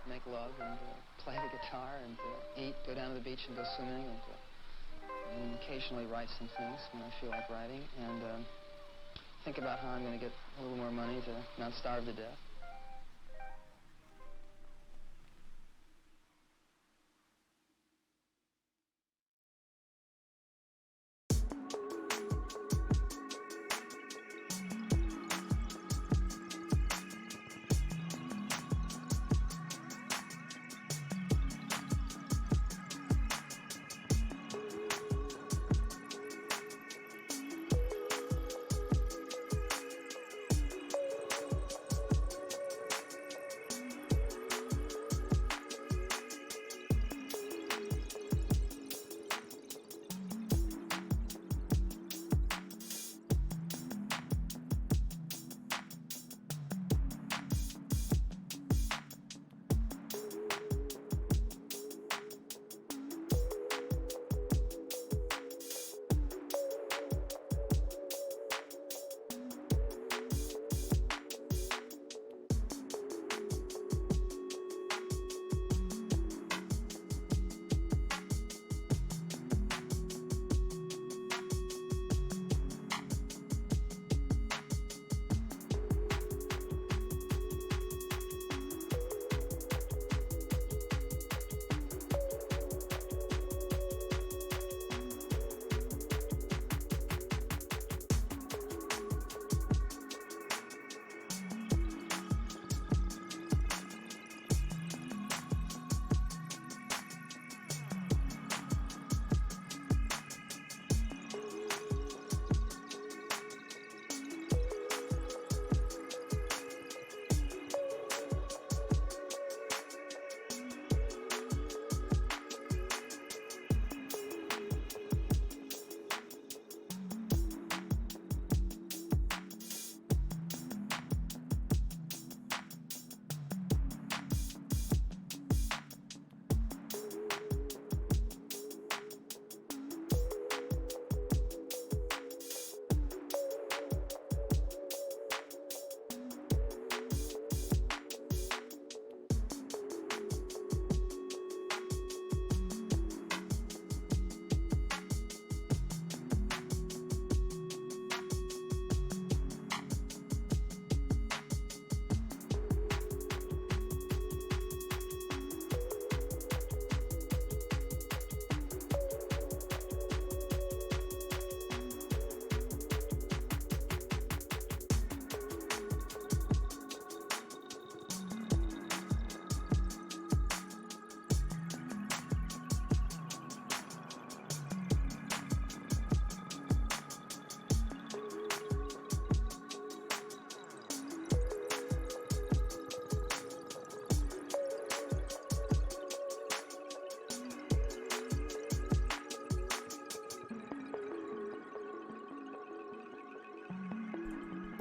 Make love and play the guitar and eat, go down to the beach and go swimming and occasionally write some things when I feel like writing and think about how I'm going to get a little more money to not starve to death.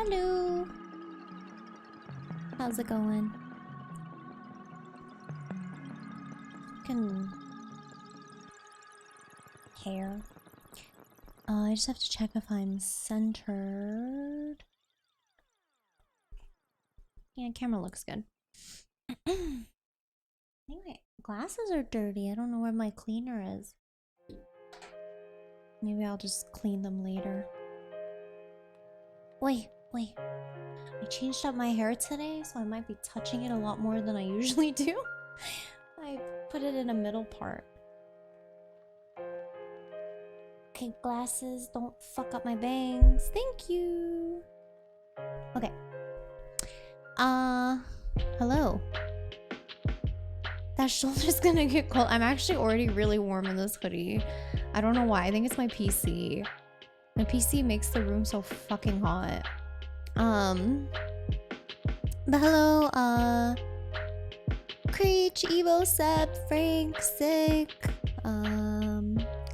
Hello. How's it going? Hair. I just have to check if I'm centered. Yeah, camera looks good. Anyway, glasses are dirty. I don't know where my cleaner is. Maybe I'll just clean them later. Wait. I changed up my hair today, so I might be touching it a lot more than I usually do. I put it in a middle part. Okay, glasses, don't fuck up my bangs. Thank you. Okay. Hello. That shoulder's gonna get cold. I'm actually already really warm in this hoodie. I don't know why. I think it's my PC. My PC makes the room so fucking hot. But hello, Creech, Evo, Seb, Frank, Sick,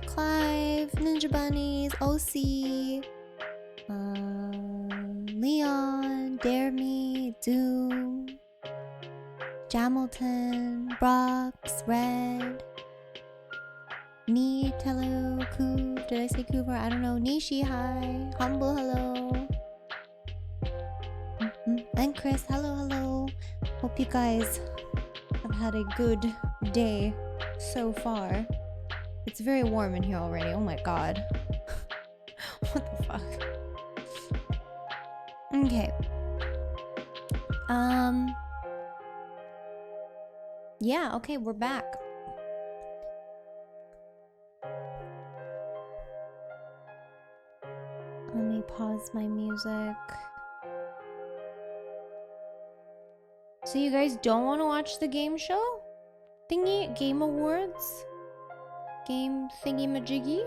Clive, Ninja Bunnies, OC, Leon, Dare Me, Doom, Jamilton, Brox, Red, Nee, Tello, Coop, did I say Cooper? I don't know, Nishi, hi, Humble, hello, and Chris, hello. Hope you guys have had a good day so far. It's very warm in here already, oh my god. What the fuck? Okay. Yeah, okay, we're back. Let me pause my music. So you guys don't want to watch the game show? Thingy? Game Awards? Game thingy-majiggy?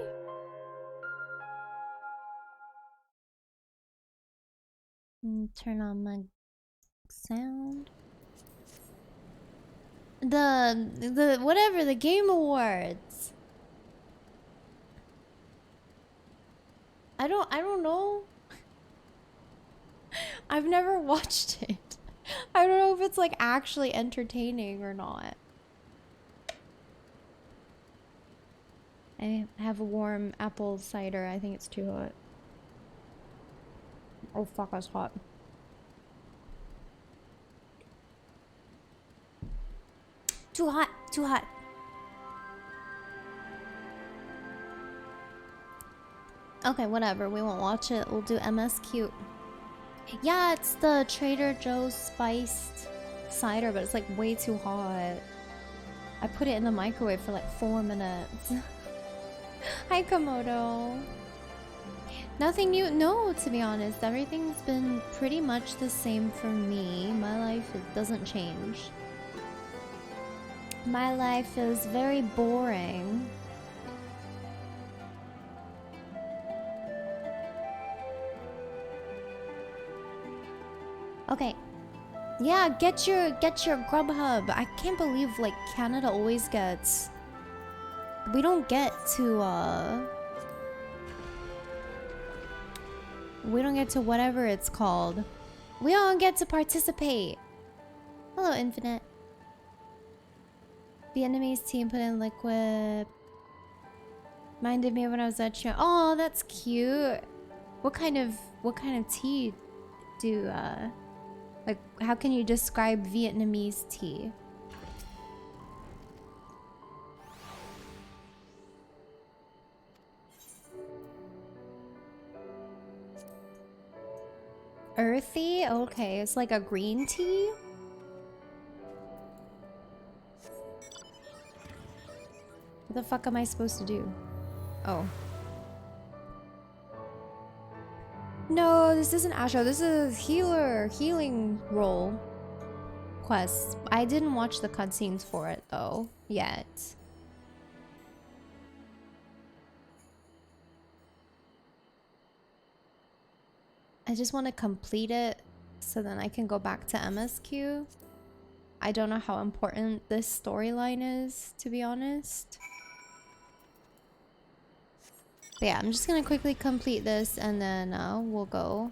Turn on my sound. The whatever, the Game Awards. I don't know. I've never watched it. I don't know if it's like actually entertaining or not. I have a warm apple cider. I think it's too hot. Oh fuck, that's hot. Too hot. Okay, whatever. We won't watch it. We'll do MSQ. Yeah, it's the Trader Joe's spiced cider, but it's like way too hot. I put it in the microwave for like 4 minutes. Hi, Komodo. Nothing new. No, to be honest, everything's been pretty much the same for me. My life, it doesn't change. My life is very boring. Okay. Yeah, get your Grubhub. I can't believe like Canada always gets. We don't get to we don't get to whatever it's called. We don't get to participate. Hello, Infinite. Vietnamese team put in liquid. Minded me when I was at show. Oh, that's cute. What kind of tea do like, how can you describe Vietnamese tea? Earthy? Okay, it's like a green tea? What the fuck am I supposed to do? Oh. No, this isn't Astro. This is healing role quest. I didn't watch the cutscenes for it though, yet. I just want to complete it so then I can go back to MSQ. I don't know how important this storyline is, to be honest. But yeah, I'm just gonna quickly complete this and then we'll go.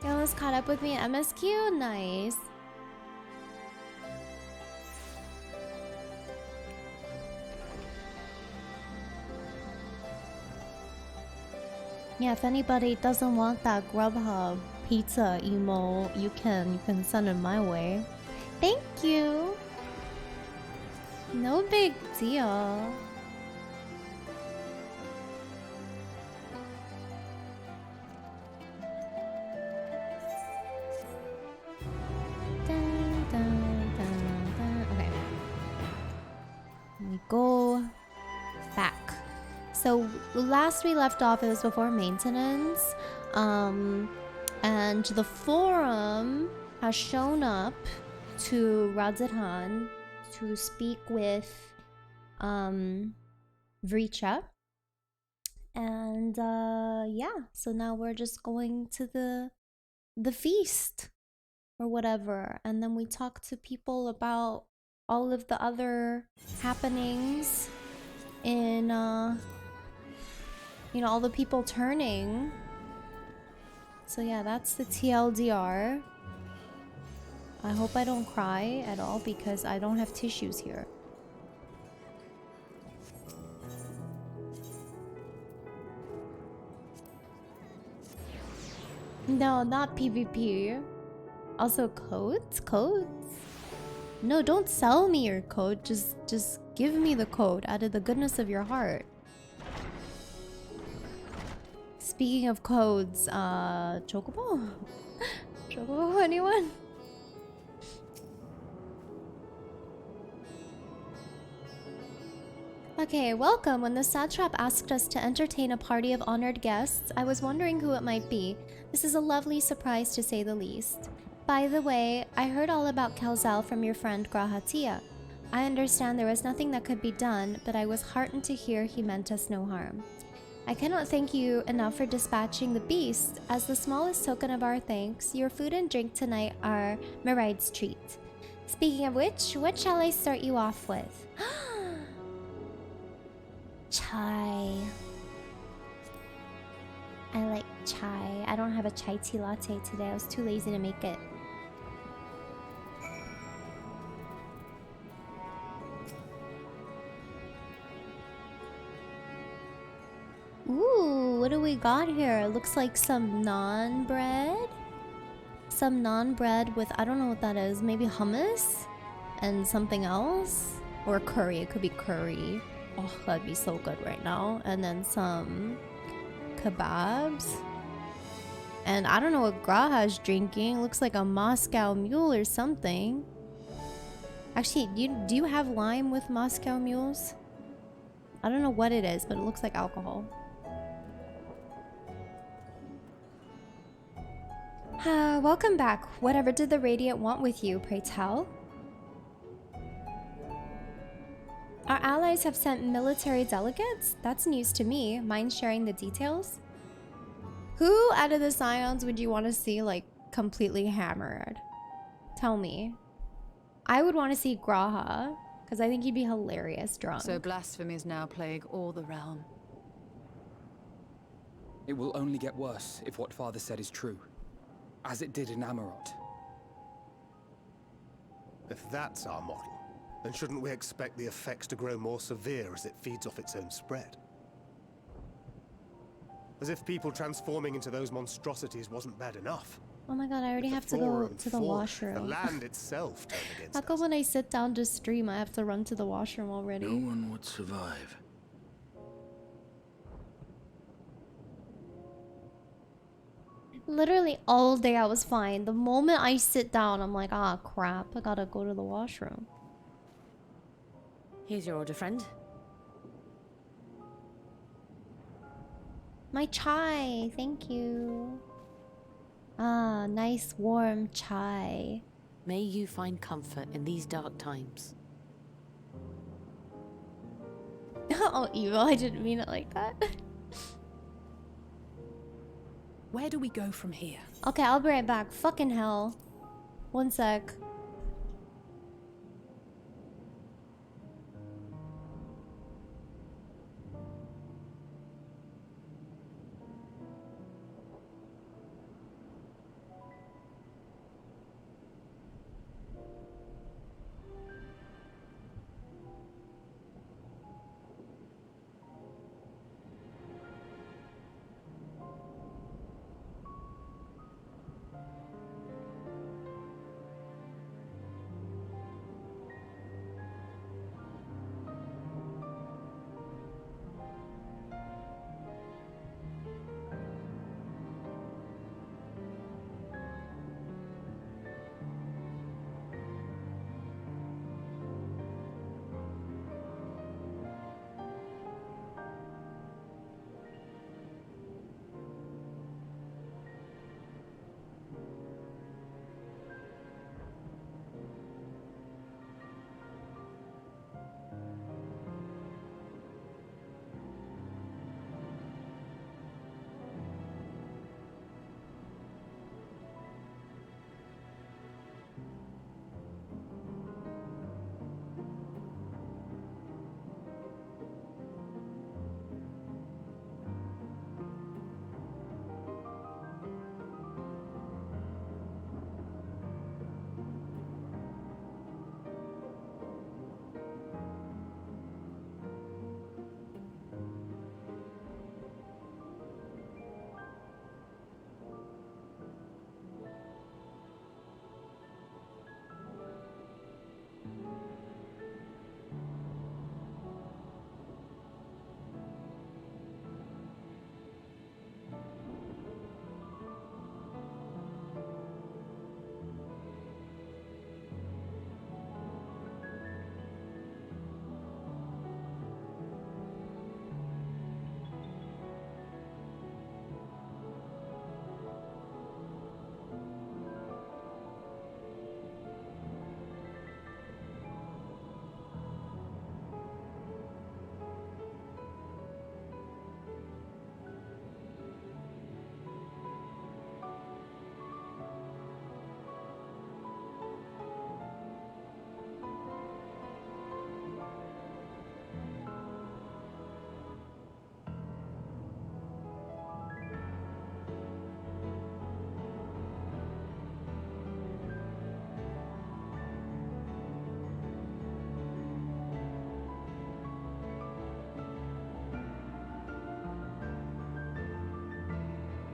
You almost caught up with me at MSQ? Nice. Yeah, if anybody doesn't want that Grubhub pizza emo, you can send it my way. Thank you. No big deal. Dun, dun, dun, dun. Okay. We go back. So last we left off, it was before maintenance. And the forum has shown up to Radzidhan to speak with Vricha. And yeah, so now we're just going to the feast or whatever, and then we talk to people about all of the other happenings in you know, all the people turning. So yeah, that's the TLDR. I hope I don't cry at all because I don't have tissues here. No, not PvP. Also codes? Codes? No, don't sell me your code. Just give me the code out of the goodness of your heart. Speaking of codes, Chocobo? Chocobo, anyone? Okay, welcome. When the satrap asked us to entertain a party of honored guests, I was wondering who it might be. This is a lovely surprise to say the least. By the way, I heard all about Kelzel from your friend Grahatia. I understand there was nothing that could be done, but I was heartened to hear he meant us no harm. I cannot thank you enough for dispatching the beast. As the smallest token of our thanks, your food and drink tonight are Miride's treat. Speaking of which, what shall I start you off with? Chai. I like chai. I don't have a chai tea latte today. I was too lazy to make it. Ooh, what do we got here? It looks like some naan bread. Some naan bread with, I don't know what that is. Maybe hummus and something else? Or curry. It could be curry. Oh, that'd be so good right now. And then some kebabs. And I don't know what Graha's drinking. Looks like a Moscow Mule or something. Actually, do you have lime with Moscow Mules? I don't know what it is, but it looks like alcohol. Welcome back. Whatever did the Radiant want with you, pray tell? Our allies have sent military delegates? That's news to me. Mind sharing the details? Who out of the Scions would you want to see, like, completely hammered? Tell me. I would want to see Graha, because I think he'd be hilarious drunk. So blasphemies now plague all the realm. It will only get worse if what Father said is true. As it did in Amarot. If that's our model, then shouldn't we expect the effects to grow more severe as it feeds off its own spread? As if people transforming into those monstrosities wasn't bad enough. Oh my god, I already have to go to the washroom. The land itself turned against How come us. when I sit down to stream, I have to run to the washroom already? No one would survive. Literally all day I was fine. The moment I sit down, I'm like, ah, crap, I gotta go to the washroom. Here's your order, friend. My chai, thank you. Ah, nice warm chai. May you find comfort in these dark times. Oh, evil, I didn't mean it like that. Where do we go from here? Okay, I'll be right back. Fucking hell. One sec.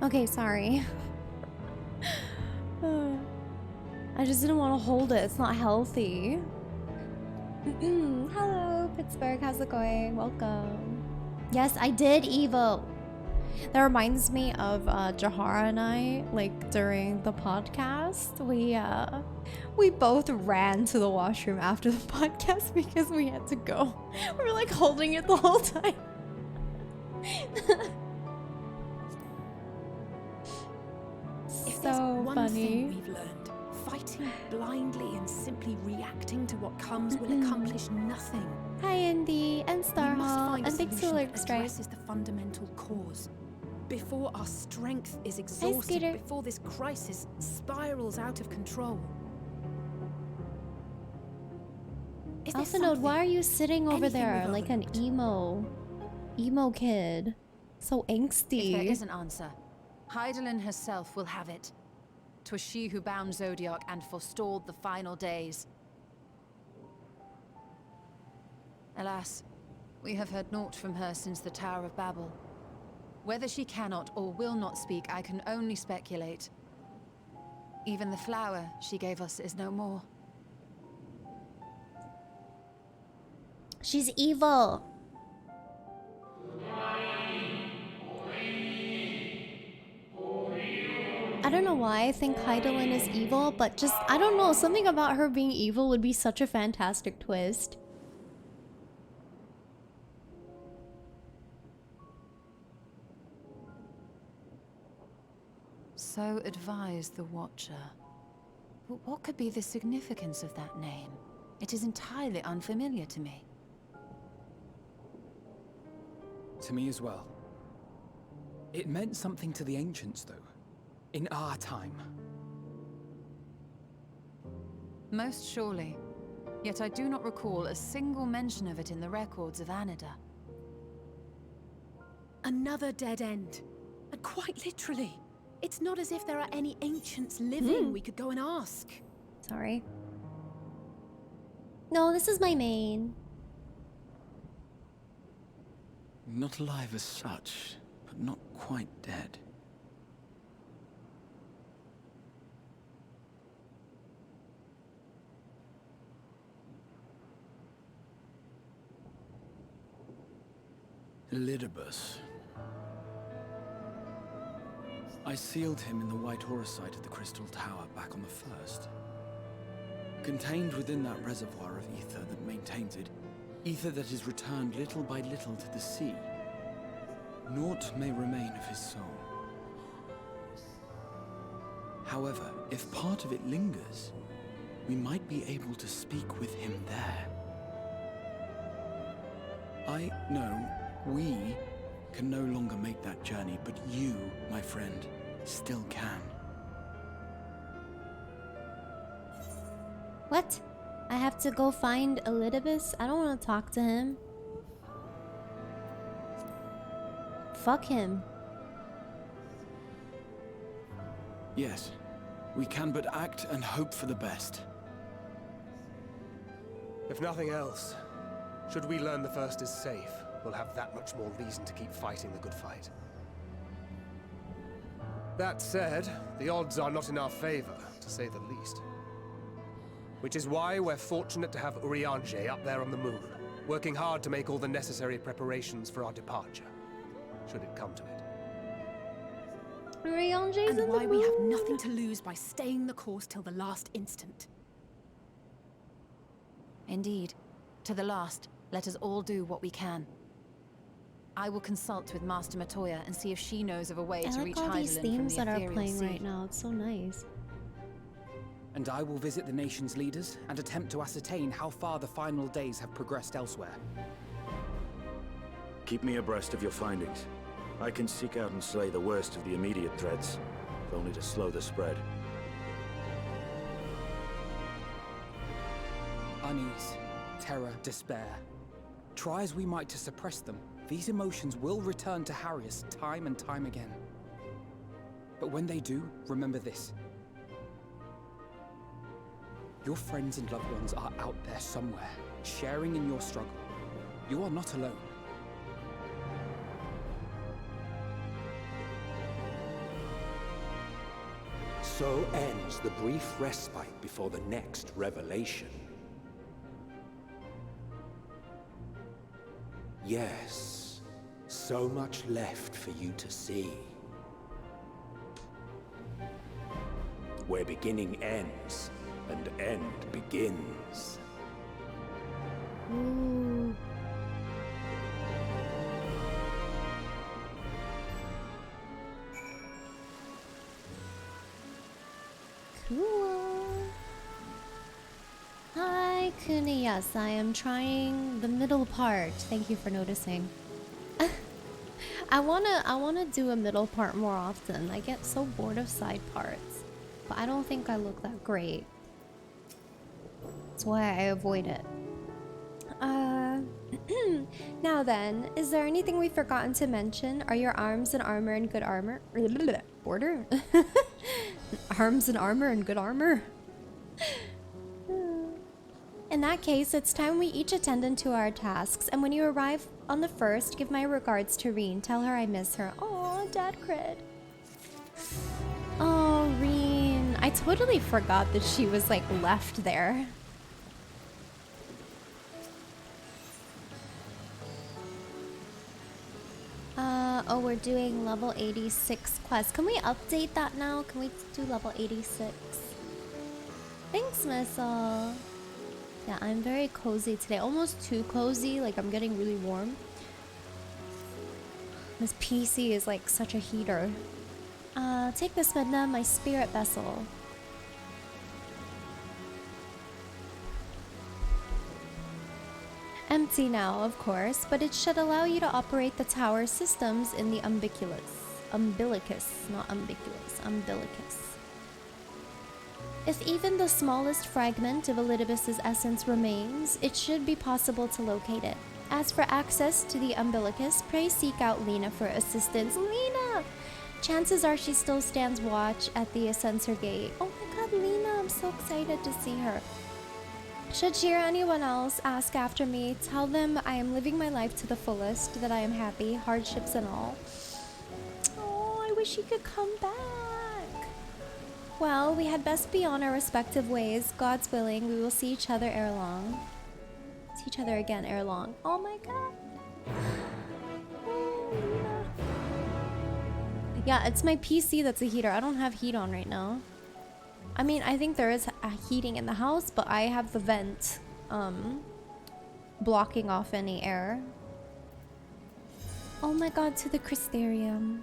Okay, sorry. I just didn't want to hold it. It's not healthy. Hello, Pittsburgh. How's it going? Welcome. Yes, I did Evo. That reminds me of Jahara and I, like during the podcast, we both ran to the washroom after the podcast because we had to go. We were like holding it the whole time. If there's So one funny. thing we've learned, fighting blindly and simply reacting to what comes will accomplish nothing. Hi, Indy and We Star must Hall find a and Big solution Solar that Stripe. addresses the fundamental cause. Before our strength is exhausted, Scooter. before this crisis spirals out of control. Is there Alpha Node, why are something- you sitting over anything there we've like an overlooked? emo kid? So angsty. If there is an answer, Heidelin herself will have it. 'Twas she who bound Zodiac and forestalled the final days. Alas, we have heard naught from her since the Tower of Babel. Whether she cannot or will not speak, I can only speculate. Even the flower she gave us is no more. She's evil. I don't know why I think Heidelin is evil, but just, I don't know, something about her being evil would be such a fantastic twist. So advised the Watcher. But what could be the significance of that name? It is entirely unfamiliar to me. To me as well. It meant something to the ancients, though. In our time. Most surely. Yet I do not recall a single mention of it in the records of Anida. Another dead end. And quite literally. It's not as if there are any ancients living we could go and ask. Sorry. No, this is my main. Not alive as such, but not quite dead. Elidibus. I sealed him in the White Horus site of the Crystal Tower back on the first. Contained within that reservoir of ether that maintains it, ether that is returned little by little to the sea, naught may remain of his soul. However, if part of it lingers, we might be able to speak with him there. We can no longer make that journey, but you, my friend, still can. What? I have to go find Elidibus? I don't want to talk to him. Fuck him. Yes, we can but act and hope for the best. If nothing else, should we learn the first is safe, we'll have that much more reason to keep fighting the good fight. That said, the odds are not in our favor, to say the least. Which is why we're fortunate to have Urianger up there on the moon, working hard to make all the necessary preparations for our departure, should it come to it. Ryonja's And in why the we have moon. nothing to lose by staying the course till the last instant. Indeed. To the last, let us all do what we can. I will consult with Master Matoya and see if she knows of a way I to like reach all these Heidelin from themes the that are ethereal playing sea. right now. It's so nice. And I will visit the nation's leaders and attempt to ascertain how far the final days have progressed elsewhere. Keep me abreast of your findings. I can seek out and slay the worst of the immediate threats, if only to slow the spread. Unease, terror, despair. Try as we might to suppress them, these emotions will return to harry us time and time again. But when they do, remember this. Your friends and loved ones are out there somewhere, sharing in your struggle. You are not alone. So ends the brief respite before the next revelation. Yes, so much left for you to see. Where beginning ends and end begins. Ooh. Cool. Hi, Kuni. Yes, I am trying the middle part. Thank you for noticing. I wanna do a middle part more often. I get so bored of side parts, but I don't think I look that great. That's why I avoid it. Now then, is there anything we've forgotten to mention? Are your arms and armor in good armor? Order? Arms and armor in good armor? In that case, it's time we each attend to our tasks, and when you arrive on the first, give my regards to Reen. Tell her I miss her. Oh, dad cred. Oh, Reen. I totally forgot that she was, like, left there. Oh, we're doing level 86 quest. Can we update that now? Can we do level 86? Thanks, Missile. Yeah, I'm very cozy today. Almost too cozy. Like, I'm getting really warm. This PC is like such a heater. Take this, Midna, my spirit vessel. Empty now, of course, but it should allow you to operate the tower systems in the umbilicus, not umbiculous, umbilicus. If even the smallest fragment of Elidibus's essence remains, it should be possible to locate it. As for access to the umbilicus, pray seek out Lena for assistance. Lena! Chances are she still stands watch at the Ascensor Gate. Oh my god, Lena, I'm so excited to see her. Should she or anyone else ask after me, tell them I am living my life to the fullest, that I am happy, hardships and all. Oh, I wish he could come back. Well, we had best be on our respective ways. God's willing, we will see each other ere long. See each other again ere long. Oh my god. Oh, Lena. Yeah, it's my PC that's a heater. I don't have heat on right now. I mean, I think there is a heating in the house, but I have the vent blocking off any air. Oh my god, to the Crystarium.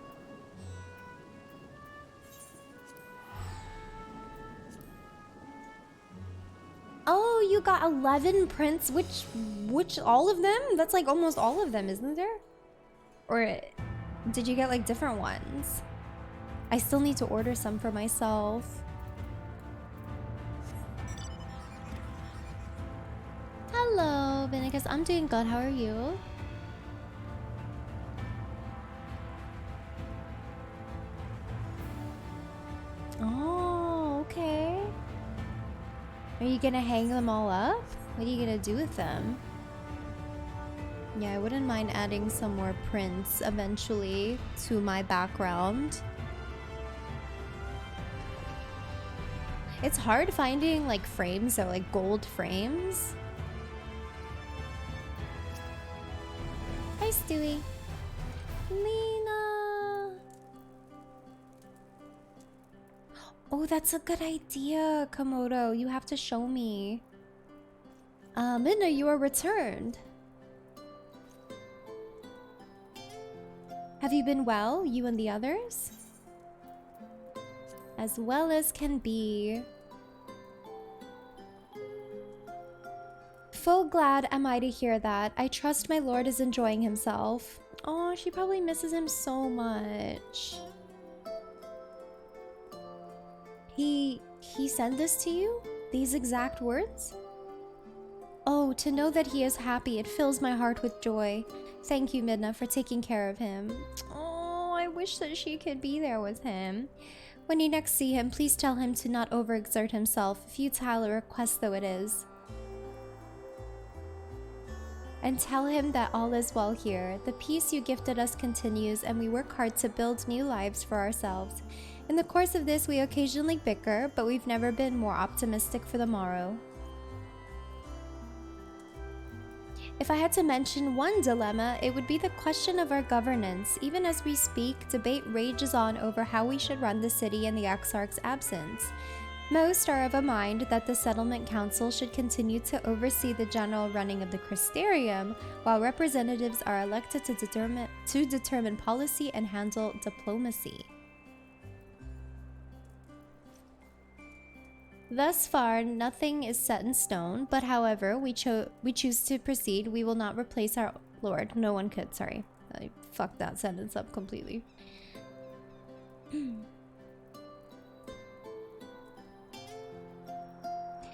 Oh, you got 11 prints, which all of them? That's like almost all of them, isn't there? Or did you get like different ones? I still need to order some for myself. Hello, Vinicus. I'm doing good. How are you? Oh, okay. Are you gonna hang them all up? What are you gonna do with them? Yeah, I wouldn't mind adding some more prints eventually to my background. It's hard finding like frames that are like gold frames. Hi, Stewie. Lena. Oh, that's a good idea, Komodo. You have to show me. Minna, you are returned. Have you been well, you and the others? As well as can be. Full glad am I to hear that. I trust my lord is enjoying himself. Oh, she probably misses him so much. He sent this to you? These exact words? Oh, to know that he is happy, it fills my heart with joy. Thank you, Midna, for taking care of him. Oh, I wish that she could be there with him. When you next see him, please tell him to not overexert himself, futile a request though it is. And tell him that all is well here. The peace you gifted us continues, and we work hard to build new lives for ourselves. In the course of this, we occasionally bicker, but we've never been more optimistic for the morrow. If I had to mention one dilemma, it would be the question of our governance. Even as we speak, debate rages on over how we should run the city in the Exarch's absence. Most are of a mind that the Settlement Council should continue to oversee the general running of the Crystarium, while representatives are elected to determine policy and handle diplomacy. Thus far, nothing is set in stone, but however we choose to proceed, we will not replace our lord. No one could, sorry. I fucked that sentence up completely.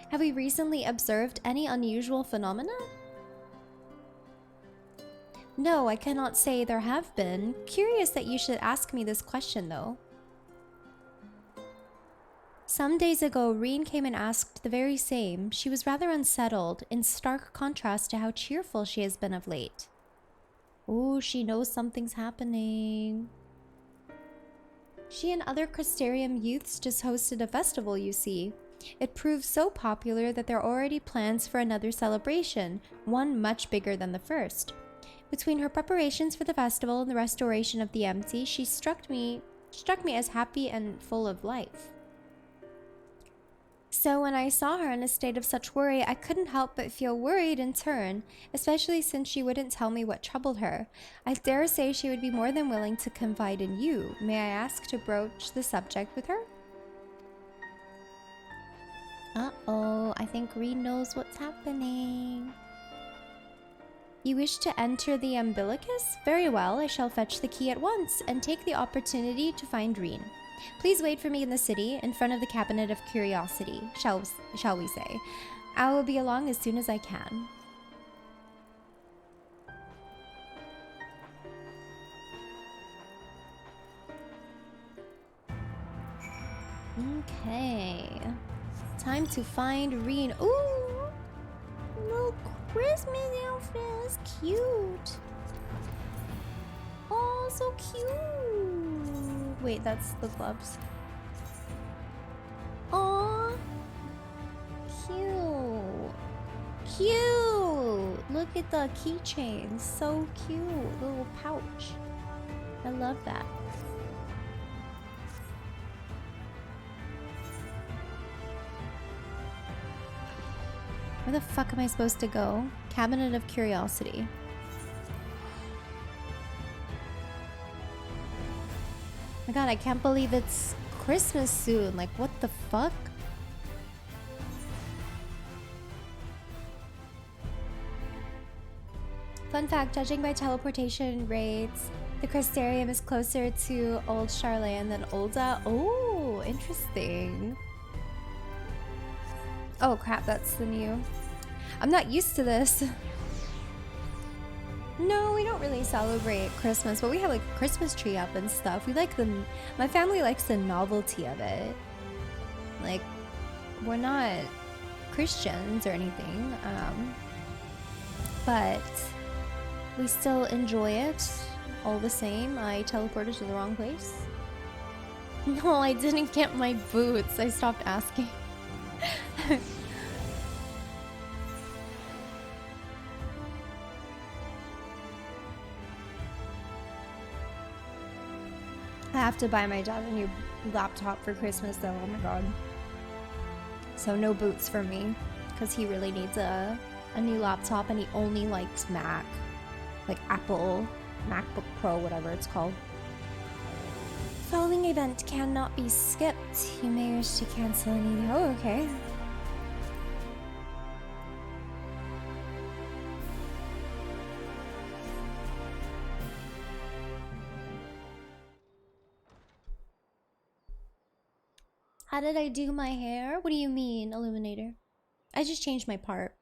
Have we recently observed any unusual phenomena? No, I cannot say there have been. Curious that you should ask me this question, though. Some days ago, Reen came and asked the very same. She was rather unsettled, in stark contrast to how cheerful she has been of late. Ooh, she knows something's happening. She and other Crystarium youths just hosted a festival, you see. It proved so popular that there are already plans for another celebration, one much bigger than the first. Between her preparations for the festival and the restoration of the empty, she struck me as happy and full of life. So when I saw her in a state of such worry, I couldn't help but feel worried in turn, especially since she wouldn't tell me what troubled her. I dare say she would be more than willing to confide in you. May I ask to broach the subject with her? Uh-oh, I think Reen knows what's happening. You wish to enter the Umbilicus? Very well, I shall fetch the key at once and take the opportunity to find Reen. Please wait for me in the city, in front of the Cabinet of Curiosity, shall we say. I will be along as soon as I can. Okay. Time to find Reen. Ooh! Little Christmas outfit. That's cute. Oh, so cute. Wait, that's the gloves. Aw. Cute. Cute. Look at the keychain. So cute. Little pouch. I love that. Where the fuck am I supposed to go? Cabinet of Curiosity. My god, I can't believe it's Christmas soon. Like, what the fuck? Fun fact, judging by teleportation rates, the Crystarium is closer to Old Charlayan than Olda. Oh, interesting. Oh crap, that's the new... I'm not used to this. No, we don't really celebrate Christmas, but we have like a Christmas tree up and stuff. We like the... My family likes the novelty of it. Like, we're not Christians or anything, but we still enjoy it all the same. I teleported to the wrong place. No, I didn't get my boots. I stopped asking. I have to buy my dad a new laptop for Christmas though, oh my god. So no boots for me, because he really needs a new laptop and he only likes Mac. Like Apple, MacBook Pro, whatever it's called. Following event cannot be skipped. You may wish to cancel any... Oh, okay. How did I do my hair? What do you mean, Illuminator? I just changed my part.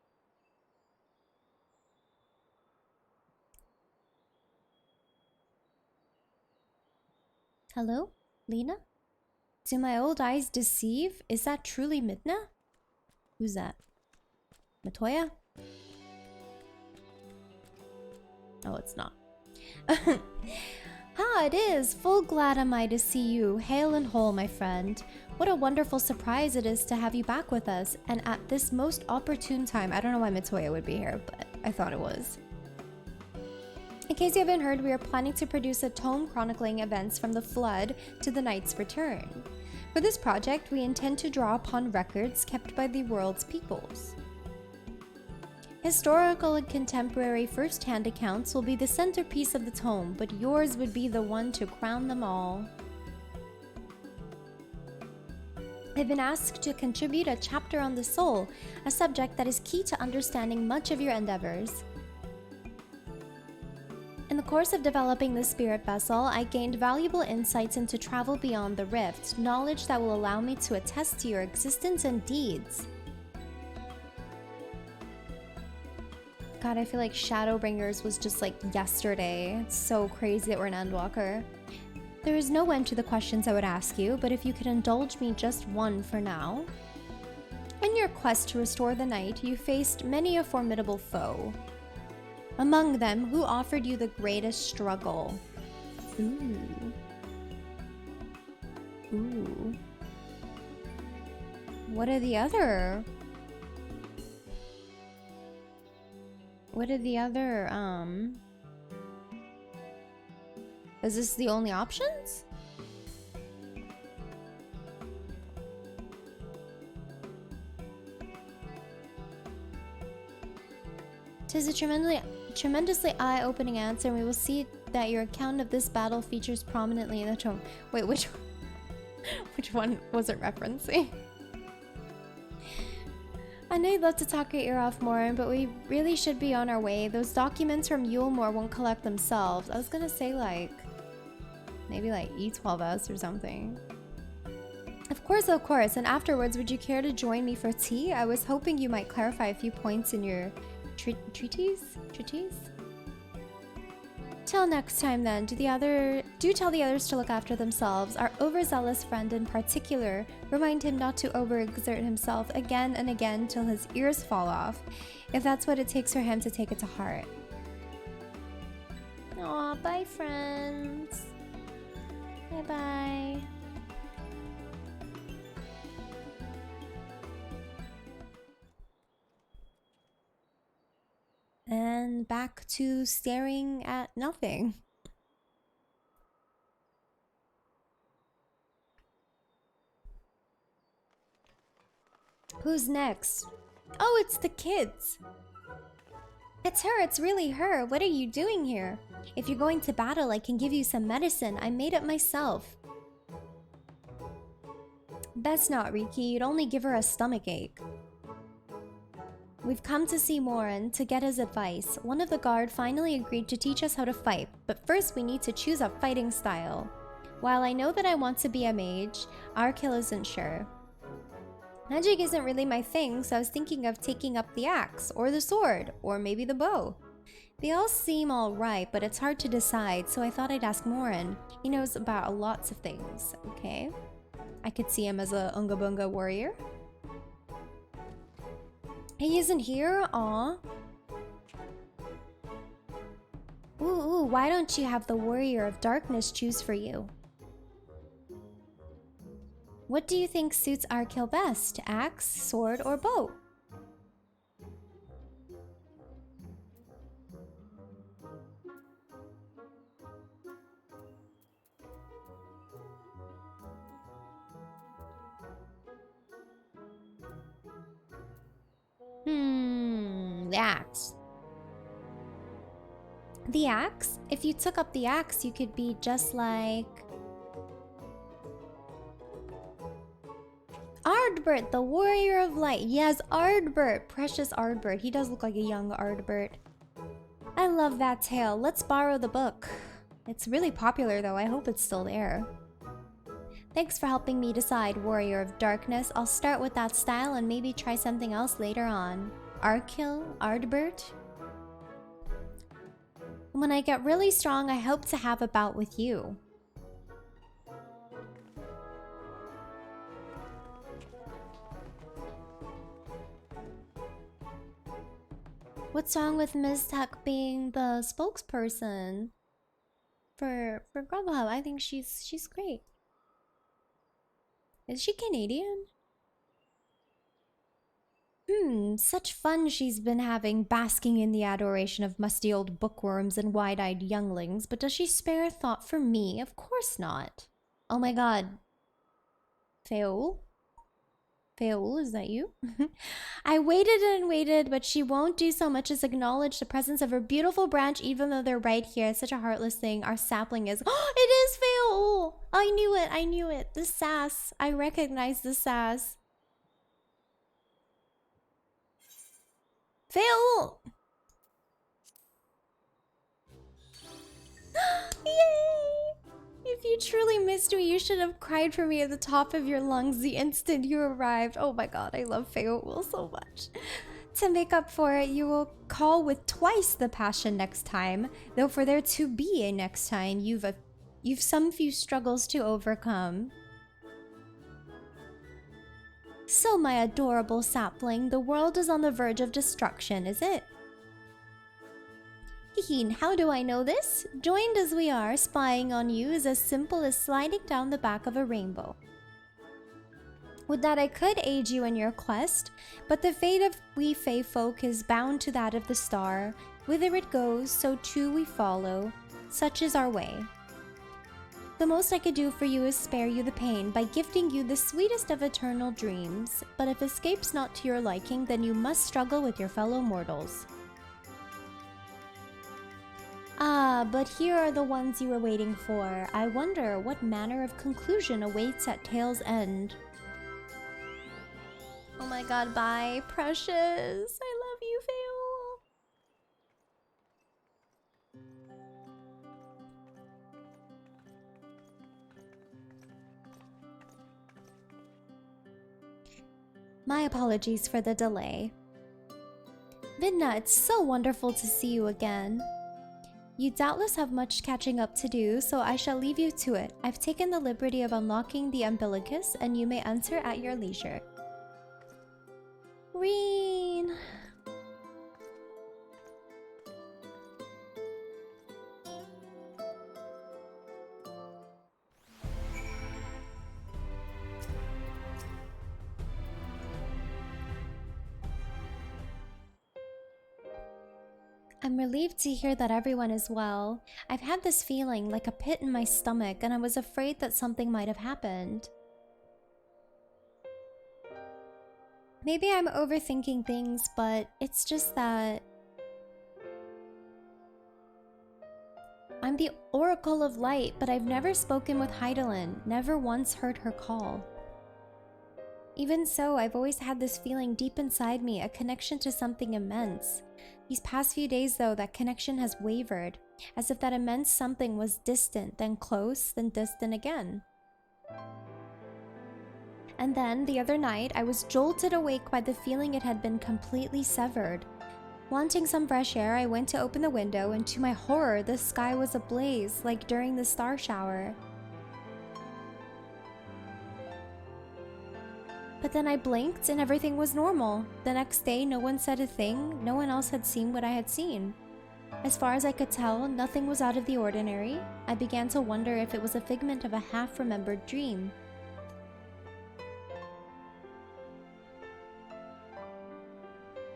Hello? Lena? Do my old eyes deceive? Is that truly Midna? Who's that? Matoya? Oh, it's not. Ah, it is. Full glad am I to see you, hale and whole, my friend. What a wonderful surprise it is to have you back with us, and at this most opportune time. I don't know why Mitoya would be here, but I thought it was. In case you haven't heard, we are planning to produce a tome chronicling events from the Flood to the Knight's Return. For this project, we intend to draw upon records kept by the world's peoples. Historical and contemporary first-hand accounts will be the centerpiece of the tome, but yours would be the one to crown them all. I've been asked to contribute a chapter on the soul, a subject that is key to understanding much of your endeavors. In the course of developing the spirit vessel, I gained valuable insights into travel beyond the rift, knowledge that will allow me to attest to your existence and deeds. God, I feel like Shadowbringers was just like yesterday. It's so crazy that we're in Endwalker. There is no end to the questions I would ask you, but if you could indulge me just one for now. In your quest to restore the night, you faced many a formidable foe. Among them, who offered you the greatest struggle? Ooh. Ooh. What are the other... Is this the only options? Tis a tremendously eye-opening answer, and we will see that your account of this battle features prominently in the tome. Wait, which one was it referencing? I know you'd love to talk your ear off more, but we really should be on our way. Those documents from Yulemore won't collect themselves. I was gonna say like, maybe like E12S or something. Of course, and afterwards, would you care to join me for tea? I was hoping you might clarify a few points in your treatise? Till next time then, do tell the others to look after themselves. Our overzealous friend in particular, remind him not to overexert himself again and again till his ears fall off, if that's what it takes for him to take it to heart. Aw, bye friends. Bye-bye. And back to staring at nothing. Who's next? Oh, it's the kids. It's her, it's really her. What are you doing here? If you're going to battle, I can give you some medicine. I made it myself. Best not, Riki. You'd only give her a stomach ache. We've come to see Morin to get his advice. One of the guard finally agreed to teach us how to fight, but first we need to choose a fighting style. While I know that I want to be a mage, Arkil isn't sure. Magic isn't really my thing, so I was thinking of taking up the axe, or the sword, or maybe the bow. They all seem alright, but it's hard to decide, so I thought I'd ask Morin. He knows about lots of things, okay? I could see him as a Unga Bunga warrior. He isn't here? Aw. Ooh, why don't you have the Warrior of Darkness choose for you? What do you think suits Arkil best? Axe, sword, or bow? The axe. The axe? If you took up the axe, you could be just like... Ardbert, the Warrior of Light. Yes, Ardbert. Precious Ardbert. He does look like a young Ardbert. I love that tale. Let's borrow the book. It's really popular though. I hope it's still there. Thanks for helping me decide, Warrior of Darkness. I'll start with that style and maybe try something else later on. Arkil? Ardbert? When I get really strong, I hope to have a bout with you. What's wrong with Ms. Tuck being the spokesperson? for Grubhub. I think she's great. Is she Canadian? Such fun she's been having basking in the adoration of musty old bookworms and wide-eyed younglings, but does she spare a thought for me? Of course not. Oh my god. Feol? Feol, is that you? I waited and waited, but she won't do so much as acknowledge the presence of her beautiful branch, even though they're right here. It's such a heartless thing. Our sapling is. Oh, it is Feol! I knew it, I knew it. The sass. I recognize the sass. Feol! Yay! If you truly missed me, you should have cried for me at the top of your lungs the instant you arrived. Oh my god, I love Feol so much. To make up for it, you will call with twice the passion next time. Though for there to be a next time, you've some few struggles to overcome. So, my adorable sapling, the world is on the verge of destruction, is it? Heheen, how do I know this? Joined as we are, spying on you is as simple as sliding down the back of a rainbow. Would that I could aid you in your quest, but the fate of we Fae folk is bound to that of the star. Whither it goes, so too we follow. Such is our way. The most I could do for you is spare you the pain by gifting you the sweetest of eternal dreams. But if escape's not to your liking, then you must struggle with your fellow mortals. Ah, but here are the ones you were waiting for. I wonder what manner of conclusion awaits at tale's end. Oh my god, bye, precious. I love you, Feol. My apologies for the delay. Vidna, it's so wonderful to see you again. You doubtless have much catching up to do, so I shall leave you to it. I've taken the liberty of unlocking the umbilicus, and you may enter at your leisure. Reen! I'm relieved to hear that everyone is well. I've had this feeling like a pit in my stomach, and I was afraid that something might have happened. Maybe I'm overthinking things, but it's just that I'm the Oracle of Light, but I've never spoken with Heidelin, never once heard her call. Even so, I've always had this feeling deep inside me, a connection to something immense. These past few days, though, that connection has wavered, as if that immense something was distant, then close, then distant again. And then, the other night, I was jolted awake by the feeling it had been completely severed. Wanting some fresh air, I went to open the window, and to my horror, the sky was ablaze, like during the star shower. But then I blinked and everything was normal. The next day, no one said a thing. No one else had seen what I had seen. As far as I could tell, nothing was out of the ordinary. I began to wonder if it was a figment of a half-remembered dream.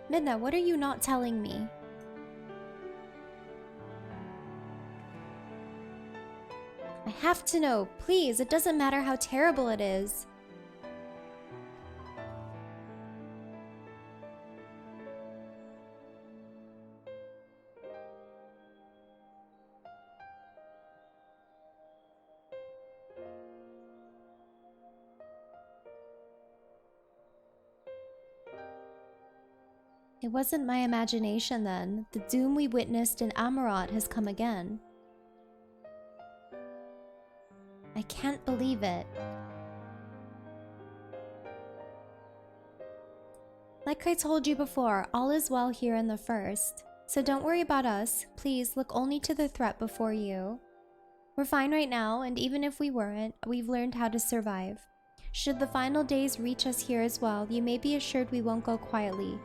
Midna, what are you not telling me? I have to know, please. It doesn't matter how terrible it is. It wasn't my imagination then. The doom we witnessed in Amarat has come again. I can't believe it. Like I told you before, all is well here in the First. So don't worry about us. Please look only to the threat before you. We're fine right now, and even if we weren't, we've learned how to survive. Should the final days reach us here as well, you may be assured we won't go quietly.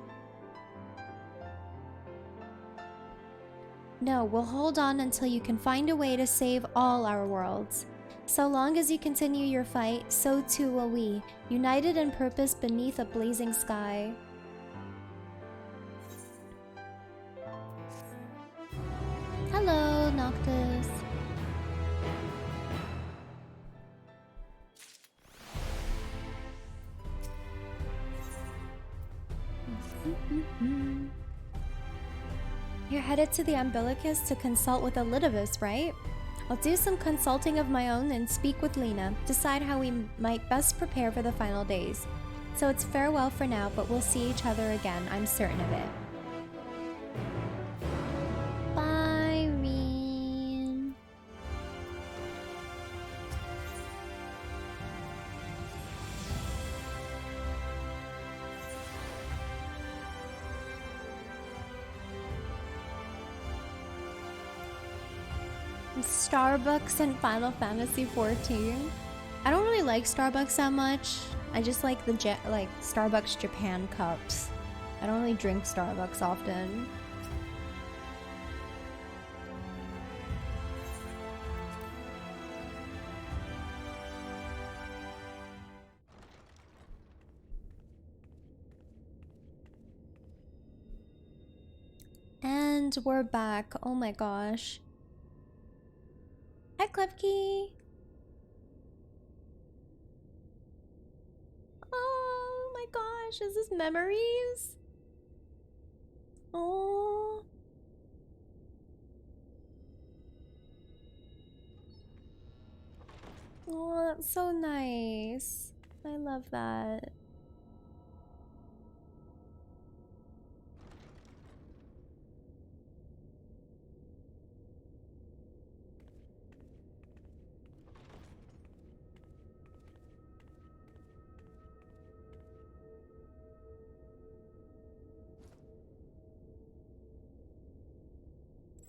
No, we'll hold on until you can find a way to save all our worlds. So long as you continue your fight, so too will we, united in purpose beneath a blazing sky. Hello, Noctis. You're headed to the Umbilicus to consult with Elidibus, right? I'll do some consulting of my own and speak with Lena, decide how we might best prepare for the final days. So it's farewell for now, but we'll see each other again, I'm certain of it. Bye, Reen. Starbucks and Final Fantasy XIV. I don't really like Starbucks that much. I just like the Starbucks Japan cups. I don't really drink Starbucks often. And we're back. Oh my gosh. Hi, Klevki. Oh my gosh, is this memories? Oh. Oh, that's so nice. I love that.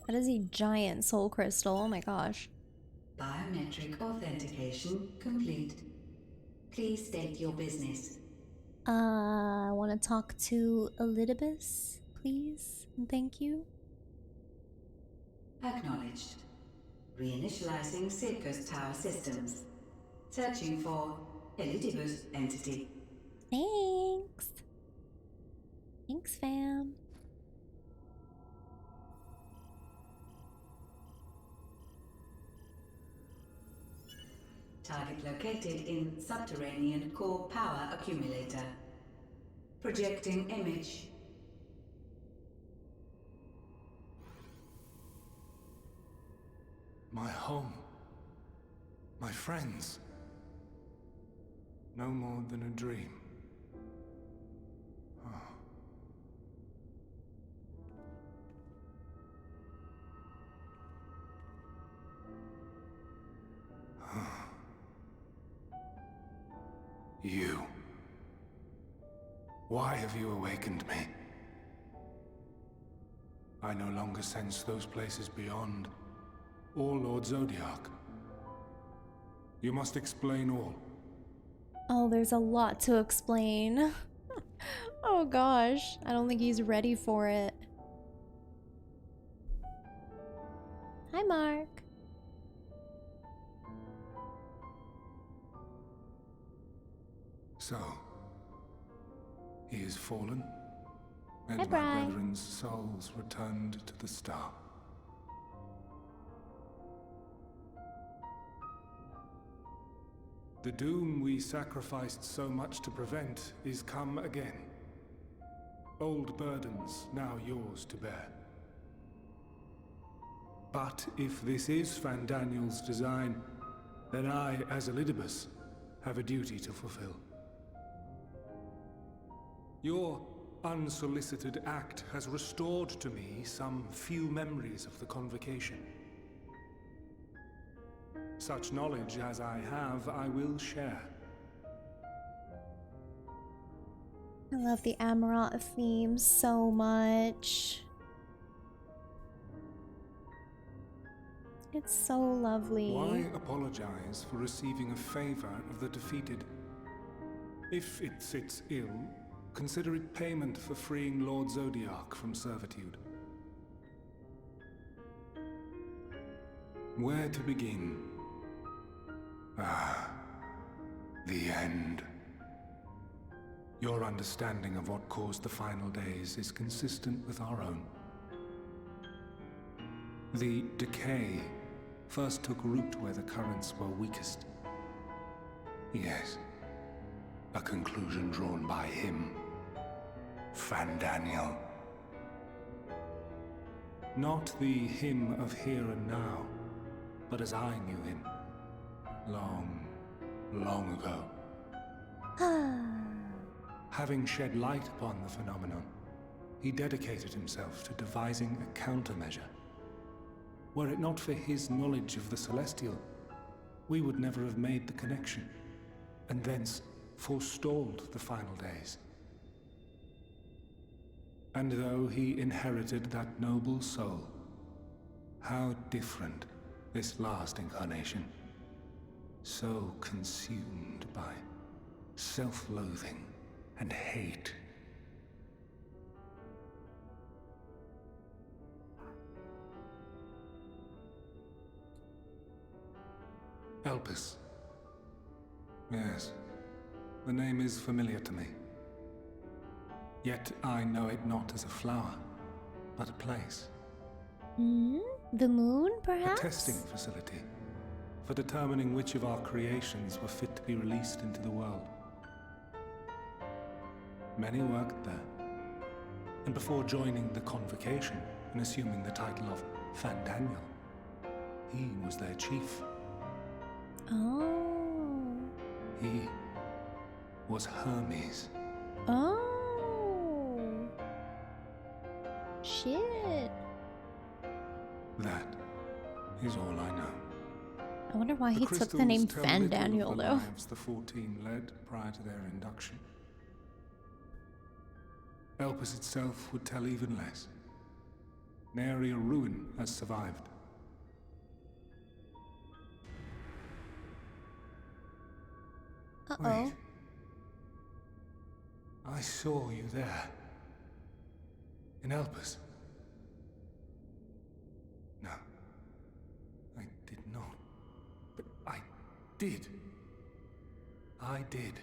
That is a giant soul crystal. Oh my gosh. Biometric authentication complete. Please state your business. I want to talk to Elidibus, please, and thank you. Acknowledged. Reinitializing Circus Tower systems. Searching for Elidibus entity. Thanks. Thanks, fam. Target located in subterranean core power accumulator. Projecting image. My home. My friends. No more than a dream. You. Why have you awakened me? I no longer sense those places beyond, or Lord Zodiac. You must explain all. Oh, there's a lot to explain. Oh gosh, I don't think he's ready for it. Hi, Mark. So, he is fallen, and Hi, my Bri. brethren's souls returned to the star. The doom we sacrificed so much to prevent is come again. Old burdens now yours to bear. But if this is Fandaniel's design, then I, as Elidibus, have a duty to fulfill. Your unsolicited act has restored to me some few memories of the convocation. Such knowledge as I have, I will share. I love the Amaranth theme so much. It's so lovely. Why apologize for receiving a favor of the defeated? If it sits ill, consider it payment for freeing Lord Zodiac from servitude. Where to begin? Ah, the end. Your understanding of what caused the final days is consistent with our own. The decay first took root where the currents were weakest. Yes, a conclusion drawn by him, Fandaniel. Not the him of here and now, but as I knew him, long, long ago. Having shed light upon the phenomenon, he dedicated himself to devising a countermeasure. Were it not for his knowledge of the Celestial, we would never have made the connection, and thence forestalled the final days. And though he inherited that noble soul, how different this last incarnation, so consumed by self-loathing and hate. Elpis. Yes, the name is familiar to me. Yet I know it not as a flower, but a place. The moon, perhaps? A testing facility for determining which of our creations were fit to be released into the world. Many worked there, and before joining the convocation and assuming the title of Fandaniel, he was their chief. Oh. He was Hermes. Oh. Shit. That is all I know. I wonder why he took the name Fandaniel, though. Lives the 14 led prior to their induction. Elpis itself would tell even less. Nary a ruin has survived. Uh-oh. Wait. I saw you there. In Elpis. No. I did not. But I did. I did.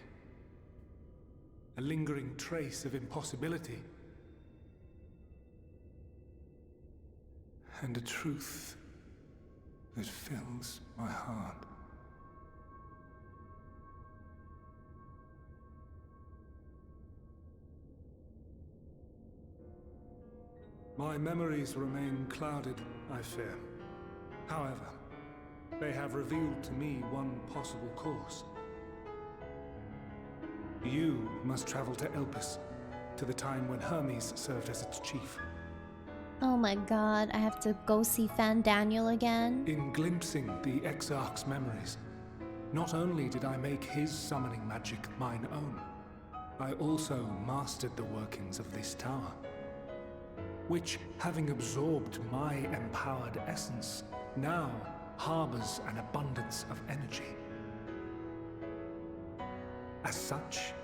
A lingering trace of impossibility. And a truth that fills my heart. My memories remain clouded, I fear. However, they have revealed to me one possible course. You must travel to Elpis, to the time when Hermes served as its chief. Oh my god, I have to go see Fandaniel again? In glimpsing the Exarch's memories, not only did I make his summoning magic mine own, I also mastered the workings of this tower, which, having absorbed my empowered essence, now harbors an abundance of energy. As such,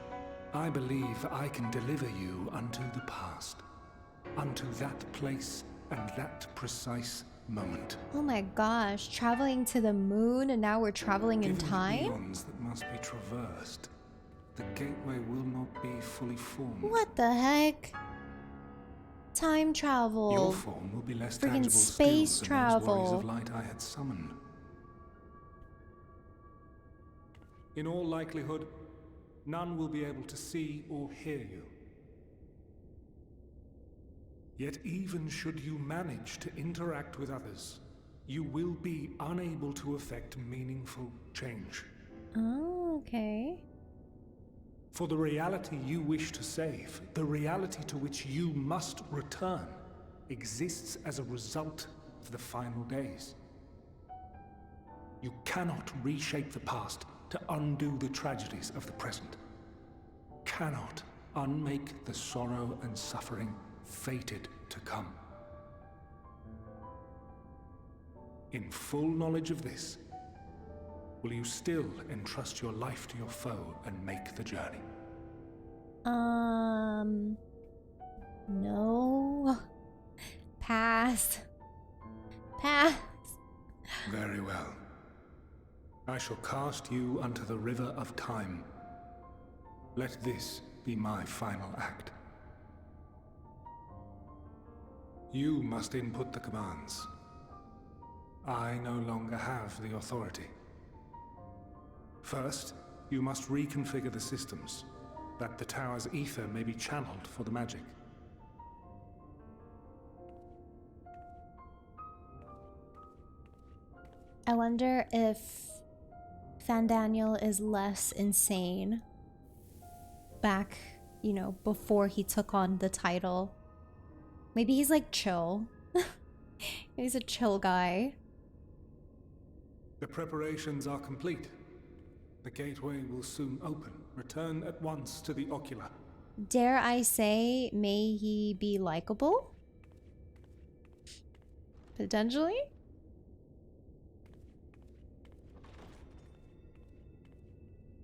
I believe I can deliver you unto the past, unto that place and that precise moment. Oh my gosh, traveling to the moon and now we're traveling in time? Given the eons that must be traversed, the gateway will not be fully formed. What the heck? Time travel. Your form will be less Friggin' tangible space skills than travel. those warriors of light I had summoned. In all likelihood, none will be able to see or hear you. Yet even should you manage to interact with others, you will be unable to effect meaningful change. Oh, okay. For the reality you wish to save, the reality to which you must return, exists as a result of the final days. You cannot reshape the past to undo the tragedies of the present. Cannot unmake the sorrow and suffering fated to come. In full knowledge of this, will you still entrust your life to your foe and make the journey? No. Pass. Pass. Very well. I shall cast you unto the river of time. Let this be my final act. You must input the commands. I no longer have the authority. First, you must reconfigure the systems, that the tower's ether may be channeled for the magic. I wonder if Fandaniel is less insane back, you know, before he took on the title. Maybe he's like chill. He's a chill guy. The preparations are complete. The gateway will soon open. Return at once to the ocular. Dare I say, may he be likable? Potentially?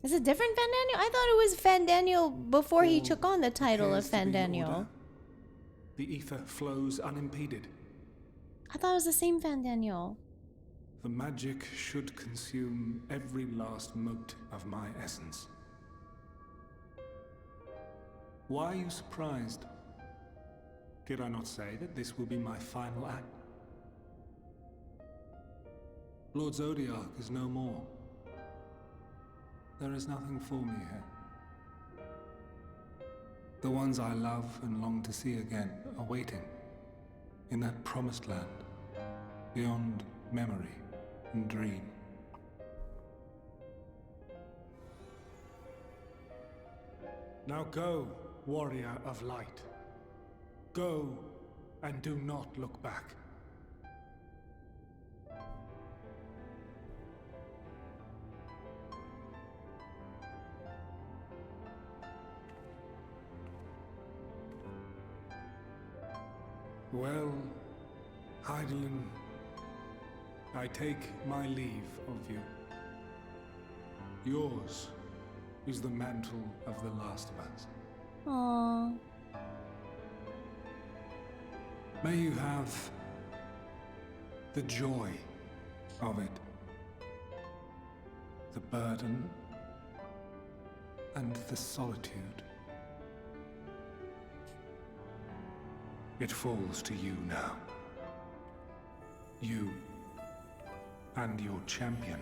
Is it different Fandaniel? I thought it was Fandaniel before he took on the title of Fandaniel. The ether flows unimpeded. I thought it was the same Fandaniel. The magic should consume every last mote of my essence. Why are you surprised? Did I not say that this will be my final act? Lord Zodiac is no more. There is nothing for me here. The ones I love and long to see again are waiting in that promised land, beyond memory and dream. Now go, warrior of light. Go and do not look back. Well, Heidelin, I take my leave of you. Yours is the mantle of the last of us. Aww. May you have the joy of it, the burden, and the solitude. It falls to you now. You and your champion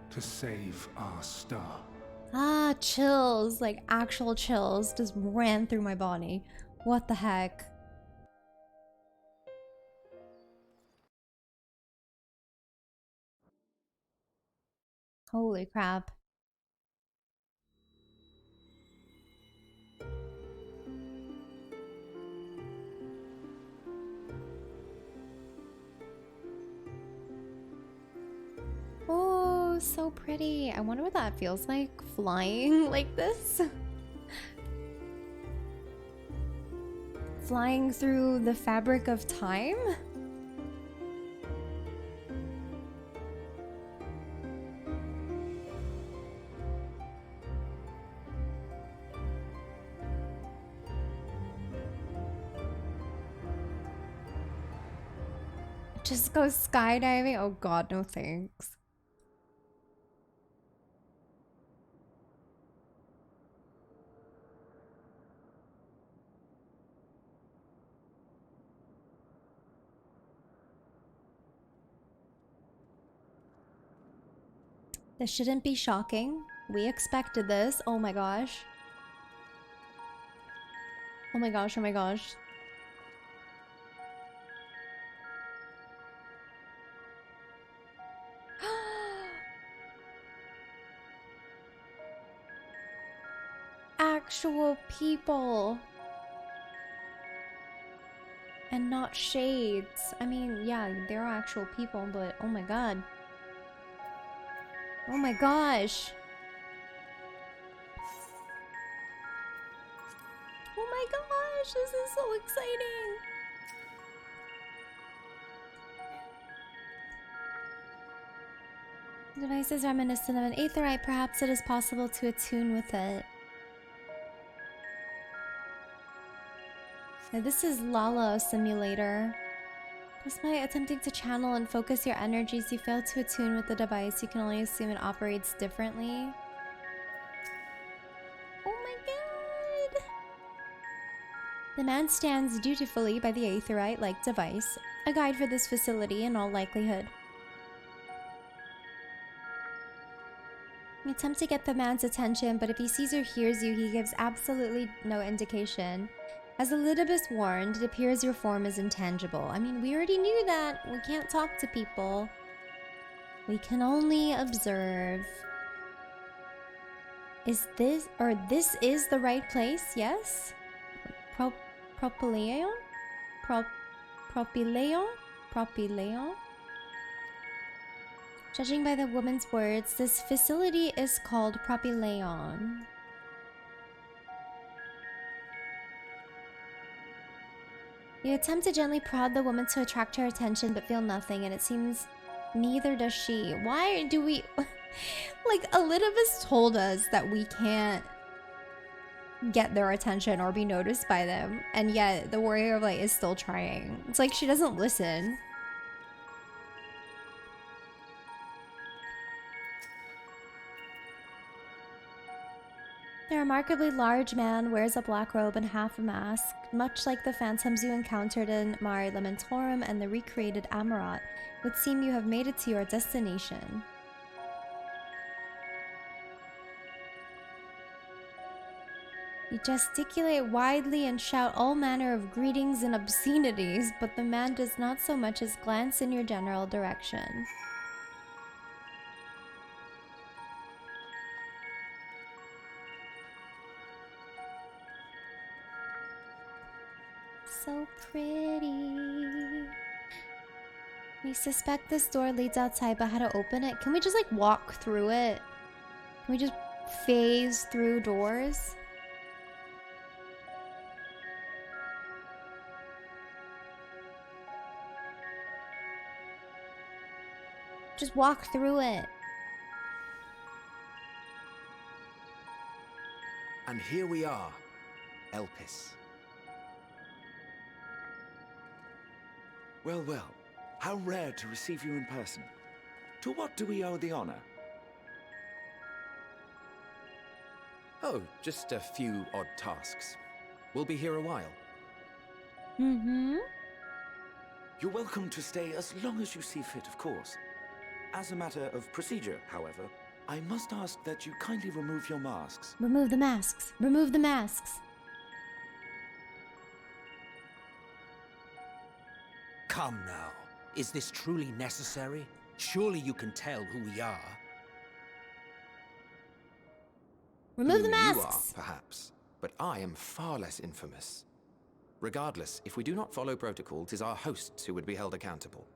to save our star. Ah, chills. Like actual chills just ran through my body. What the heck? Holy crap. Oh, so pretty. I wonder what that feels like, flying like this. Flying through the fabric of time? Just go skydiving? Oh god, no thanks. This shouldn't be shocking. We expected this. Oh my gosh. Oh my gosh, oh my gosh. Actual people. And not shades. I mean, yeah, there are actual people, but oh my god. Oh my gosh. Oh my gosh, this is so exciting. The device is reminiscent of an aetherite. Perhaps it is possible to attune with it. Now, this is Lala Simulator. Despite attempting to channel and focus your energies, you fail to attune with the device. You can only assume it operates differently. Oh my god! The man stands dutifully by the aetheryte-like device, a guide for this facility in all likelihood. You attempt to get the man's attention, but if he sees or hears you, he gives absolutely no indication. As Elidibus warned, it appears your form is intangible. I mean, we already knew that. We can't talk to people. We can only observe. Is this, or this is the right place? Yes? Propylaeon? Propylaeon? Propylaeon? Judging by the woman's words, this facility is called Propylaeon. You attempt to gently prod the woman to attract her attention, but feel nothing, and it seems neither does she. Why do we... like, Elidibus told us that we can't get their attention or be noticed by them, and yet the Warrior of Light is still trying. It's like she doesn't listen. The remarkably large man wears a black robe and half a mask, much like the phantoms you encountered in Mare Lamentorum and the recreated Amarat. It would seem you have made it to your destination. You gesticulate widely and shout all manner of greetings and obscenities, but the man does not so much as glance in your general direction. So pretty. We suspect this door leads outside, but how to open it? Can we just like walk through it? Can we just phase through doors? Just walk through it. And here we are, Elpis. Well, well, how rare to receive you in person. To what do we owe the honor? Oh, just a few odd tasks. We'll be here a while. Mm-hmm. You're welcome to stay as long as you see fit, of course. As a matter of procedure, however, I must ask that you kindly remove your masks. Remove the masks. Remove the masks. Come now. Is this truly necessary? Surely you can tell who we are. Remove the You masks! are, perhaps, but I am far less infamous. Regardless, if we do not follow protocol, 'tis our hosts who would be held accountable.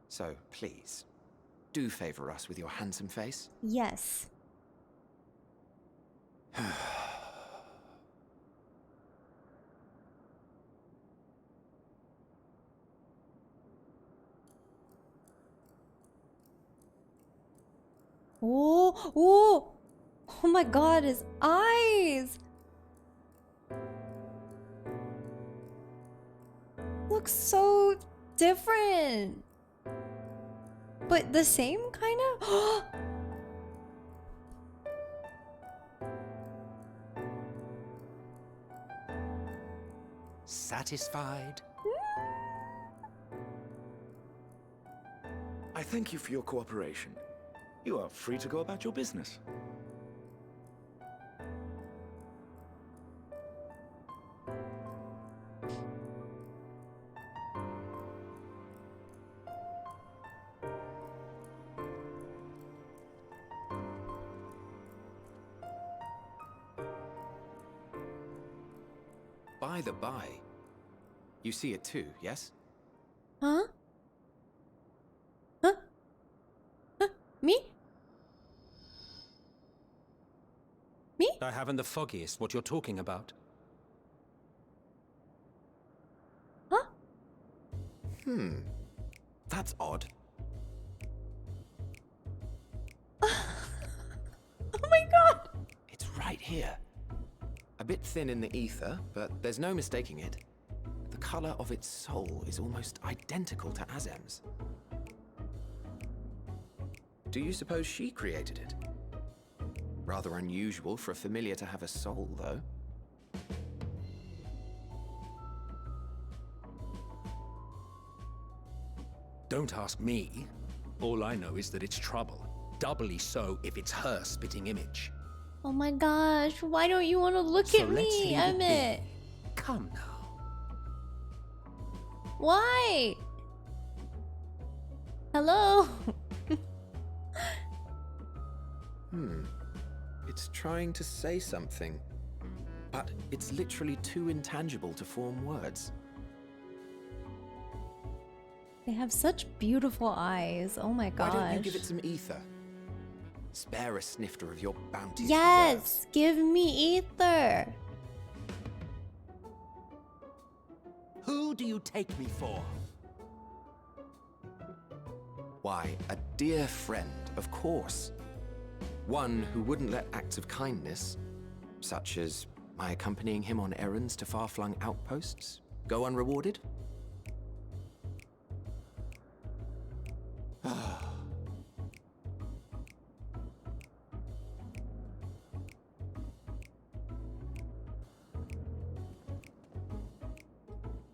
So, please, do favor us with your handsome face. Yes. Oh, oh, oh my god, his eyes! Looks so different. But the same kind of? Satisfied? I thank you for your cooperation. You are free to go about your business. By the by, you see it too, yes? Huh? Huh? Huh? Me? Me? I haven't the foggiest what you're talking about. Huh? That's odd. Oh my god! It's right here. A bit thin in the ether, but there's no mistaking it. The color of its soul is almost identical to Azem's. Do you suppose she created it? Rather unusual for a familiar to have a soul, though. Don't ask me. All I know is that it's trouble. Doubly so if it's her spitting image. Oh my gosh, why don't you want to look So at let's me, leave it Emmett? be. Come now. Why? Hello? It's trying to say something, but it's literally too intangible to form words. They have such beautiful eyes. Oh my gosh. Why don't you give it some ether? Spare a snifter of your bounty's Yes, give me ether. Who do you take me for? Why, a dear friend, of course. One who wouldn't let acts of kindness, such as my accompanying him on errands to far-flung outposts, go unrewarded.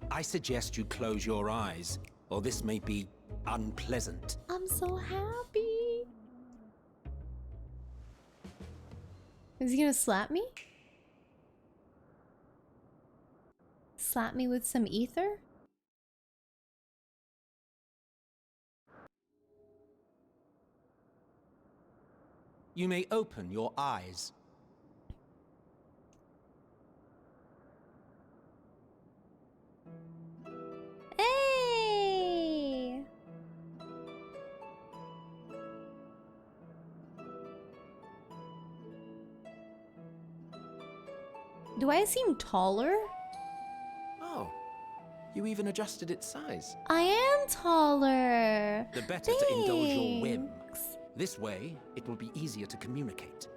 I suggest you close your eyes, or this may be unpleasant. I'm so happy. Is he gonna slap me? Slap me with some ether? You may open your eyes. Hey! Do I seem taller? Oh, you even adjusted its size. I am taller. The better to indulge your whim. Thanks. This way, it will be easier to communicate.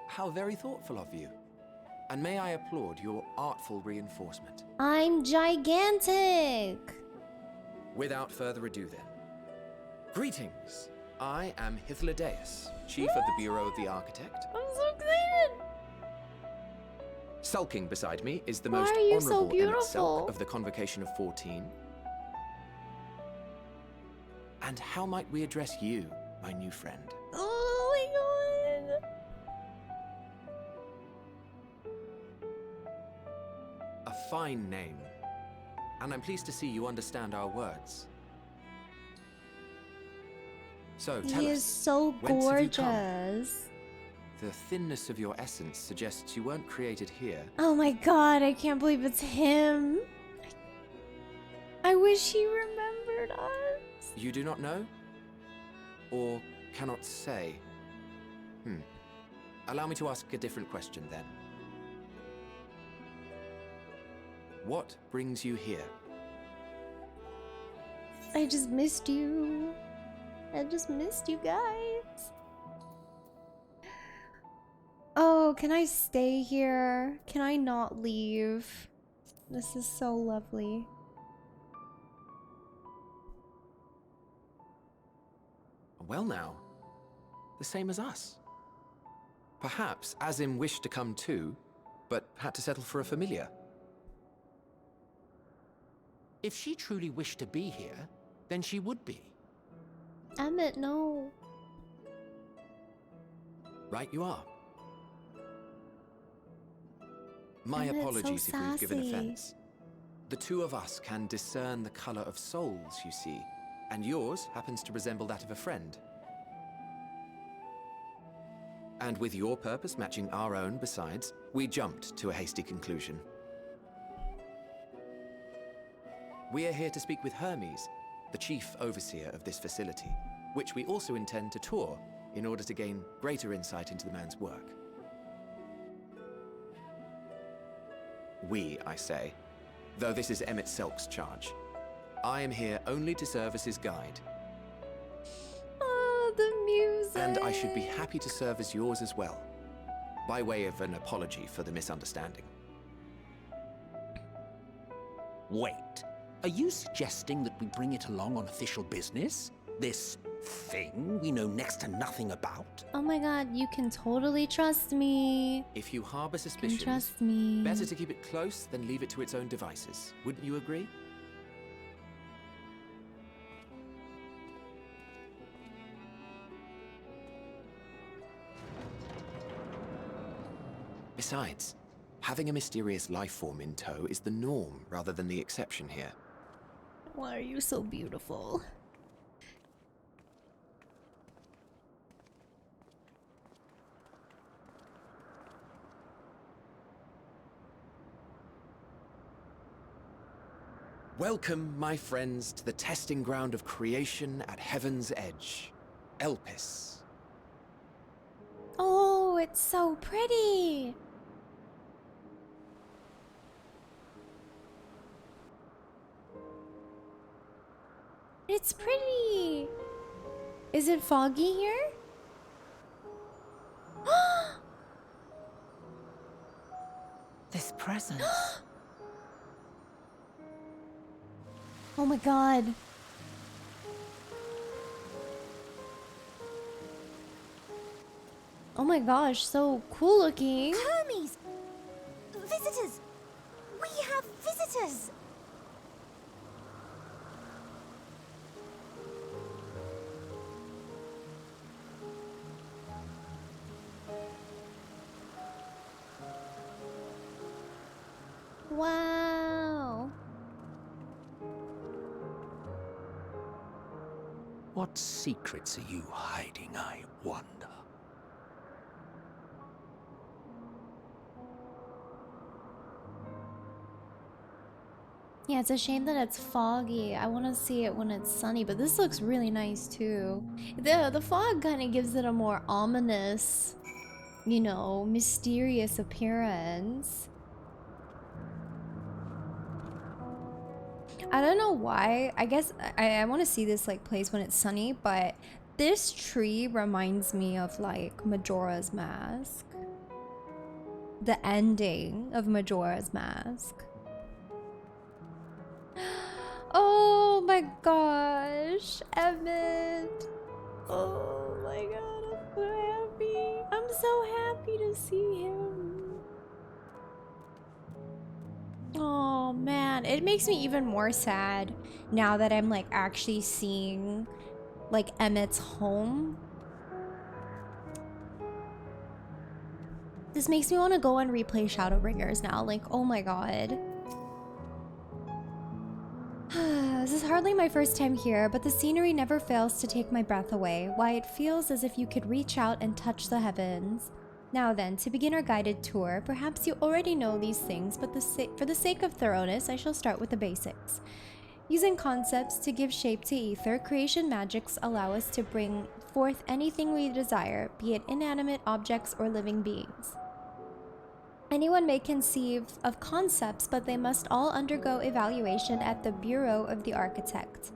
How very thoughtful of you. And may I applaud your artful reinforcement. I'm gigantic. Without further ado then. Greetings. I am Hythlodaeus, Chief of the Bureau of the Architect. I'm so excited. Sulking beside me is the Why most are you so honorable Emmett Selk beautiful? of the Convocation of 14. And how might we address you, my new friend? Oh my god. A fine name. And I'm pleased to see you understand our words. So tell He us, is so whence have you come? gorgeous. The thinness of your essence suggests you weren't created here. Oh my god, I can't believe it's him. I wish he remembered us. You do not know? Or cannot say? Allow me to ask a different question then. What brings you here? I just missed you. I just missed you guys. Oh, can I stay here? Can I not leave? This is so lovely. Well now, the same as us. Perhaps Azim wished to come too, but had to settle for a familiar. If she truly wished to be here, then she would be. Emmett, no. Right you are. My Emmett's so apologies if we've given sassy. offense. The two of us can discern the color of souls, you see, and yours happens to resemble that of a friend. And with your purpose matching our own besides, we jumped to a hasty conclusion. We are here to speak with Hermes, the chief overseer of this facility, which we also intend to tour in order to gain greater insight into the man's work. We, I say, though this is Emmett Selk's charge. I am here only to serve as his guide, Oh, the music. and I should be happy to serve as yours as well. by way of an apology for the misunderstanding. Wait, are you suggesting that we bring it along on official business? This thing we know next to nothing about? Oh my god, you can totally trust me. If you harbor You suspicions, can trust me. better to keep it close than leave it to its own devices. Wouldn't you agree? Besides, having a mysterious life form in tow is the norm rather than the exception here. Why are you so beautiful? Welcome, my friends, to the testing ground of creation at Heaven's Edge, Elpis. Oh, it's so pretty. It's pretty. Is it foggy here? This presence. Oh my god. Oh my gosh, so cool looking. Hermes! Visitors! We have visitors! Wow. What secrets are you hiding, I wonder? Yeah, it's a shame that it's foggy. I want to see it when it's sunny, but this looks really nice too. The fog kind of gives it a more ominous, you know, mysterious appearance. I don't know why. I guess I want to see this like place when it's sunny, but this tree reminds me of like Majora's Mask. The ending of Majora's Mask. Oh my gosh, Emmett. Oh my god, I'm so happy. I'm so happy to see him. Oh man, it makes me even more sad now that I'm like actually seeing like Emmett's home. This makes me want to go and replay Shadowbringers now. Like, oh my god. This is hardly my first time here, but the scenery never fails to take my breath away. Why, it feels as if you could reach out and touch the heavens. Now then, to begin our guided tour, perhaps you already know these things, but for the sake of thoroughness, I shall start with the basics. Using concepts to give shape to ether, creation magics allow us to bring forth anything we desire, be it inanimate objects or living beings. Anyone may conceive of concepts, but they must all undergo evaluation at the Bureau of the Architect.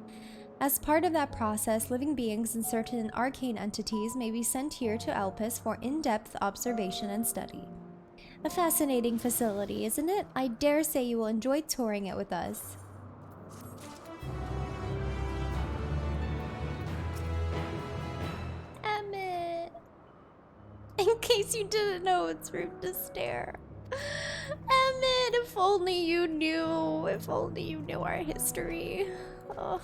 As part of that process, living beings and certain arcane entities may be sent here to Elpis for in-depth observation and study. A fascinating facility, isn't it? I dare say you will enjoy touring it with us. Emmett! In case you didn't know, it's rude to stare. Emmett, if only you knew. If only you knew our history. Ugh.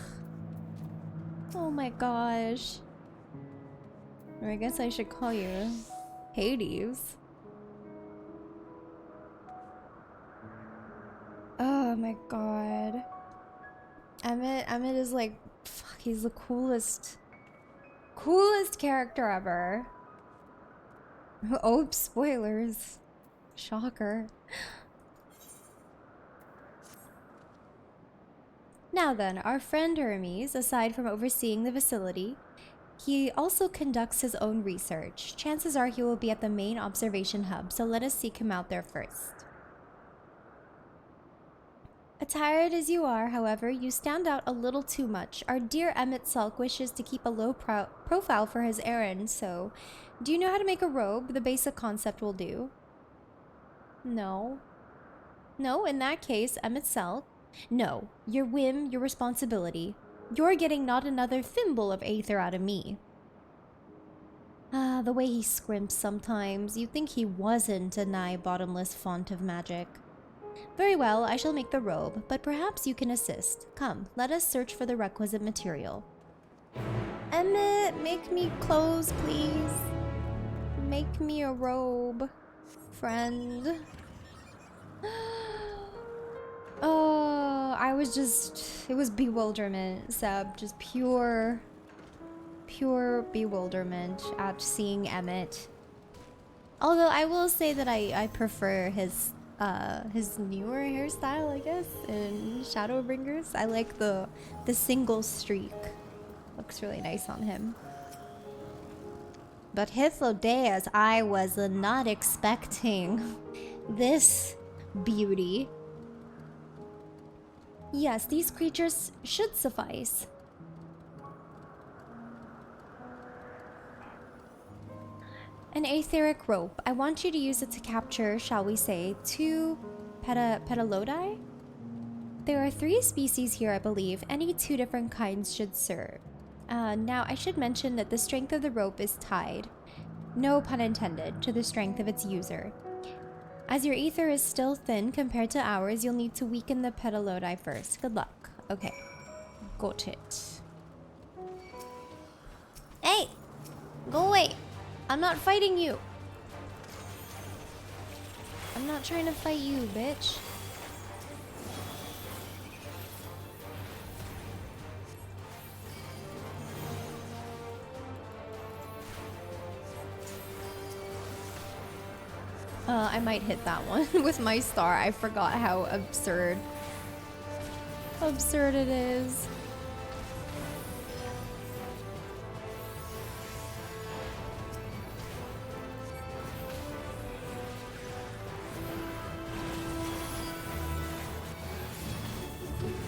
Oh my gosh. Or I guess I should call you Hades. Oh my god. Emmett is like, fuck, he's the coolest character ever. Oh, spoilers. Shocker. Now then, our friend Hermes, aside from overseeing the facility, he also conducts his own research. Chances are he will be at the main observation hub, so let us seek him out there first. Attired as you are, however, you stand out a little too much. Our dear Emmett Sulk wishes to keep a low profile for his errand, so... Do you know how to make a robe? The basic concept will do. No. No, in that case, Emmett Sulk. No, your whim, your responsibility. You're getting not another thimble of aether out of me. Ah, the way he scrimps sometimes. You'd think he wasn't a nigh bottomless font of magic. Very well, I shall make the robe, but perhaps you can assist. Come, let us search for the requisite material. Emmett, make me clothes, please. Make me a robe, friend. Oh, I was just... It was bewilderment, Seb. Just pure bewilderment at seeing Emmett. Although I will say that I prefer his newer hairstyle, I guess, in Shadowbringers. I like the single streak. Looks really nice on him. But Hythlodaeus, I was not expecting this beauty. Yes, these creatures should suffice. An aetheric rope. I want you to use it to capture, shall we say, 2 petalodi? There are 3 species here, I believe. Any 2 different kinds should serve. Now, I should mention that the strength of the rope is tied, no pun intended, to the strength of its user. As your ether is still thin compared to ours, you'll need to weaken the petalodi first. Good luck. Okay. Got it. Hey! Go away! I'm not fighting you! I'm not trying to fight you, bitch. I might hit that one with my star. I forgot how absurd it is.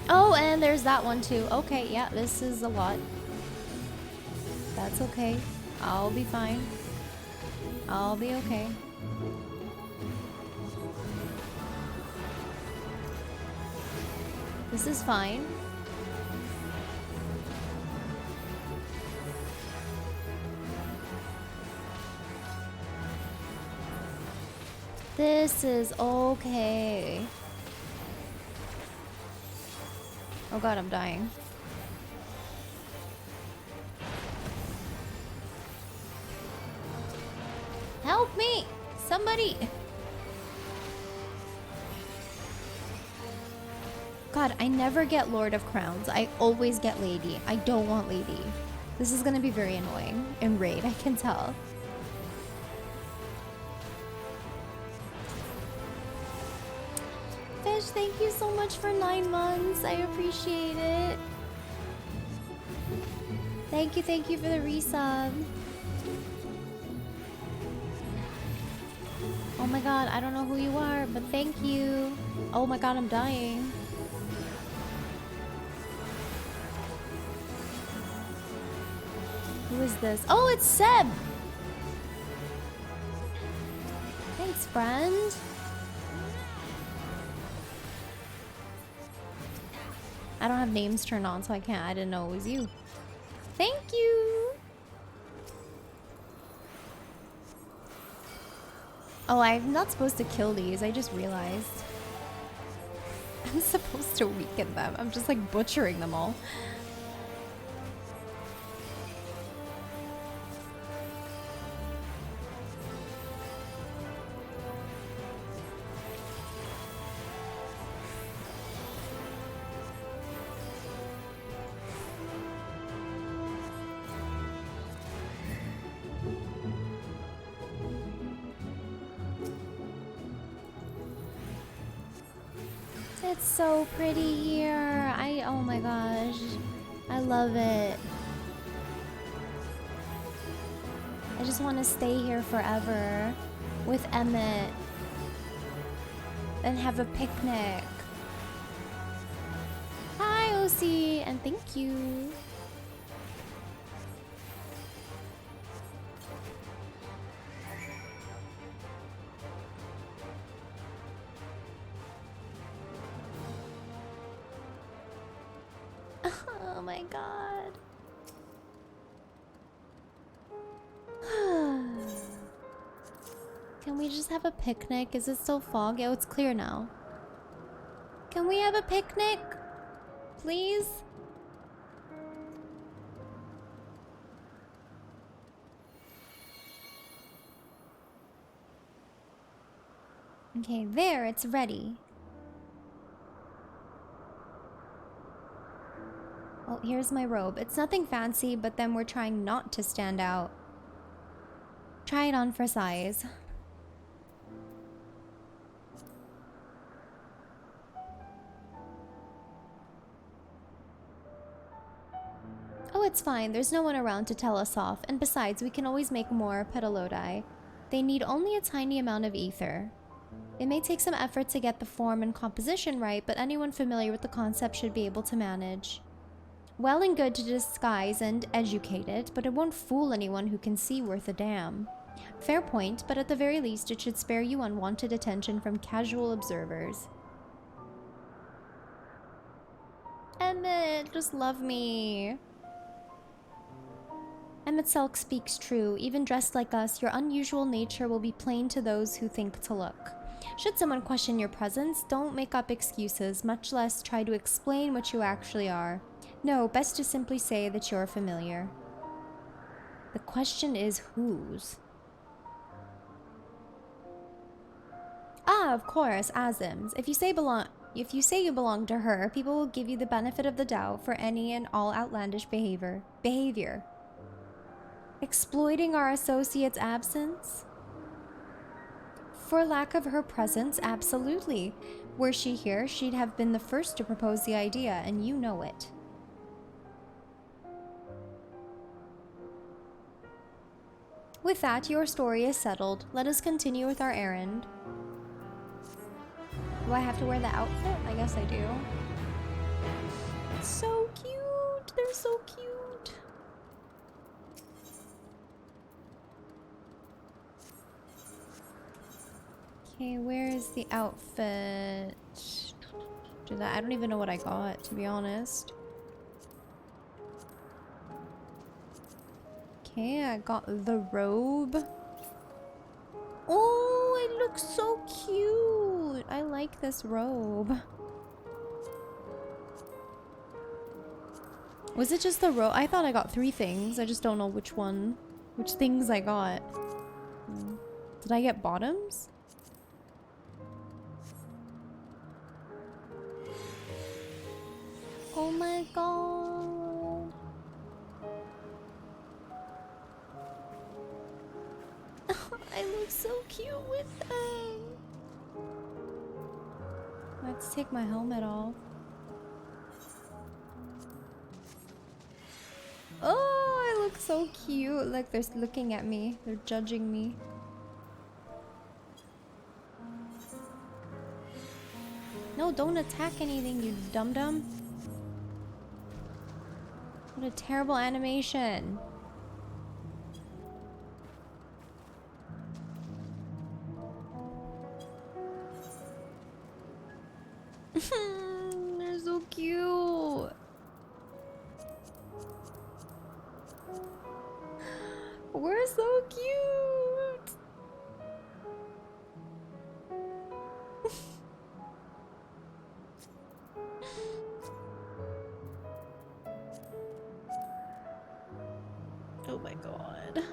Oh, and there's that one too. Okay, yeah, this is a lot. That's okay. I'll be fine. I'll be okay. This is fine. This is okay. Oh god, I'm dying. Help me! Somebody! God, I never get Lord of Crowns. I always get Lady. I don't want Lady. This is gonna be very annoying in Raid, I can tell. Fish, thank you so much for 9 months. I appreciate it. Thank you for the resub. Oh my god, I don't know who you are, but thank you. Oh my god, I'm dying. Who is this? Oh, it's Seb! Thanks, friend. I don't have names turned on, so I can't. I didn't know it was you. Thank you! Oh, I'm not supposed to kill these. I just realized. I'm supposed to weaken them. I'm just like butchering them all. It's so pretty here. Oh my gosh. I love it. I just want to stay here forever with Emmett and have a picnic. Fancy, and thank you. Oh my god. Can we just have a picnic? Is it still foggy? Oh, it's clear now. Can we have a picnic? Please? Okay, there, it's ready. Oh, here's my robe. It's nothing fancy, but then we're trying not to stand out. Try it on for size. Oh, it's fine. There's no one around to tell us off. And besides, we can always make more pedalodi. They need only a tiny amount of ether. It may take some effort to get the form and composition right, but anyone familiar with the concept should be able to manage. Well and good to disguise and educate it, but it won't fool anyone who can see worth a damn. Fair point, but at the very least it should spare you unwanted attention from casual observers. Emmett, just love me. Emmett Selk speaks true. Even dressed like us, your unusual nature will be plain to those who think to look. Should someone question your presence, don't make up excuses, much less try to explain what you actually are. No, best to simply say that you're familiar. The question is whose? Ah, of course, Azim's. If you say you belong to her, people will give you the benefit of the doubt for any and all outlandish behavior. Exploiting our associate's absence? For lack of her presence, absolutely. Were she here, she'd have been the first to propose the idea, and you know it. With that, your story is settled. Let us continue with our errand. Do I have to wear the outfit? I guess I do. It's so cute! They're so cute! Okay, where is the outfit? Do that. I don't even know what I got, to be honest. Okay, I got the robe. Oh, it looks so cute. I like this robe. Was it just the robe? I thought I got 3 things. I just don't know which things I got. Did I get bottoms? Oh my god. I look so cute with them. Let's take my helmet off. Oh, I look so cute. Look, they're looking at me. They're judging me. No, don't attack anything, you dum-dum. What a terrible animation. They're so cute. We're so cute. Oh my god.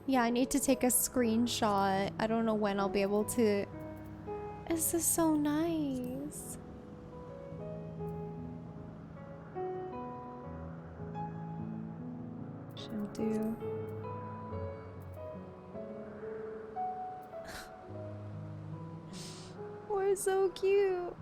Yeah, I need to take a screenshot. I don't know when I'll be able to. This is so nice. Should do. We're so cute.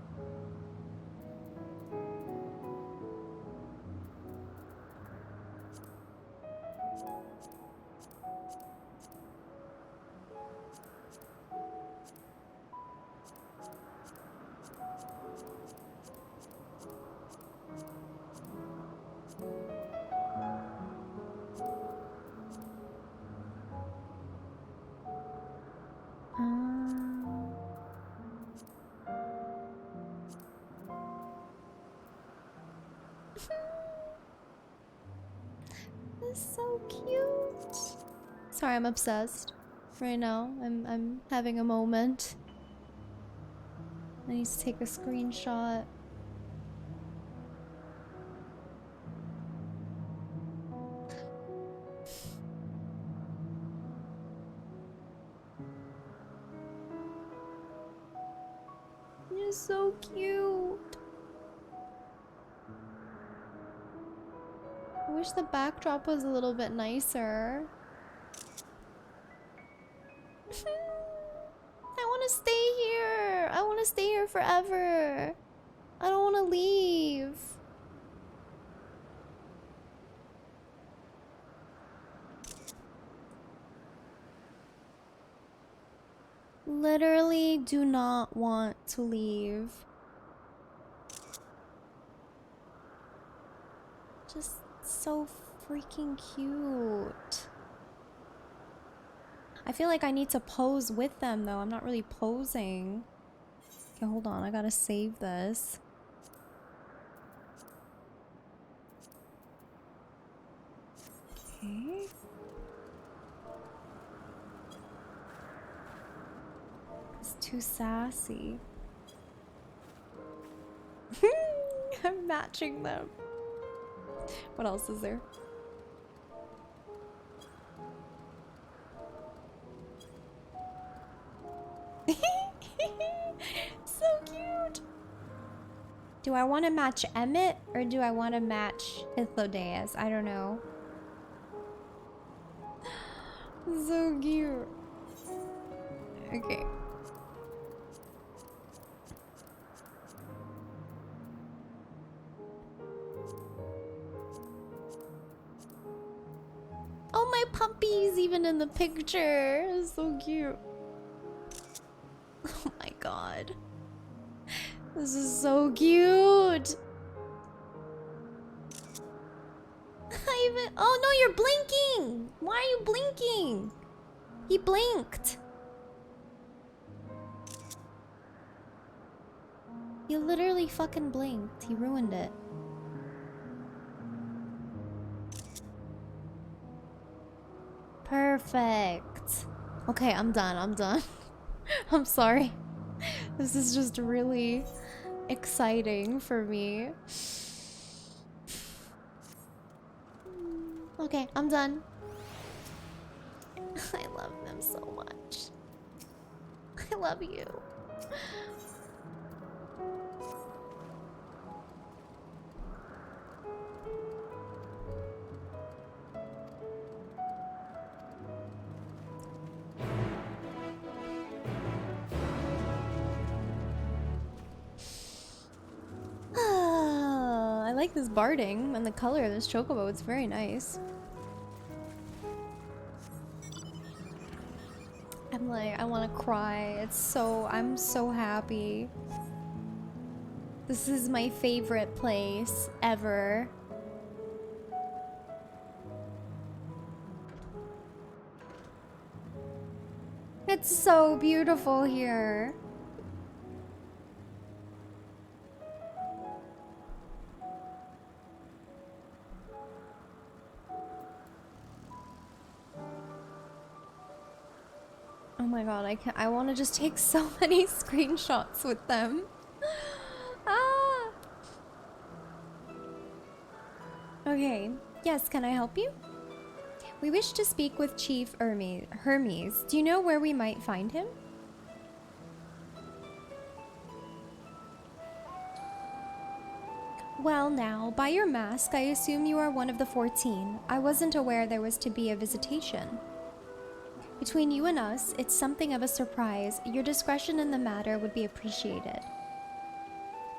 That's so cute. Sorry, I'm obsessed right now. I'm having a moment. I need to take a screenshot. You're so cute. I wish the backdrop was a little bit nicer. I want to stay here. I want to stay here forever. I don't want to leave. Literally do not want to leave. Just so freaking cute. I feel like I need to pose with them though. I'm not really posing. Okay, hold on. I gotta save this. Okay. It's too sassy. I'm matching them. What else is there? So cute. Do I want to match Emmett or do I want to match Hythlodaeus? I don't know. So cute. Okay. Oh, my puppy's even in the picture. It's so cute. Oh my god. This is so cute. Oh no, you're blinking. Why are you blinking? He blinked. He literally fucking blinked. He ruined it. Perfect. Okay, I'm done. I'm done. I'm sorry. This is just really exciting for me. Okay, I'm done. I love them so much. I love you. I like this barding and the color of this chocobo. It's very nice. I'm like, I want to cry. I'm so happy. This is my favorite place ever. It's so beautiful here. Oh my god, I want to just take so many screenshots with them. Ah. Okay. Yes, can I help you? We wish to speak with Chief Hermes. Do you know where we might find him? Well now, by your mask, I assume you are one of the 14. I wasn't aware there was to be a visitation. Between you and us, it's something of a surprise. Your discretion in the matter would be appreciated.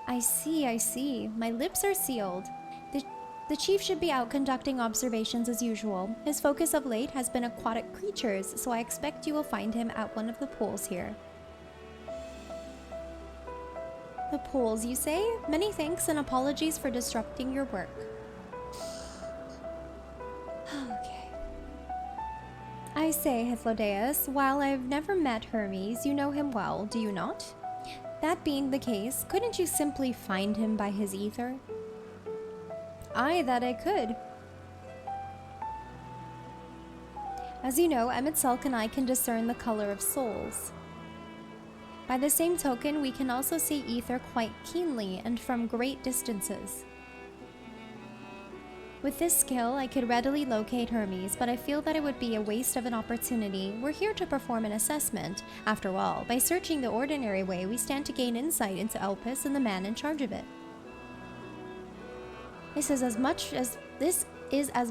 I see, I see. My lips are sealed. The chief should be out conducting observations as usual. His focus of late has been aquatic creatures, so I expect you will find him at one of the pools here. The pools, you say? Many thanks and apologies for disrupting your work. Okay. I I say, Hythlodaeus, while I've never met Hermes, you know him well, do you not? That being the case, couldn't you simply find him by his ether? Aye, that I could. As you know, Emet-Selch and I can discern the color of souls. By the same token, we can also see ether quite keenly and from great distances. With this skill, I could readily locate Hermes, but I feel that it would be a waste of an opportunity. We're here to perform an assessment. After all, by searching the ordinary way, we stand to gain insight into Elpis and the man in charge of it. This is as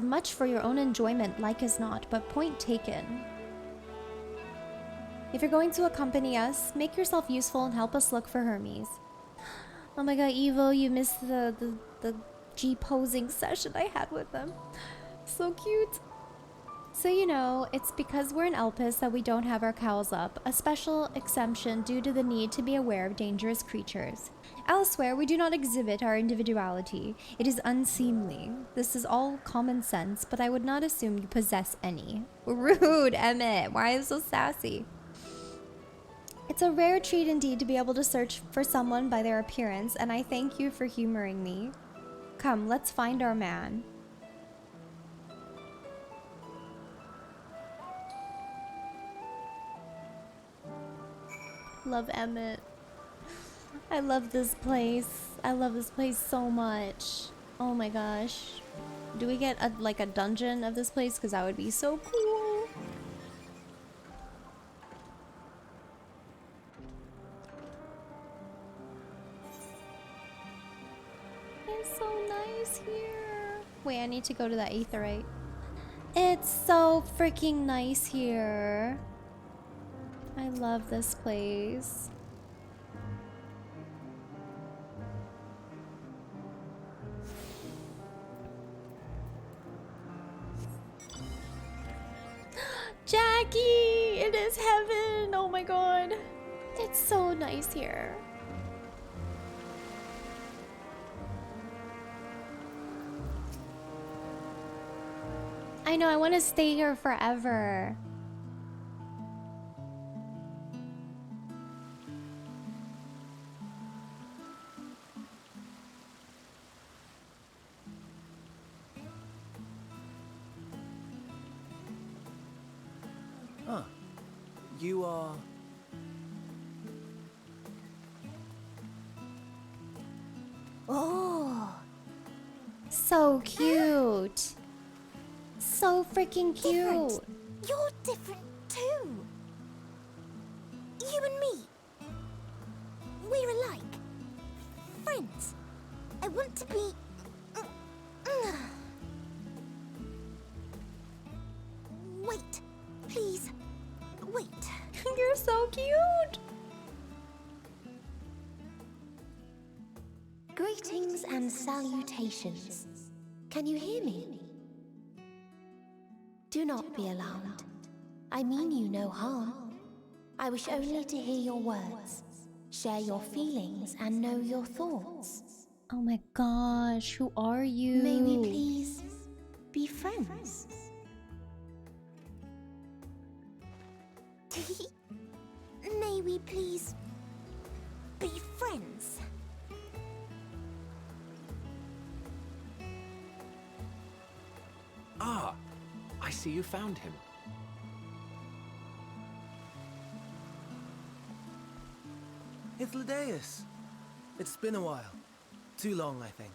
much for your own enjoyment, like as not, but point taken. If you're going to accompany us, make yourself useful and help us look for Hermes. Oh my god, Evo, you missed the G-posing session I had with them. So cute. So you know, it's because we're in Elpis that we don't have our cowls up, a special exemption due to the need to be aware of dangerous creatures. Elsewhere, we do not exhibit our individuality. It is unseemly. This is all common sense, but I would not assume you possess any. Rude, Emmett. Why are you so sassy? It's a rare treat indeed to be able to search for someone by their appearance, and I thank you for humoring me. Come, let's find our man. Love Emmett. I love this place. I love this place so much. Oh my gosh. Do we get like a dungeon of this place? Because that would be so cool. It's so nice here. Wait, I need to go to that aetheryte. It's so freaking nice here. I love this place. Jackie! It is heaven! Oh my god. It's so nice here. I know, I want to stay here forever. Huh. You are... Oh. So cute. So freaking cute. Different. You're different too. You and me. We're alike. Friends. I want to be... Wait. Please. Wait. You're so cute. Greetings and salutations. Can you hear me? Do not be alarmed. I mean you no harm. I wish only to hear your words, share your feelings, and know your thoughts. Oh my gosh, who are you? May we please be friends? May we please be friends? Ah, I see you found him. Hythlodaeus. It's been a while. Too long, I think.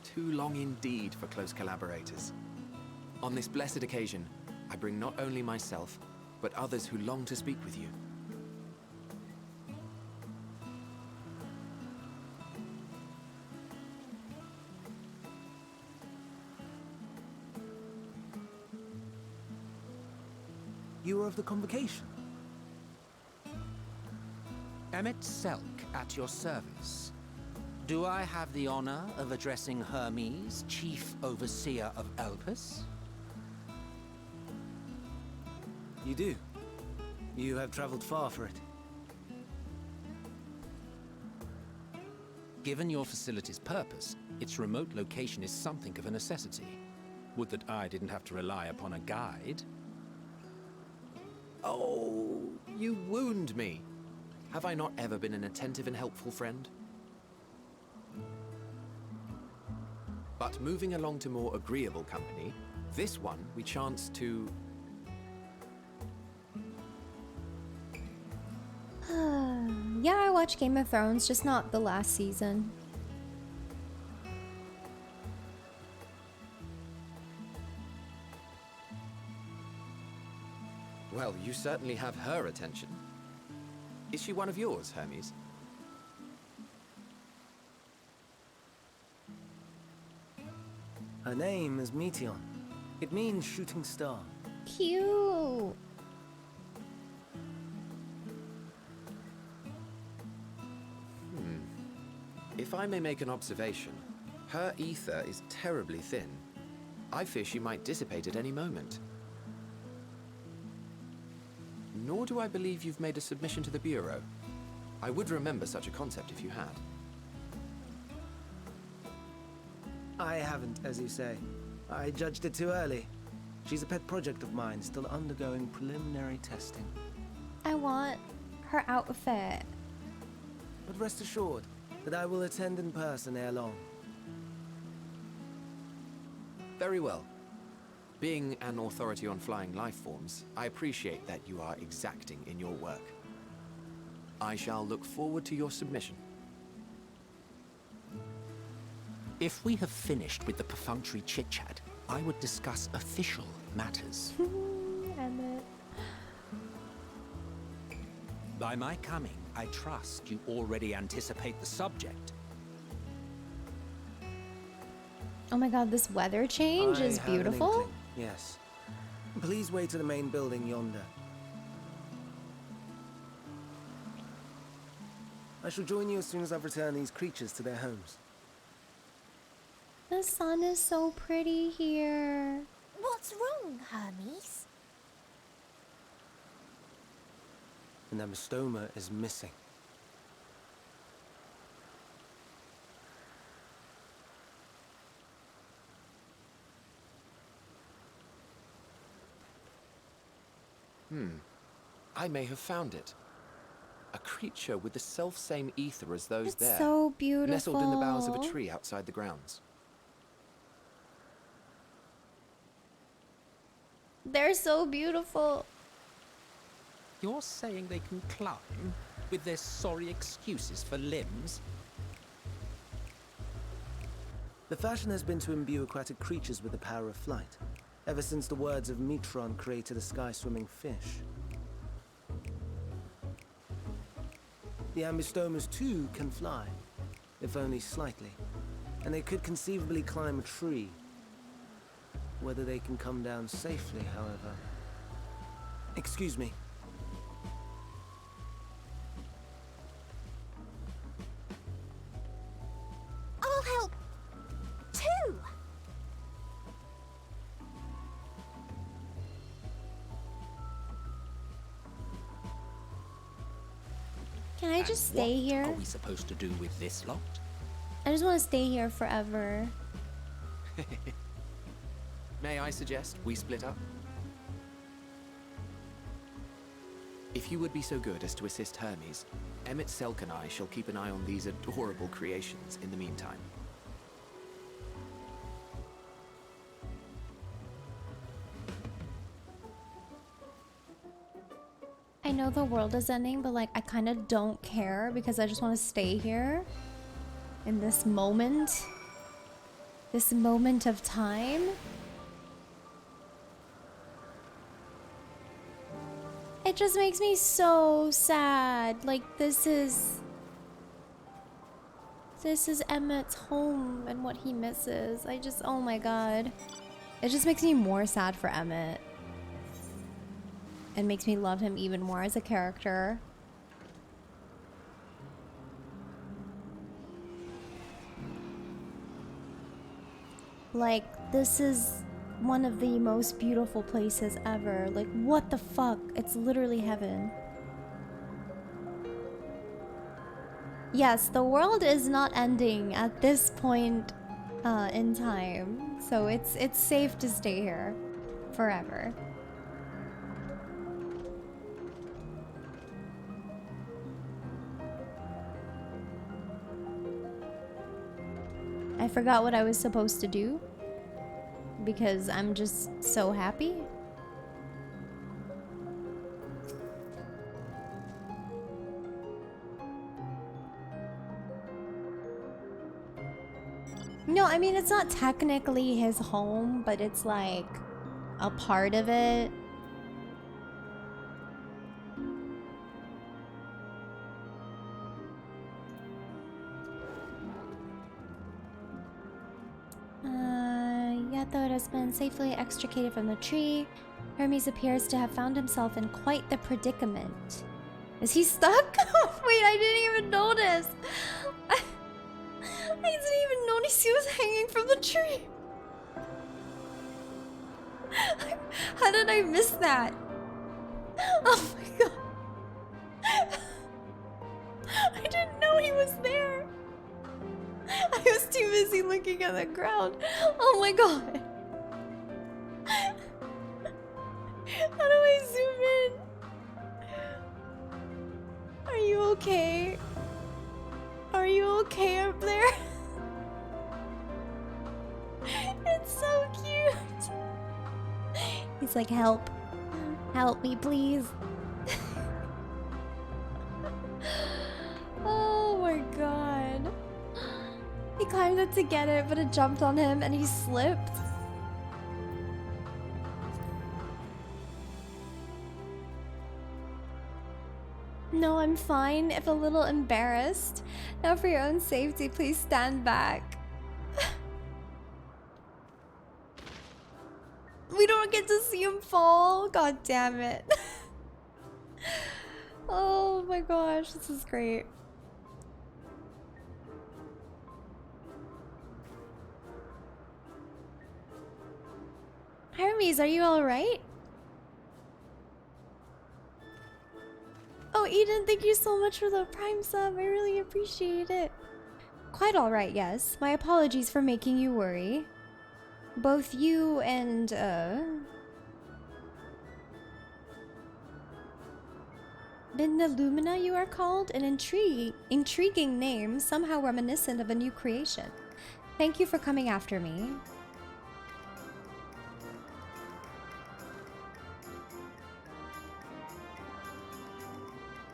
Too long indeed for close collaborators. On this blessed occasion, I bring not only myself, but others who long to speak with you. You are of the convocation. Emet-Selch at your service. Do I have the honor of addressing Hermes, Chief Overseer of Elpis? You do. You have traveled far for it. Given your facility's purpose, its remote location is something of a necessity. Would that I didn't have to rely upon a guide. Oh, you wound me. Have I not ever been an attentive and helpful friend? But moving along to more agreeable company, this one we chance to... Yeah, I watch Game of Thrones, just not the last season. Well, you certainly have her attention. Is she one of yours, Hermes? Her name is Meteon. It means shooting star. Cute. If I may make an observation, her ether is terribly thin. I fear she might dissipate at any moment. Nor do I believe you've made a submission to the Bureau. I would remember such a concept if you had. I haven't, as you say. I judged it too early. She's a pet project of mine, still undergoing preliminary testing. I want her outfit. But rest assured that I will attend in person ere long. Very well. Being an authority on flying life forms, I appreciate that you are exacting in your work. I shall look forward to your submission. If we have finished with the perfunctory chit-chat, I would discuss official matters. Emmett. By my coming, I trust you already anticipate the subject. Oh my god, this weather change is I have an beautiful. inkling, yes. Please wait to the main building yonder. I shall join you as soon as I've returned these creatures to their homes. The sun is so pretty here. What's wrong, Hermes? And Amistoma is missing. I may have found it. A creature with the self-same ether as those It's there. so beautiful. Nestled in the boughs of a tree outside the grounds. They're so beautiful. You're saying they can climb with their sorry excuses for limbs? The fashion has been to imbue aquatic creatures with the power of flight, ever since the words of Metron created a sky-swimming fish. The Ambistomas too can fly, if only slightly, and they could conceivably climb a tree. Whether they can come down safely, however. Excuse me. I'll help too. Can I just stay here? What are we supposed to do with this lot? I just want to stay here forever. May I suggest we split up? If you would be so good as to assist Hermes, Emmett Selk and I shall keep an eye on these adorable creations in the meantime. I know the world is ending, but like I kind of don't care because I just want to stay here in this moment of time. It just makes me so sad. Like this is Emmett's home and what he misses. Oh my god. It just makes me more sad for Emmett. And makes me love him even more as a character. Like, this is one of the most beautiful places ever. Like, what the fuck? It's literally heaven. Yes, the world is not ending at this point in time, so it's safe to stay here forever. I forgot what I was supposed to do because I'm just so happy. No, I mean, it's not technically his home, but it's like a part of it. Yet though it has been safely extricated from the tree, Hermes appears to have found himself in quite the predicament. Is he stuck? Wait, I didn't even notice. I didn't even notice he was hanging from the tree. How did I miss that? Oh my god. I didn't know he was there. I was too busy looking at the ground. Oh my god. How do I zoom in? Are you okay? Are you okay up there? It's so cute. He's like, help. Help me, please. Oh my god. He climbed up to get it, but it jumped on him and he slipped. No, I'm fine, if a little embarrassed. Now for your own safety, please stand back. We don't get to see him fall. God damn it. Oh my gosh, this is great. Hermes, are you alright? Oh, Eden, thank you so much for the Prime sub. I really appreciate it. Quite alright, yes. My apologies for making you worry. Both you and, Binda Lumina, you are called? An intriguing name, somehow reminiscent of a new creation. Thank you for coming after me.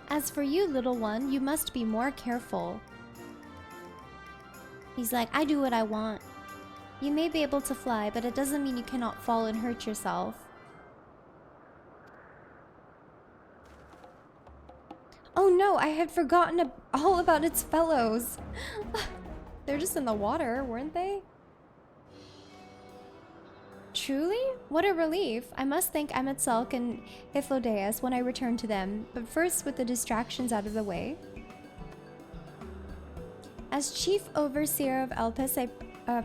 As for you, little one, you must be more careful. He's like, I do what I want. You may be able to fly, but it doesn't mean you cannot fall and hurt yourself. Oh no, I had forgotten all about its fellows. They're just in the water, weren't they? Truly? What a relief. I must thank Emetzelk and Hythlodaeus when I return to them, but first with the distractions out of the way. As Chief Overseer of Elpis,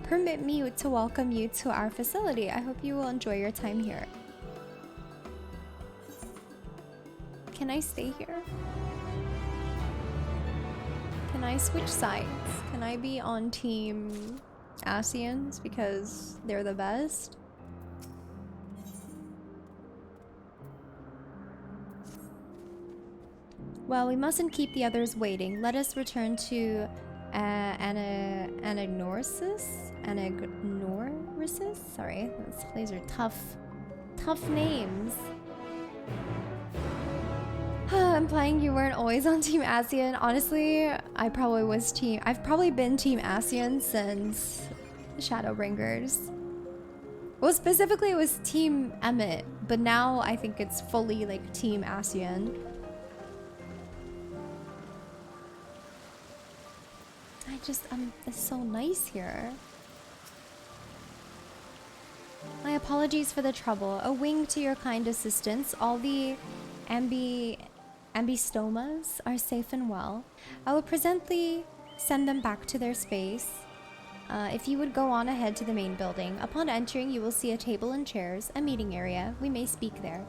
permit me to welcome you to our facility. I hope you will enjoy your time here. Can I stay here? Can I switch sides? Can I be on Team Asians because they're the best? Well, we mustn't keep the others waiting. Let us return to Anagnosis? Sorry, these are tough names. Implying you weren't always on Team Asian. Honestly, I've probably been Team Asian since Shadowbringers. Well, specifically it was Team Emmet, but now I think it's fully like Team Asian. It's so nice here. My apologies for the trouble. A wing to your kind assistance. All the ambistomas are safe and well. I will presently send them back to their space. If you would go on ahead to the main building. Upon entering, you will see a table and chairs, a meeting area. We may speak there.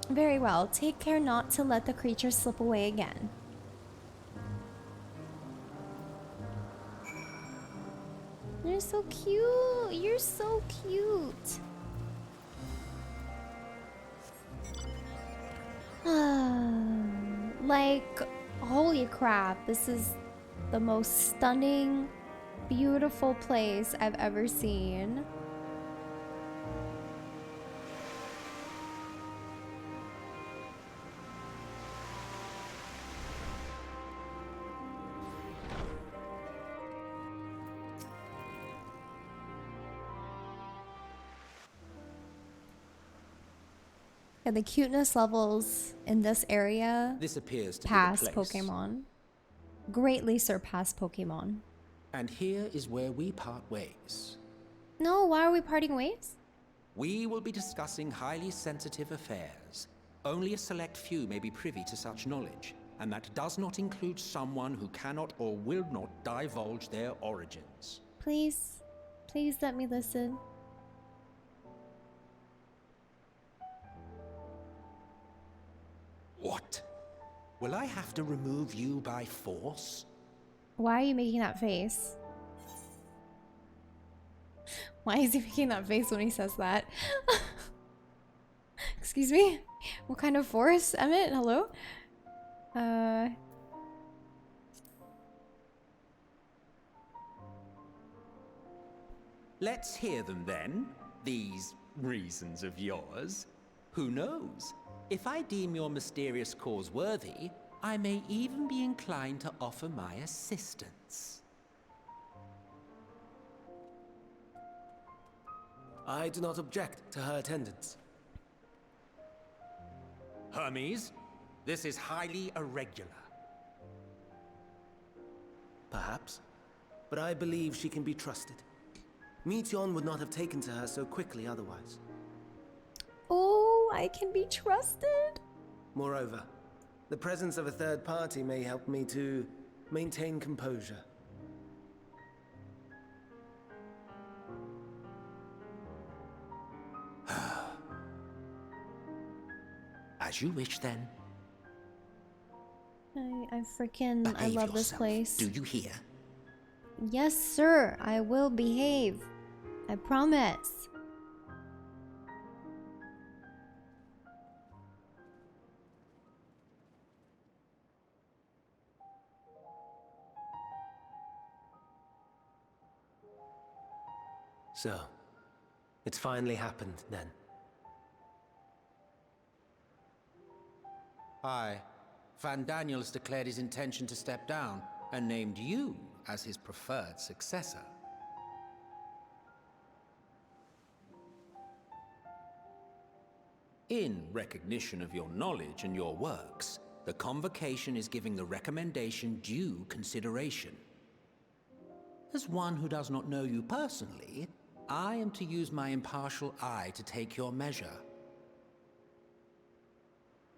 Very well. Take care not to let the creature slip away again. You're so cute. You're so cute. Like, holy crap. This is the most stunning, beautiful place I've ever seen. Yeah, the cuteness levels in this area This appears to pass be the place. Pokemon. Greatly surpass Pokemon. And here is where we part ways. No, why are we parting ways? We will be discussing highly sensitive affairs. Only a select few may be privy to such knowledge, and that does not include someone who cannot or will not divulge their origins. Please, please let me listen. What? Will I have to remove you by force? Why are you making that face? Why is he making that face when he says that? Excuse me? What kind of force, Emmett? Hello? Let's hear them then, these reasons of yours. Who knows? If I deem your mysterious cause worthy, I may even be inclined to offer my assistance. I do not object to her attendance. Hermes, this is highly irregular. Perhaps, but I believe she can be trusted. Meteon would not have taken to her so quickly otherwise. Oh, I can be trusted. Moreover, the presence of a third party may help me to maintain composure. As you wish, then. I love this place. Do you hear? Yes, sir. I will behave. I promise. So, it's finally happened then. Aye. Van Daniel has declared his intention to step down and named you as his preferred successor. In recognition of your knowledge and your works, the Convocation is giving the recommendation due consideration. As one who does not know you personally, I am to use my impartial eye to take your measure.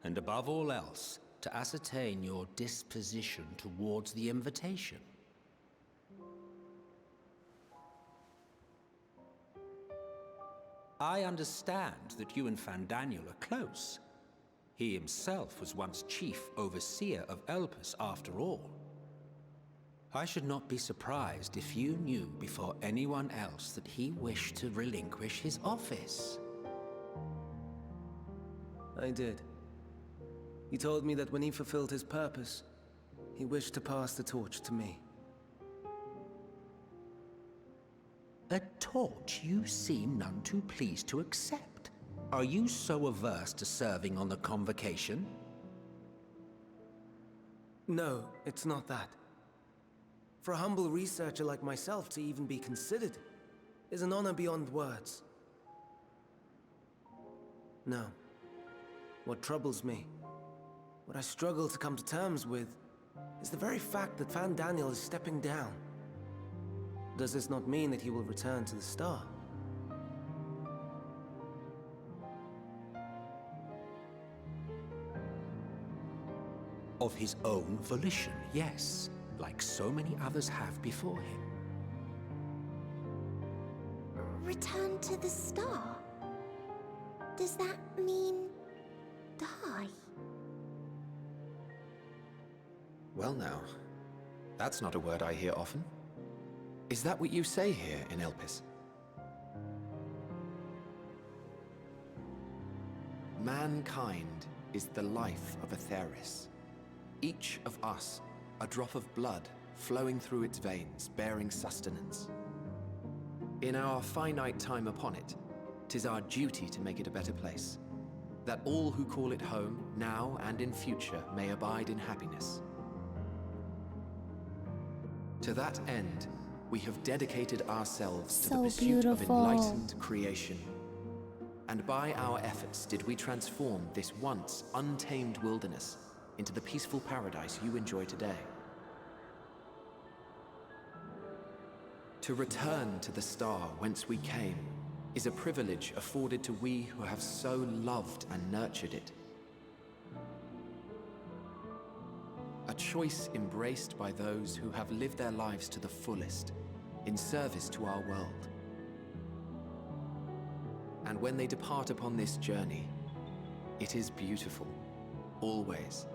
And above all else, to ascertain your disposition towards the invitation. I understand that you and Van Daniel are close. He himself was once chief overseer of Elpis after all. I should not be surprised if you knew before anyone else that he wished to relinquish his office. I did. He told me that when he fulfilled his purpose, he wished to pass the torch to me. A torch you seem none too pleased to accept. Are you so averse to serving on the Convocation? No, it's not that. For a humble researcher like myself to even be considered is an honor beyond words. No. What troubles me, what I struggle to come to terms with, is the very fact that Van Daniel is stepping down. Does this not mean that he will return to the Star? Of his own volition, yes, like so many others have before him. Return to the Star? Does that mean die? Well now, that's not a word I hear often. Is that what you say here in Elpis? Mankind is the life of Atheris. Each of us, a drop of blood flowing through its veins, bearing sustenance. In our finite time upon it, 'tis our duty to make it a better place, that all who call it home, now and in future, may abide in happiness. To that end, we have dedicated ourselves to the pursuit of enlightened creation. And by our efforts did we transform this once untamed wilderness into the peaceful paradise you enjoy today. To return to the star whence we came is a privilege afforded to we who have so loved and nurtured it. A choice embraced by those who have lived their lives to the fullest, in service to our world. And when they depart upon this journey, it is beautiful, always.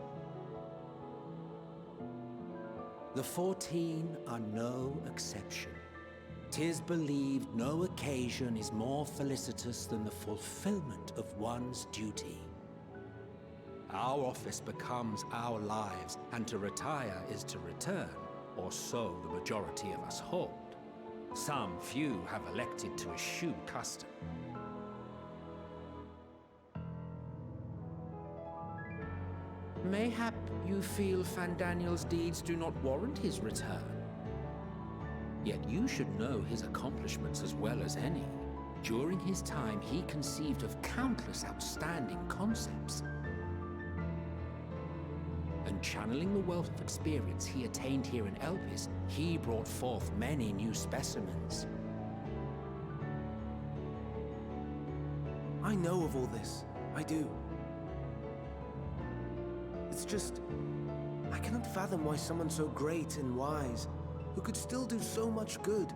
The 14 are no exception. 'Tis believed no occasion is more felicitous than the fulfillment of one's duty. Our office becomes our lives, and to retire is to return, or so the majority of us hold. Some few have elected to eschew custom. Mayhap you feel Fandaniel's deeds do not warrant his return. Yet you should know his accomplishments as well as any. During his time, he conceived of countless outstanding concepts. And channeling the wealth of experience he attained here in Elpis, he brought forth many new specimens. I know of all this. I do. It's just, I cannot fathom why someone so great and wise, who could still do so much good,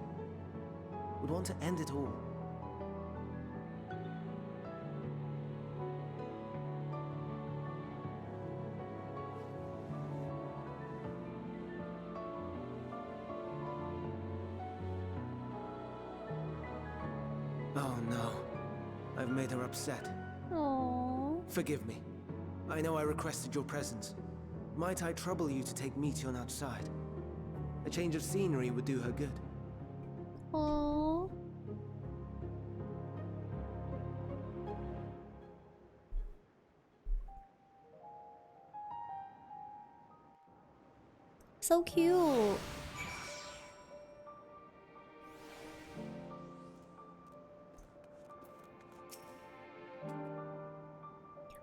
would want to end it all. Oh no, I've made her upset. Aww. Forgive me. I know I requested your presence. Might I trouble you to take Meteon outside? A change of scenery would do her good. Aww. So cute.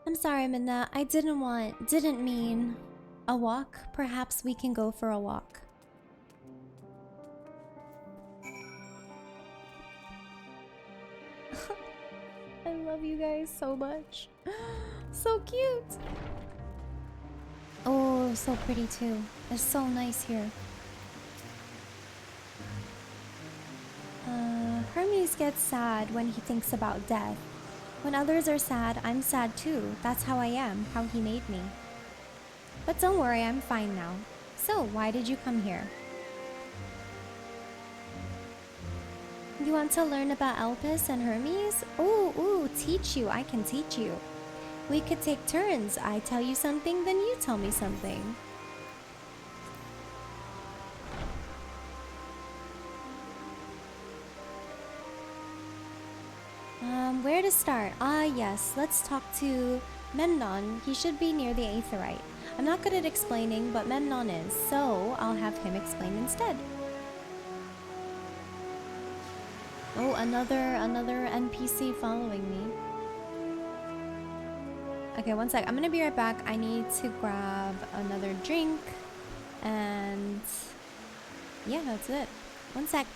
I'm sorry, Minna. I didn't mean a walk. Perhaps we can go for a walk. I love you guys so much. So cute. Oh, so pretty too. It's so nice here. Hermes gets sad when he thinks about death. When others are sad, I'm sad too. That's how I am, how he made me. But don't worry, I'm fine now. So, why did you come here? You want to learn about Elpis and Hermes? Ooh, teach you. I can teach you. We could take turns. I tell you something, then you tell me something. Where to start? Ah, yes. Let's talk to Memnon. He should be near the Aetheryte. I'm not good at explaining, but Memnon is, so I'll have him explain instead. Oh, another NPC following me. Okay, one sec. I'm gonna be right back. I need to grab another drink. And yeah, that's it. One sec.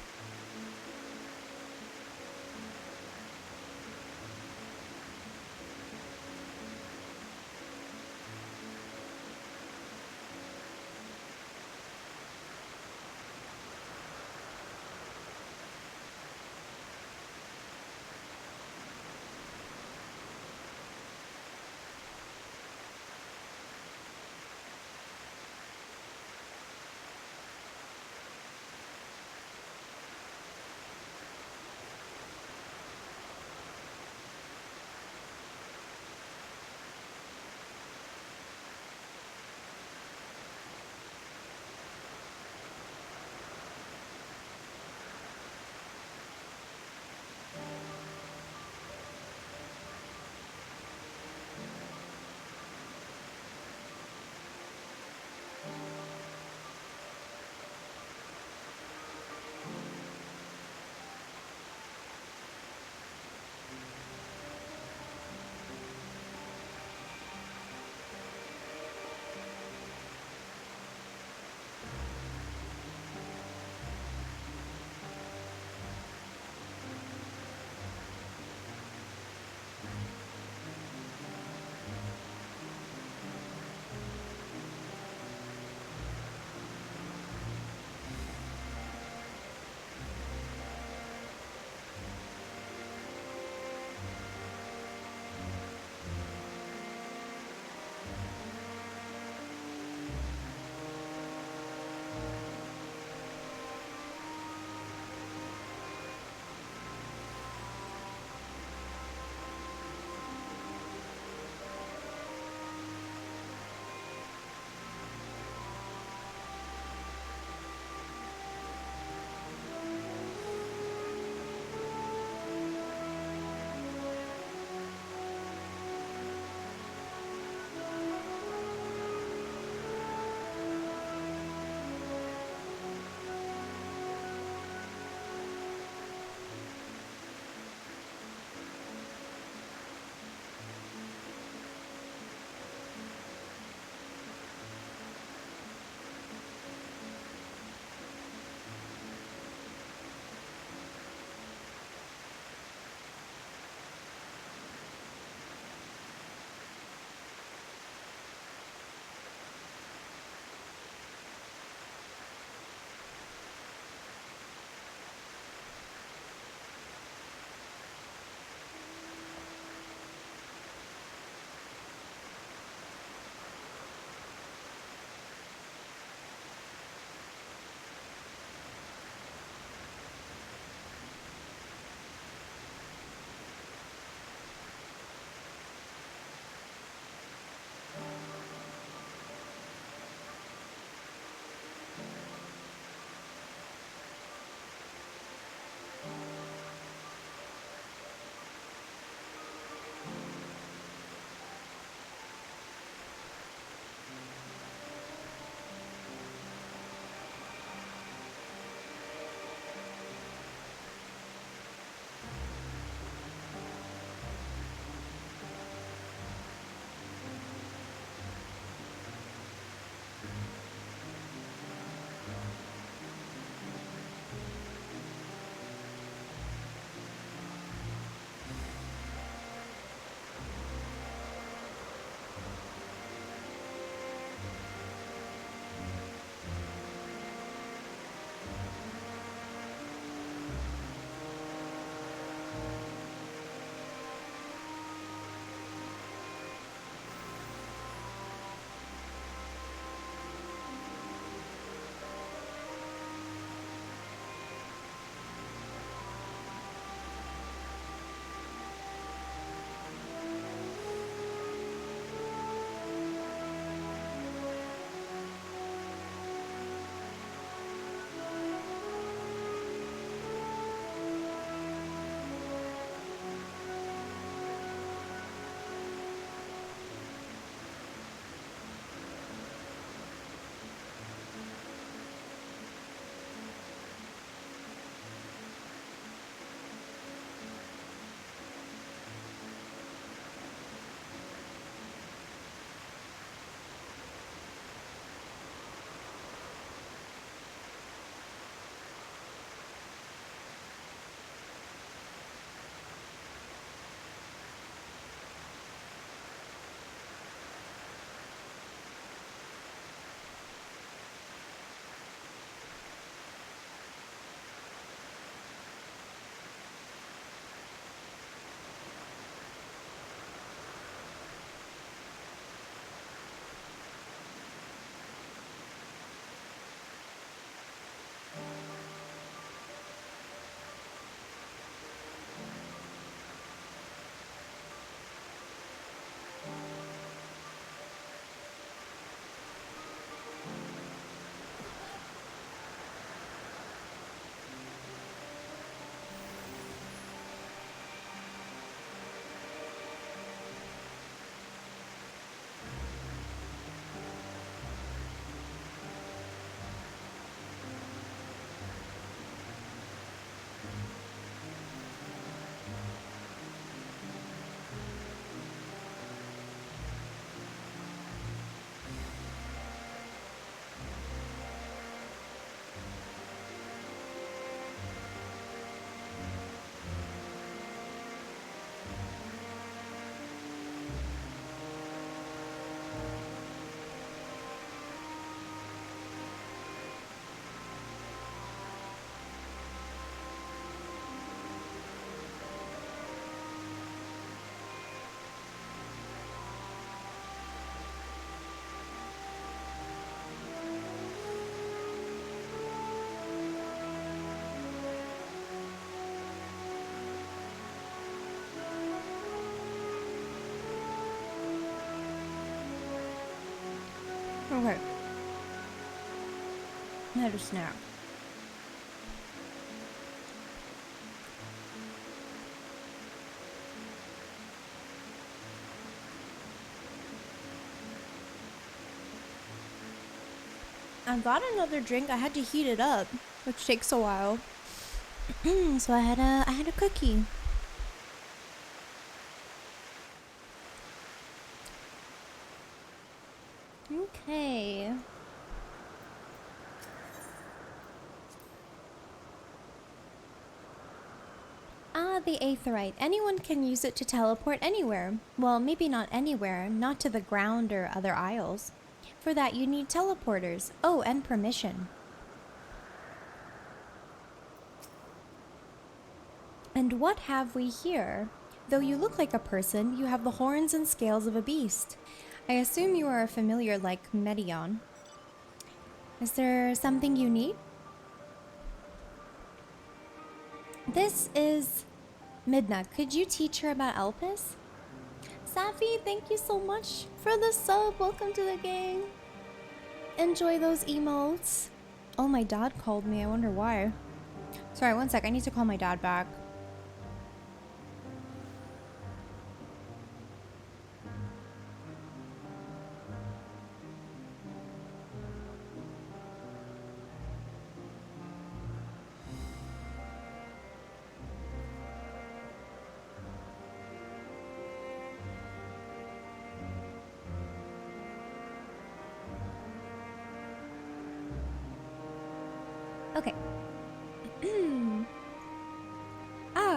Okay. I had a snack. I got another drink. I had to heat it up, which takes a while. So I had a cookie. Okay. Ah, the Aetheryte. Anyone can use it to teleport anywhere. Well, maybe not anywhere, not to the ground or other isles. For that, you need teleporters. Oh, and permission. And what have we here? Though you look like a person, you have the horns and scales of a beast. I assume you are a familiar like Medion. Is there something you need? This is Midna. Could you teach her about Elpis? Safi, thank you so much for the sub. Welcome to the gang. Enjoy those emotes. Oh, my dad called me. I wonder why. Sorry, one sec. I need to call my dad back. Okay.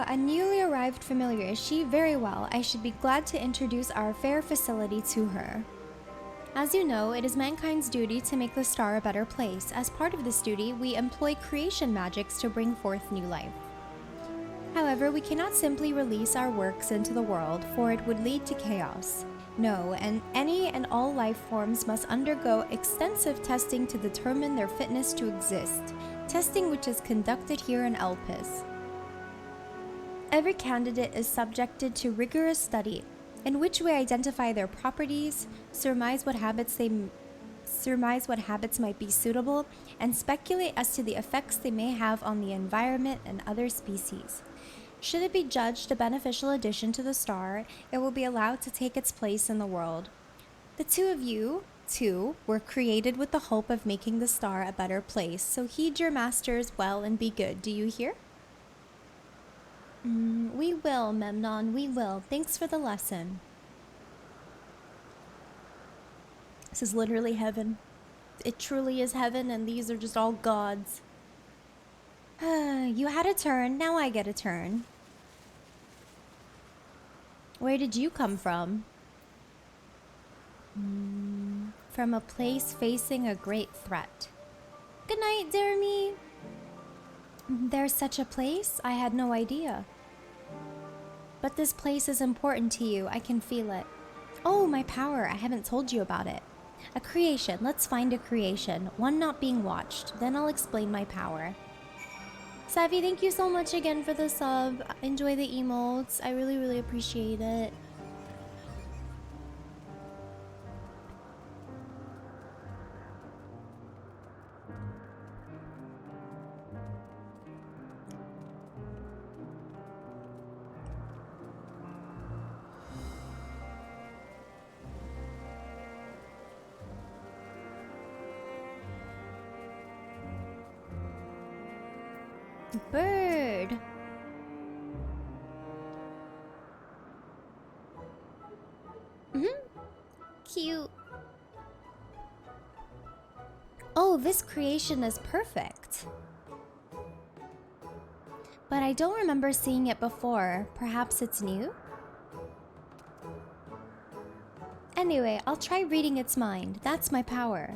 A newly arrived familiar. Is she? Very well. I should be glad to introduce our fair facility to her. As you know, it is mankind's duty to make the star a better place. As part of this duty, we employ creation magics to bring forth new life. However, we cannot simply release our works into the world, for it would lead to chaos. No, and any and all life forms must undergo extensive testing to determine their fitness to exist. Testing which is conducted here in Elpis. Every candidate is subjected to rigorous study, in which we identify their properties, surmise what habits might be suitable, and speculate as to the effects they may have on the environment and other species. Should it be judged a beneficial addition to the star, it will be allowed to take its place in the world. The two of you, too, were created with the hope of making the star a better place, so heed your masters well and be good. Do you hear? We will, Memnon, we will. Thanks for the lesson. This is literally heaven. It truly is heaven, and these are just all gods. You had a turn, now I get a turn. Where did you come from? From a place facing a great threat. Good night, Jeremy. There's such a place? I had no idea. But this place is important to you. I can feel it. Oh, my power. I haven't told you about it. A creation. Let's find a creation. One not being watched. Then I'll explain my power. Savvy, thank you so much again for the sub. Enjoy the emotes. I really, really appreciate it. Bird. Cute. Oh, this creation is perfect. But I don't remember seeing it before. Perhaps it's new? Anyway, I'll try reading its mind. That's my power.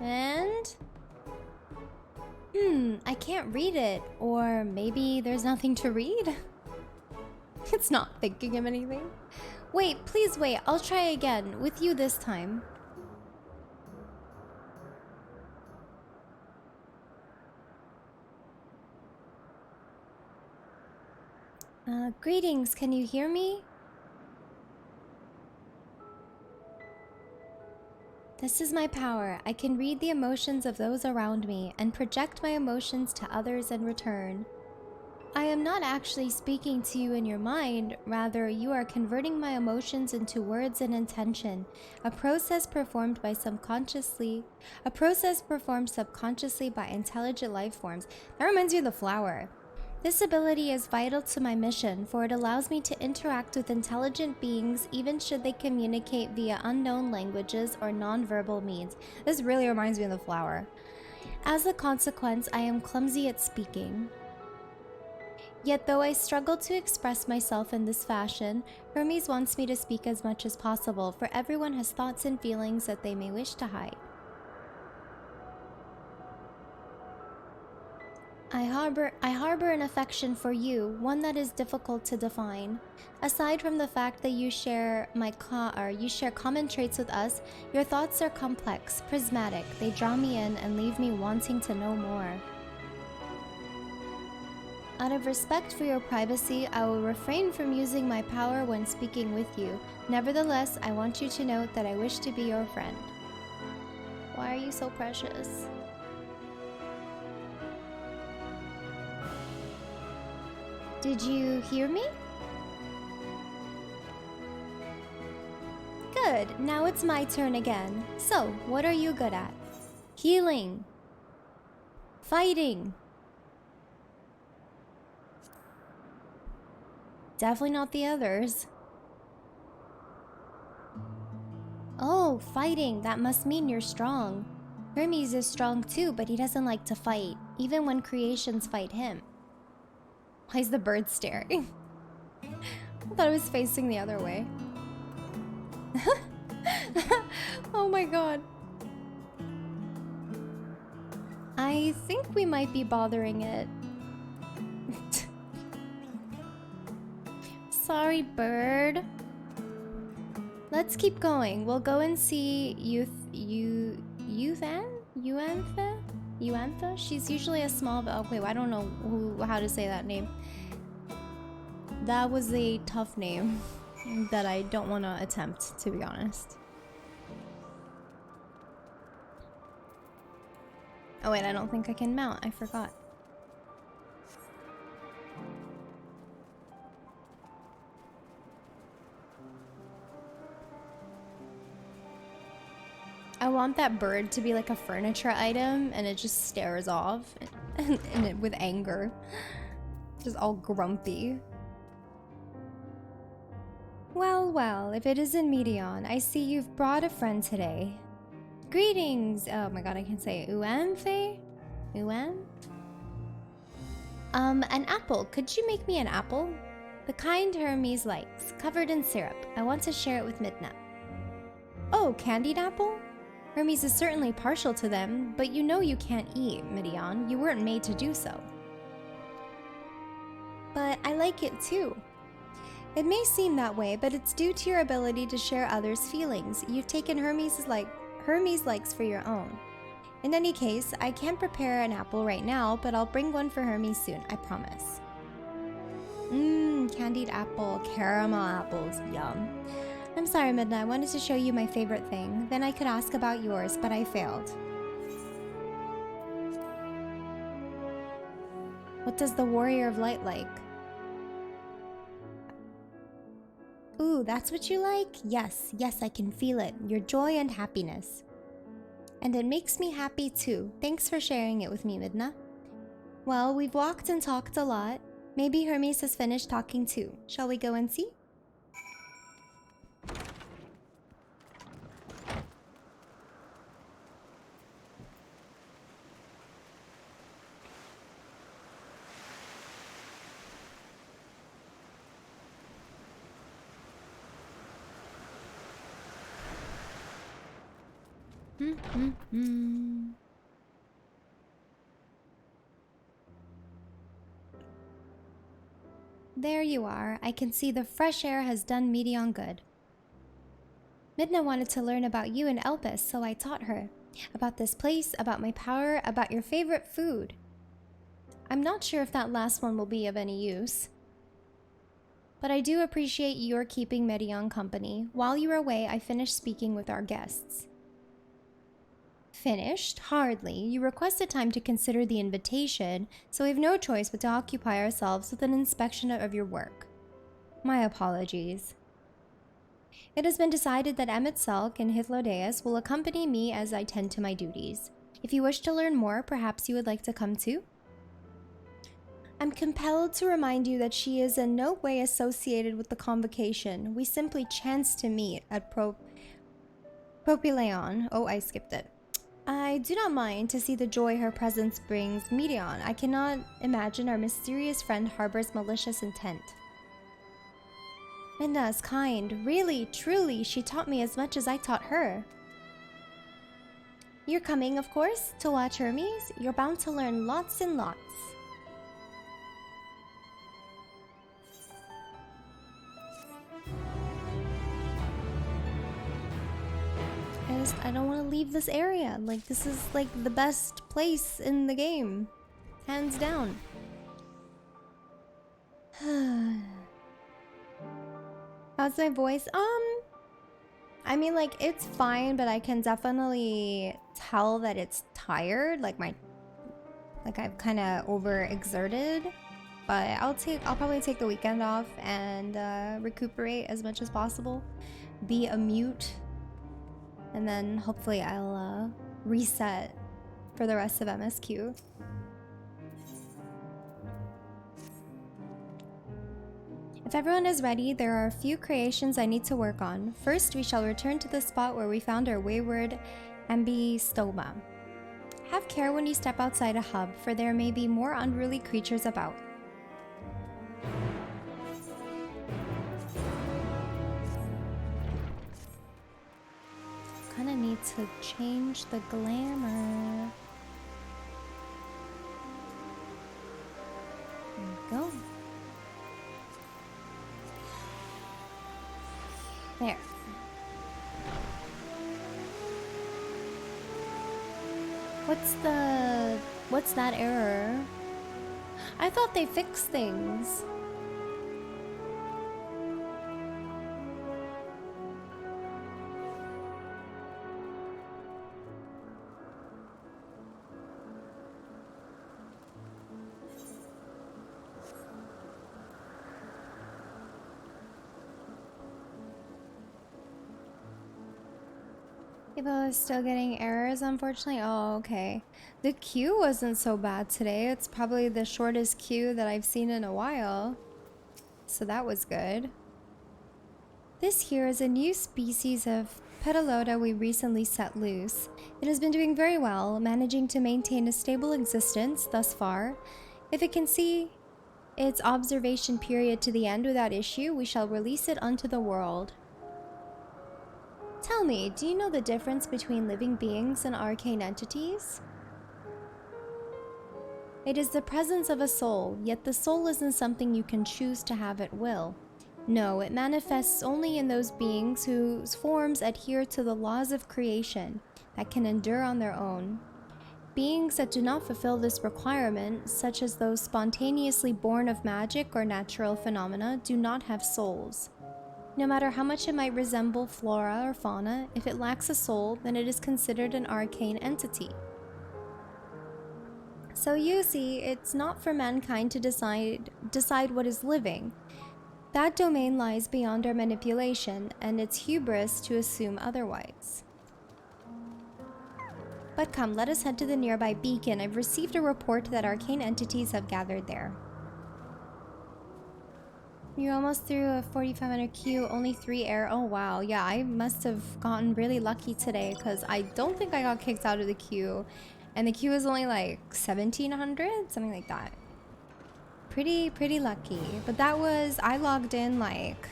And? I can't read it. Or maybe there's nothing to read? It's not thinking of anything. Wait, please wait. I'll try again with you this time. Greetings, can you hear me? This is my power. I can read the emotions of those around me and project my emotions to others in return. I am not actually speaking to you in your mind, rather you are converting my emotions into words and intention, a process performed subconsciously by intelligent life forms. That reminds me of the flower. This ability is vital to my mission, for it allows me to interact with intelligent beings even should they communicate via unknown languages or nonverbal means. This really reminds me of the flower. As a consequence, I am clumsy at speaking. Yet though I struggle to express myself in this fashion, Hermes wants me to speak as much as possible, for everyone has thoughts and feelings that they may wish to hide. I harbor an affection for you, one that is difficult to define. Aside from the fact that you share common traits with us, your thoughts are complex, prismatic. They draw me in and leave me wanting to know more. Out of respect for your privacy, I will refrain from using my power when speaking with you. Nevertheless, I want you to note that I wish to be your friend. Why are you so precious? Did you hear me? Good, now it's my turn again. So, what are you good at? Healing. Fighting. Definitely not the others. Oh, fighting. That must mean you're strong. Hermes is strong too, but he doesn't like to fight, even when creations fight him. Why is the bird staring? I thought it was facing the other way. Oh my god. I think we might be bothering it. Sorry, bird. Let's keep going. We'll go and see Euantha? She's usually a small... Oh, wait, I don't know how to say that name. That was a tough name that I don't want to attempt, to be honest. Oh wait, I don't think I can mount. I forgot. I want that bird to be like a furniture item and it just stares off and with anger. Just all grumpy. Well, well, if it isn't Medion, I see you've brought a friend today. Greetings! Oh my god, I can say Uanthe? Uan? An apple. Could you make me an apple? The kind Hermes likes, covered in syrup. I want to share it with Midna. Oh, candied apple? Hermes is certainly partial to them, but you know you can't eat, Midian. You weren't made to do so. But I like it too. It may seem that way, but it's due to your ability to share others' feelings. You've taken Hermes likes for your own. In any case, I can't prepare an apple right now, but I'll bring one for Hermes soon, I promise. Candied apple, caramel apples, yum. I'm sorry, Midna, I wanted to show you my favorite thing. Then I could ask about yours, but I failed. What does the Warrior of Light like? Ooh, that's what you like? Yes, yes, I can feel it. Your joy and happiness. And it makes me happy too. Thanks for sharing it with me, Midna. Well, we've walked and talked a lot. Maybe Hermes has finished talking too. Shall we go and see? There you are. I can see the fresh air has done Medion good. Midna wanted to learn about you and Elpis, so I taught her. About this place, about my power, about your favorite food. I'm not sure if that last one will be of any use. But I do appreciate your keeping Medion company. While you were away, I finished speaking with our guests. Finished? Hardly. You requested time to consider the invitation, so we have no choice but to occupy ourselves with an inspection of your work. My apologies. It has been decided that Emmett Selk and Hythlodaeus will accompany me as I tend to my duties. If you wish to learn more, perhaps you would like to come too? I'm compelled to remind you that she is in no way associated with the convocation. We simply chanced to meet at Propylaeon. Oh, I skipped it. I do not mind to see the joy her presence brings Medion. I cannot imagine our mysterious friend harbors malicious intent. Midna is kind. Really, truly, she taught me as much as I taught her. You're coming, of course, to watch Hermes. You're bound to learn lots and lots. I don't want to leave this area. Like, this is like the best place in the game. Hands down. How's my voice? I mean, like, it's fine, but I can definitely tell that it's tired. Like I've kind of overexerted. But I'll probably take the weekend off and recuperate as much as possible. Be a mute. And then hopefully I'll reset for the rest of MSQ. If everyone is ready, there are a few creations I need to work on. First, we shall return to the spot where we found our wayward ambystoma. Have care when you step outside a hub, for there may be more unruly creatures about. Kinda need to change the glamour. There we go. There. What's that error? I thought they fixed things. People are still getting errors, unfortunately. Oh, okay. The queue wasn't so bad today. It's probably the shortest queue that I've seen in a while. So that was good. This here is a new species of Pedalota we recently set loose. It has been doing very well, managing to maintain a stable existence thus far. If it can see its observation period to the end without issue, we shall release it unto the world. Tell me, do you know the difference between living beings and arcane entities? It is the presence of a soul, yet the soul isn't something you can choose to have at will. No, it manifests only in those beings whose forms adhere to the laws of creation, that can endure on their own. Beings that do not fulfill this requirement, such as those spontaneously born of magic or natural phenomena, do not have souls. No matter how much it might resemble flora or fauna, if it lacks a soul, then it is considered an arcane entity. So you see, it's not for mankind to decide what is living. That domain lies beyond our manipulation, and it's hubris to assume otherwise. But come, let us head to the nearby beacon. I've received a report that arcane entities have gathered there. You almost threw a 4500 queue, only 3 air. Oh wow, yeah, I must have gotten really lucky today because I don't think I got kicked out of the queue. And the queue is only like 1700, something like that. Pretty lucky. But that was, I logged in like,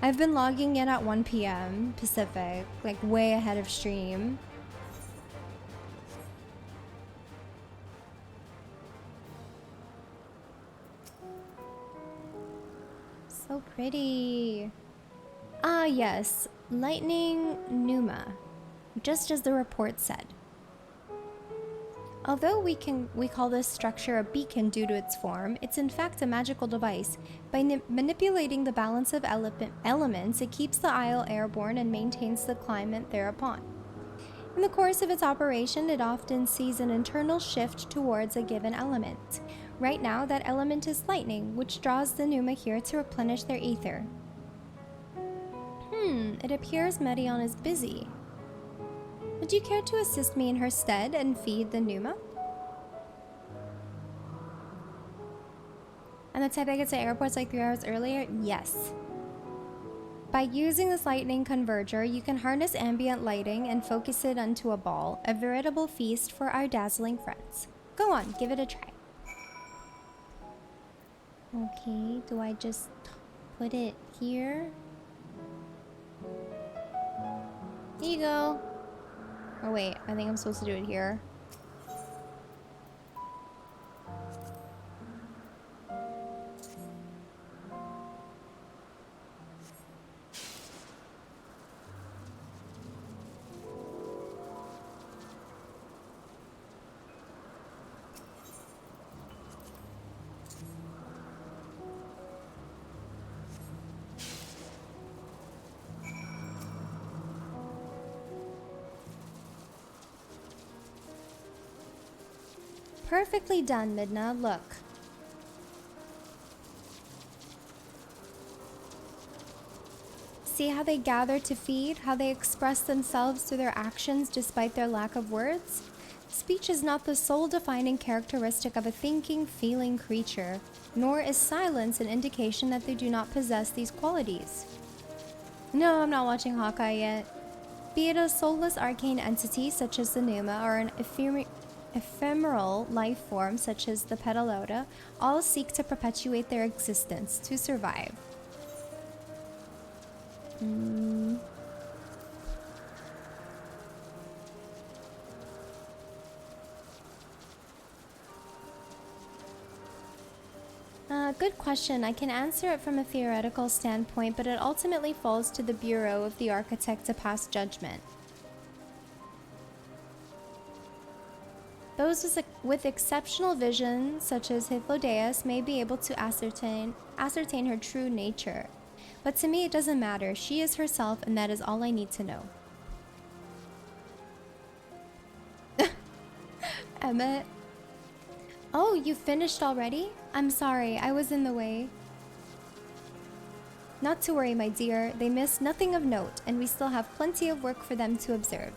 I've been logging in at 1 PM Pacific, like way ahead of stream. So pretty. Ah, yes. Lightning Pneuma. Just as the report said. Although we call this structure a beacon due to its form, it's in fact a magical device. By manipulating the balance of elements, it keeps the isle airborne and maintains the climate thereupon. In the course of its operation, it often sees an internal shift towards a given element. Right now, that element is lightning, which draws the Pneuma here to replenish their ether. It appears Medion is busy. Would you care to assist me in her stead and feed the Pneuma? And the type that gets to airports like 3 hours earlier? Yes. By using this lightning converger, you can harness ambient lighting and focus it onto a ball, a veritable feast for our dazzling friends. Go on, give it a try. Okay, do I just put it here? Here you go. Oh wait, I think I'm supposed to do it here. Perfectly done, Midna. Look. See how they gather to feed? How they express themselves through their actions despite their lack of words? Speech is not the sole defining characteristic of a thinking, feeling creature, nor is silence an indication that they do not possess these qualities. No, I'm not watching Hawkeye yet. Be it a soulless arcane entity such as the Pneuma or an ephemeral life form such as the Petalota, all seek to perpetuate their existence, to survive. Good question. I can answer it from a theoretical standpoint, but it ultimately falls to the Bureau of the Architect to pass judgment. Those with exceptional vision, such as Hythlodaeus, may be able to ascertain her true nature. But to me, it doesn't matter. She is herself, and that is all I need to know. Emmett. Oh, you finished already? I'm sorry, I was in the way. Not to worry, my dear. They missed nothing of note, and we still have plenty of work for them to observe.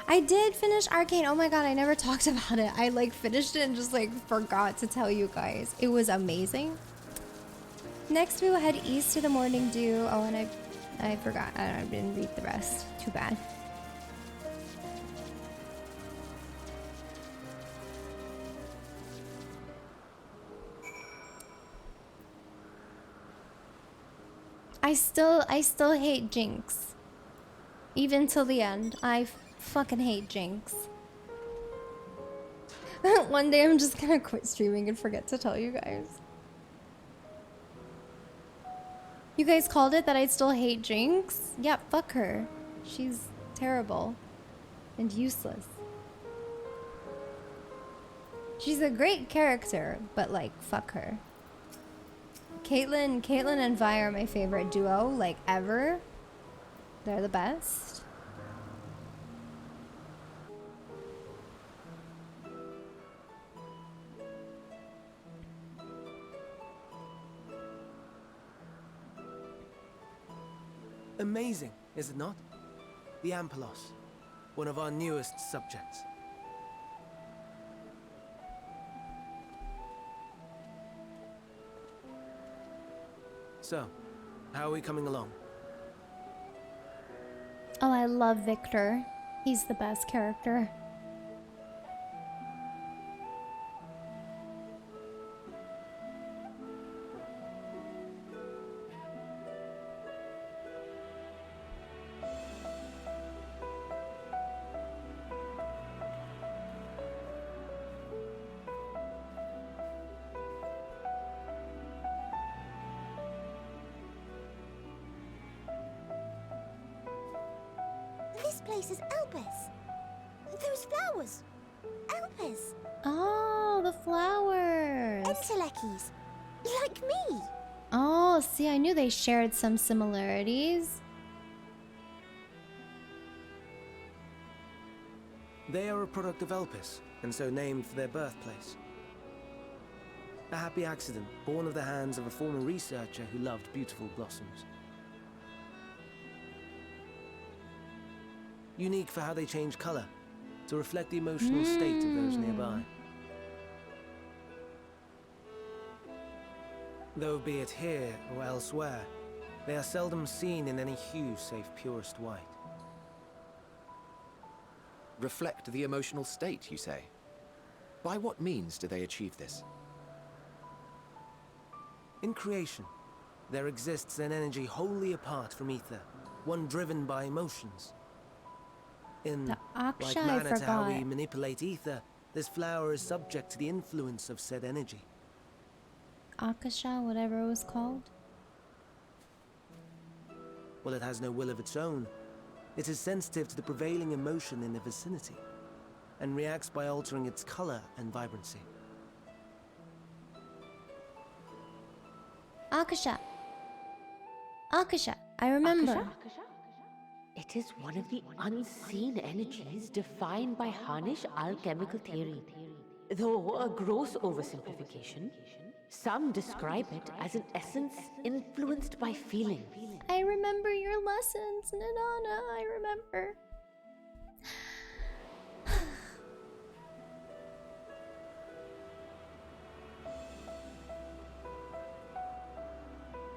I did finish Arcane. Oh my god, I never talked about it. I finished it and just forgot to tell you guys. It was amazing. Next, we will head east to the Morning Dew. Oh, and I forgot. I didn't read the rest. Too bad. I still hate Jinx. Even till the end. I fucking hate Jinx. One day I'm just gonna quit streaming and forget to tell you guys. You guys called it that I still hate Jinx? Yeah, fuck her. She's terrible. And useless. She's a great character, but fuck her. Caitlyn and Vi are my favorite duo, ever. They're the best. Amazing, is it not? The Ampelos, one of our newest subjects. So, how are we coming along? Oh, I love Victor. He's the best character. place as Elpis. Those flowers. Elpis. Oh, the flowers. Entelekis. Like me. Oh, see, I knew they shared some similarities. They are a product of Elpis, and so named for their birthplace. A happy accident, born of the hands of a former researcher who loved beautiful blossoms. Unique for how they change color, to reflect the emotional state of those nearby. Though be it here or elsewhere, they are seldom seen in any hue save purest white. Reflect the emotional state, you say? By what means do they achieve this? In creation, there exists an energy wholly apart from ether, one driven by emotions. In like manner to how we manipulate ether, this flower is subject to the influence of said energy. Akasha, whatever it was called. Well, it has no will of its own. It is sensitive to the prevailing emotion in the vicinity, and reacts by altering its color and vibrancy. Akasha. Akasha, I remember. Akasha? It is one of the unseen energies defined by Harnish alchemical theory. Though a gross oversimplification, some describe it as an essence influenced by feeling. I remember your lessons, Nanana, I remember.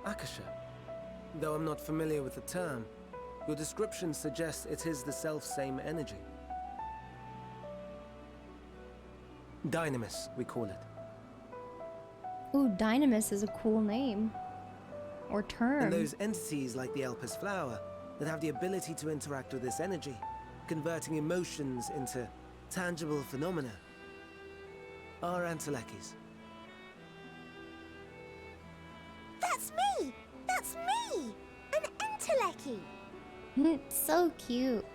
Akasha. Though I'm not familiar with the term, your description suggests it is the self-same energy. Dynamis, we call it. Ooh, Dynamis is a cool name. Or term. And those entities like the Elpis flower that have the ability to interact with this energy, converting emotions into tangible phenomena, are Entelekis. That's me! That's me! An Enteleki! So cute.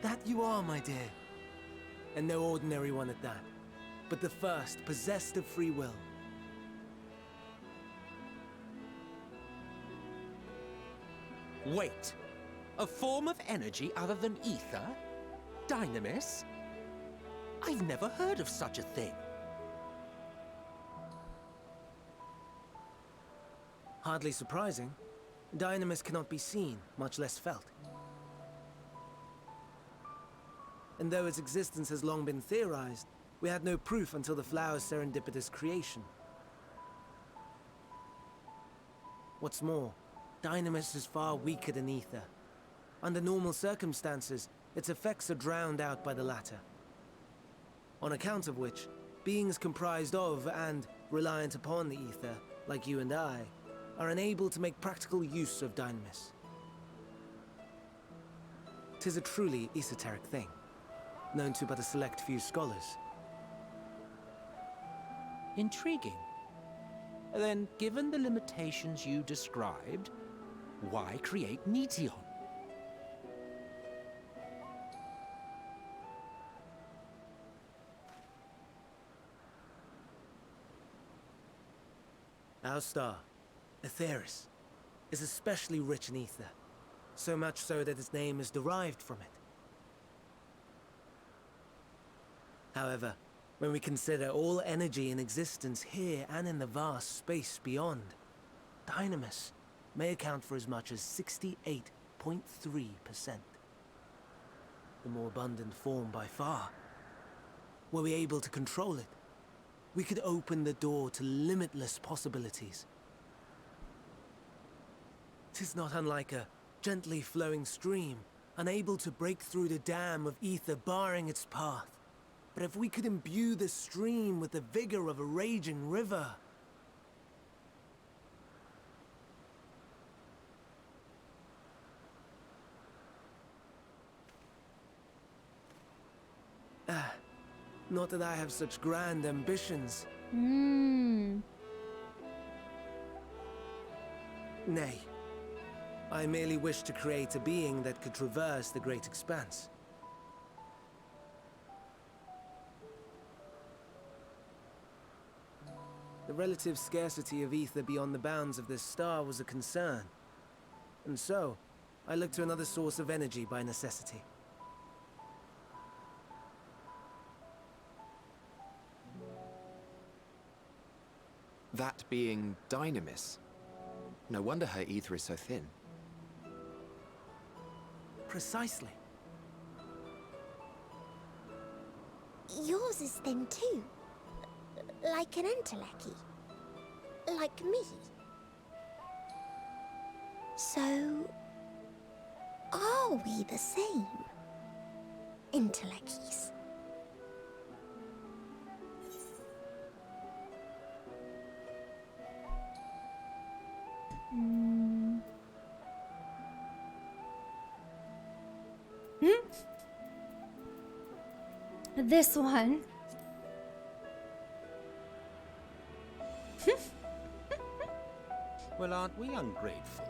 That you are, my dear. And no ordinary one at that, but the first possessed of free will. Wait. A form of energy other than ether? Dynamis? I've never heard of such a thing. Hardly surprising. Dynamis cannot be seen, much less felt. And though its existence has long been theorized, we had no proof until the flower's serendipitous creation. What's more, Dynamis is far weaker than ether. Under normal circumstances, its effects are drowned out by the latter. On account of which, beings comprised of and reliant upon the ether, like you and I, are unable to make practical use of Dynamis. 'Tis a truly esoteric thing, known to but a select few scholars. Intriguing. Then, given the limitations you described, why create Neteon? Our star, Aetheris, is especially rich in ether, so much so that its name is derived from it. However, when we consider all energy in existence here and in the vast space beyond, Dynamis may account for as much as 68.3%. The more abundant form by far. Were we able to control it, we could open the door to limitless possibilities. 'Tis not unlike a gently flowing stream, unable to break through the dam of ether barring its path. But if we could imbue the stream with the vigor of a raging river... Not that I have such grand ambitions. Hmm. Nay. I merely wished to create a being that could traverse the great expanse. The relative scarcity of ether beyond the bounds of this star was a concern. And so, I looked to another source of energy by necessity. That being Dynamis. No wonder her ether is so thin. Precisely. Yours is thin too. Like an entelechy. Like me. So, are we the same? Entelechies. This one. Well, aren't we ungrateful?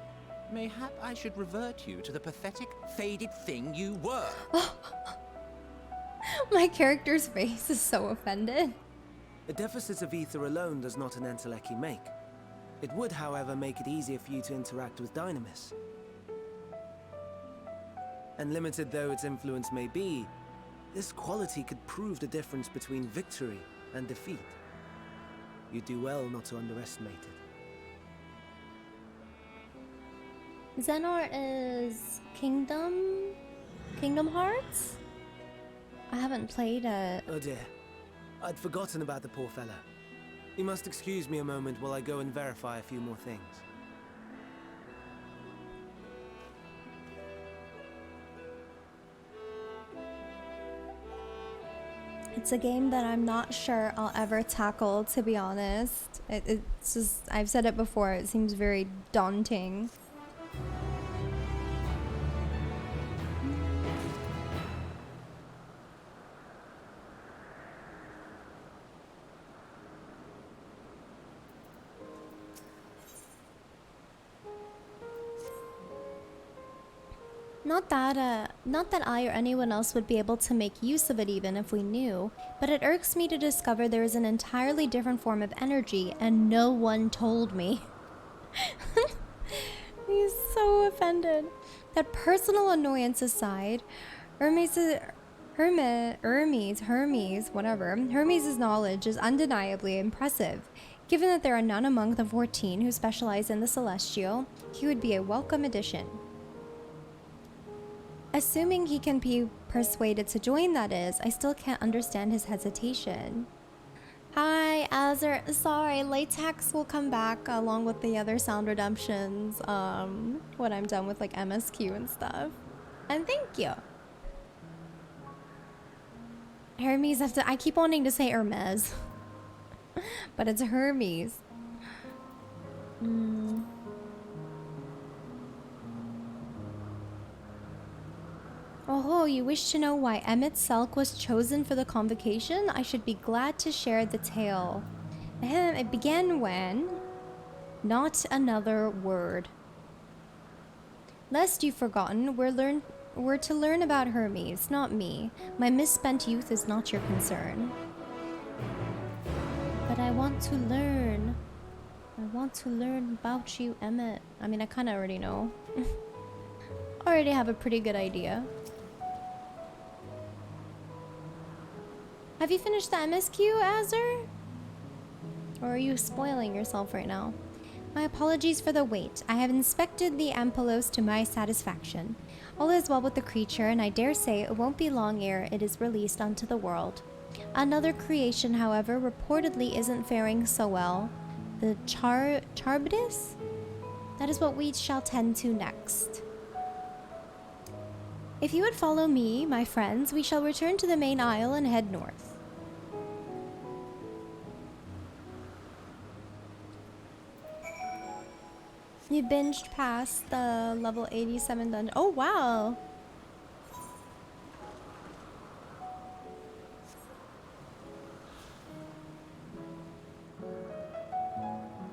Mayhap I should revert you to the pathetic, faded thing you were. My character's face is so offended. A deficit of ether alone does not an entelechy make. It would, however, make it easier for you to interact with Dynamis. And limited though its influence may be, this quality could prove the difference between victory and defeat. You do well not to underestimate it. Xenor is Kingdom Hearts? I haven't played it. Oh dear. I'd forgotten about the poor fella. You must excuse me a moment while I go and verify a few more things. It's a game that I'm not sure I'll ever tackle, to be honest. It's just, I've said it before, it seems very daunting. Not that I or anyone else would be able to make use of it even if we knew, but it irks me to discover there is an entirely different form of energy and no one told me. He's so offended. That personal annoyance aside, Hermes' knowledge is undeniably impressive. Given that there are none among the 14 who specialize in the Celestial, he would be a welcome addition. Assuming he can be persuaded to join, that is, I still can't understand his hesitation. Hi, Azur. Sorry, Latex will come back along with the other sound redemptions when I'm done with like MSQ and stuff. And thank you. Hermes, I keep wanting to say Hermes. But it's Hermes. Oh, you wish to know why Emmett Selk was chosen for the convocation? I should be glad to share the tale. It began when... Not another word. Lest you've forgotten, we're to learn about Hermes, not me. My misspent youth is not your concern. But I want to learn. I want to learn about you, Emmett. I mean, I kind of already know. Already have a pretty good idea. Have you finished the MSQ, Azur? Or are you spoiling yourself right now? My apologies for the wait. I have inspected the Ampelos to my satisfaction. All is well with the creature, and I dare say it won't be long ere it is released onto the world. Another creation, however, reportedly isn't faring so well. The Charbidus? That is what we shall tend to next. If you would follow me, my friends, we shall return to the main aisle and head north. You binged past the level 87 dungeon. Oh, wow.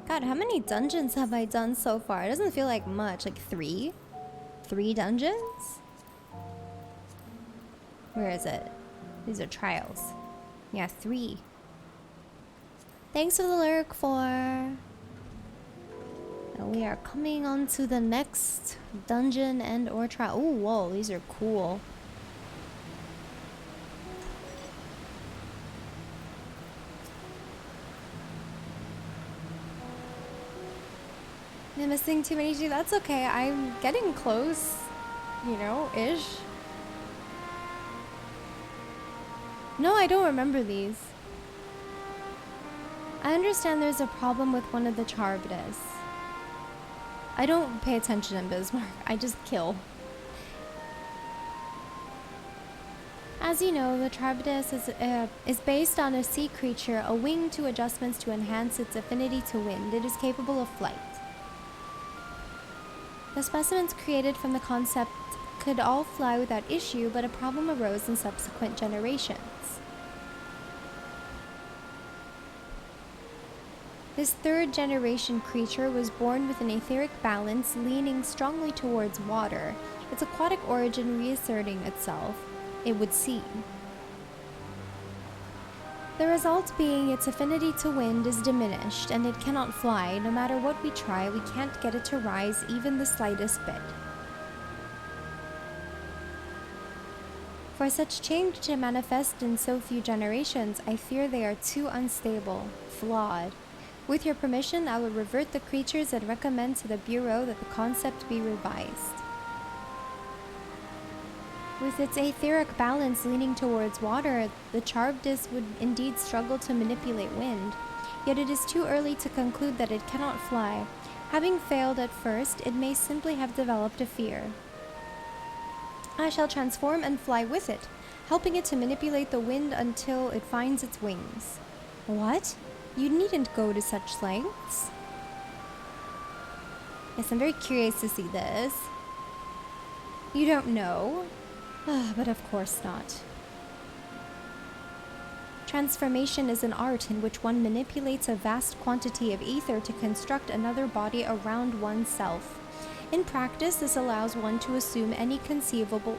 God, how many dungeons have I done so far? It doesn't feel like much. Like 3? 3 dungeons? Where is it? These are trials. Yeah, 3. Thanks for the lurk, 4. Now we are coming on to the next dungeon and or trial. Oh, whoa, these are cool. I'm missing too many too. That's okay. I'm getting close, you know, ish. No, I don't remember these. I understand there's a problem with one of the Charbdes. I don't pay attention in Bismarck. I just kill. As you know, the Charbdes is based on a sea creature, a wing to adjustments to enhance its affinity to wind. It is capable of flight. The specimens created from the concept could all fly without issue, but a problem arose in subsequent generations. This third generation creature was born with an etheric balance leaning strongly towards water, its aquatic origin reasserting itself, it would seem. The result being its affinity to wind is diminished, and it cannot fly. No matter what we try, we can't get it to rise even the slightest bit. For such change to manifest in so few generations, I fear they are too unstable, flawed. With your permission, I will revert the creatures and recommend to the Bureau that the concept be revised. With its etheric balance leaning towards water, the Charbdes would indeed struggle to manipulate wind, yet it is too early to conclude that it cannot fly. Having failed at first, it may simply have developed a fear. I shall transform and fly with it, helping it to manipulate the wind until it finds its wings. What? You needn't go to such lengths. Yes, I'm very curious to see this. You don't know? But of course not. Transformation is an art in which one manipulates a vast quantity of ether to construct another body around oneself. In practice, this allows one to assume any conceivable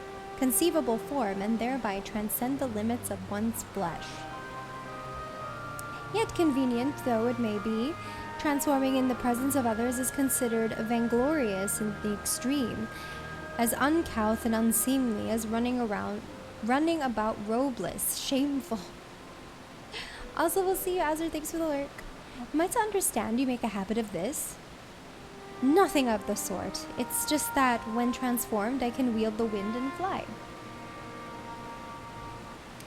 form and thereby transcend the limits of one's flesh. Yet convenient though it may be, transforming in the presence of others is considered vainglorious in the extreme, as uncouth and unseemly as running about robeless, shameful. Also, we'll see you, Azur. Thanks for the lurk. Am I to understand you make a habit of this? Nothing of the sort. It's just that when transformed, I can wield the wind and fly.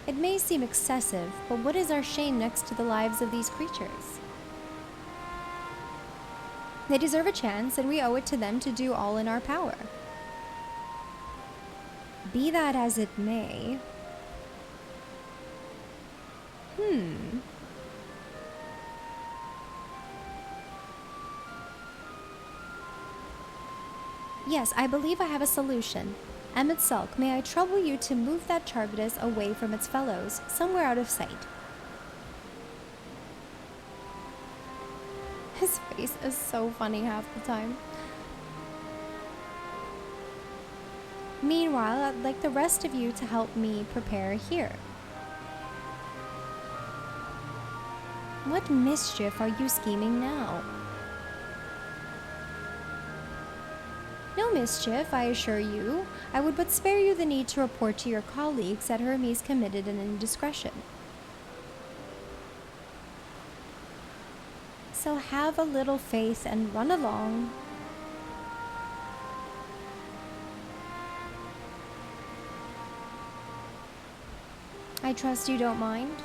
It may seem excessive, but what is our shame next to the lives of these creatures? They deserve a chance, and we owe it to them to do all in our power. Be that as it may... Yes, I believe I have a solution. Emmet Sulk, may I trouble you to move that Charbdes away from its fellows, somewhere out of sight. His face is so funny half the time. Meanwhile, I'd like the rest of you to help me prepare here. What mischief are you scheming now? No mischief, I assure you. I would but spare you the need to report to your colleagues that Hermes committed an indiscretion. So have a little faith and run along. I trust you don't mind.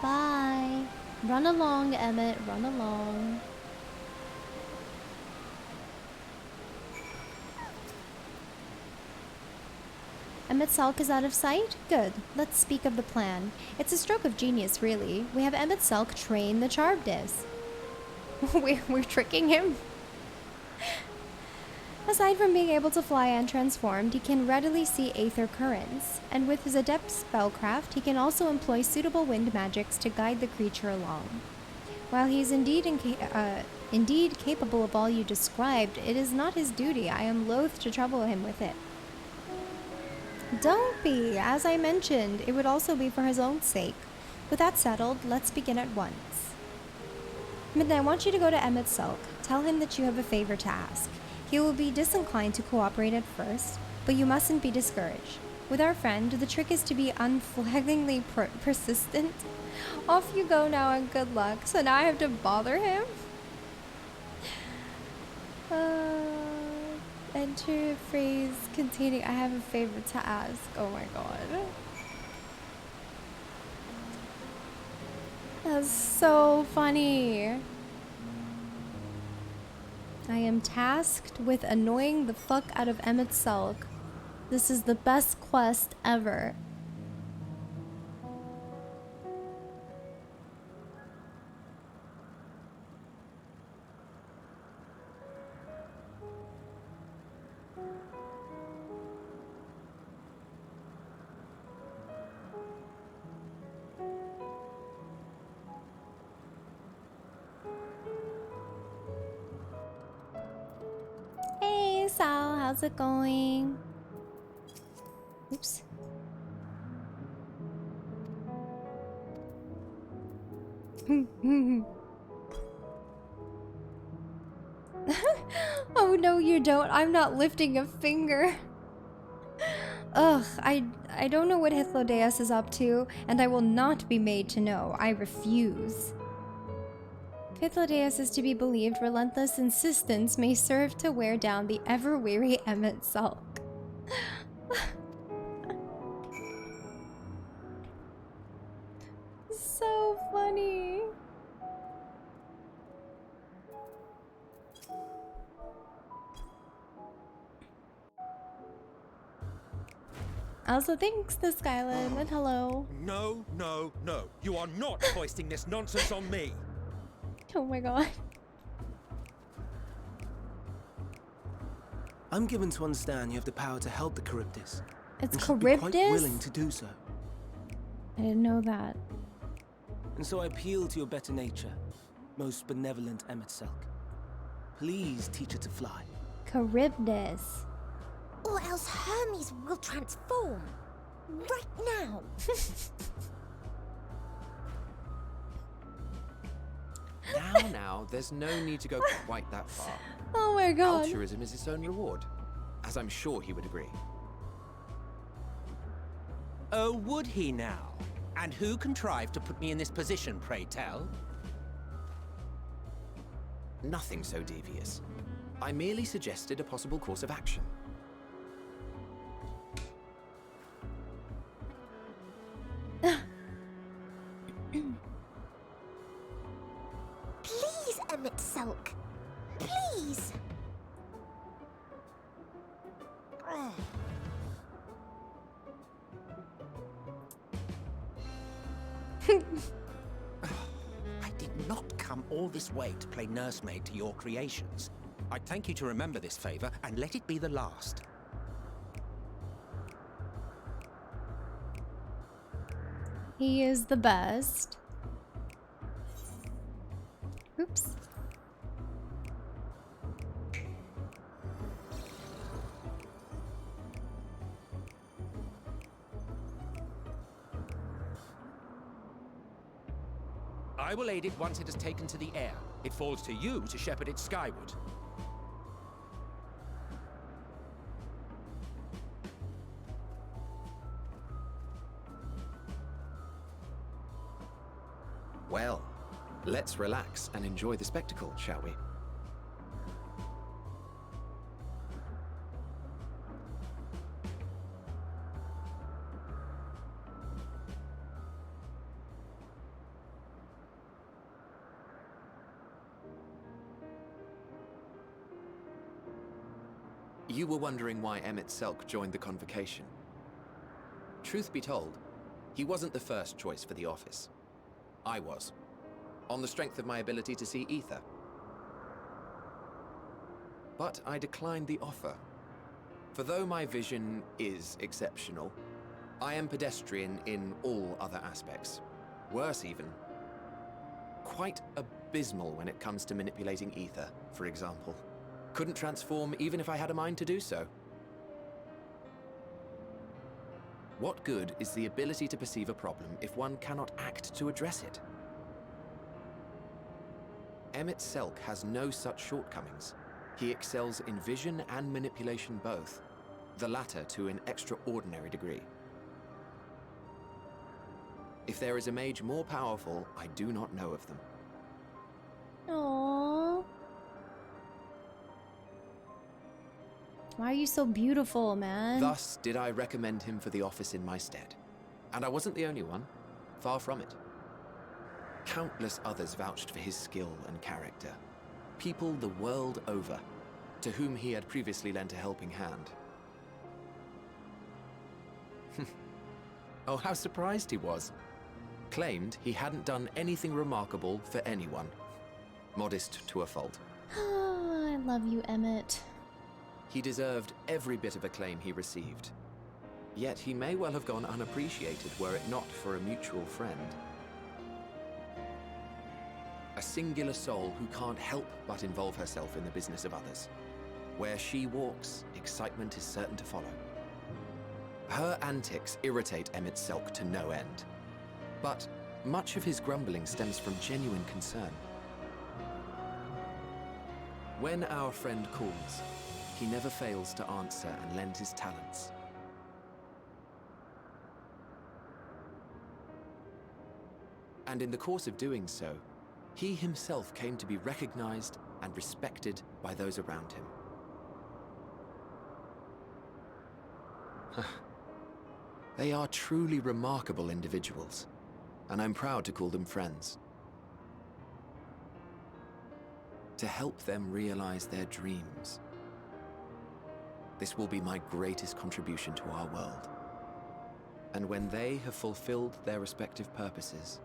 Bye. Run along, Emmett. Run along. Emmet Sulk is out of sight? Good. Let's speak of the plan. It's a stroke of genius, really. We have Emmet Sulk train the Charbdes. We're tricking him? Aside from being able to fly untransformed, he can readily see aether currents, and with his adept spellcraft, he can also employ suitable wind magics to guide the creature along. While he is indeed capable of all you described, it is not his duty. I am loath to trouble him with it. Don't be. As I mentioned, it would also be for his own sake. With that settled, let's begin at once. Midnight, I want you to go to Emmett Sulk. Tell him that you have a favor to ask. He will be disinclined to cooperate at first, but you mustn't be discouraged. With our friend, the trick is to be unflaggingly persistent. Off you go now and good luck. So now I have to bother him? Enter a phrase containing I have a favor to ask. Oh my god. That's so funny. I am tasked with annoying the fuck out of Emmett Sulk. This is the best quest ever. Hey Sal, how's it going? Oops. Oh no, you don't. I'm not lifting a finger. Ugh, I don't know what Hythlodaeus is up to, and I will not be made to know. I refuse. If Hythlodaeus is to be believed, relentless insistence may serve to wear down the ever-weary Emmett Sulk. So funny. Also, thanks to Skyland, and hello. No, no, no. You are not foisting this nonsense on me. Oh my god. I'm given to understand you have the power to help the Charybdis. It's and should be quite Charybdis? willing to do so. I didn't know that. And so I appeal to your better nature, most benevolent Emmett Sulk. Please teach her to fly. Charybdis. Or else Hermes will transform. Right now. Now, there's no need to go quite that far. Oh my god. Altruism is its own reward, as I'm sure he would agree. Oh, would he now? And who contrived to put me in this position, pray tell? Nothing so devious. I merely suggested a possible course of action. Please, Emmett Sulk. Please. I did not come all this way to play nursemaid to your creations. I'd thank you to remember this favor and let it be the last. He is the best. Oops. I will aid it once it has taken to the air. It falls to you to shepherd it skyward. Well, let's relax and enjoy the spectacle, shall we? You were wondering why Emmett Sulk joined the convocation. Truth be told, he wasn't the first choice for the office. I was, on the strength of my ability to see ether. but I declined the offer. For though my vision is exceptional, I am pedestrian in all other aspects. Worse even. Quite abysmal when it comes to manipulating ether, for example. Couldn't transform even if I had a mind to do so. What good is the ability to perceive a problem if one cannot act to address it? Emmett Selk has no such shortcomings. He excels in vision and manipulation both, the latter to an extraordinary degree. If there is a mage more powerful, I do not know of them. Aww. Why are you so beautiful, man? Thus did I recommend him for the office in my stead. And I wasn't the only one. Far from it. Countless others vouched for his skill and character. People the world over, to whom he had previously lent a helping hand. Oh, how surprised he was. Claimed he hadn't done anything remarkable for anyone. Modest to a fault. I love you, Emmett. He deserved every bit of acclaim he received. Yet he may well have gone unappreciated were it not for a mutual friend. A singular soul who can't help but involve herself in the business of others. Where she walks, excitement is certain to follow. Her antics irritate Emmett Selk to no end. But much of his grumbling stems from genuine concern. When our friend calls, he never fails to answer and lend his talents. And in the course of doing so, he himself came to be recognized and respected by those around him. They are truly remarkable individuals, and I'm proud to call them friends. To help them realize their dreams. This will be my greatest contribution to our world. And when they have fulfilled their respective purposes,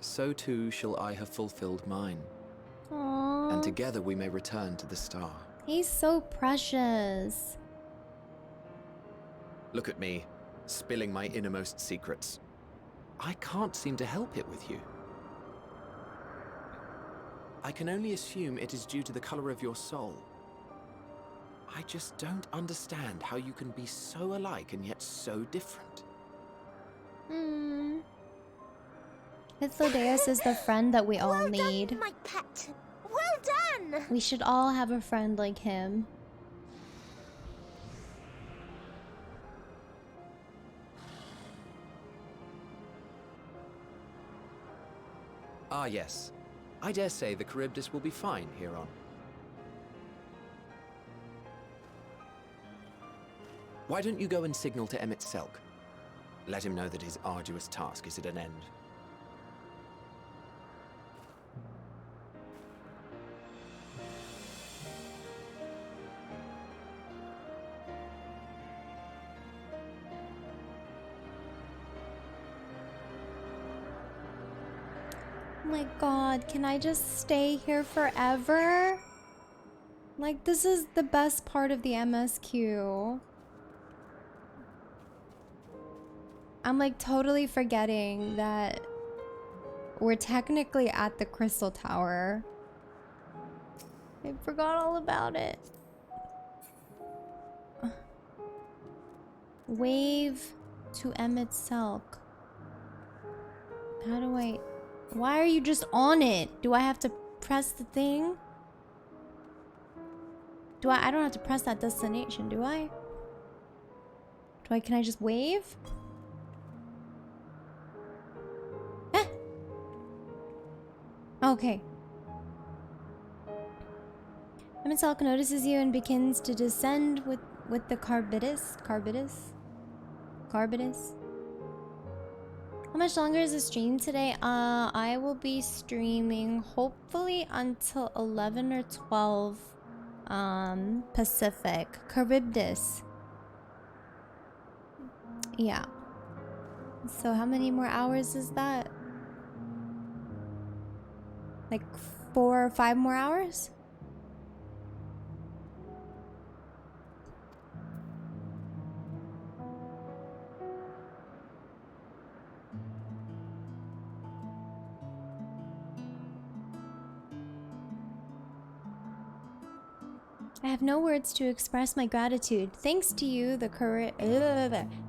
so too shall I have fulfilled mine. Aww. And together we may return to the star. He's so precious. Look at me, spilling my innermost secrets. I can't seem to help it with you. I can only assume it is due to the color of your soul. I just don't understand how you can be so alike and yet so different. Hythlodaeus is the friend that we all need. My pet. Well done. We should all have a friend like him. Ah, yes. I dare say the Charybdis will be fine here on. Why don't you go and signal to Emmett Selk? Let him know that his arduous task is at an end. Oh my god, can I just stay here forever? Like, this is the best part of the MSQ. I'm like totally forgetting that we're technically at the Crystal Tower. I forgot all about it. Wave to Emmett Selk. How do I... Why are you just on it? Do I have to press the thing? I don't have to press that destination, do I? Can I just wave? Eh. Okay. Emmett Selk notices you and begins to descend with the Carbitus. How much longer is the stream today? I will be streaming hopefully until 11 or 12 Pacific. Charybdis. Yeah. So how many more hours is that? Like 4 or 5 more hours? I have no words to express my gratitude. Thanks to you, the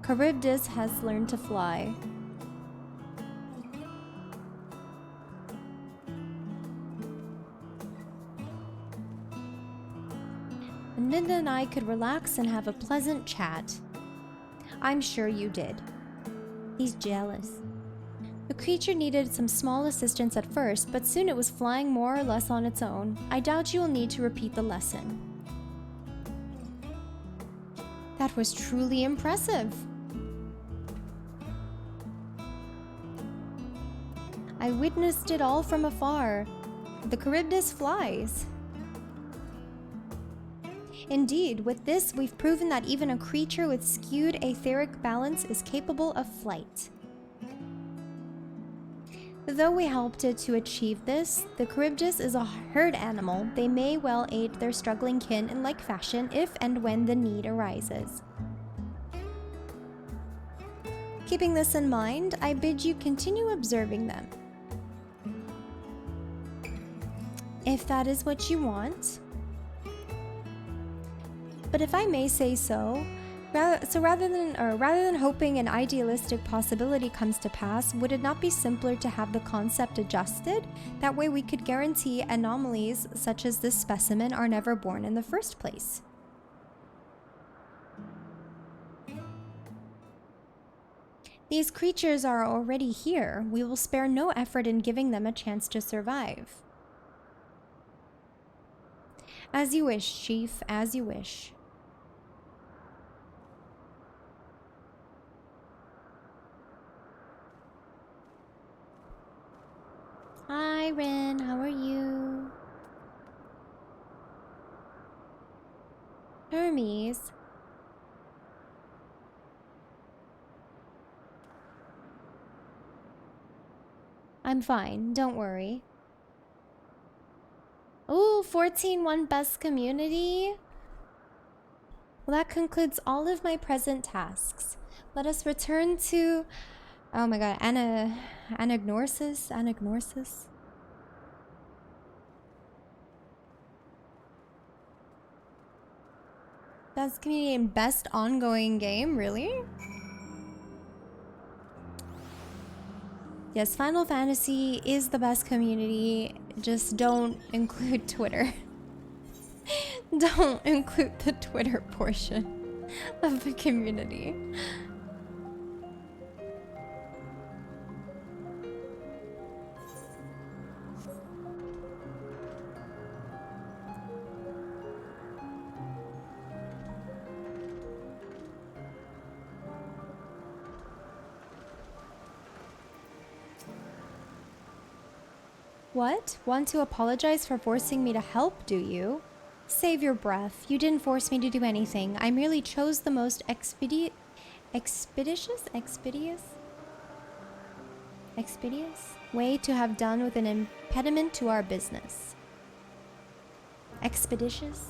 Charybdis has learned to fly. And Midna and I could relax and have a pleasant chat. I'm sure you did. He's jealous. The creature needed some small assistance at first, but soon it was flying more or less on its own. I doubt you will need to repeat the lesson. That was truly impressive. I witnessed it all from afar. The Charybdis flies. Indeed, with this, we've proven that even a creature with skewed etheric balance is capable of flight. Though we helped it to achieve this, the Charybdis is a herd animal. They may well aid their struggling kin in like fashion if and when the need arises. Keeping this in mind, I bid you continue observing them. If that is what you want. But if I may say so, rather than hoping an idealistic possibility comes to pass, would it not be simpler to have the concept adjusted? That way we could guarantee anomalies such as this specimen are never born in the first place. These creatures are already here. We will spare no effort in giving them a chance to survive. As you wish, Chief, as you wish. Hi, Rin. How are you? Hermes. I'm fine. Don't worry. Ooh, 14-1 best community. Well, that concludes all of my present tasks. Let us return to... Oh my god, Anagnorsis? Best community and best ongoing game? Really? Yes, Final Fantasy is the best community. Just don't include Twitter. Don't include the Twitter portion of the community. What? Want to apologize for forcing me to help, do you? Save your breath. You didn't force me to do anything. I merely chose the most expeditious way to have done with an impediment to our business. Expeditious?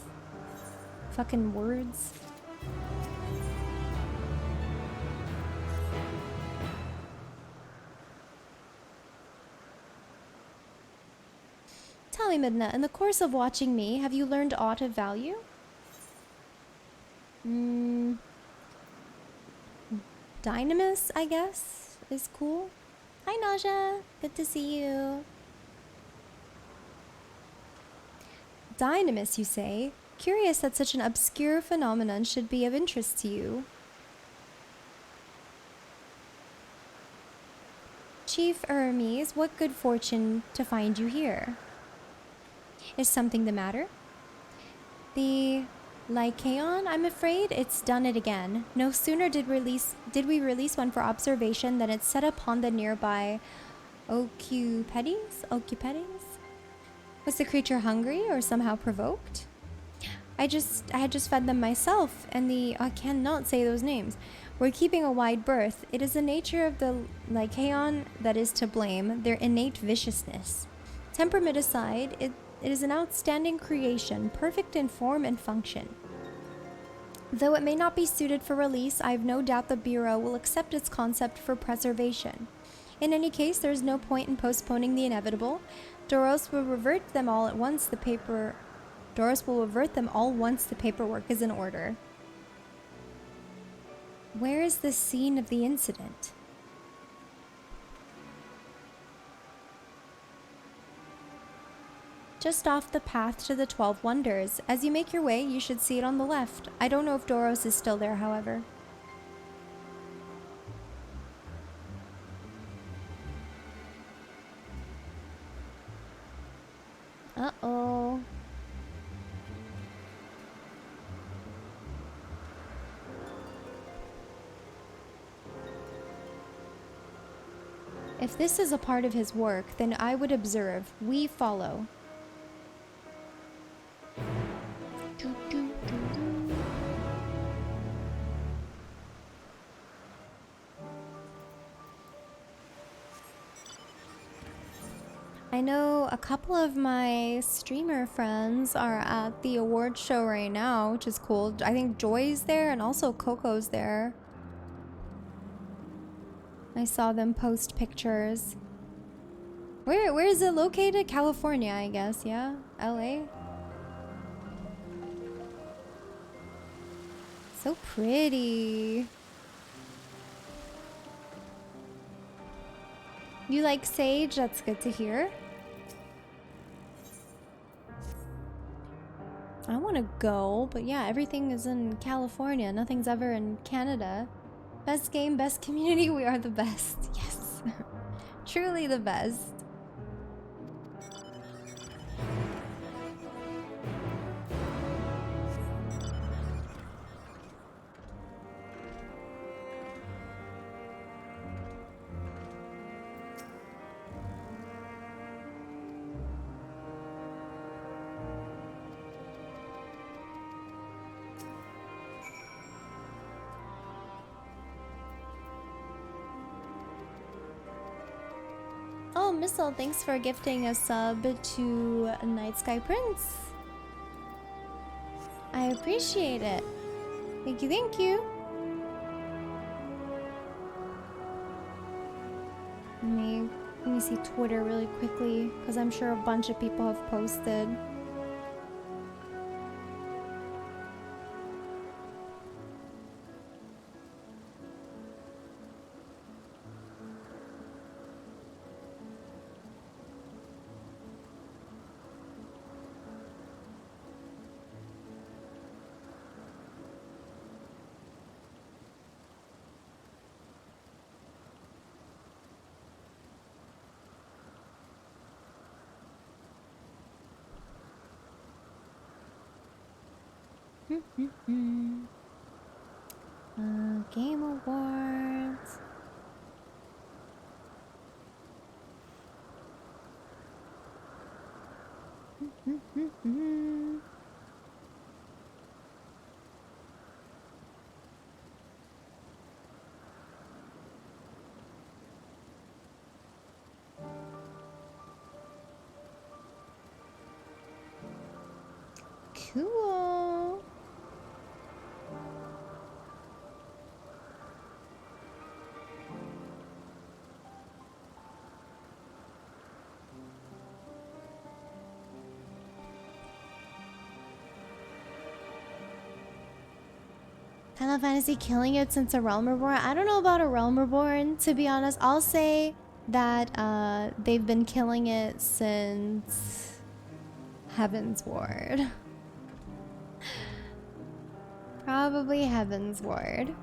Fucking words. Tell me, Midna, in the course of watching me, have you learned aught of value? Dynamis, I guess, is cool. Hi, Naja. Good to see you. Dynamis, you say? Curious that such an obscure phenomenon should be of interest to you. Chief Hermes, what good fortune to find you here. Is something the matter? The Lycaon, I'm afraid it's done it again. No sooner did we release one for observation than it set upon the nearby Ocupedes? Was the creature hungry or somehow provoked? I had just fed them myself, and I cannot say those names. We're keeping a wide berth. It is the nature of the Lycaon that is to blame, their innate viciousness. Temperament aside, it is an outstanding creation, perfect in form and function. Though it may not be suited for release, I have no doubt the Bureau will accept its concept for preservation. In any case, there is no point in postponing the inevitable. Doros will revert them all at once, the paper Doros will avert them all once the paperwork is in order. Where is the scene of the incident? Just off the path to the 12 Wonders. As you make your way, you should see it on the left. I don't know if Doros is still there, however. Uh-oh. If this is a part of his work, then I would observe. We follow. I know a couple of my streamer friends are at the award show right now, which is cool. I think Joy's there and also Coco's there. I saw them post pictures. Where is it located? California, I guess, yeah? LA? So pretty. You like sage? That's good to hear. I want to go, but yeah, everything is in California. Nothing's ever in Canada. Best game, best community. We are the best. Yes. Truly the best. Oh, Missile, thanks for gifting a sub to Night Sky Prince. I appreciate it. Thank you, thank you. Let me see Twitter really quickly, because I'm sure a bunch of people have posted. Game Awards. Cool. Final Fantasy killing it since A Realm Reborn. I don't know about A Realm Reborn, to be honest. I'll say that they've been killing it since Heaven's Ward. Probably Heaven's Ward.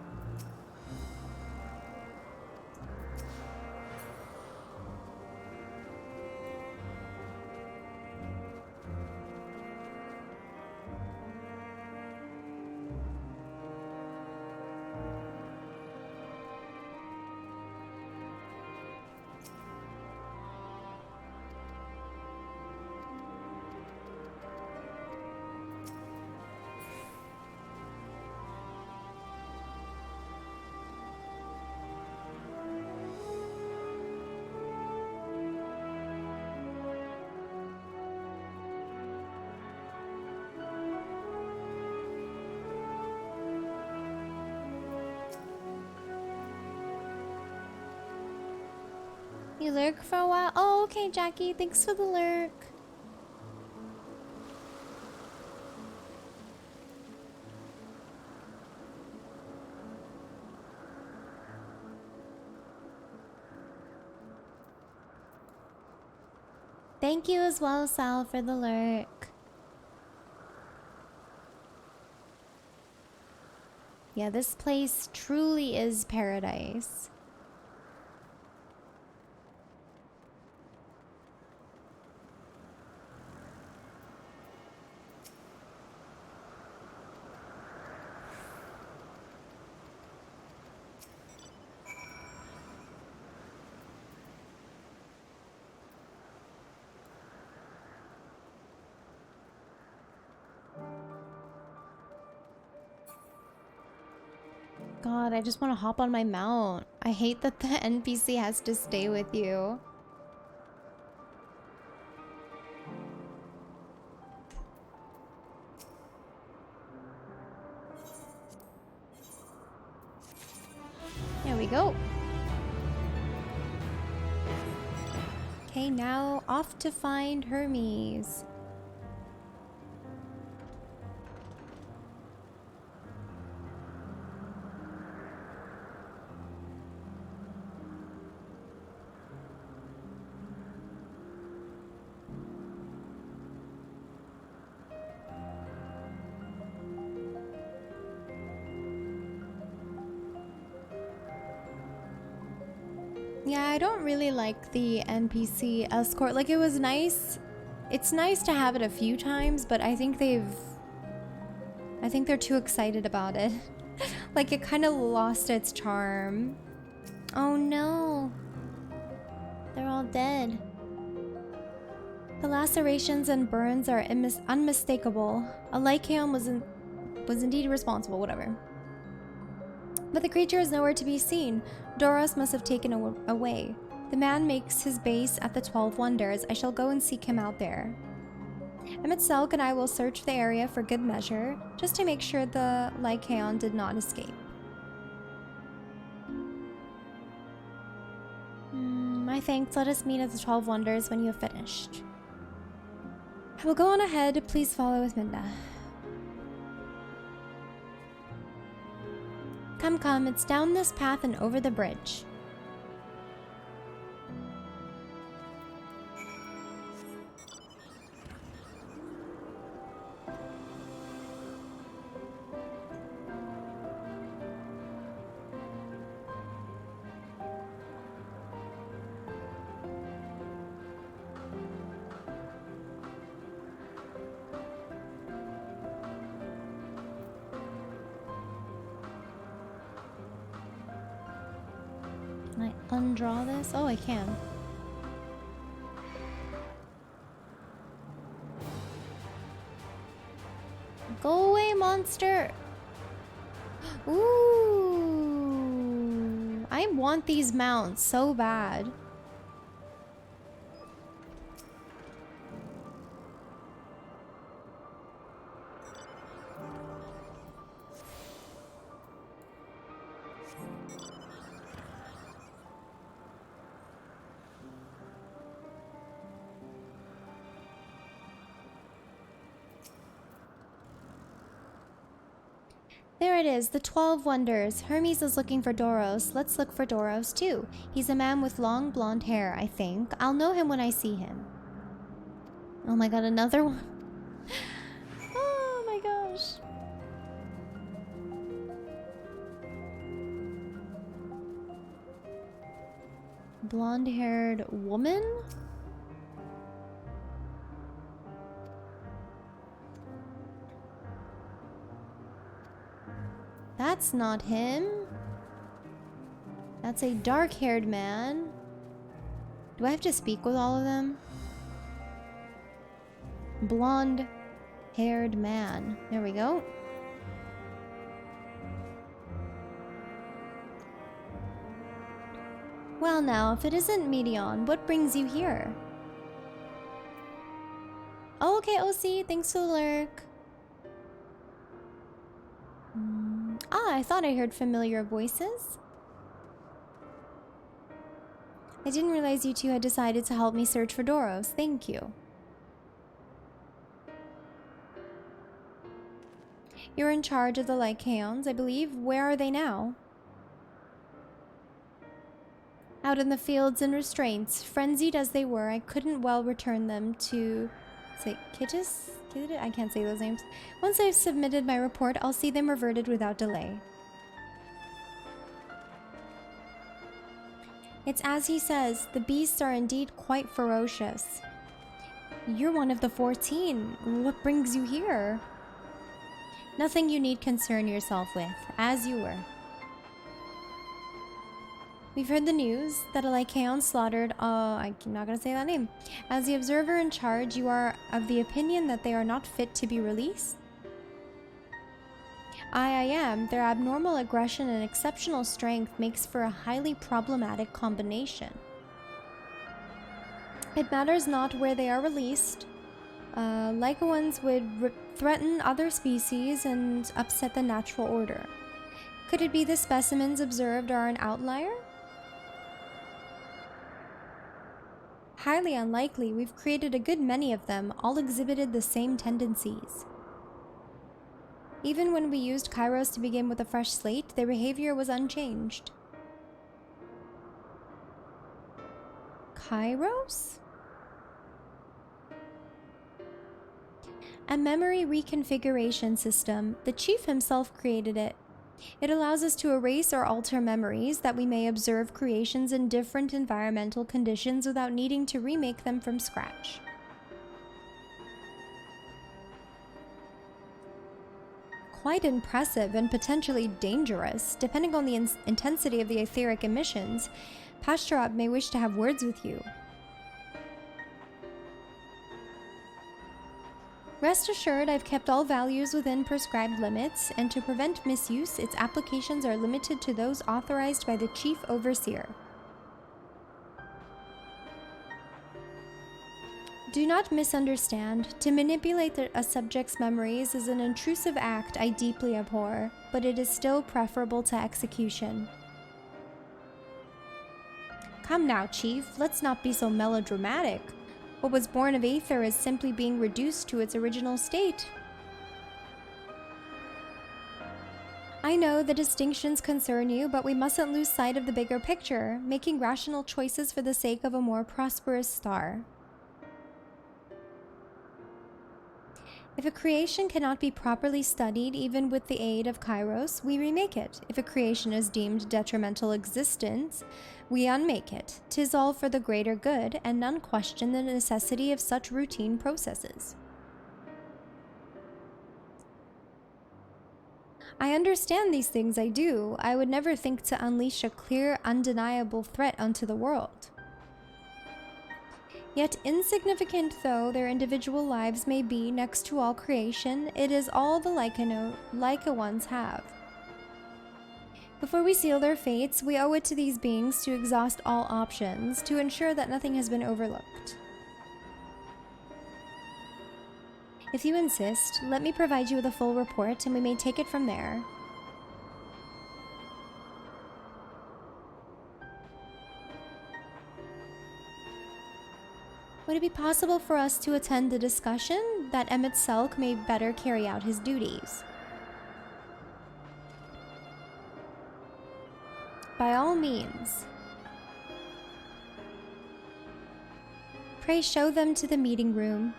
You lurk for a while? Oh, okay, Jackie. Thanks for the lurk. Thank you as well, Sal, for the lurk. Yeah, this place truly is paradise. God, I just want to hop on my mount. I hate that the NPC has to stay with you. There we go. Okay, now off to find Hermes. Yeah, I don't really like the NPC escort. Like, it was nice. It's nice to have it a few times, but I think they're too excited about it. Like, it kind of lost its charm. Oh no. They're all dead. The lacerations and burns are unmistakable. A Lycaon was indeed responsible, whatever. But the creature is nowhere to be seen. Doros must have taken away. The man makes his base at the 12 Wonders. I shall go and seek him out there. Emmett Selk and I will search the area for good measure, just to make sure the Lycaon did not escape. My thanks. Let us meet at the 12 Wonders when you have finished. I will go on ahead. Please follow with Minda. Come, come, it's down this path and over the bridge. Can I undraw this? Oh, I can. Go away, monster! Ooh! I want these mounts so bad. There it is, the 12 Wonders. Hermes is looking for Doros. Let's look for Doros too. He's a man with long blonde hair, I think. I'll know him when I see him. Oh my god, another one. Oh my gosh. Blonde-haired woman? That's not him. That's a dark-haired man. Do I have to speak with all of them? Blonde-haired man. There we go. Well now, if it isn't Medion, what brings you here? Oh, okay, OC, thanks for the lurk. Ah, I thought I heard familiar voices. I didn't realize you two had decided to help me search for Doros. Thank you. You're in charge of the Lycaons, I believe. Where are they now? Out in the fields in restraints, frenzied as they were, I couldn't well return them to... Say, Kittis? I can't say those names. Once I've submitted my report, I'll see them reverted without delay. It's as he says, the beasts are indeed quite ferocious. You're one of the 14. What brings you here? Nothing you need concern yourself with, as you were. We've heard the news that a Lycaon slaughtered, I'm not gonna say that name. As the observer in charge, you are of the opinion that they are not fit to be released? I am. Their abnormal aggression and exceptional strength makes for a highly problematic combination. It matters not where they are released. Lycaons would threaten other species and upset the natural order. Could it be the specimens observed are an outlier? Highly unlikely. We've created a good many of them, all exhibited the same tendencies. Even when we used Kairos to begin with a fresh slate, their behavior was unchanged. Kairos? A memory reconfiguration system. The chief himself created it. It allows us to erase or alter memories that we may observe creations in different environmental conditions without needing to remake them from scratch. Quite impressive and potentially dangerous, depending on the intensity of the etheric emissions. Pastorab may wish to have words with you. Rest assured, I've kept all values within prescribed limits, and to prevent misuse, its applications are limited to those authorized by the Chief Overseer. Do not misunderstand. To manipulate a subject's memories is an intrusive act I deeply abhor, but it is still preferable to execution. Come now, Chief, let's not be so melodramatic. What was born of Aether is simply being reduced to its original state. I know the distinctions concern you, but we mustn't lose sight of the bigger picture, making rational choices for the sake of a more prosperous star. If a creation cannot be properly studied even with the aid of Kairos, we remake it. If a creation is deemed detrimental existence, we unmake it. 'Tis all for the greater good, and none question the necessity of such routine processes. I understand these things, I do. I would never think to unleash a clear, undeniable threat onto the world. Yet insignificant though their individual lives may be next to all creation, it is all the Lycaons have. Before we seal their fates, we owe it to these beings to exhaust all options, to ensure that nothing has been overlooked. If you insist, let me provide you with a full report and we may take it from there. Would it be possible for us to attend the discussion that Emmett Selk may better carry out his duties? By all means. Pray show them to the meeting room.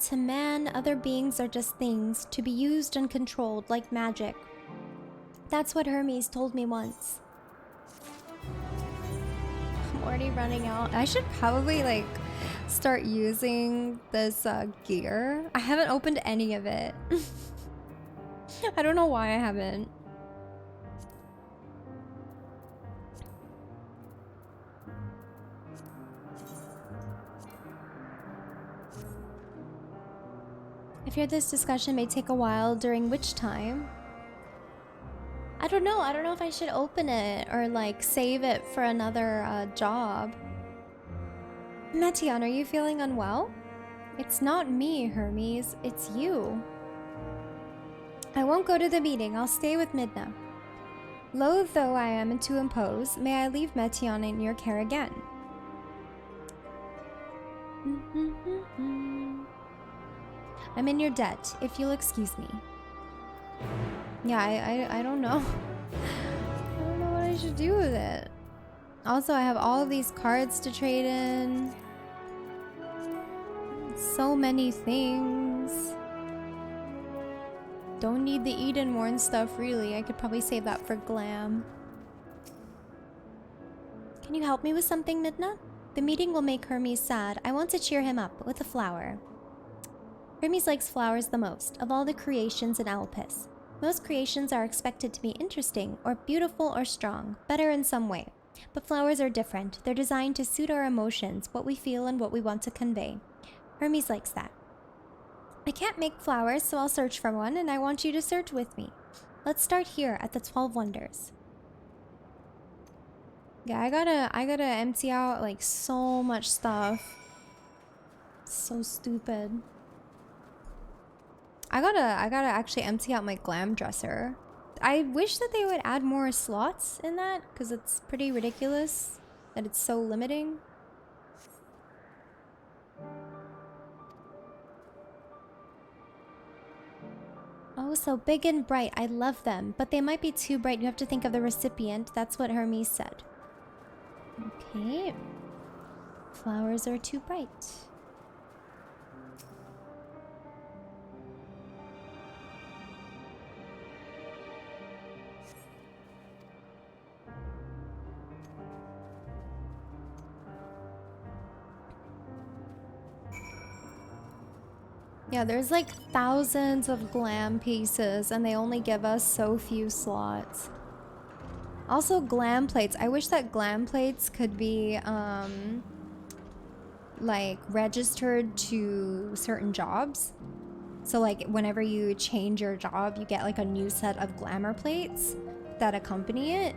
To man, other beings are just things, to be used and controlled like magic. That's what Hermes told me once. I'm already running out. I should probably like start using this gear. I haven't opened any of it. I don't know why I haven't. I fear this discussion may take a while, during which time... I don't know if I should open it or like save it for another job. Metion, are you feeling unwell? It's not me, Hermes. It's you. I won't go to the meeting. I'll stay with Midna. Loath though I am to impose, may I leave Metion in your care again? I'm in your debt, if you'll excuse me. Yeah, I don't know. I don't know what I should do with it. Also, I have all of these cards to trade in. So many things. Don't need the Edenworn stuff, really. I could probably save that for glam. Can you help me with something, Midna? The meeting will make Hermes sad. I want to cheer him up with a flower. Hermes likes flowers the most, of all the creations in Alpes. Most creations are expected to be interesting, or beautiful or strong, better in some way. But flowers are different. They're designed to suit our emotions, what we feel and what we want to convey. Hermes likes that. I can't make flowers, so I'll search for one, and I want you to search with me. Let's start here at the 12 Wonders. Yeah, I gotta empty out like so much stuff. So stupid. I gotta actually empty out my glam dresser. I wish that they would add more slots in that, because it's pretty ridiculous that it's so limiting. Oh, so big and bright. I love them, but they might be too bright. You have to think of the recipient. That's what Hermes said. Okay. Flowers are too bright. Yeah, there's like thousands of glam pieces and they only give us so few slots. Also glam plates. I wish that glam plates could be like registered to certain jobs. So like whenever you change your job, you get like a new set of glamour plates that accompany it.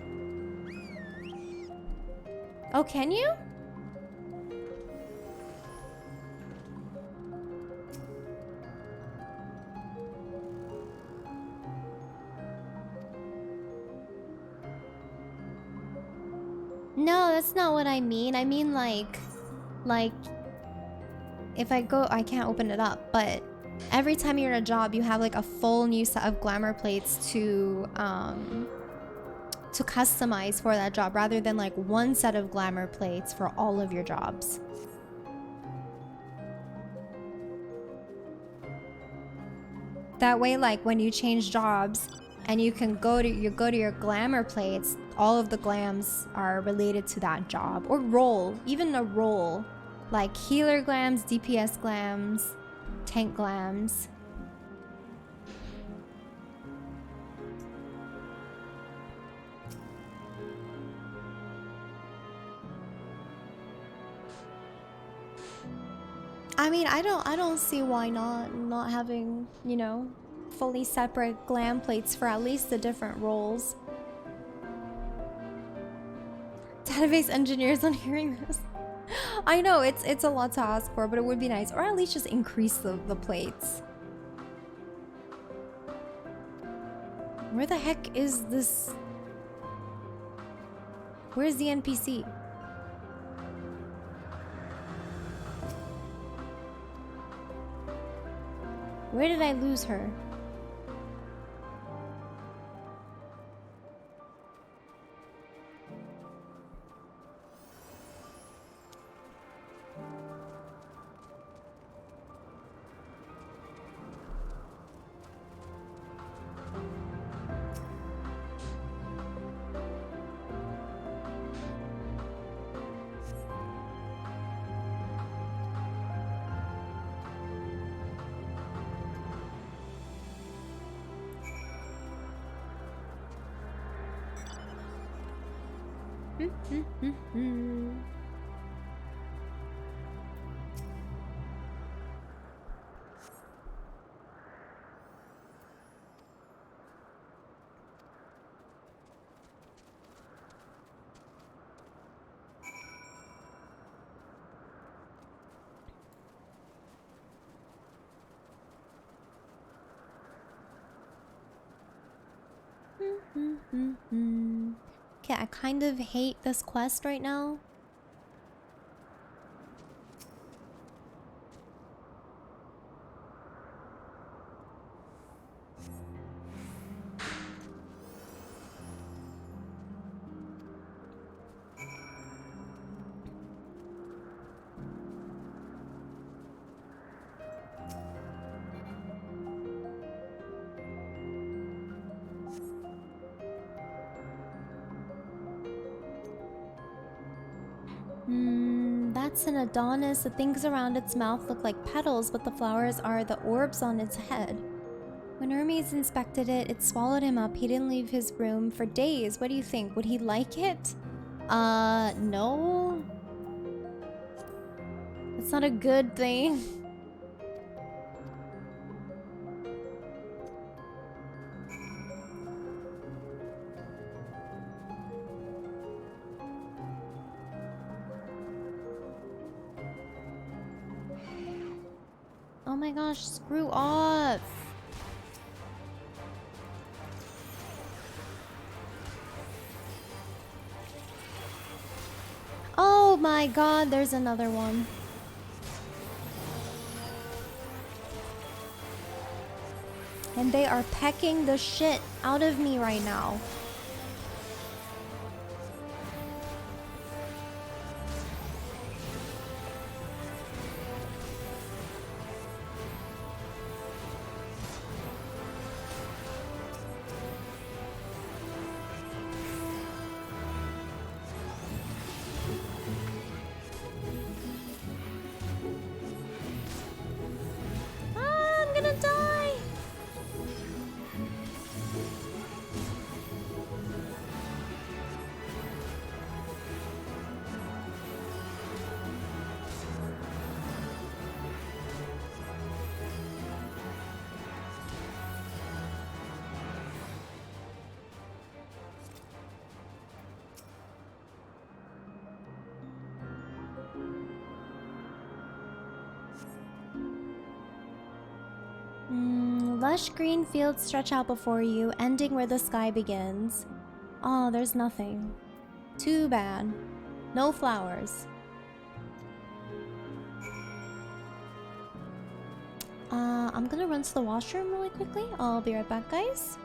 Oh, can you? No, that's not what I mean. I mean like if I go, I can't open it up, but every time you're in a job, you have like a full new set of glamour plates to customize for that job rather than like one set of glamour plates for all of your jobs. That way, like when you change jobs and you can go to your glamour plates, all of the glams are related to that job or role, even a role like healer glams, DPS glams, tank glams. I mean, I don't see why not having, you know, fully separate glam plates for at least the different roles. Database engineers on hearing this. I know it's a lot to ask for, but it would be nice, or at least just increase the plates. Where the heck is this? Where's the NPC? Where did I lose her? Okay, I kind of hate this quest right now. That's an Adonis. The things around its mouth look like petals, but the flowers are the orbs on its head. When Hermes inspected it, it swallowed him up. He didn't leave his room for days. What do you think? Would he like it? No. That's not a good thing. Oh my gosh, screw off. Oh my god, there's another one. And they are pecking the shit out of me right now. I'm gonna die. Lush green fields stretch out before you, ending where the sky begins. Oh, there's nothing. Too bad. No flowers. I'm gonna run to the washroom really quickly. I'll be right back, guys.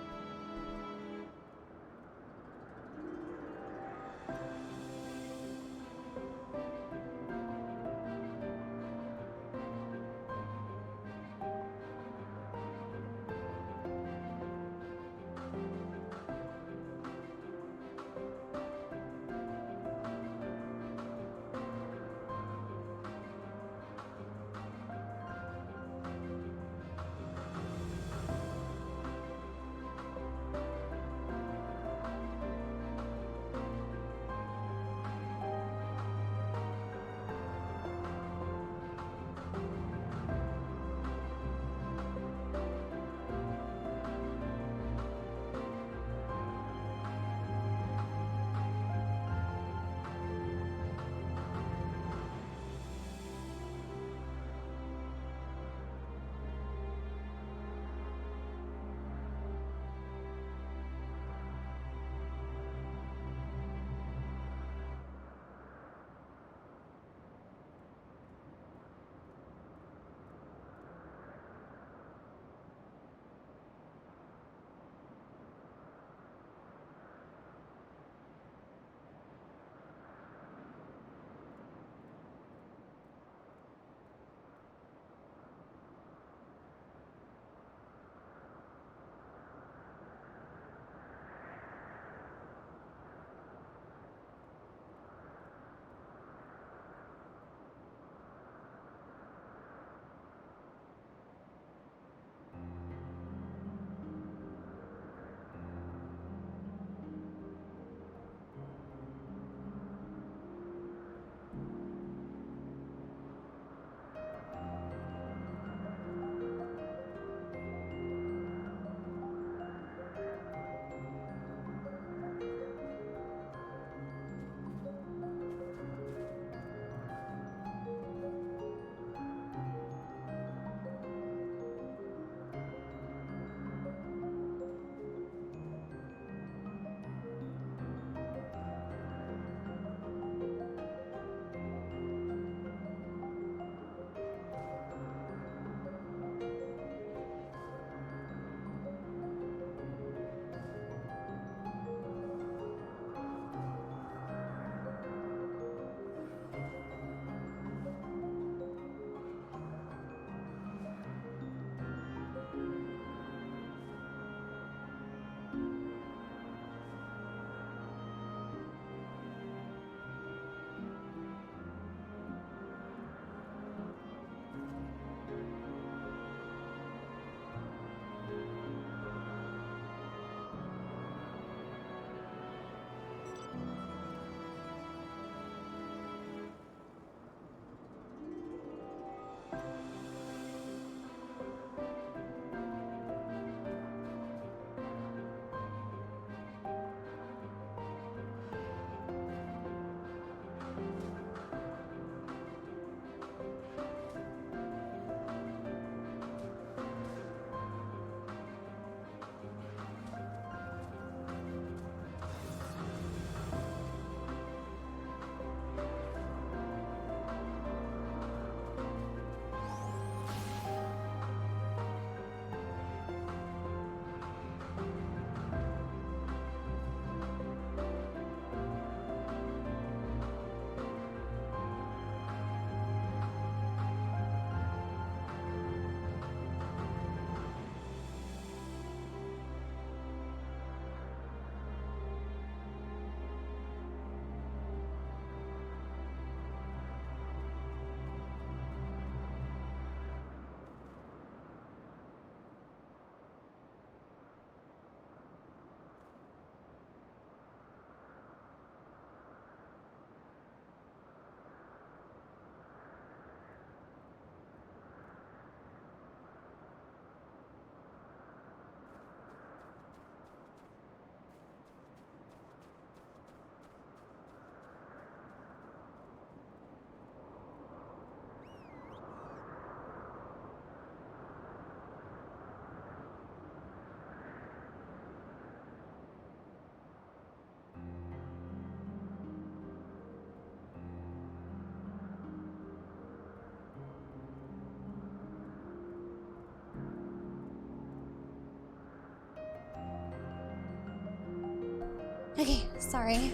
Okay, sorry.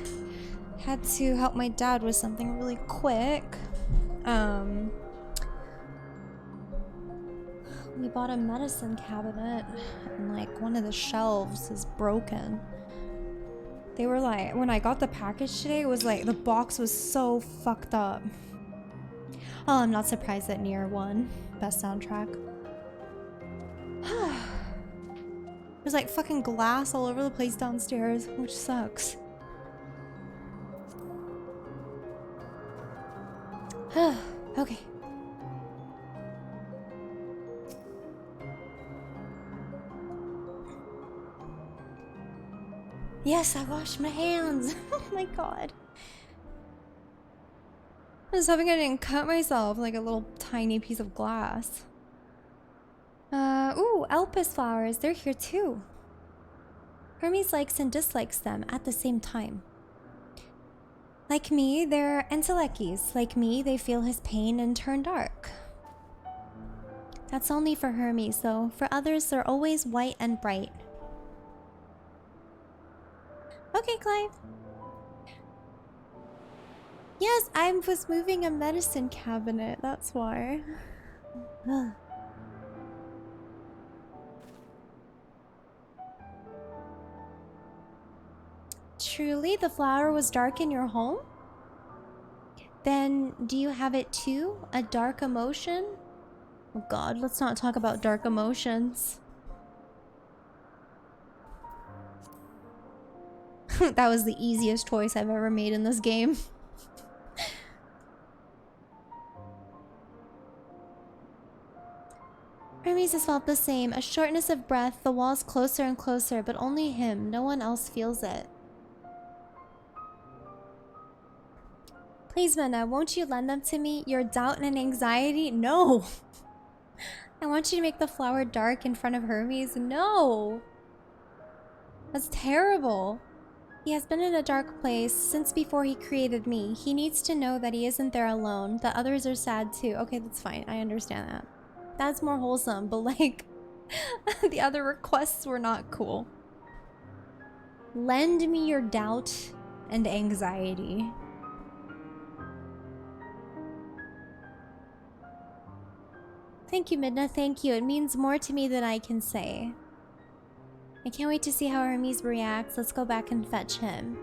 Had to help my dad with something really quick. We bought a medicine cabinet and like one of the shelves is broken. They were like, when I got the package today, it was like the box was so fucked up. Oh, I'm not surprised that Nier won best soundtrack. There's like fucking glass all over the place downstairs, which sucks. Okay. Yes, I washed my hands. Oh my god. I was hoping I didn't cut myself like a little tiny piece of glass. Ooh, Elpis flowers. They're here too. Hermes likes and dislikes them at the same time. Like me, they're entelekis. Like me, they feel his pain and turn dark. That's only for Hermes, though. For others, they're always white and bright. Okay, Clive. Yes, I was moving a medicine cabinet. That's why. Truly, the flower was dark in your home? Then, do you have it too? A dark emotion? Oh god, let's not talk about dark emotions. That was the easiest choice I've ever made in this game. Hermes has felt the same. A shortness of breath, the walls closer and closer, but only him. No one else feels it. Please, Mena, won't you lend them to me? Your doubt and anxiety? No! I want you to make the flower dark in front of Hermes. No! That's terrible. He has been in a dark place since before he created me. He needs to know that he isn't there alone, that others are sad too. Okay, that's fine. I understand that. That's more wholesome, but like, the other requests were not cool. Lend me your doubt and anxiety. Thank you, Midna, thank you. It means more to me than I can say. I can't wait to see how Hermes reacts. Let's go back and fetch him.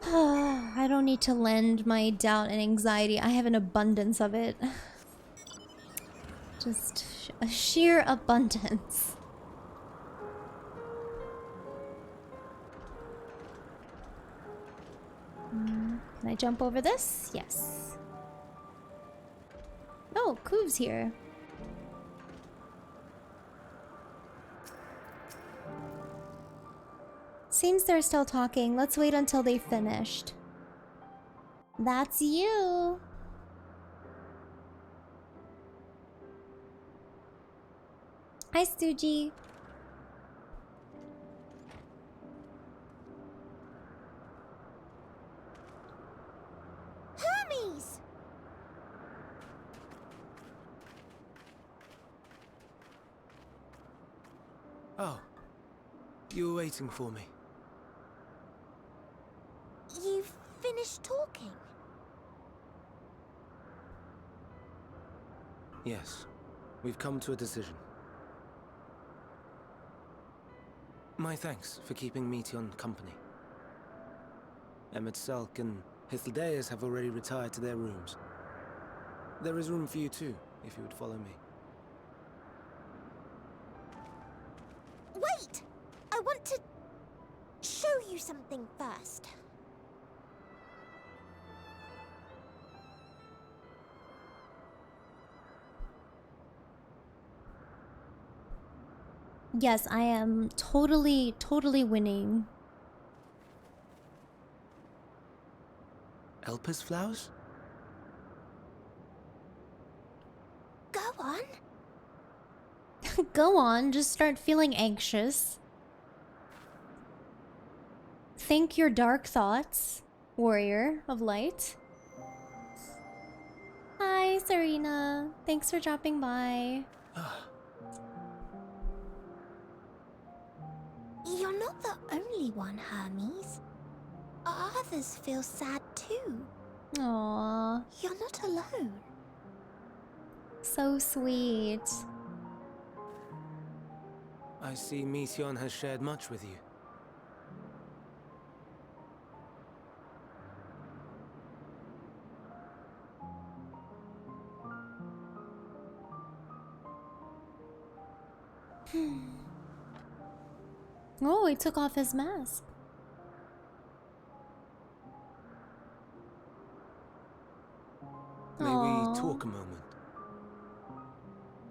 I don't need to lend my doubt and anxiety. I have an abundance of it. Just a sheer abundance. Can I jump over this? Yes. Oh, Koov's here. Seems they're still talking. Let's wait until they've finished. That's you. Hi, Stoogie. Hermes! Oh, you were waiting for me. You've finished talking? Yes, we've come to a decision. My thanks for keeping Meteon company. Emmett Selk and Hythlodaeus have already retired to their rooms. There is room for you too, if you would follow me. Wait! I want to show you something first. Yes, I am totally winning. Elpis flowers? Go on. Go on, just start feeling anxious. Think your dark thoughts, warrior of light. Hi, Serena. Thanks for dropping by. You're not the only one, Hermes. Others feel sad too. Aww. You're not alone. So sweet. I see Mission has shared much with you. Oh, he took off his mask. May Aww. we talk a moment?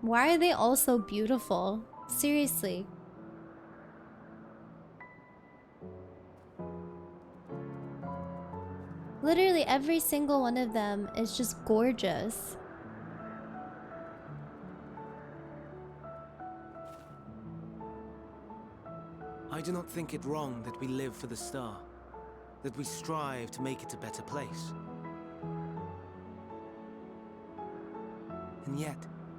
Why are they all so beautiful? Seriously. Literally every single one of them is just gorgeous. I do not think it wrong that we live for the star, that we strive to make it a better place. And yet,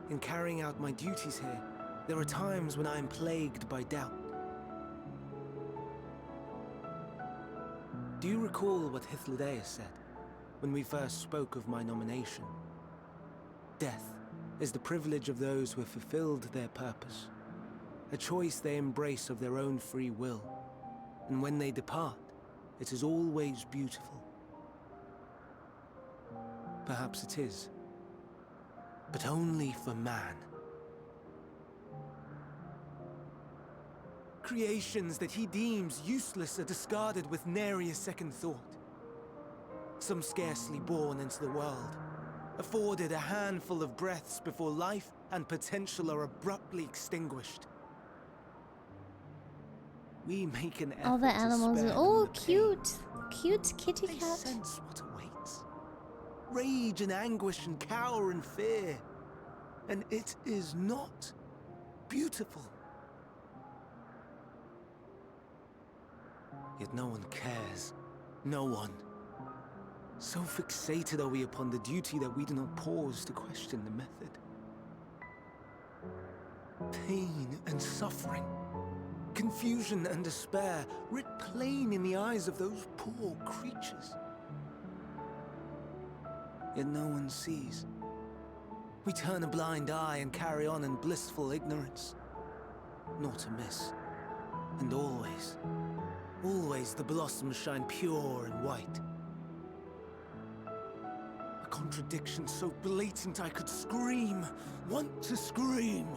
in carrying out my duties here, there are times when I am plagued by doubt. Do you recall what Hythlodaeus said when we first spoke of my nomination? Death is the privilege of those who have fulfilled their purpose, a choice they embrace of their own free will, and when they depart, it is always beautiful. Perhaps it is, but only for man. Creations that he deems useless are discarded with nary a second thought. Some scarcely born into the world, afforded a handful of breaths before life and potential are abruptly extinguished. We make an effort All the animals to are spare oh them the pain. cute. Cute kitty They cat. sense what awaits. Rage and anguish and cower and fear. And it is not beautiful. Yet no one cares. No one. So fixated are we upon the duty that we do not pause to question the method. Pain and suffering, confusion and despair, writ plain in the eyes of those poor creatures. Yet no one sees. We turn a blind eye and carry on in blissful ignorance. Not amiss. And always, always the blossoms shine pure and white. A contradiction so blatant I could scream, want to scream.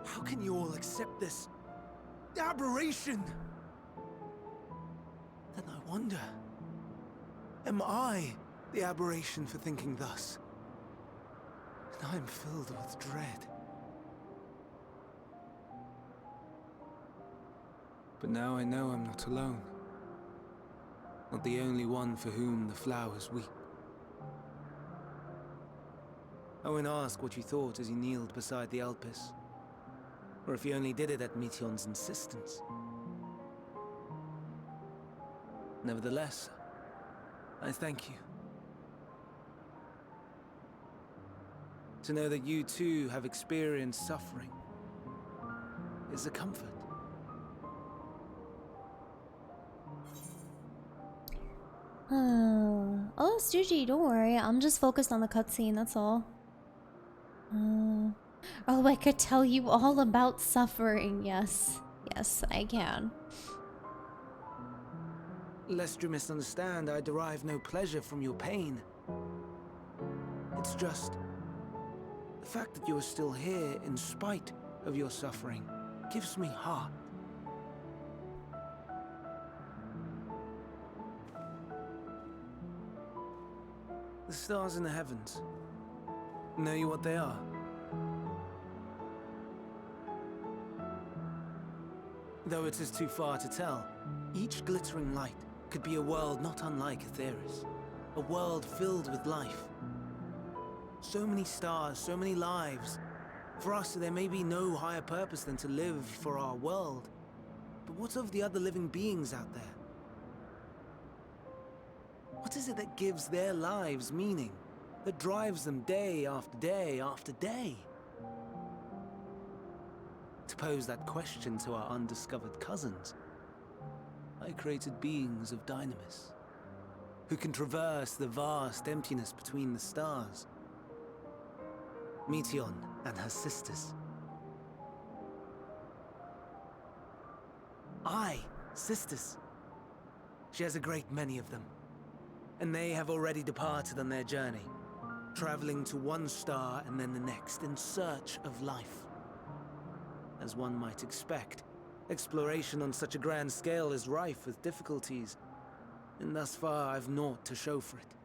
How can you all accept this aberration? Then I wonder, am I the aberration for thinking thus? And I am filled with dread. But now I know I'm not alone. Not the only one for whom the flowers weep. Owen asked what you thought as he kneeled beside the Elpis, or if he only did it at Meteon's insistence. Nevertheless, I thank you. To know that you too have experienced suffering is a comfort. Oh, Suji, don't worry. I'm just focused on the cutscene, that's all. Oh, I could tell you all about suffering. Yes. Yes, I can. Lest you misunderstand, I derive no pleasure from your pain. It's just the fact that you are still here in spite of your suffering gives me heart. The stars in the heavens. Know you what they are? Though it is too far to tell, each glittering light could be a world not unlike Aetheris. A world filled with life. So many stars, so many lives. For us, there may be no higher purpose than to live for our world. But what of the other living beings out there? What is it that gives their lives meaning? That drives them day after day after day? to pose that question to our undiscovered cousins. I created beings of dynamis, who can traverse the vast emptiness between the stars. Meteion and her sisters. Aye, sisters. She has a great many of them, and they have already departed on their journey, traveling to one star and then the next in search of life. As one might expect, exploration on such a grand scale is rife with difficulties, and thus far I've naught to show for it.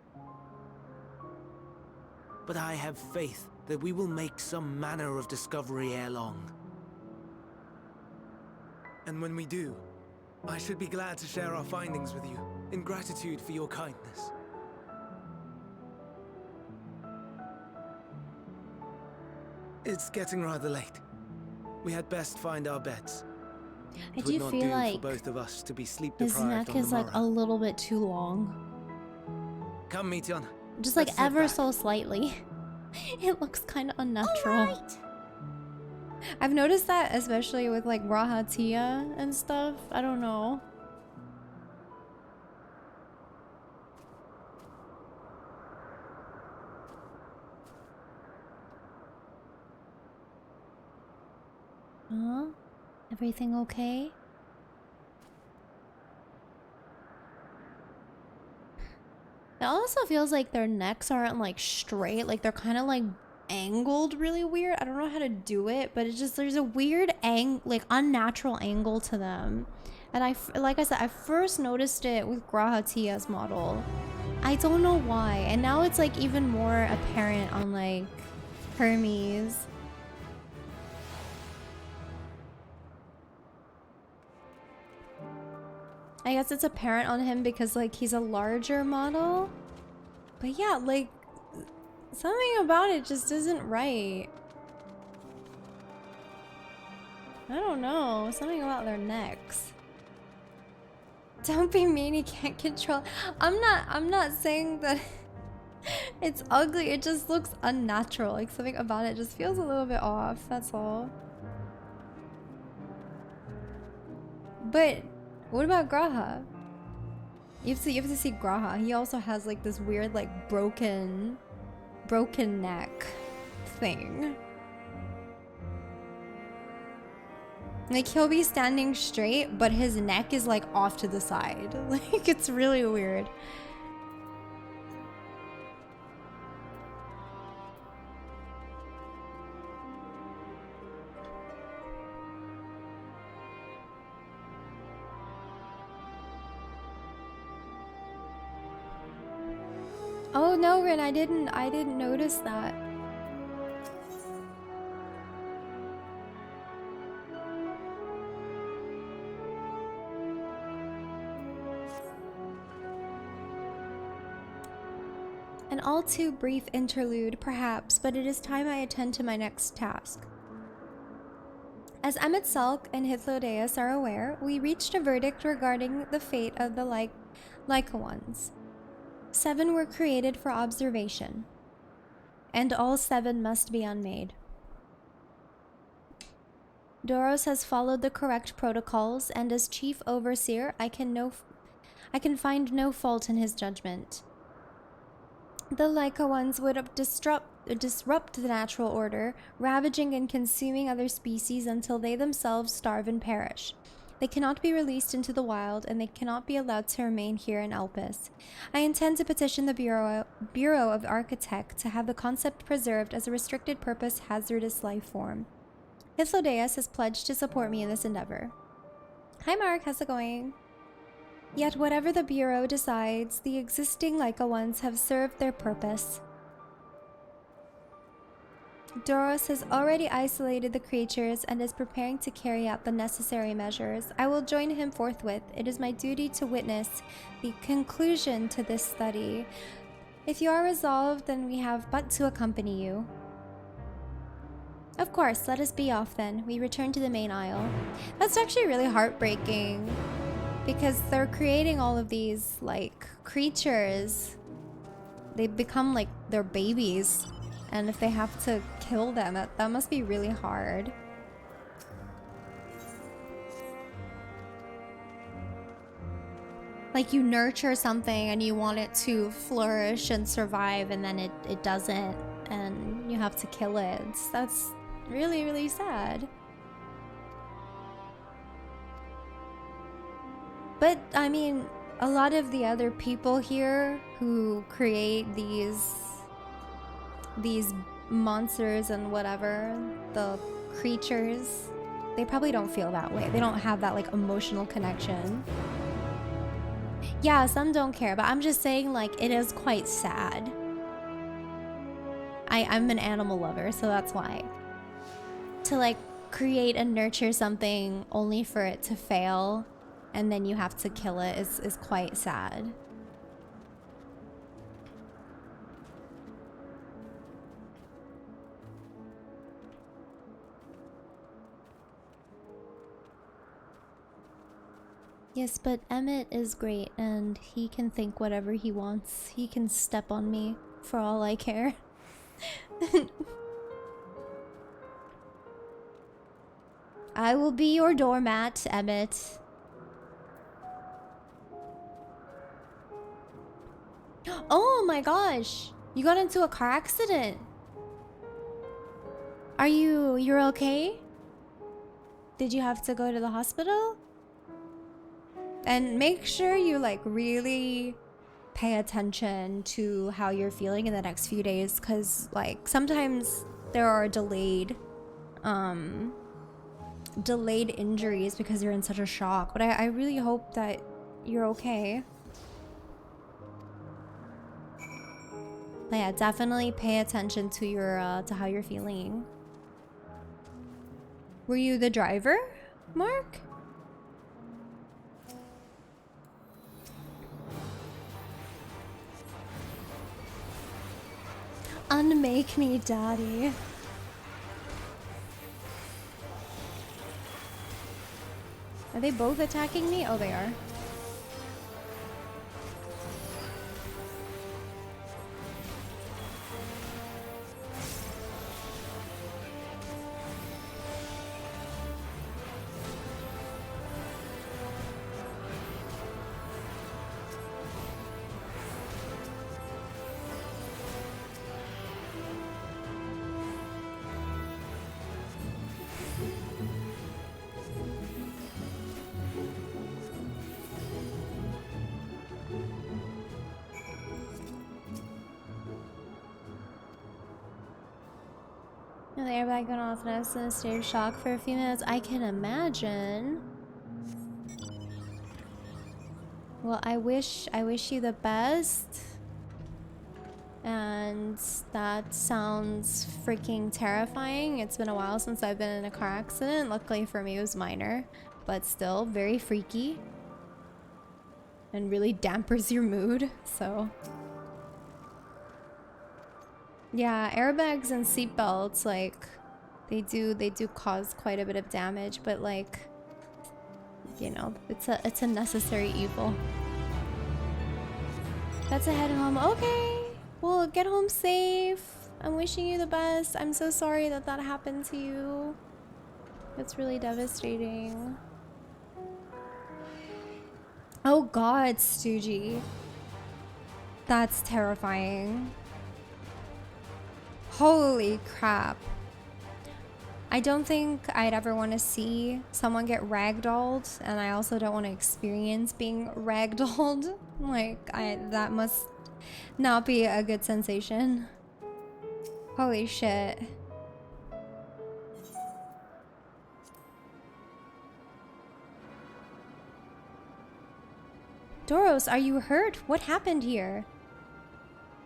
But I have faith that we will make some manner of discovery ere long. And when we do, I should be glad to share our findings with you, in gratitude for your kindness. It's getting rather late. We had best find our beds. I It do would not feel do like for both of us to be sleep his deprived neck on is the like a morrow. little bit too long. Come, Meteion. Just like Let's sit ever back. so slightly. It looks kind of unnatural. I've noticed that especially with like Rahatia and stuff. I don't know. Huh? Everything okay? It also feels like their necks aren't like straight, like they're kind of like angled really weird. I don't know how to do it, but it's just there's a weird like unnatural angle to them. And like I said, I first noticed it with Grahatia's model. I don't know why, and now it's like even more apparent on like Hermes. I guess it's apparent on him because like he's a larger model. But yeah, like something about it just isn't right. I don't know, something about their necks. Don't be mean, he can't control. I'm not saying that it's ugly, it just looks unnatural. Like something about it just feels a little bit off, that's all. But what about Graha? You have to see Graha. He also has like this weird like broken neck thing. Like he'll be standing straight, but his neck is like off to the side. Like it's really weird. Oh no, Rin, I didn't notice that. An all too brief interlude, perhaps, but it is time I attend to my next task. As Emmett Salk and Hythlodaeus are aware, we reached a verdict regarding the fate of the Lycaones. 7 were created for observation, and all 7 must be unmade. Doros has followed the correct protocols, and as chief overseer, I can find no fault in his judgment. The Lycaones would disrupt the natural order, ravaging and consuming other species until they themselves starve and perish. They cannot be released into the wild, and they cannot be allowed to remain here in Elpis. I intend to petition the Bureau of Architect to have the concept preserved as a restricted purpose hazardous life form. Hythlodaeus has pledged to support me in this endeavor. Hi Mark, how's it going? Yet whatever the Bureau decides, the existing Lycaones have served their purpose. Doros has already isolated the creatures and is preparing to carry out the necessary measures. I will join him forthwith. It is my duty to witness the conclusion to this study. If you are resolved, then we have but to accompany you. Of course, let us be off then. We return to the main aisle. That's actually really heartbreaking because they're creating all of these like creatures. They become like their babies. And if they have to kill them, that must be really hard. Like you nurture something and you want it to flourish and survive, and then it doesn't, and you have to kill it. That's really, really sad. But I mean, a lot of the other people here who create these monsters and whatever, the creatures, they probably don't feel that way. They don't have that like emotional connection. Yeah, some don't care, but I'm just saying, like, it is quite sad. I'm an animal lover, so that's why. To like create and nurture something only for it to fail and then you have to kill it is quite sad. Yes, but Emmett is great and he can think whatever he wants. He can step on me for all I care. I will be your doormat, Emmett. Oh my gosh! You got into a car accident. You're okay? Did you have to go to the hospital? And make sure you like really pay attention to how you're feeling in the next few days, because like sometimes there are delayed injuries because you're in such a shock. But I really hope that you're okay. But yeah, definitely pay attention to your to how you're feeling. Were you the driver, Mark? Unmake me, daddy. Are they both attacking me? Oh, they are. The airbag went off and I was in a state of shock for a few minutes. I can imagine. Well, I wish you the best. And that sounds freaking terrifying. It's been a while since I've been in a car accident. Luckily for me, it was minor, but still very freaky. And really dampers your mood, so. Yeah, airbags and seatbelts, like, they do cause quite a bit of damage, but like, you know, it's a necessary evil. That's a head home. Okay, well, get home safe. I'm wishing you the best. I'm so sorry that happened to you. It's really devastating. Oh God, Stoogie. That's terrifying. Holy crap. I don't think I'd ever want to see someone get ragdolled, and I also don't want to experience being ragdolled. Like, that must not be a good sensation. Holy shit. Doros, are you hurt? What happened here?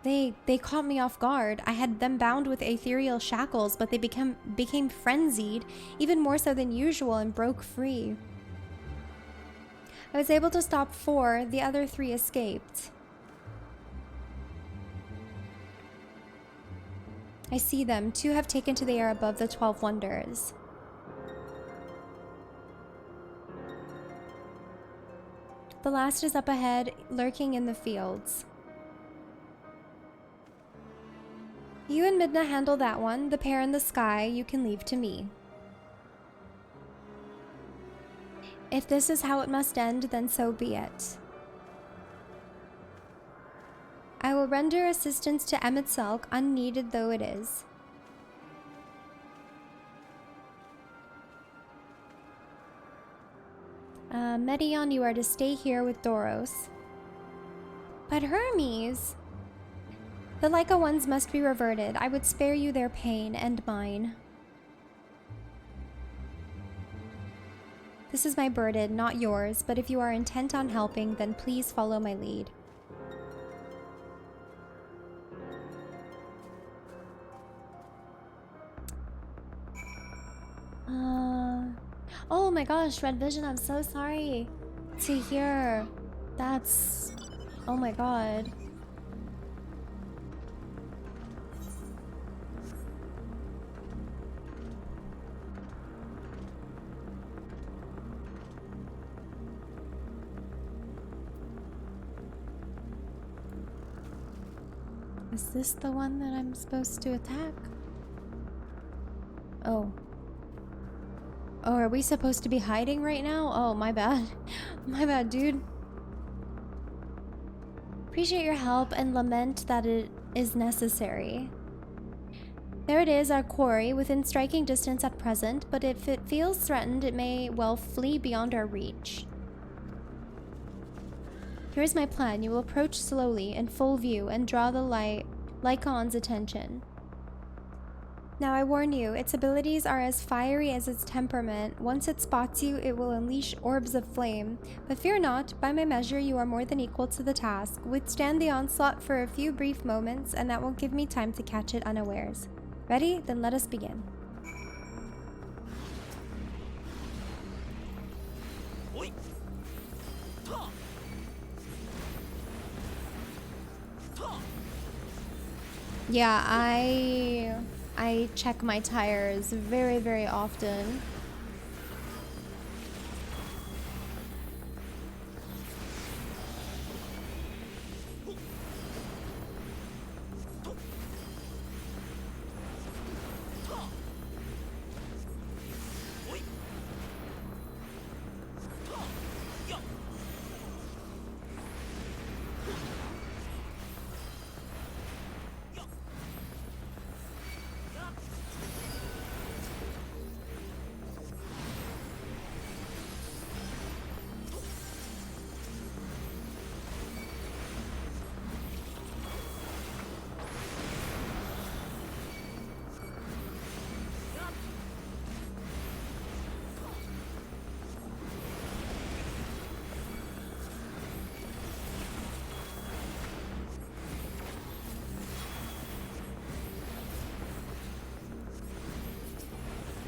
They caught me off guard. I had them bound with ethereal shackles, but they became frenzied, even more so than usual, and broke free. I was able to stop 4, the other 3 escaped. I see them. 2 have taken to the air above the 12 wonders. The last is up ahead, lurking in the fields. You and Midna handle that one. The pair in the sky you can leave to me. If this is how it must end, then so be it. will render assistance to Emetzelk, unneeded though it is. Medion, you are to stay here with Doros. But Hermes! The Leica ones must be reverted. I would spare you their pain and mine. This is my burden, not yours, but if you are intent on helping, then please follow my lead. Oh my gosh, Red Vision, I'm so sorry to hear. That's... Oh my god. Is this the one that I'm supposed to attack? Oh. Oh, are we supposed to be hiding right now? Oh, my bad. My bad, dude. Appreciate your help and lament that it is necessary. There it is, our quarry, within striking distance at present, but if it feels threatened, it may well flee beyond our reach. Here is my plan. You will approach slowly, in full view, and draw the Lycon's attention. Now I warn you, its abilities are as fiery as its temperament. Once it spots you, it will unleash orbs of flame. But fear not, by my measure you are more than equal to the task. Withstand the onslaught for a few brief moments, and that won't give me time to catch it unawares. Ready? Then let us begin. Yeah, I check my tires very, very often.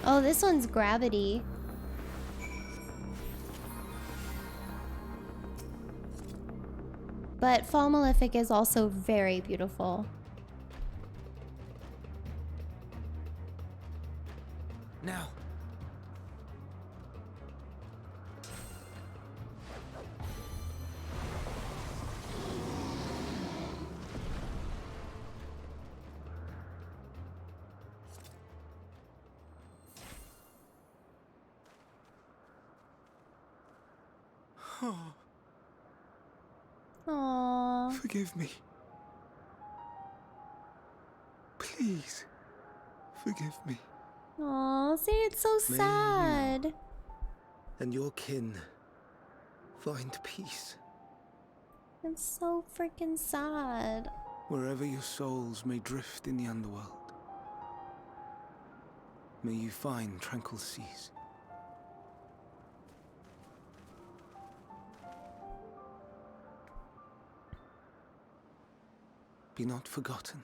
Oh, this one's gravity. But Fall Malefic is also very beautiful. Now. Aww. Forgive me. Please, forgive me. Aww, see, it's so May sad. And your kin find peace. It's so freaking sad. Wherever your souls may drift in the underworld, may you find tranquil seas. Be not forgotten.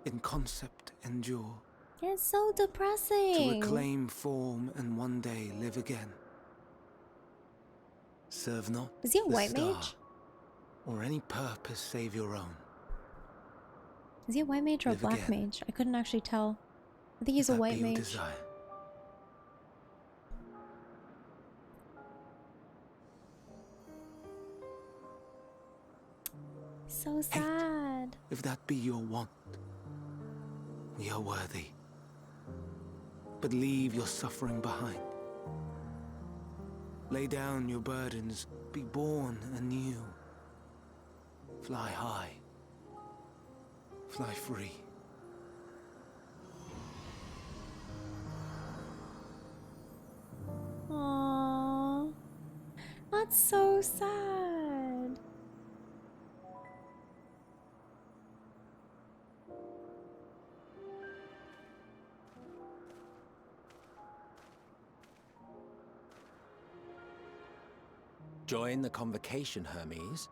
In concept endure. It's so depressing. To reclaim form and one day live again. Serve not Is he a the white star, mage? or any purpose save your own. Is he a white mage or a Live black again. mage? I couldn't actually tell. I think he's If a that white be your mage. desire. So sad. If that be your want, we are worthy. But leave your suffering behind. Lay down your burdens, be born anew. Fly high, Fly free. Aww. That's so sad. Join the convocation, Hermes.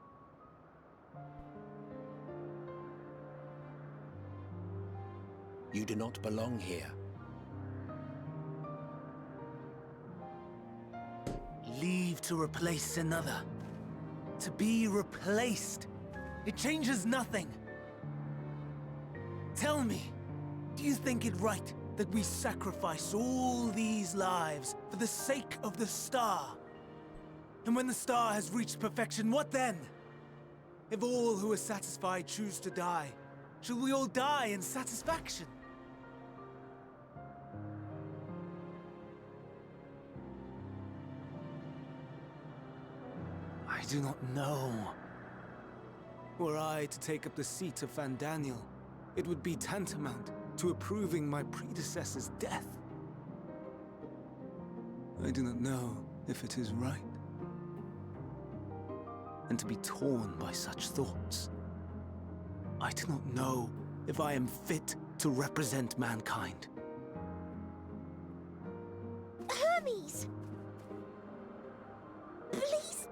You do not belong here. Leave to replace another. To be replaced. It changes nothing. Tell me, do you think it right that we sacrifice all these lives for the sake of the star? And when the star has reached perfection, what then? If all who are satisfied choose to die, shall we all die in satisfaction? I do not know. Were I to take up the seat of Fandaniel, it would be tantamount to approving my predecessor's death. I do not know if it is right. And to be torn by such thoughts, I do not know if I am fit to represent mankind. Hermes! Please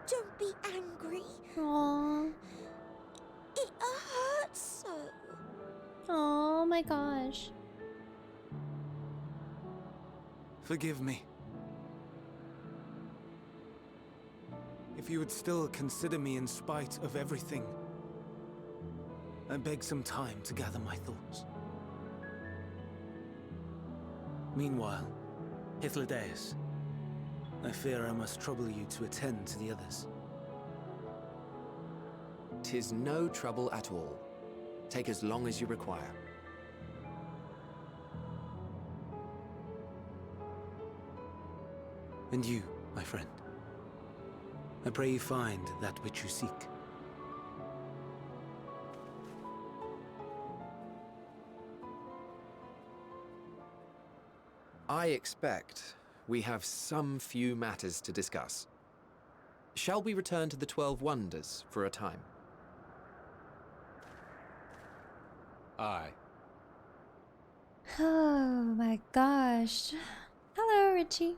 don't be angry. Aww. It hurts so. Oh my gosh. Forgive me. If you would still consider me in spite of everything, I beg some time to gather my thoughts. Meanwhile, Hythlodaeus, I fear I must trouble you to attend to the others. 'Tis no trouble at all. Take as long as you require. And you, my friend, I pray you find that which you seek. I expect we have some few matters to discuss. Shall we return to the 12 Wonders for a time? Aye. Oh my gosh. Hello, Richie.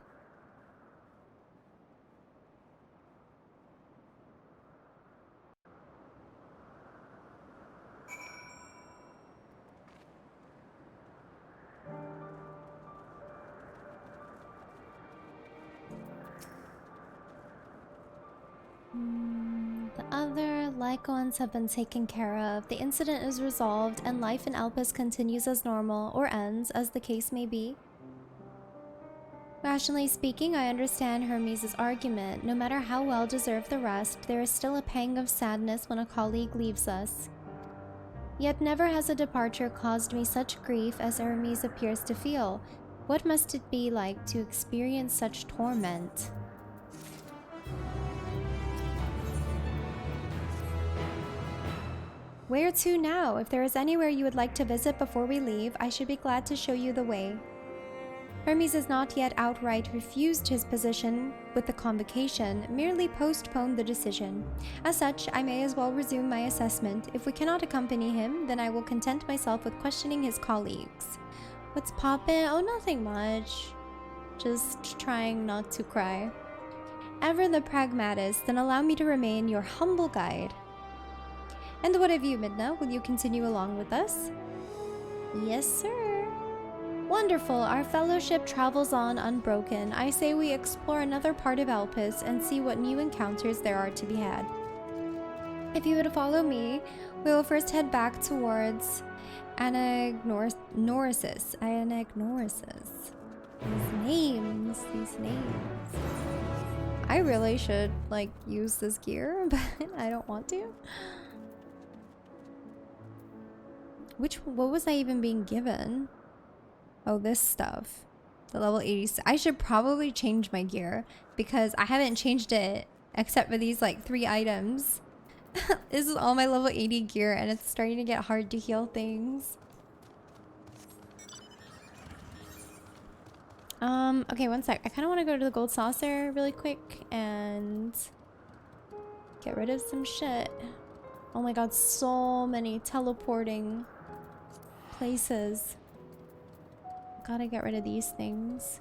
The other Lycons have been taken care of. The incident is resolved, and life in Elpis continues as normal, or ends, as the case may be. Rationally speaking, I understand Hermes' argument. No matter how well deserved the rest, there is still a pang of sadness when a colleague leaves us. Yet never has a departure caused me such grief as Hermes appears to feel. What must it be like to experience such torment? Where to now? If there is anywhere you would like to visit before we leave, I should be glad to show you the way. Hermes has not yet outright refused his position with the convocation, merely postponed the decision. As such, I may as well resume my assessment. If we cannot accompany him, then I will content myself with questioning his colleagues. What's poppin'? Oh, nothing much. Just trying not to cry. Ever the pragmatist, then allow me to remain your humble guide. And what of you, Midna? Will you continue along with us? Yes, sir. Wonderful. Our fellowship travels on unbroken. I say we explore another part of Elpis and see what new encounters there are to be had. If you would follow me, we will first head back towards Anagnorisis. These names. I really should, like, use this gear, but I don't want to. What was I even being given? Oh, this stuff. The level 80. I should probably change my gear because I haven't changed it except for these like 3 items. This is all my level 80 gear and it's starting to get hard to heal things. Okay, one sec. I kind of want to go to the gold saucer really quick and get rid of some shit. Oh my god, so many teleporting places. Gotta get rid of these things.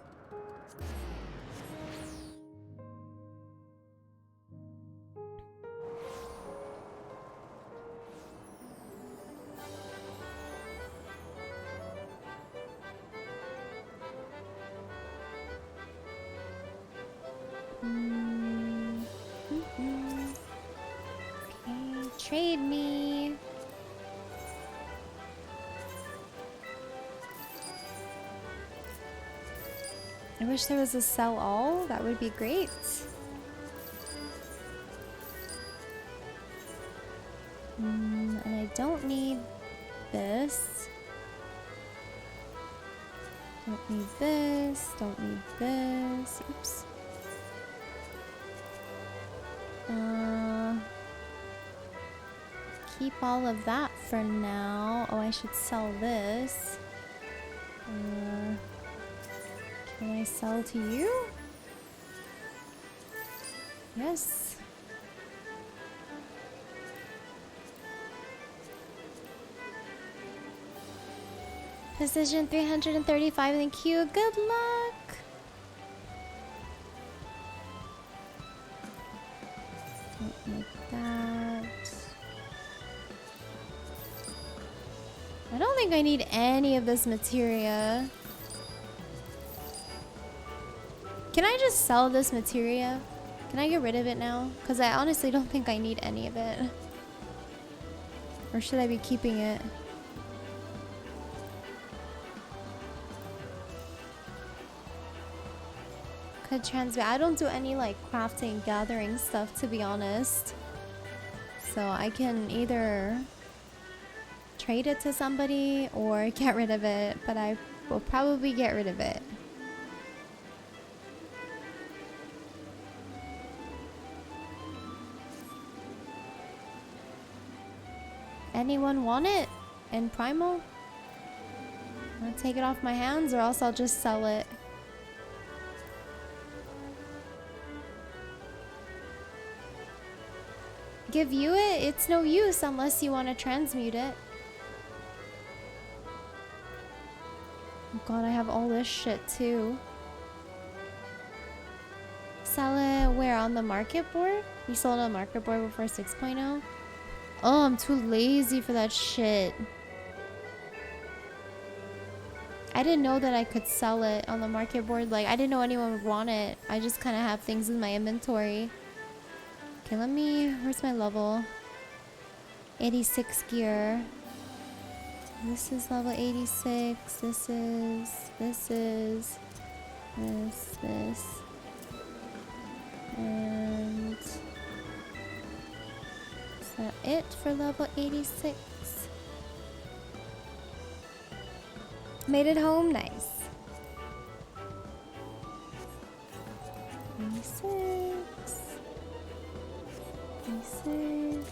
Okay, trade me. I wish there was a sell all. That would be great. And I don't need this. Don't need this. Don't need this. Oops. Keep all of that for now. Oh, I should sell this. Can I sell to you? Yes. Precision 335 in the queue. Good luck. Don't need that. I don't think I need any of this materia. Can I just sell this materia? Can I get rid of it now? Because I honestly don't think I need any of it. Or should I be keeping it? Could transmit. I don't do any like crafting, gathering stuff, to be honest. So I can either trade it to somebody or get rid of it, but I will probably get rid of it. Anyone want it in Primal? I'll take it off my hands or else I'll just sell it. Give you it? It's no use unless you want to transmute it. Oh god, I have all this shit too. Sell it where? On the market board? You sold on the market board before 6.0? Oh, I'm too lazy for that shit. I didn't know that I could sell it on the market board. Like, I didn't know anyone would want it. I just kind of have things in my inventory. Okay, let me... Where's my level? 86 gear. This is level 86. This. And... Is that it for level 86? Made it home, nice. 86. 86.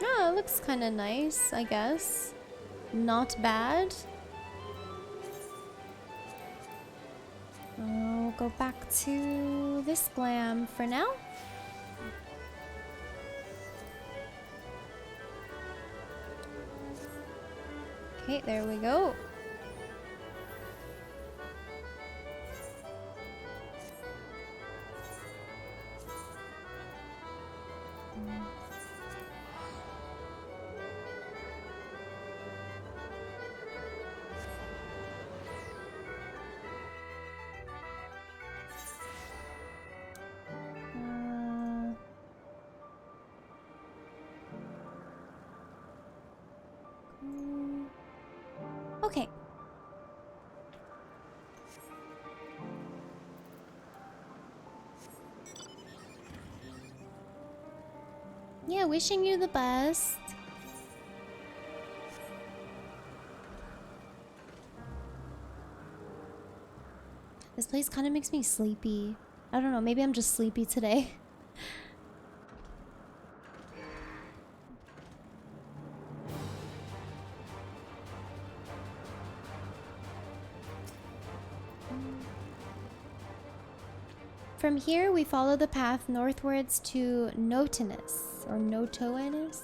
Oh, it looks kind of nice, I guess. Not bad. I'll go back to this glam for now. Okay, there we go. Okay. Yeah, wishing you the best. This place kind of makes me sleepy. I don't know, maybe I'm just sleepy today. From here, we follow the path northwards to Notinus, or Notoenus.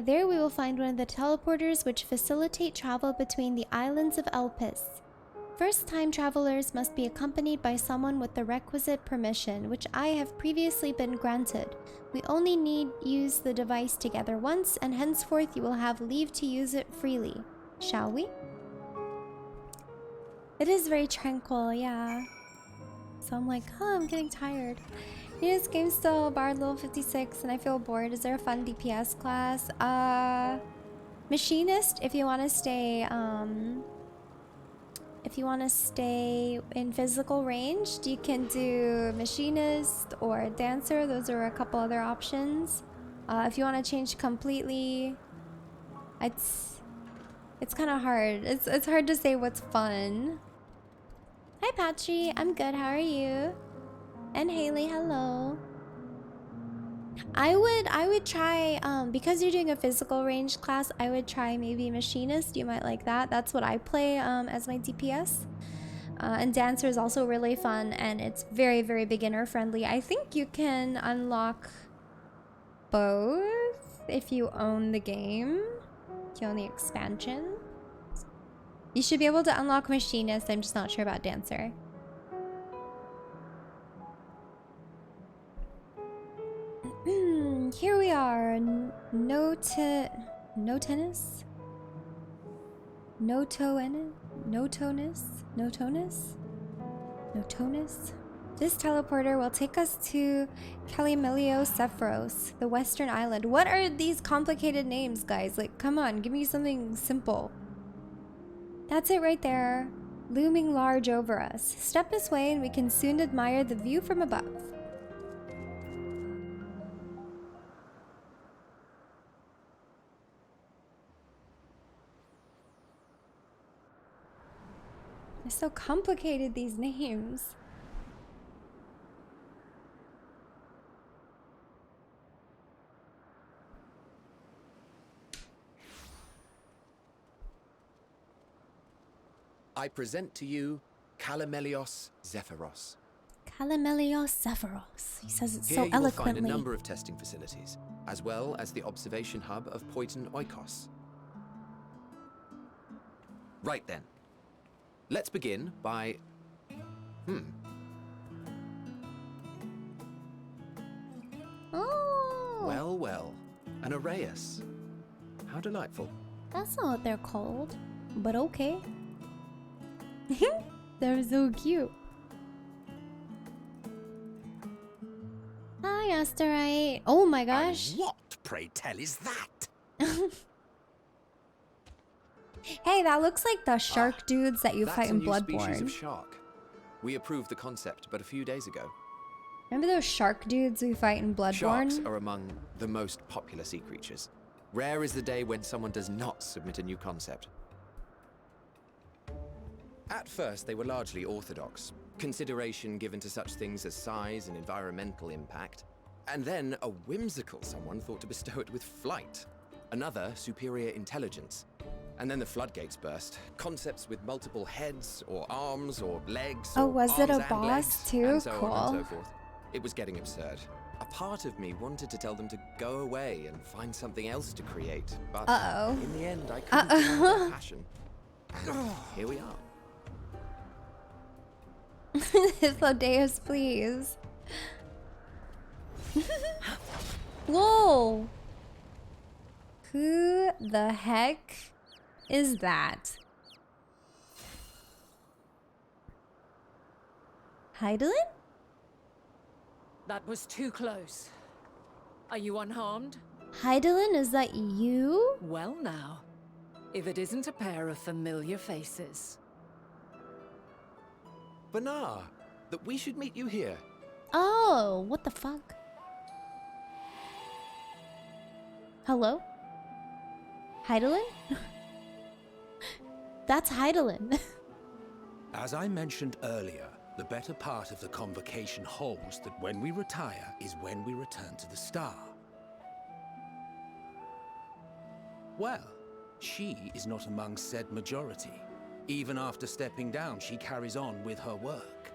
There we will find one of the teleporters which facilitate travel between the islands of Elpis. First-time travelers must be accompanied by someone with the requisite permission, which I have previously been granted. We only need use the device together once, and henceforth you will have leave to use it freely. Shall we? It is very tranquil, yeah. So I'm like, oh, I'm getting tired. This game's still Bard level 56 and I feel bored. Is there a fun DPS class? Machinist, if you want to stay, in physical range, you can do Machinist or Dancer. Those are a couple other options. If you want to change completely, it's kind of hard. It's hard to say what's fun. Hi Patchy, I'm good, how are you? And Haley, hello. I would try, because you're doing a physical range class, I would try maybe Machinist. You might like that. That's what I play as my DPS. And Dancer is also really fun, and it's very, very beginner friendly. I think you can unlock both if you own the game. If you own the expansion. You should be able to unlock Machinist. I'm just not sure about Dancer. Here we are. Notinus? Notonus? This teleporter will take us to Calimelio Sephiros, the western island. What are these complicated names, guys? Like, come on, give me something simple. That's it right there, looming large over us. Step this way and we can soon admire the view from above. They're so complicated, these names. I present to you Calamelios Zephyros. Calamelios Zephyros. He says it Here so you will eloquently. find a number of testing facilities, as well as the observation hub of Poiton Oikos. Right then. Let's begin by... Oh! Well, well. An Arraius. How delightful. That's not what they're called, but okay. They're so cute. Hi, Asterite. Oh my gosh. What, pray tell, is that? Hey, that looks like the shark dudes that you That's fight in a new species Bloodborne. of shark. We approved the concept but a few days ago. Remember those shark dudes we fight in Bloodborne? Sharks are among the most popular sea creatures. Rare is the day when someone does not submit a new concept. At first, they were largely orthodox, consideration given to such things as size and environmental impact. And then a whimsical someone thought to bestow it with flight, another superior intelligence. And then the floodgates burst. Concepts with multiple heads, or arms, or legs, Oh, or was it a arms and boss legs, too? and so Cool. on and so forth. It was getting absurd. A part of me wanted to tell them to go away and find something else to create, but in the end I couldn't deny their passion. And here we are. Thaddeus, please. Whoa! Who the heck is that? Heidelin? That was too close. Are you unharmed? Heidelin, is that you? Well now, if it isn't a pair of familiar faces. Banar, that we should meet you here. Oh, what the fuck? Hello? Heidelin? That's Heidelin. As I mentioned earlier, the better part of the convocation holds that when we retire is when we return to the star. Well, she is not among said majority. Even after stepping down, she carries on with her work.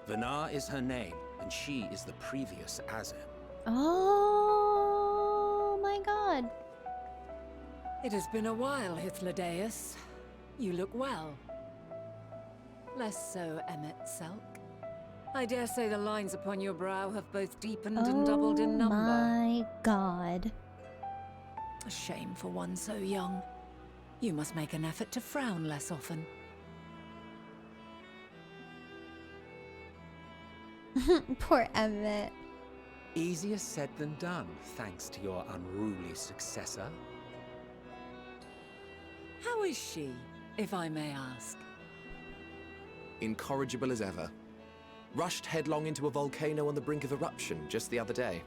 Vanar is her name, and she is the previous Azem. Oh my god. It has been a while, Hythlodaeus. You look well. Less so, Emmet Selk. I dare say the lines upon your brow have both deepened and doubled in number. Oh my god. A shame for one so young. You must make an effort to frown less often. Poor Emmett. Easier said than done, thanks to your unruly successor. How is she, if I may ask? Incorrigible as ever. Rushed headlong into a volcano on the brink of eruption just the other day.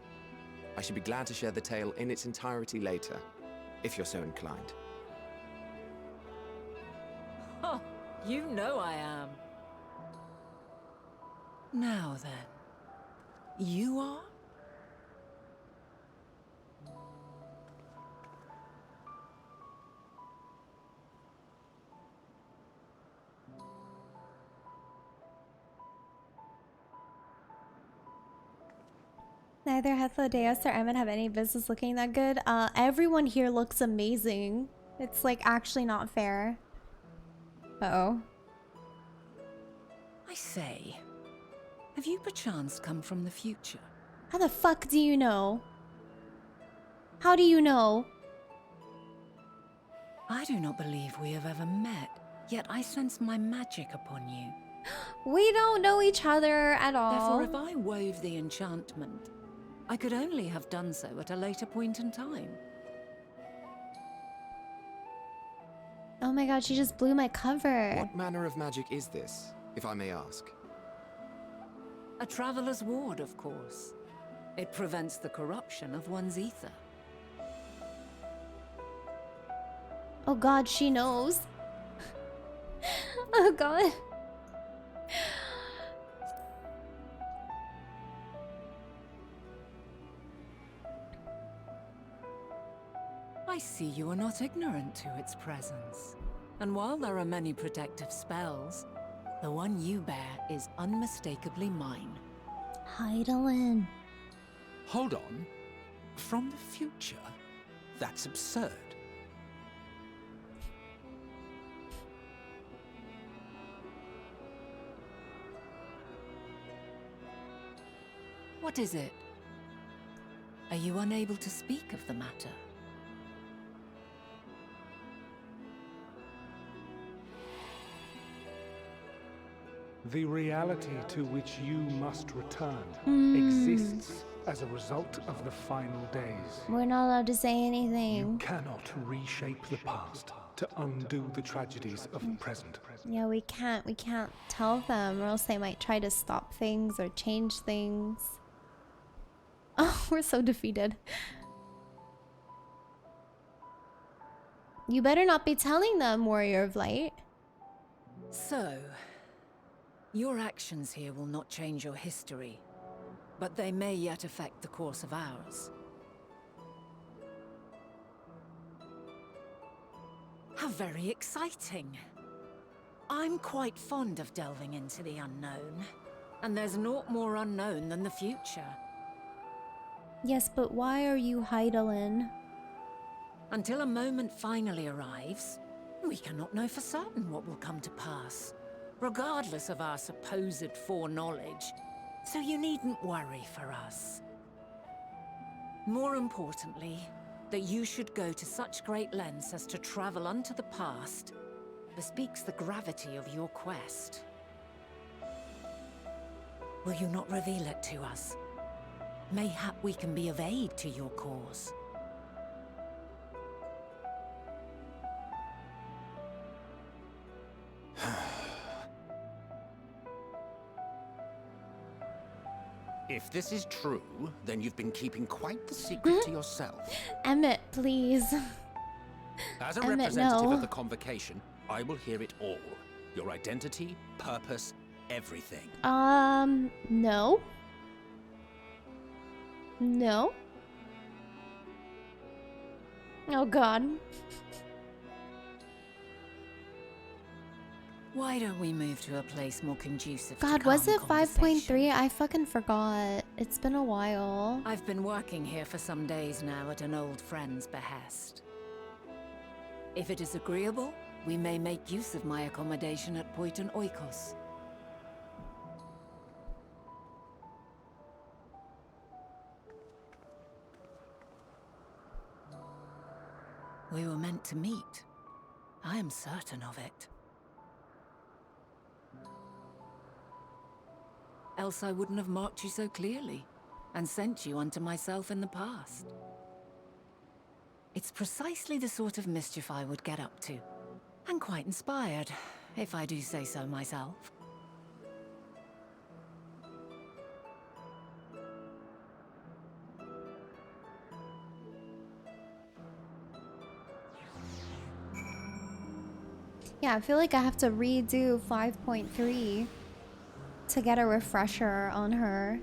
I should be glad to share the tale in its entirety later, if you're so inclined. Oh, you know I am. Now then, you are? Neither Hythlodaeus or Emmett have any business looking that good. Everyone here looks amazing. It's like actually not fair. Uh-oh. I say, have you perchance come from the future? How the fuck do you know? How do you know? I do not believe we have ever met, yet I sense my magic upon you. We don't know each other at all. Therefore, if I wove the enchantment, I could only have done so at a later point in time. Oh my god, she just blew my cover. What manner of magic is this, if I may ask? A traveler's ward, of course. It prevents the corruption of one's ether. Oh god, she knows. Oh god. I see you are not ignorant to its presence. And while there are many protective spells, the one you bear is unmistakably mine. Heidelin. Hold on. From the future? That's absurd. What is it? Are you unable to speak of the matter? The reality to which you must return exists as a result of the final days. We're not allowed to say anything. You cannot reshape the past to undo the tragedies of the present. Yeah, we can't tell them, or else they might try to stop things or change things. Oh, we're so defeated. You better not be telling them, Warrior of Light. So, your actions here will not change your history, but they may yet affect the course of ours. How very exciting. I'm quite fond of delving into the unknown, and there's naught more unknown than the future. Yes, but why are you Heidelin? Until a moment finally arrives, we cannot know for certain what will come to pass, regardless of our supposed foreknowledge, so you needn't worry for us. More importantly, that you should go to such great lengths as to travel unto the past bespeaks the gravity of your quest. Will you not reveal it to us? Mayhap we can be of aid to your cause. If this is true, then you've been keeping quite the secret to yourself. Emmett, please. As a Emmett, representative no. of the Convocation, I will hear it all. Your identity, purpose, everything. No. No. Oh god. Why don't we move to a place more conducive to God, was calm it conversation? 5.3? I fucking forgot. It's been a while. I've been working here for some days now at an old friend's behest. If it is agreeable, we may make use of my accommodation at Poiton Oikos. We were meant to meet. I am certain of it. Else I wouldn't have marked you so clearly, and sent you unto myself in the past. It's precisely the sort of mischief I would get up to. And quite inspired, if I do say so myself. Yeah, I feel like I have to redo 5.3 to get a refresher on her.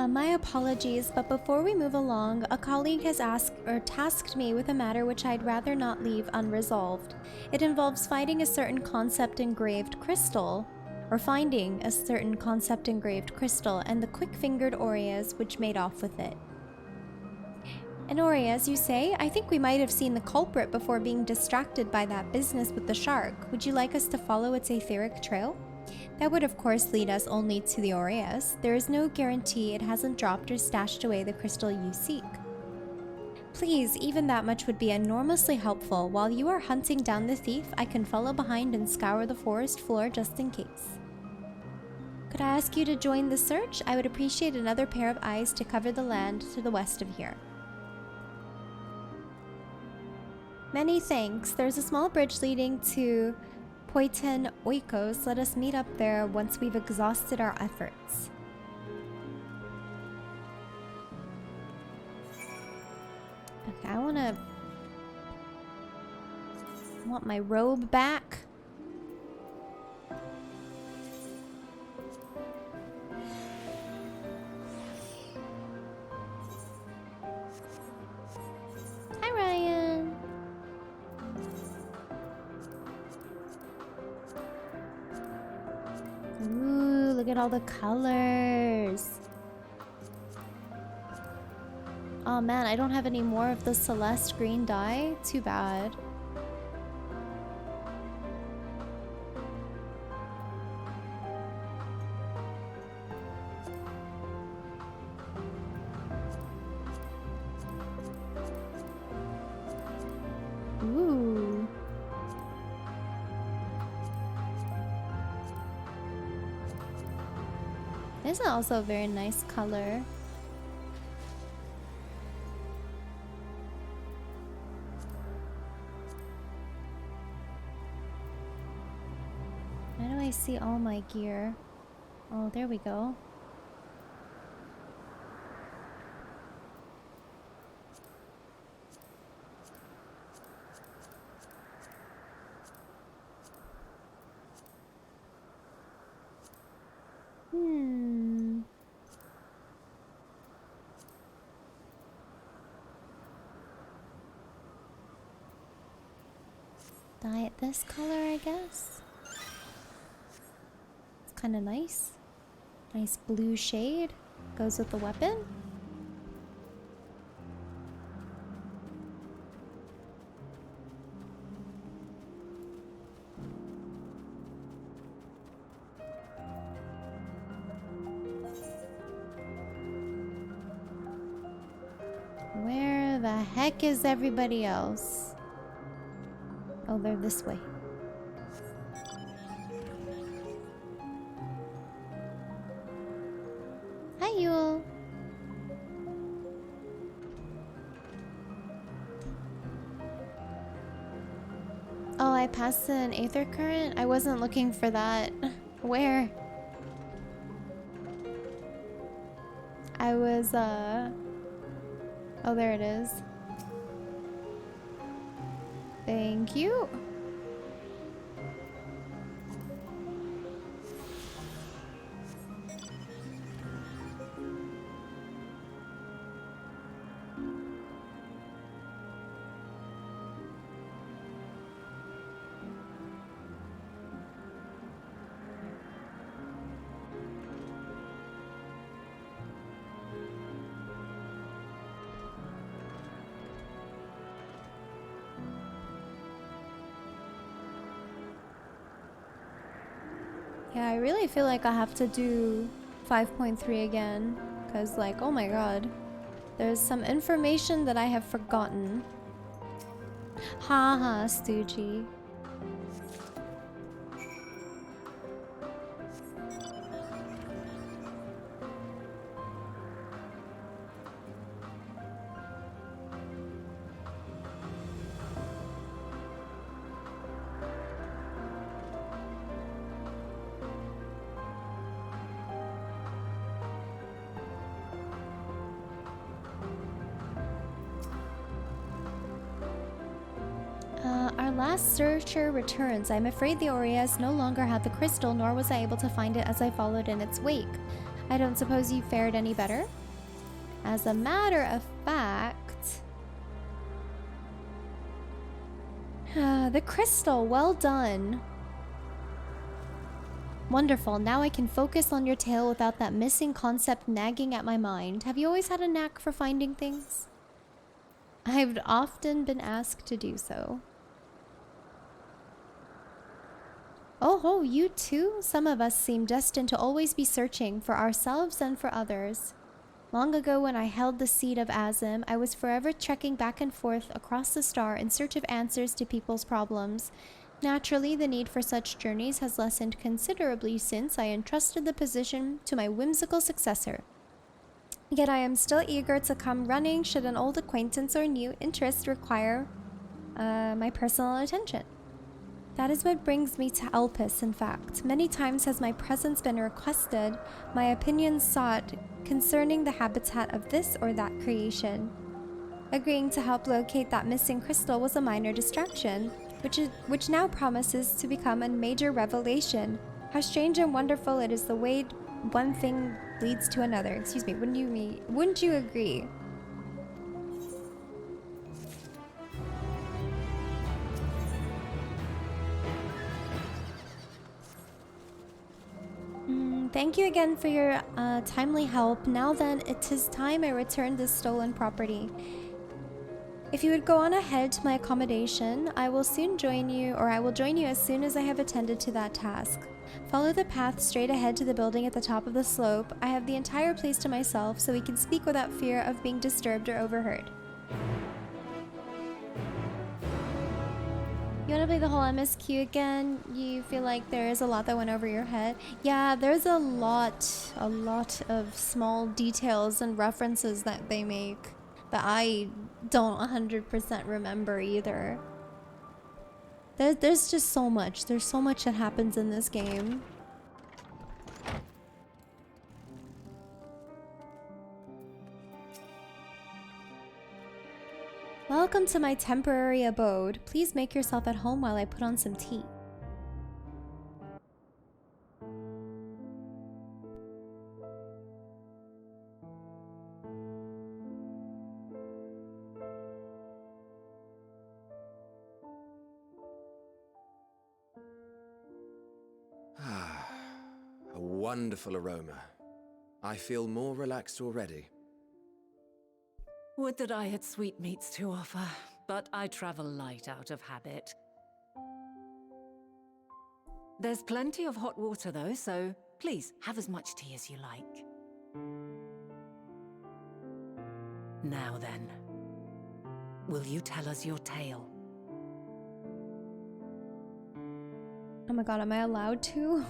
My apologies, but before we move along, a colleague has asked or tasked me with a matter which I'd rather not leave unresolved. It involves fighting a certain concept engraved crystal, or finding a certain concept engraved crystal, and the quick-fingered Aureas which made off with it. And Aureas, you say? I think we might have seen the culprit before being distracted by that business with the shark. Would you like us to follow its etheric trail? That would of course lead us only to the Aureas. There is no guarantee it hasn't dropped or stashed away the crystal you seek. Please, even that much would be enormously helpful. While you are hunting down the thief, I can follow behind and scour the forest floor just in case. Could I ask you to join the search? I would appreciate another pair of eyes to cover the land to the west of here. Many thanks. There's a small bridge leading to Poiton Oikos. Let us meet up there once we've exhausted our efforts. Okay, I want my robe back. Hi, Ryan. Ooh, look at all the colors. Oh man, I don't have any more of the Celeste green dye. Too bad. Ooh. This is also a very nice color. How do I see all my gear? Oh, there we go. Dye it this color, I guess. It's kind of nice. Nice blue shade. Goes with the weapon. Where the heck is everybody else? Oh, they're this way. Hi, Yule. Oh, I passed an aether current? I wasn't looking for that. Where? I was, oh, there it is. Thank you. Yeah, I really feel like I have to do 5.3 again. Because, like, oh my god. There's some information that I have forgotten. Haha, Stoogie. Our last searcher returns. I'm afraid the Aureus no longer had the crystal, nor was I able to find it as I followed in its wake. I don't suppose you fared any better? As a matter of fact... the crystal, well done. Wonderful, now I can focus on your tale without that missing concept nagging at my mind. Have you always had a knack for finding things? I've often been asked to do so. Oh ho, you too? Some of us seem destined to always be searching for ourselves and for others. Long ago when I held the seat of Azim, I was forever trekking back and forth across the star in search of answers to people's problems. Naturally, the need for such journeys has lessened considerably since I entrusted the position to my whimsical successor. Yet I am still eager to come running should an old acquaintance or new interest require my personal attention. That is what brings me to Elpis, in fact. Many times has my presence been requested, my opinions sought concerning the habitat of this or that creation. Agreeing to help locate that missing crystal was a minor distraction, which now promises to become a major revelation. How strange and wonderful it is the way one thing leads to another. Excuse me, wouldn't you agree? Thank you again for your timely help. Now then, it is time I return this stolen property. If you would go on ahead to my accommodation, I will join you as soon as I have attended to that task. Follow the path straight ahead to the building at the top of the slope. I have the entire place to myself, so we can speak without fear of being disturbed or overheard. You want to play the whole MSQ again? You feel like there is a lot that went over your head? Yeah, there's a lot of small details and references that they make that I don't 100% remember either. There's just so much. There's so much that happens in this game. Welcome to my temporary abode. Please make yourself at home while I put on some tea. A wonderful aroma. I feel more relaxed already. Would that I had sweetmeats to offer, but I travel light out of habit. There's plenty of hot water though, so please have as much tea as you like. Now then, will you tell us your tale? Oh my god, am I allowed to?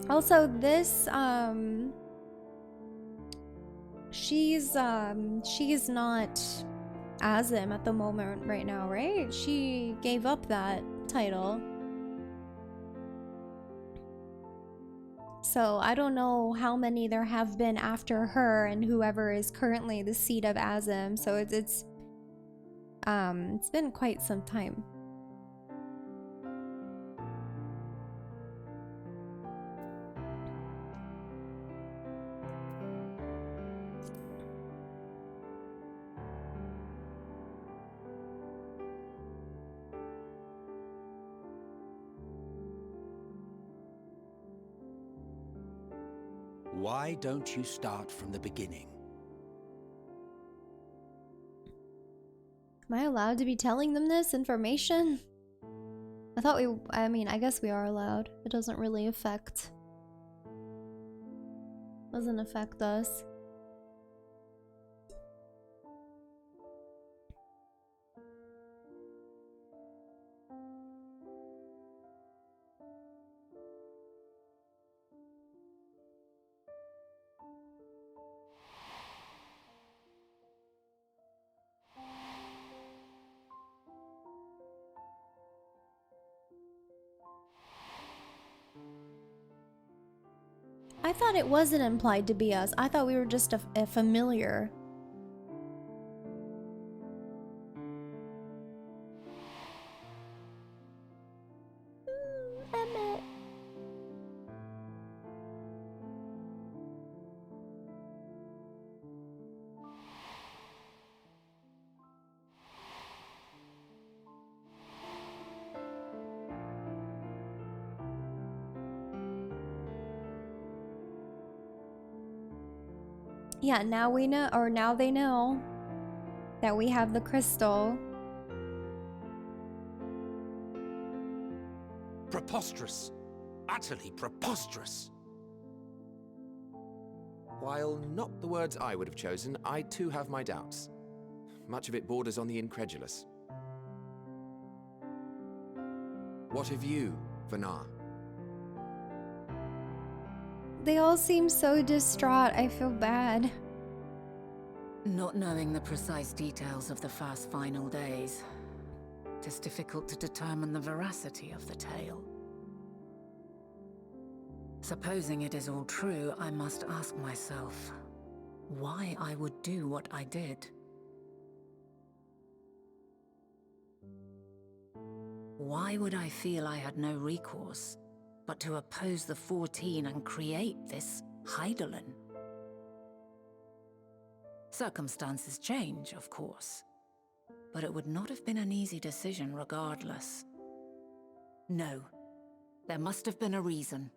Also, this, she's not Azim at the moment right now, right? She gave up that title. So I don't know how many there have been after her and whoever is currently the seat of Azim. So it's been quite some time. Why don't you start from the beginning? Am I allowed to be telling them this information? I mean, I guess we are allowed. It doesn't really affect us. I thought it wasn't implied to be us. I thought we were just a familiar. Emmett. Yeah, now we know, or now they know that we have the crystal. Preposterous. Utterly preposterous. While not the words I would have chosen, I too have my doubts. Much of it borders on the incredulous. What of you, Vanar? They all seem so distraught. I feel bad. Not knowing the precise details of the first final days, it is difficult to determine the veracity of the tale. Supposing it is all true, I must ask myself why I would do what I did. Why would I feel I had no recourse but to oppose the 14 and create this Hydaelyn? Circumstances change, of course, but it would not have been an easy decision regardless. No, there must have been a reason.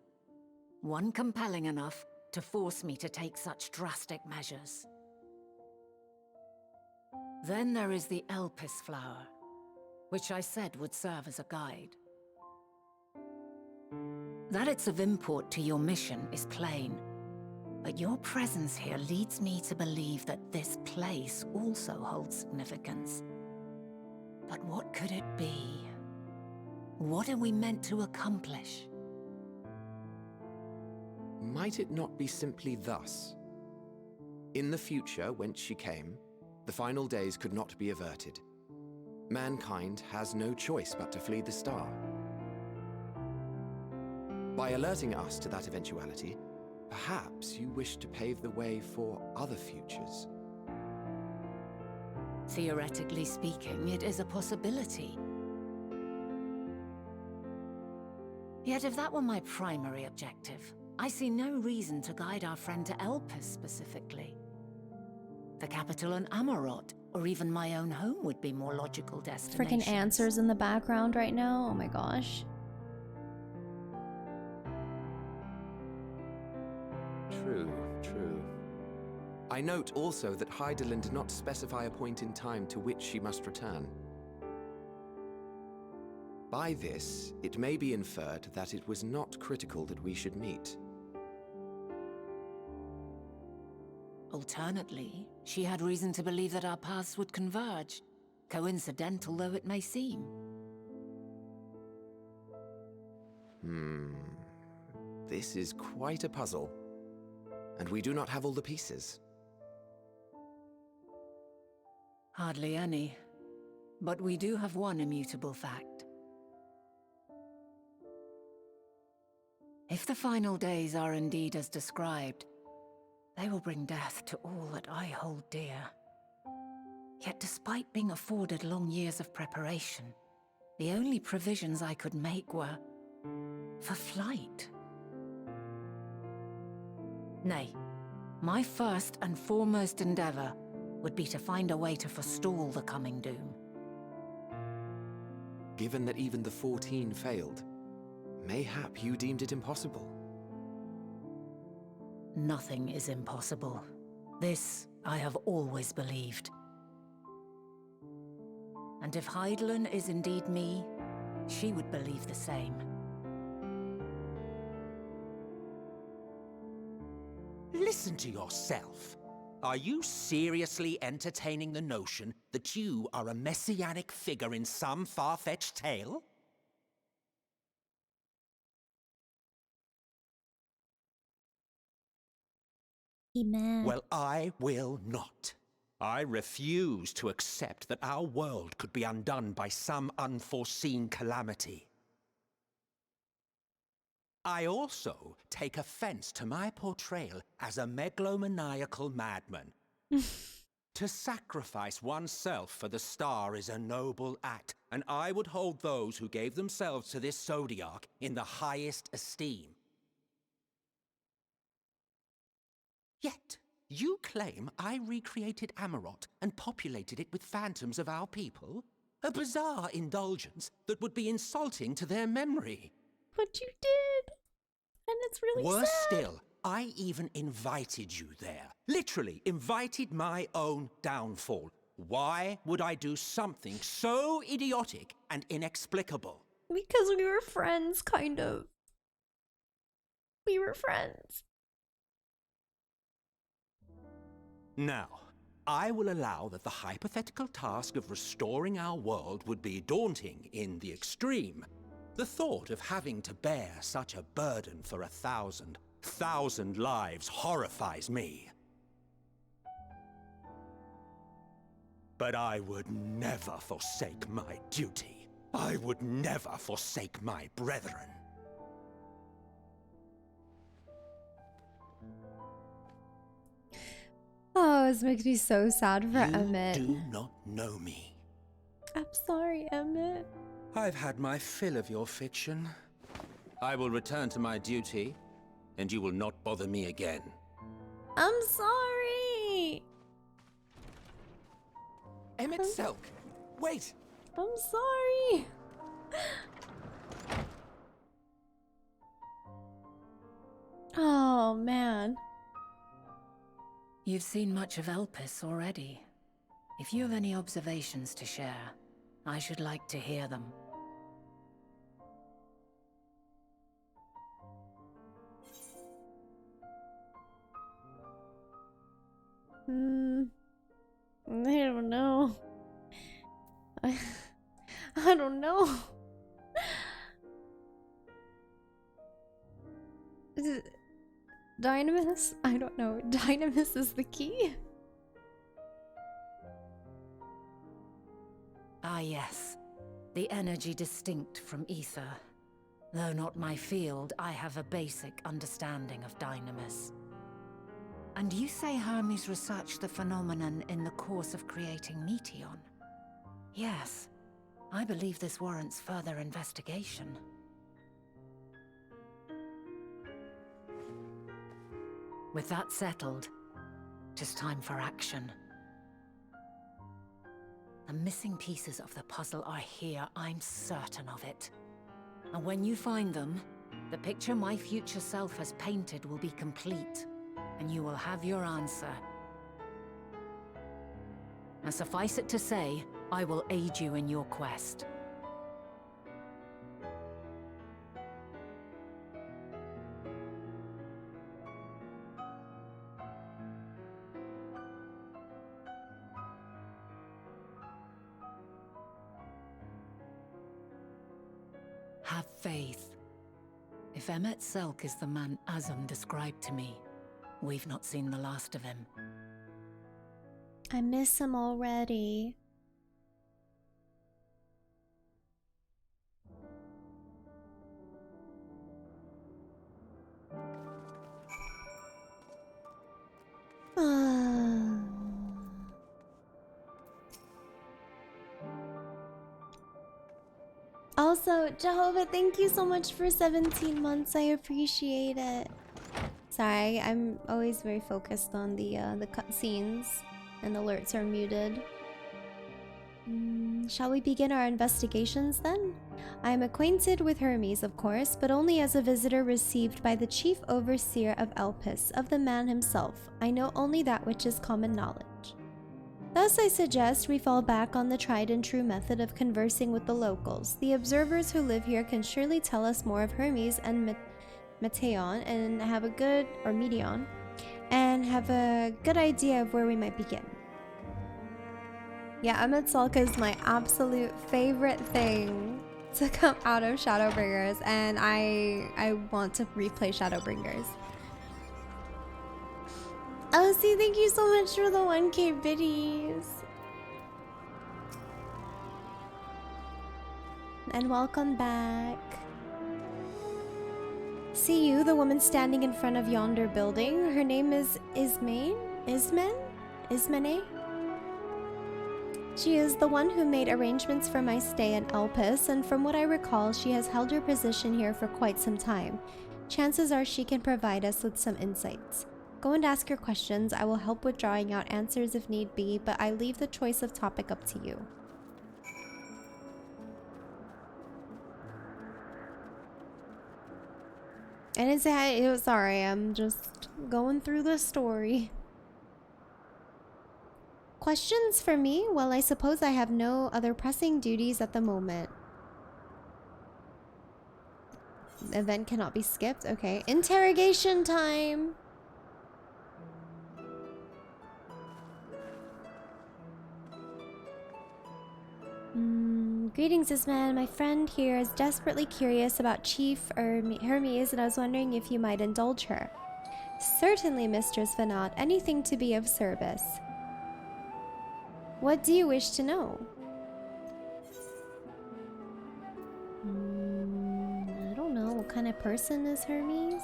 One compelling enough to force me to take such drastic measures. Then there is the Elpis flower, which I said would serve as a guide. That it's of import to your mission is plain, but your presence here leads me to believe that this place also holds significance. But what could it be? What are we meant to accomplish? Might it not be simply thus? In the future, whence she came, the final days could not be averted. Mankind has no choice but to flee the star. By alerting us to that eventuality, perhaps you wish to pave the way for other futures. Theoretically speaking, it is a possibility. Yet if that were my primary objective, I see no reason to guide our friend to Elpis specifically. The capital in Amarot, or even my own home would be more logical destinations. Freaking answers in the background right now. Oh my gosh. True, true. I note also that Hydaelyn did not specify a point in time to which she must return. By this, it may be inferred that it was not critical that we should meet. Alternately, she had reason to believe that our paths would converge, coincidental though it may seem. This is quite a puzzle, and we do not have all the pieces. Hardly any. But we do have one immutable fact. If the final days are indeed as described, they will bring death to all that I hold dear. Yet despite being afforded long years of preparation, the only provisions I could make were for flight. Nay, my first and foremost endeavor would be to find a way to forestall the coming doom. Given that even the 14 failed, mayhap you deemed it impossible. Nothing is impossible. This I have always believed. And if Hydaelyn is indeed me, she would believe the same. Listen to yourself. Are you seriously entertaining the notion that you are a messianic figure in some far-fetched tale? He mad. Well, I will not. I refuse to accept that our world could be undone by some unforeseen calamity. I also take offense to my portrayal as a megalomaniacal madman. To sacrifice oneself for the star is a noble act, and I would hold those who gave themselves to this zodiac in the highest esteem. Yet, you claim I recreated Amarot and populated it with phantoms of our people? A bizarre indulgence that would be insulting to their memory. But you did! And it's really Worse sad. still, I even invited you there. Literally invited my own downfall. Why would I do something so idiotic and inexplicable? Because we were friends, kind of. We were friends. Now, I will allow that the hypothetical task of restoring our world would be daunting in the extreme. The thought of having to bear such a burden for 1,000 lives horrifies me. But I would never forsake my duty. I would never forsake my brethren. Oh, this makes me so sad for Emmett. You do not know me. I'm sorry, Emmett. I've had my fill of your fiction. I will return to my duty, and you will not bother me again. I'm sorry. Emmett Selk, wait! I'm sorry. Oh, man. You've seen much of Elpis already. If you have any observations to share, I should like to hear them. I don't know. I don't know. Is it Dynamis? I don't know. Dynamis is the key? Ah yes, the energy distinct from ether. Though not my field, I have a basic understanding of Dynamis. And you say Hermes researched the phenomenon in the course of creating Meteon? Yes, I believe this warrants further investigation. With that settled, it is time for action. The missing pieces of the puzzle are here, I'm certain of it. And when you find them, the picture my future self has painted will be complete, and you will have your answer. And suffice it to say, I will aid you in your quest. Have faith. If If Emmet Selk is the man Azam described to me, we've not seen the last of him. I miss him already. Also, Jehovah, thank you so much for 17 months. I appreciate it. Sorry, I'm always very focused on the cutscenes, and alerts are muted. Shall we begin our investigations then? I am acquainted with Hermes, of course, but only as a visitor received by the chief overseer of Elpis, of the man himself. I know only that which is common knowledge. Thus, I suggest we fall back on the tried and true method of conversing with the locals. The observers who live here can surely tell us more of Hermes and Meteon, and have a good, or Meteon, and have a good idea of where we might begin. Yeah, Emmet Salka is my absolute favorite thing to come out of Shadowbringers, and I want to replay Shadowbringers. Oh, see, thank you so much for the 1K biddies. And welcome back. See you, the woman standing in front of yonder building. Her name is Ismene? She is the one who made arrangements for my stay in Elpis, and from what I recall, she has held her position here for quite some time. Chances are she can provide us with some insights. Go and ask your questions. I will help with drawing out answers if need be, but I leave the choice of topic up to you. And sorry, I'm just going through the story. Questions for me? Well, I suppose I have no other pressing duties at the moment. Event cannot be skipped. Okay. Interrogation time! Greetings, Isman. My friend here is desperately curious about Chief Hermes, and I was wondering if you might indulge her. Certainly, Mistress Vanat. Anything to be of service. What do you wish to know? I don't know. What kind of person is Hermes?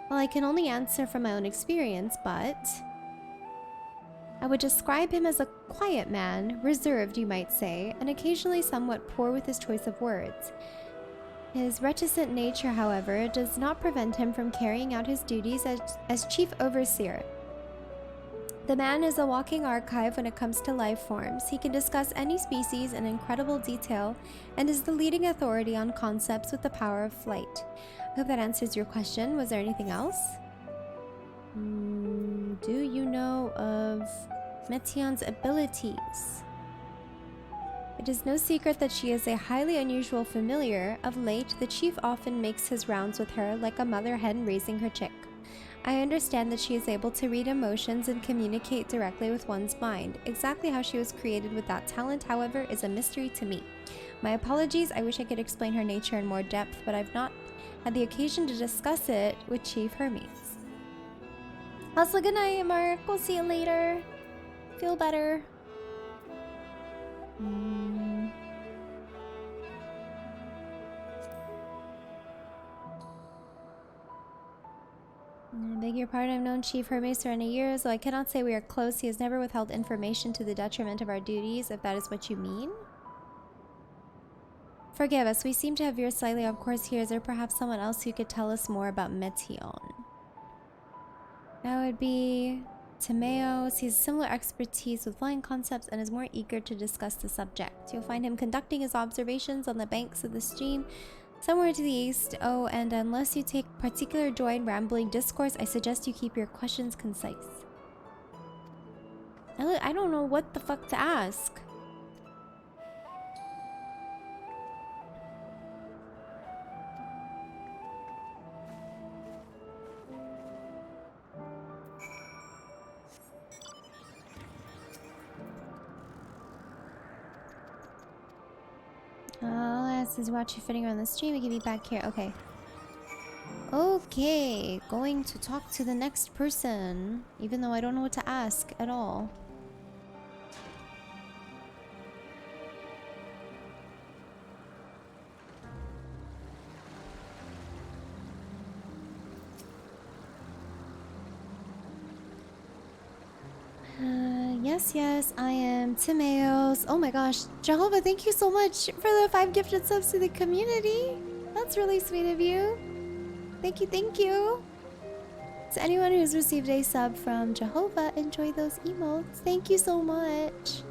Well, I can only answer from my own experience, but I would describe him as a quiet man, reserved, you might say, and occasionally somewhat poor with his choice of words. His reticent nature, however, does not prevent him from carrying out his duties as chief overseer. The man is a walking archive when it comes to life forms. He can discuss any species in incredible detail and is the leading authority on concepts with the power of flight. I hope that answers your question. Was there anything else? Do you know of Meteon's abilities? It is no secret that she is a highly unusual familiar. Of late, the chief often makes his rounds with her like a mother hen raising her chick. I understand that she is able to read emotions and communicate directly with one's mind. Exactly how she was created with that talent, however, is a mystery to me. My apologies, I wish I could explain her nature in more depth, but I've not had the occasion to discuss it with Chief Hermes. Also, good night, Mark. We'll see you later. Feel better. I beg your pardon, I've known Chief Hermes for many years, though I cannot say we are close. He has never withheld information to the detriment of our duties, if that is what you mean. Forgive us, we seem to have veered slightly off course here. Is there perhaps someone else who could tell us more about Meteon? That would be Timaeus. He has similar expertise with flying concepts and is more eager to discuss the subject. You'll find him conducting his observations on the banks of the stream somewhere to the east. Oh, and unless you take particular joy in rambling discourse, I suggest you keep your questions concise. I don't know what the fuck to ask. This is watch you fitting around the stream. I can be back here. Okay. Okay, going to talk to the next person, even though I don't know what to ask at all. Yes, I am Timaeus. Oh my gosh, Jehovah, thank you so much for the 5 gifted subs to the community. That's really sweet of you. Thank you, thank you. To anyone who's received a sub from Jehovah, enjoy those emotes. Thank you so much.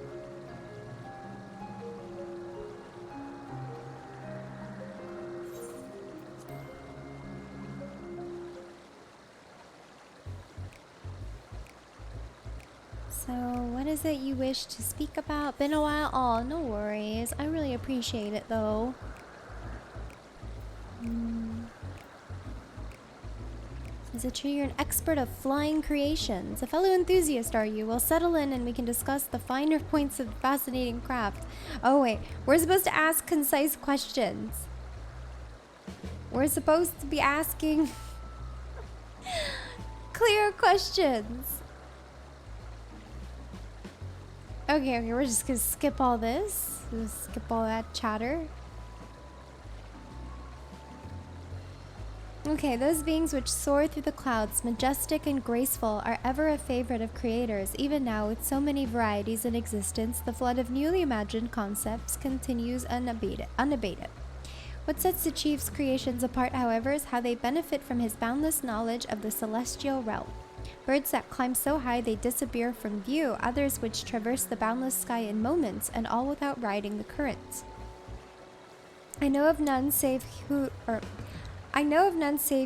So, what is it you wish to speak about? Been a while? Oh, no worries. I really appreciate it, though. Is it true you're an expert of flying creations? A fellow enthusiast, are you? Well, settle in and we can discuss the finer points of fascinating craft. Oh, wait. We're supposed to ask concise questions. We're supposed to be asking clear questions. Okay, we're just gonna skip all this. Just skip all that chatter. Okay, those beings which soar through the clouds, majestic and graceful, are ever a favorite of creators. Even now, with so many varieties in existence, the flood of newly imagined concepts continues unabated. What sets the chief's creations apart, however, is how they benefit from his boundless knowledge of the celestial realm. Birds that climb so high they disappear from view, others which traverse the boundless sky in moments, and all without riding the currents. I know of none save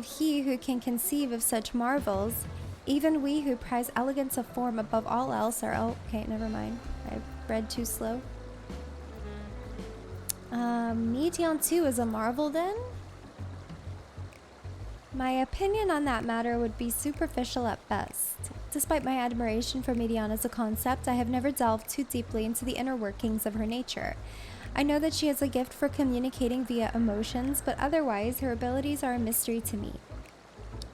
he who can conceive of such marvels. Even we who prize elegance of form above all else are... Oh, okay, never mind. I read too slow. Meteon 2 is a marvel then? My opinion on that matter would be superficial at best. Despite my admiration for Meteon as a concept, I have never delved too deeply into the inner workings of her nature. I know that she has a gift for communicating via emotions, but otherwise her abilities are a mystery to me.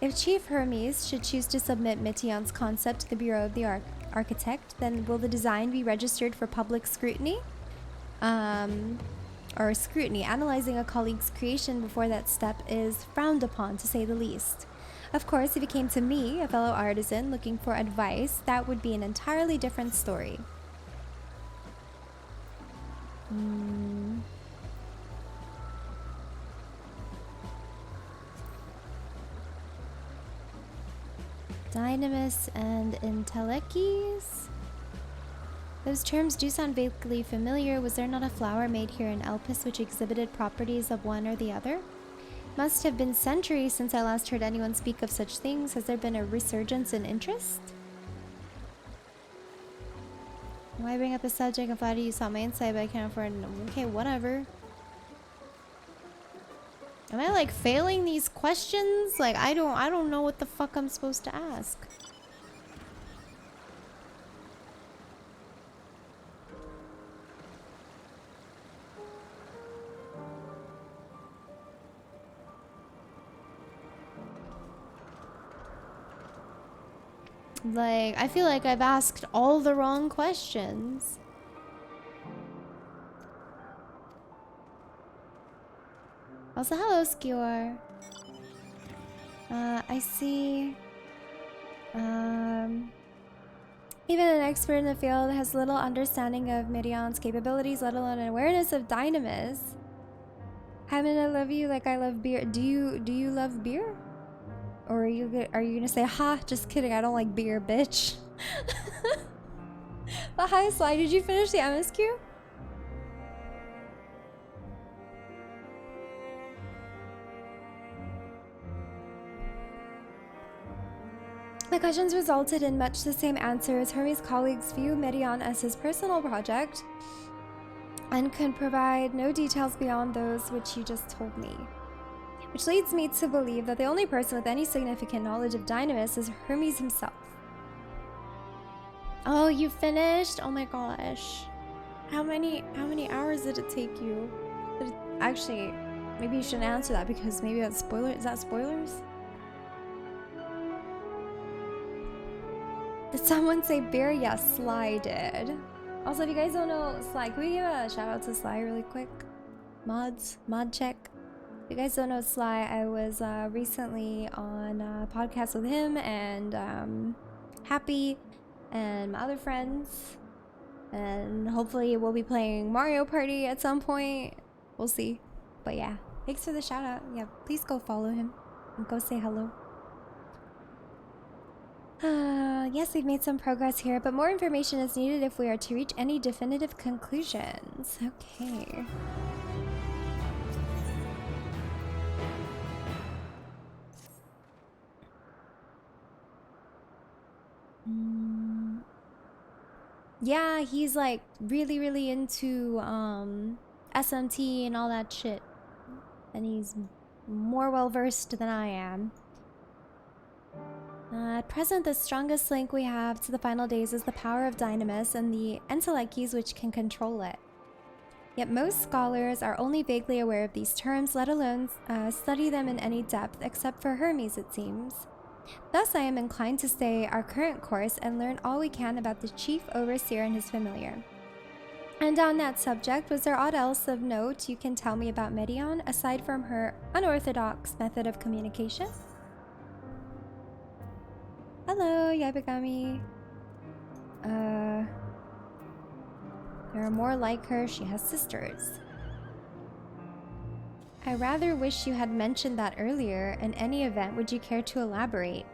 If Chief Hermes should choose to submit Meteon's concept to the Bureau of the Architect, then will the design be registered for public scrutiny? Or scrutiny. Analyzing a colleague's creation before that step is frowned upon, to say the least. Of course, if it came to me, a fellow artisan, looking for advice, that would be an entirely different story. Dynamis and Intellecties? Those terms do sound vaguely familiar. Was there not a flower made here in Elpis which exhibited properties of one or the other? Must have been centuries since I last heard anyone speak of such things. Has there been a resurgence in interest? Why bring up the subject? I'm glad you saw my insight, but I can't afford it. Okay, whatever. Am I like failing these questions? Like I don't know what the fuck I'm supposed to ask. Like, I feel like I've asked all the wrong questions. Also, hello, Skewer. I see. Even an expert in the field has little understanding of Meteon's capabilities, let alone an awareness of Dynamis. Hyman, I love you like I love beer. Do you love beer? Or are you gonna say, ha, just kidding, I don't like beer, bitch. But hi, Sly, did you finish the MSQ? The questions resulted in much the same answers. Hermes' colleagues view Meteon as his personal project and can provide no details beyond those which you just told me. Which leads me to believe that the only person with any significant knowledge of Dynamis is Hermes himself. Oh, you finished? Oh my gosh. How many hours did it take you? Actually, Maybe you shouldn't answer that because maybe that's spoiler. Is that spoilers? Did someone say beer? Yes, Sly did. Also, if you guys don't know Sly, can we give a shout out to Sly really quick? Mod check. If you guys don't know Sly, I was recently on a podcast with him and Happy and my other friends. And hopefully we'll be playing Mario Party at some point. We'll see. But yeah, thanks for the shout out. Yeah, please go follow him and go say hello. Yes, we've made some progress here, but more information is needed if we are to reach any definitive conclusions. Okay. Yeah, he's like really into SMT and all that shit. And he's more well versed than I am. At present, the strongest link we have to the final days is the power of Dynamis and the entelechies which can control it. Yet most scholars are only vaguely aware of these terms, let alone study them in any depth, except for Hermes, it seems. Thus, I am inclined to stay our current course and learn all we can about the Chief Overseer and his familiar. And on that subject, was there aught else of note you can tell me about Medion, aside from her unorthodox method of communication? Hello, Yabagami. There are more like her. She has sisters. I rather wish you had mentioned that earlier. In any event, would you care to elaborate?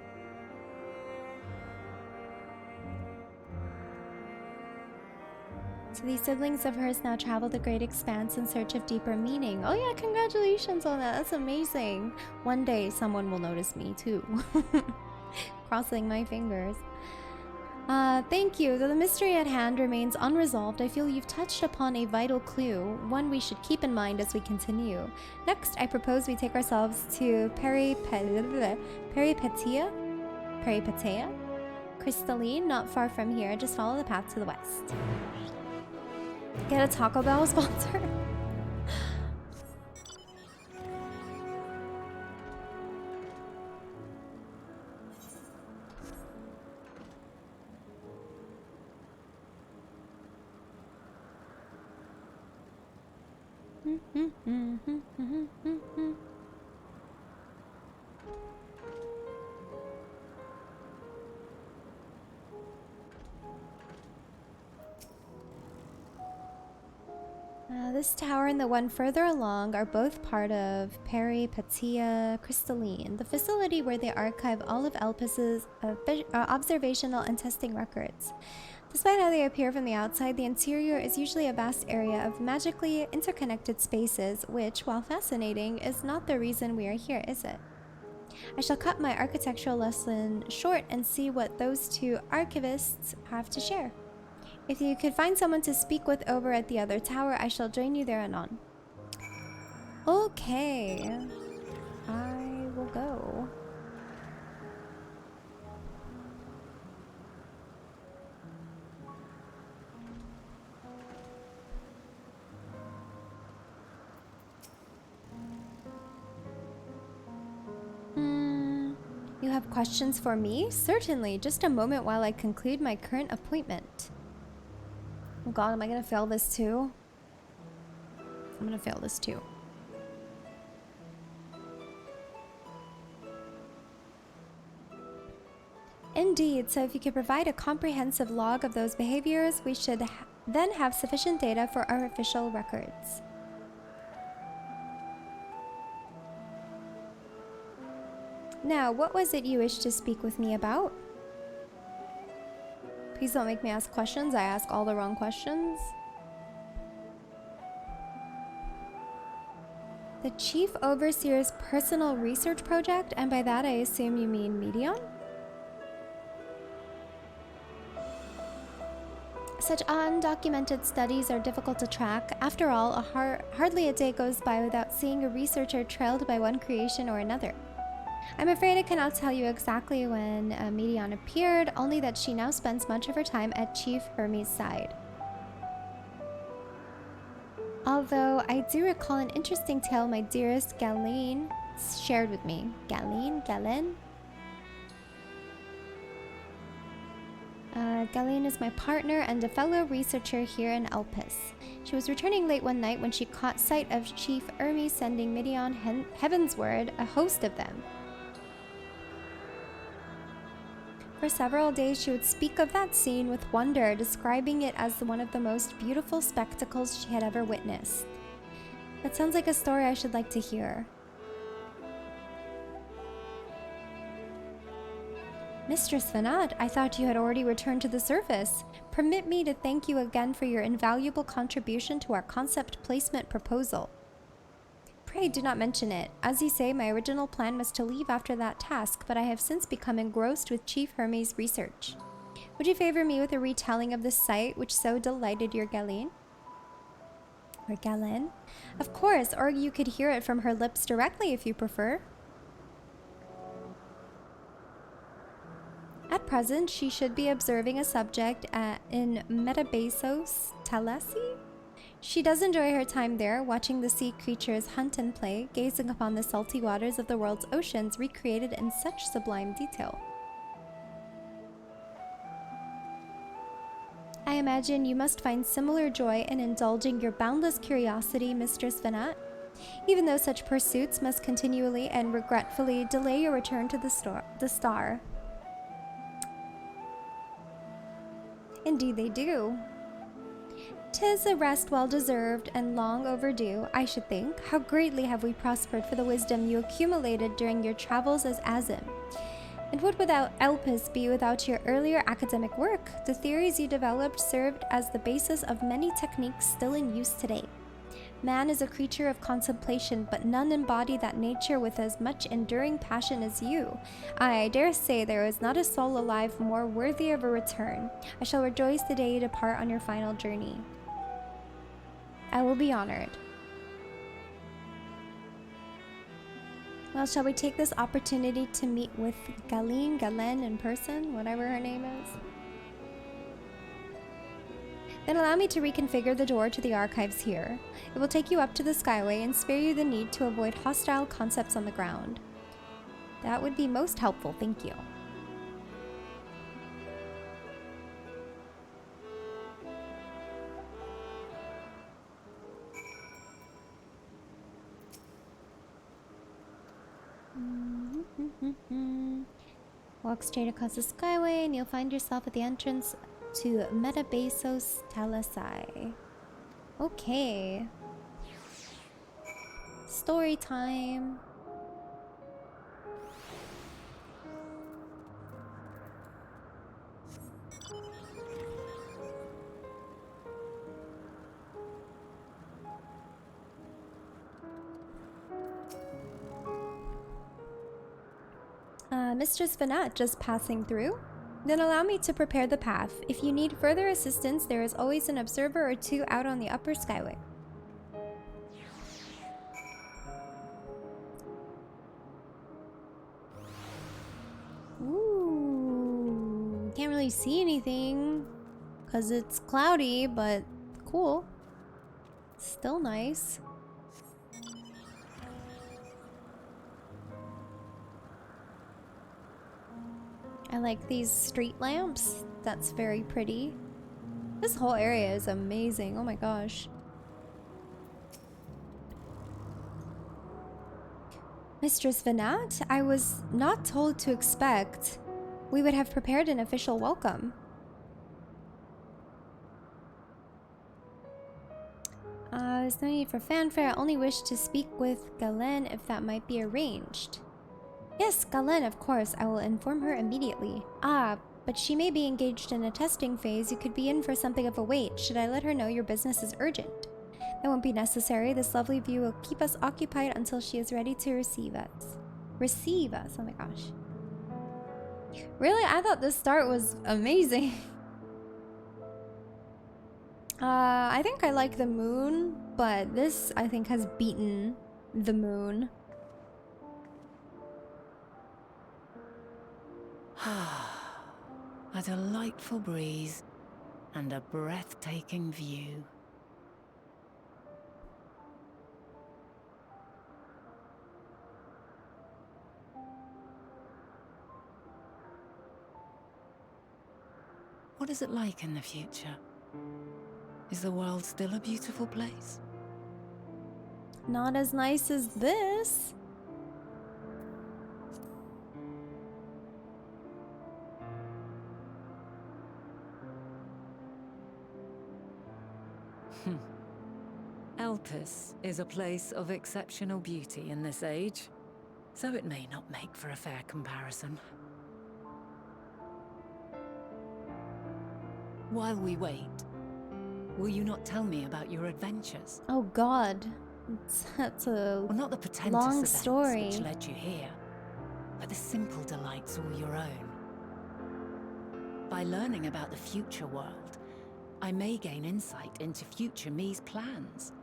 So these siblings of hers now travel the great expanse in search of deeper meaning. Oh yeah, congratulations on that. That's amazing. One day someone will notice me too. Crossing my fingers. Thank you. Though the mystery at hand remains unresolved, I feel you've touched upon a vital clue, one we should keep in mind as we continue. Next, I propose we take ourselves to Peripetea? Crystalline, not far from here. Just follow the path to the west. Get a Taco Bell sponsor? This tower and the one further along are both part of Peripetea Crystalline, the facility where they archive all of Elpis's observational and testing records. Despite how they appear from the outside, the interior is usually a vast area of magically interconnected spaces, which, while fascinating, is not the reason we are here, is it? I shall cut my architectural lesson short and see what those two archivists have to share. If you could find someone to speak with over at the other tower, I shall join you there anon. Okay. I will go. You have questions for me? Certainly. Just a moment while I conclude my current appointment. Oh god, am I gonna fail this too? I'm gonna fail this too. Indeed, so if you could provide a comprehensive log of those behaviors, we should then have sufficient data for our official records. Now, what was it you wished to speak with me about? Please don't make me ask questions. I ask all the wrong questions. The Chief Overseer's personal research project, and by that I assume you mean Medion? Such undocumented studies are difficult to track. After all, hardly a day goes by without seeing a researcher trailed by one creation or another. I'm afraid I cannot tell you exactly when Medion appeared, only that she now spends much of her time at Chief Hermes' side. Although I do recall an interesting tale my dearest Galeen shared with me. Galen? Galeen is my partner and a fellow researcher here in Elpis. She was returning late one night when she caught sight of Chief Ermi sending Midian heavensward a host of them. For several days she would speak of that scene with wonder, describing it as one of the most beautiful spectacles she had ever witnessed. That sounds like a story I should like to hear. Mistress Vanat, I thought you had already returned to the surface. Permit me to thank you again for your invaluable contribution to our concept placement proposal. Pray do not mention it. As you say, my original plan was to leave after that task, but I have since become engrossed with Chief Hermes' research. Would you favor me with a retelling of the sight which so delighted your Galeen? Or Galen? Of course, or you could hear it from her lips directly if you prefer. At present, she should be observing a subject in Metabasos Talasi. She does enjoy her time there, watching the sea creatures hunt and play, gazing upon the salty waters of the world's oceans recreated in such sublime detail. I imagine you must find similar joy in indulging your boundless curiosity, Mistress Vanat, even though such pursuits must continually and regretfully delay your return to the star. Indeed they do. 'Tis a rest well deserved and long overdue, I should think. How greatly have we prospered for the wisdom you accumulated during your travels as Azim. And what would Elpis be without your earlier academic work? The theories you developed served as the basis of many techniques still in use today. Man is a creature of contemplation, but none embody that nature with as much enduring passion as you. I dare say there is not a soul alive more worthy of a return. I shall rejoice the day you depart on your final journey. I will be honored. Well, shall we take this opportunity to meet with Galen in person, whatever her name is? Then allow me to reconfigure the door to the archives here. It will take you up to the Skyway and spare you the need to avoid hostile concepts on the ground. That would be most helpful, thank you. Walk straight across the Skyway and you'll find yourself at the entrance to Metabasos Talasai. Okay. Story time. Mistress Vanat just passing through? Then allow me to prepare the path. If you need further assistance, there is always an observer or two out on the upper Skyway. Ooh, can't really see anything because it's cloudy, but cool. Still nice. I like these street lamps. That's very pretty. This whole area is amazing. Oh my gosh. Mistress Vanat, I was not told to expect. We would have prepared an official welcome. There's no need for fanfare. I only wish to speak with Galen if that might be arranged. Yes, Galen, of course. I will inform her immediately. Ah, but she may be engaged in a testing phase. You could be in for something of a wait. Should I let her know your business is urgent? That won't be necessary. This lovely view will keep us occupied until she is ready to receive us. Receive us? Oh my gosh. Really? I thought the start was amazing. I think I like the moon, but this, I think, has beaten the moon. A delightful breeze and a breathtaking view. What is it like in the future? Is the world still a beautiful place? Not as nice as this. Elpis is a place of exceptional beauty in this age, so it may not make for a fair comparison. While we wait, will you not tell me about your adventures? Oh God, that's a Well, not the pretentious long events story. which led you here, but the simple delights all your own. By learning about the future world, I may gain insight into future me's plans.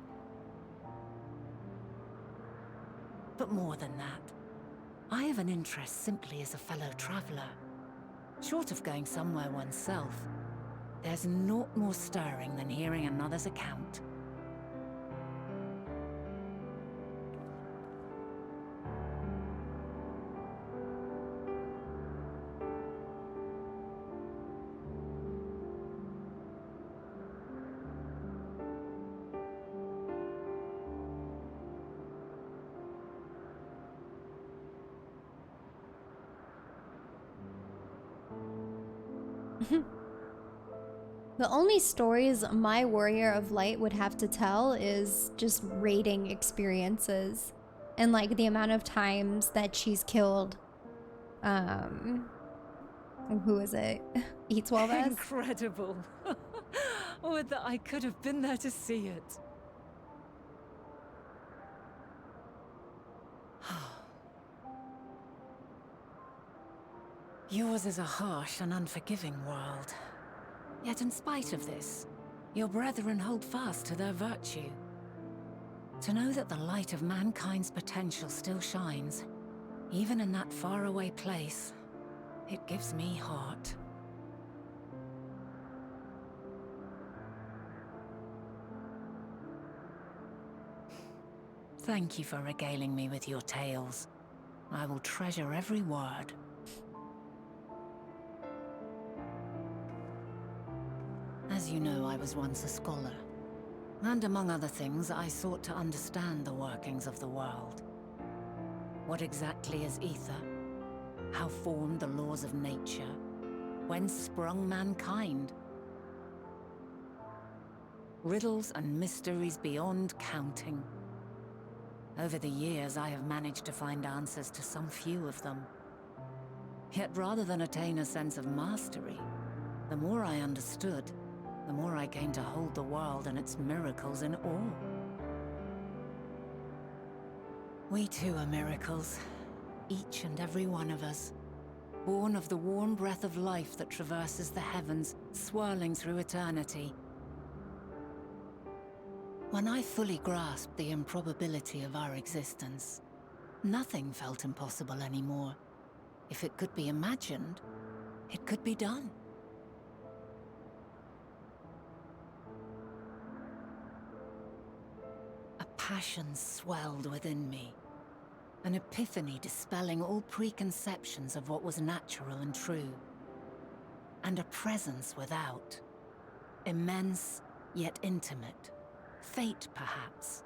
But more than that, I have an interest simply as a fellow traveler. Short of going somewhere oneself, there's naught more stirring than hearing another's account. The only stories my warrior of light would have to tell is just raiding experiences and like the amount of times that she's killed who is it? E12S? Incredible. Would that I could have been there to see it. Yours is a harsh and unforgiving world. Yet in spite of this, your brethren hold fast to their virtue. To know that the light of mankind's potential still shines, even in that faraway place, it gives me heart. Thank you for regaling me with your tales. I will treasure every word. As you know, I was once a scholar. And among other things, I sought to understand the workings of the world. What exactly is ether? How formed the laws of nature? Whence sprung mankind? Riddles and mysteries beyond counting. Over the years, I have managed to find answers to some few of them. Yet rather than attain a sense of mastery, the more I understood, the more I came to hold the world and its miracles in awe. We too are miracles, each and every one of us, born of the warm breath of life that traverses the heavens, swirling through eternity. When I fully grasped the improbability of our existence, nothing felt impossible anymore. If it could be imagined, it could be done. A passion swelled within me, an epiphany dispelling all preconceptions of what was natural and true, and a presence without, immense yet intimate. Fate, perhaps,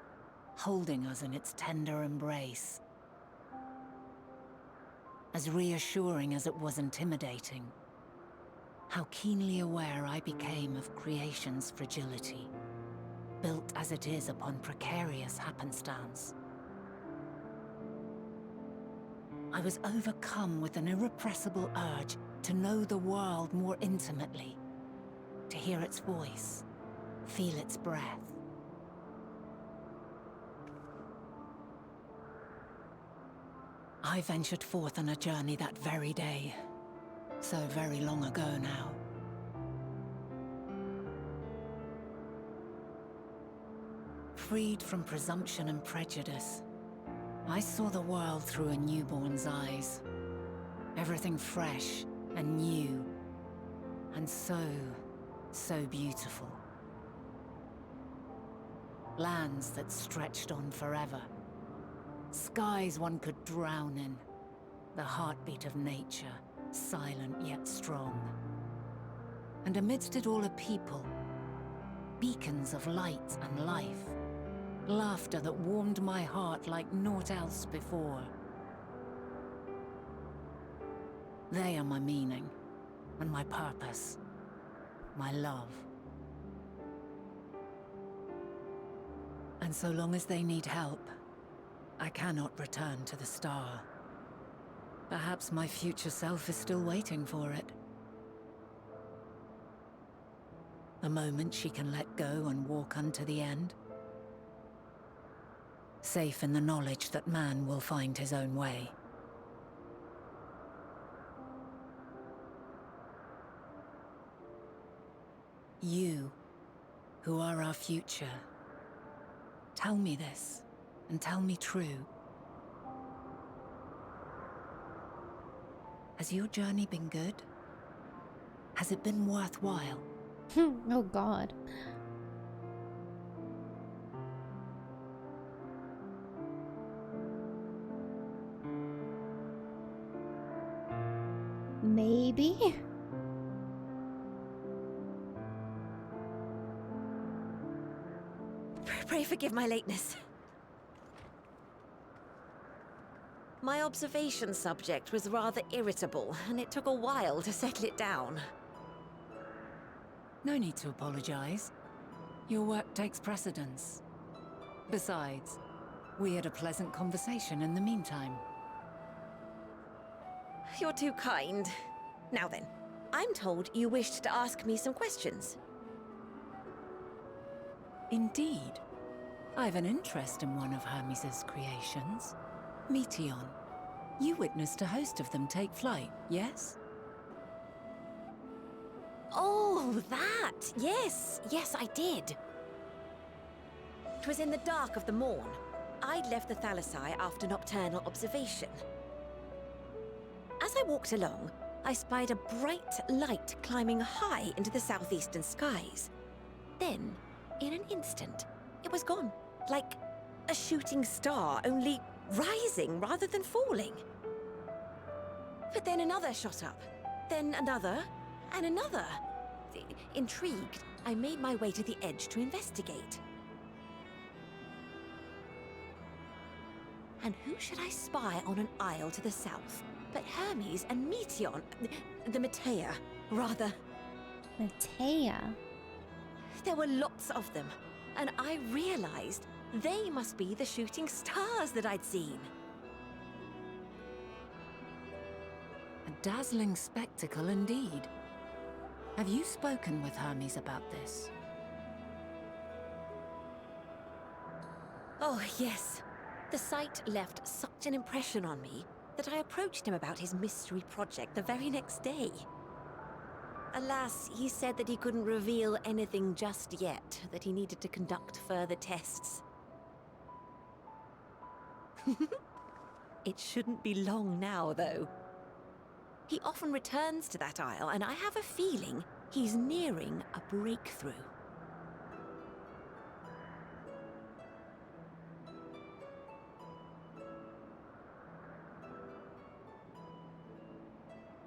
holding us in its tender embrace. As reassuring as it was intimidating, how keenly aware I became of creation's fragility, built as it is upon precarious happenstance. I was overcome with an irrepressible urge to know the world more intimately, to hear its voice, feel its breath. I ventured forth on a journey that very day, so very long ago now. Freed from presumption and prejudice, I saw the world through a newborn's eyes. Everything fresh and new, and so beautiful. Lands that stretched on forever. Skies one could drown in. The heartbeat of nature, silent yet strong. And amidst it all a people, beacons of light and life, laughter that warmed my heart like naught else before. They are my meaning, and my purpose, my love. And so long as they need help, I cannot return to the star. Perhaps my future self is still waiting for it. A moment she can let go and walk unto the end. Safe in the knowledge that man will find his own way. You, who are our future, tell me this, and tell me true. Has your journey been good? Has it been worthwhile? Oh God. Maybe? Pray forgive my lateness. My observation subject was rather irritable, and it took a while to settle it down. No need to apologize. Your work takes precedence. Besides, we had a pleasant conversation in the meantime. You're too kind. Now then, I'm told you wished to ask me some questions. Indeed. I've an interest in one of Hermes' creations. Meteon. You witnessed a host of them take flight, yes? Oh, that! Yes, yes, I did. It was in the dark of the morn. I'd left the Thalassai after nocturnal observation. As I walked along, I spied a bright light climbing high into the southeastern skies. Then, in an instant, it was gone. Like a shooting star, only rising rather than falling. But then another shot up, then another, and another. Intrigued, I made my way to the edge to investigate. And who should I spy on an isle to the south but Hermes and Meteon, the Matea, rather. Matea? There were lots of them, and I realized they must be the shooting stars that I'd seen. A dazzling spectacle indeed. Have you spoken with Hermes about this? Oh, yes. The sight left such an impression on me that I approached him about his mystery project the very next day. Alas, he said that he couldn't reveal anything just yet, that he needed to conduct further tests. It shouldn't be long now, though. He often returns to that isle, and I have a feeling he's nearing a breakthrough.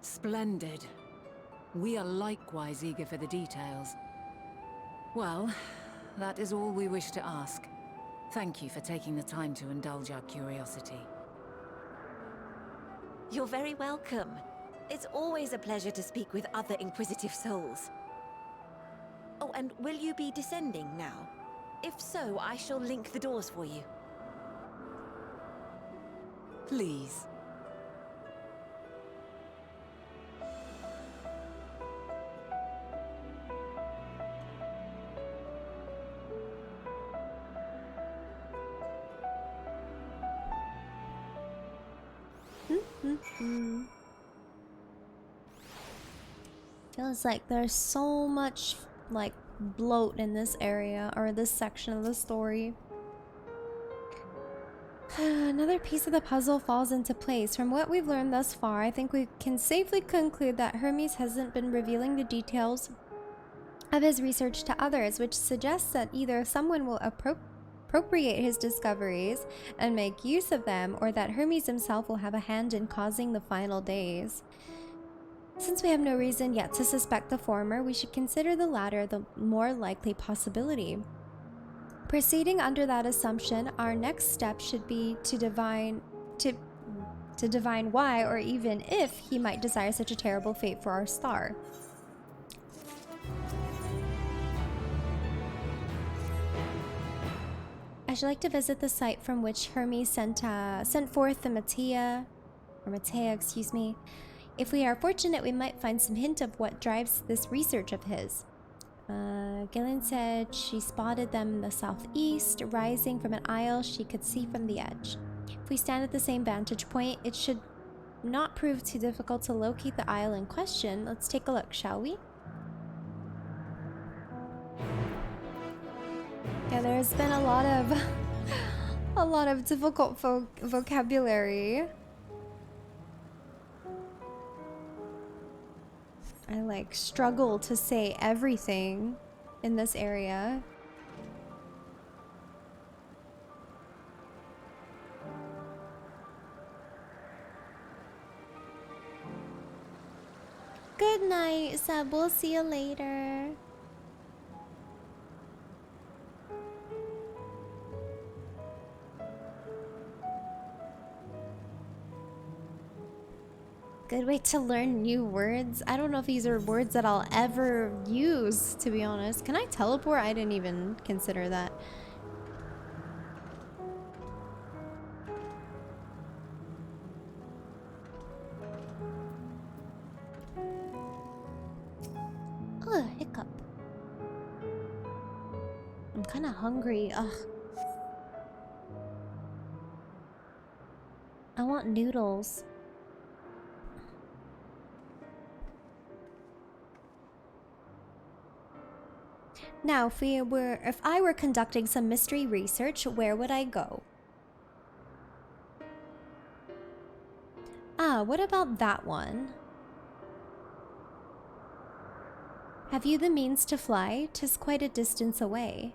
Splendid. We are likewise eager for the details. Well, that is all we wish to ask. Thank you for taking the time to indulge our curiosity. You're very welcome. It's always a pleasure to speak with other inquisitive souls. Oh, and will you be descending now? If so, I shall link the doors for you. Please. Feels like there's so much like bloat in this area or this section of the story. Another piece of the puzzle falls into place. From what we've learned thus far, I think we can safely conclude that Hermes hasn't been revealing the details of his research to others, which suggests that either someone will appropriate his discoveries and make use of them, or that Hermes himself will have a hand in causing the final days. Since we have no reason yet to suspect the former, we should consider the latter the more likely possibility. Proceeding under that assumption, our next step should be to divine why or even if he might desire such a terrible fate for our star. I should like to visit the site from which Hermes sent forth the Matea, excuse me. If we are fortunate, we might find some hint of what drives this research of his. Gillian said she spotted them in the southeast, rising from an isle she could see from the edge. If we stand at the same vantage point, it should not prove too difficult to locate the isle in question. Let's take a look, shall we? Yeah, there's been a lot of difficult vocabulary. I like struggle to say everything in this area. Good night, Seb. We'll see you later. Good way to learn new words. I don't know if these are words that I'll ever use, to be honest. Can I teleport? I didn't even consider that. Ugh, hiccup. I'm kind of hungry. Ugh. I want noodles. Now, if I were conducting some mystery research, where would I go? Ah, what about that one? Have you the means to fly? 'Tis quite a distance away.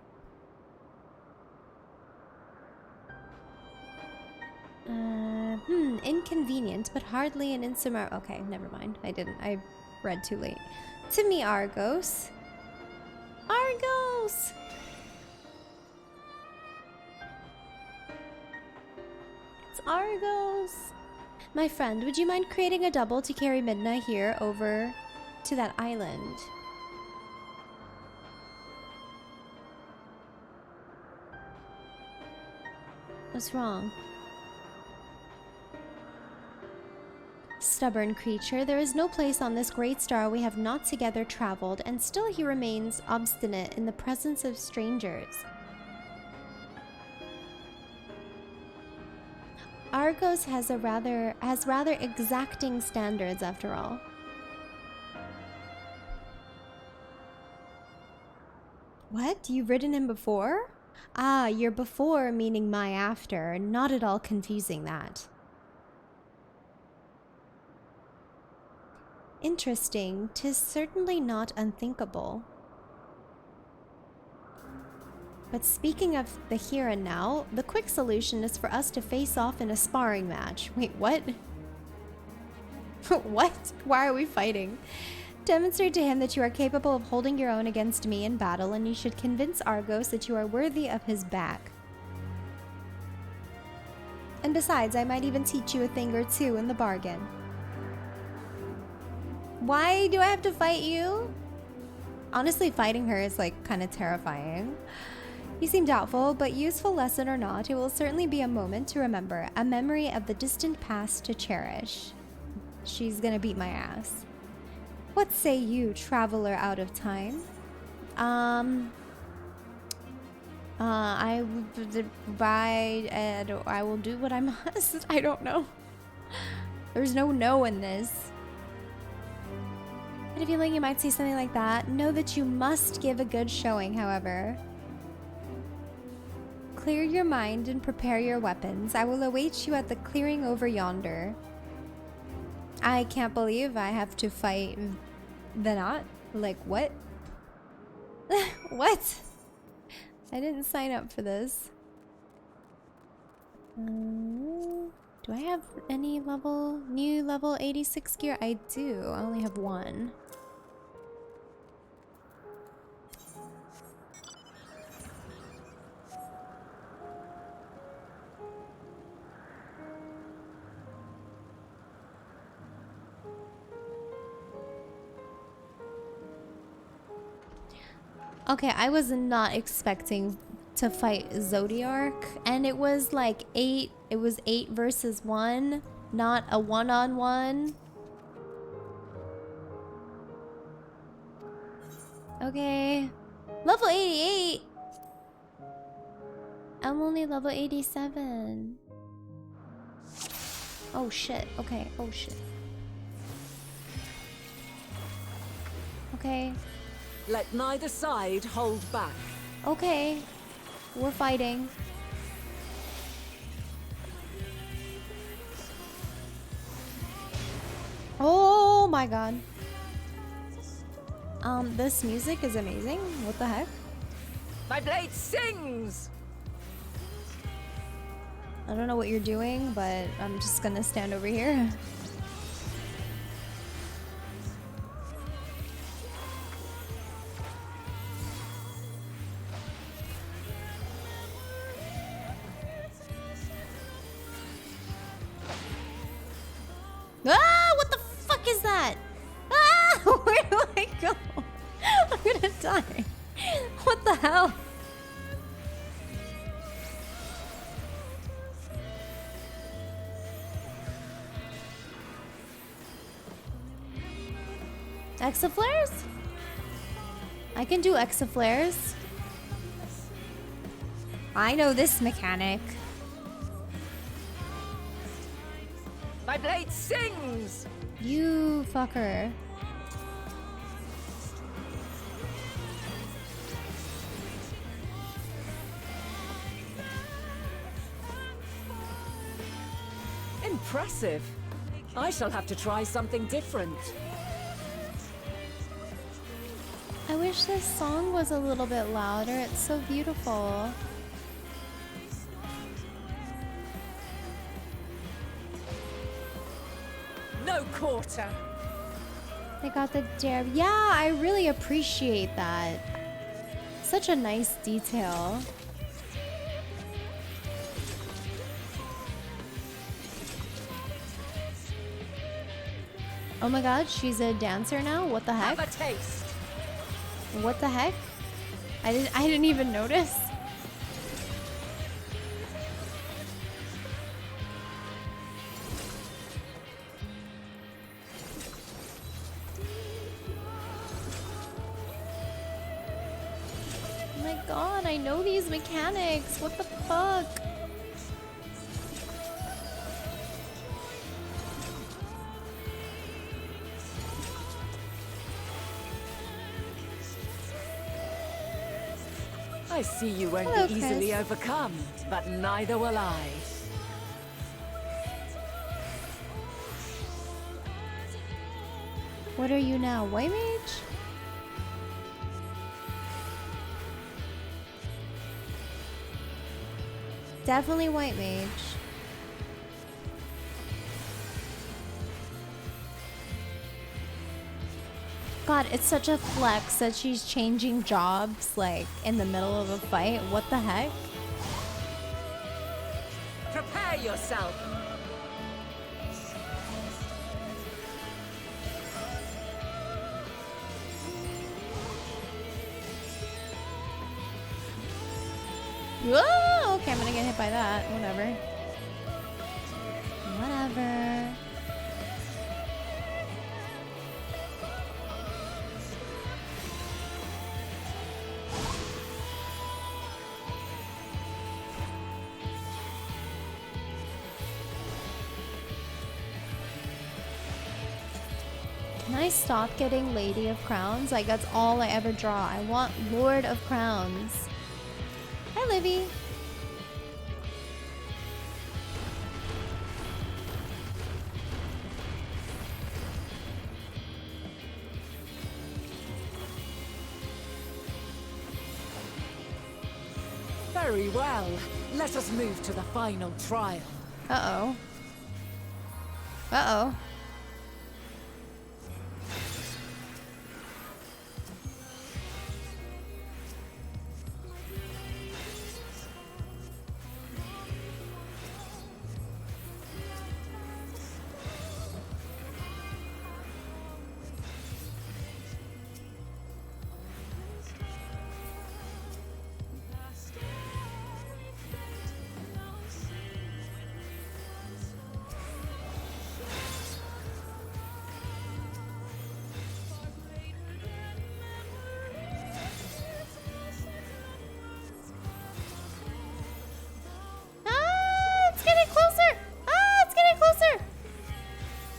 Inconvenient, but hardly an insurmountable. Okay, never mind. I read too late. To me, Argos. Argos! It's Argos! My friend, would you mind creating a double to carry Midna here over to that island? What's wrong? Stubborn creature, there is no place on this great star we have not together traveled, and still he remains obstinate in the presence of strangers. Argos has rather exacting standards, after all. What? You've ridden him before? Ah, your before meaning my after. Not at all confusing that. Interesting. 'Tis certainly not unthinkable. But speaking of the here and now, the quick solution is for us to face off in a sparring match. Wait, what? What? Why are we fighting? Demonstrate to him that you are capable of holding your own against me in battle, and you should convince Argos that you are worthy of his back. And besides, I might even teach you a thing or two in the bargain. Why do I have to fight you? Honestly, fighting her is like kind of terrifying. You seem doubtful, but useful lesson or not, it will certainly be a moment to remember, a memory of the distant past to cherish. She's gonna beat my ass. What say you, traveler out of time? I will do what I must. I don't know. There's no in this. I had a feeling you might say something like that. Know that you must give a good showing, however. Clear your mind and prepare your weapons. I will await you at the clearing over yonder. I can't believe I have to fight Venat. Like, what? What? I didn't sign up for this. Do I have any new level 86 gear? I do. I only have one. Okay, I was not expecting to fight Zodiark, and it was like 8, it was 8 versus 1, not a one-on-one. Okay. Level 88! I'm only level 87. Oh shit, okay, oh shit. Okay. Let neither side hold back. Okay. We're fighting. Oh my god. This music is amazing. What the heck? My blade sings! I don't know what you're doing, but I'm just gonna stand over here. Ah! What the fuck is that? Ah! Where do I go? I'm gonna die. What the hell? Exaflares? I can do exaflares. I know this mechanic. My blade sings! You fucker. Impressive. I shall have to try something different. I wish this song was a little bit louder. It's so beautiful. No quarter. They got the dare. Yeah, I really appreciate that. Such a nice detail. Oh my god, she's a dancer now? What the heck? Have a taste. What the heck? I didn't even notice. Oh my god, I know these mechanics. What the fuck? I see you won't Hello, be easily Chris. overcome, but neither will I. What are you now, white mage? Definitely white mage. God, it's such a flex that she's changing jobs, like, in the middle of a fight. What the heck? Prepare yourself. Whoa! Okay, I'm gonna get hit by that. Whatever. Whatever. Can I stop getting Lady of Crowns? Like, that's all I ever draw. I want Lord of Crowns. Hi, Livy. Very well. Let us move to the final trial. Uh-oh. Uh-oh.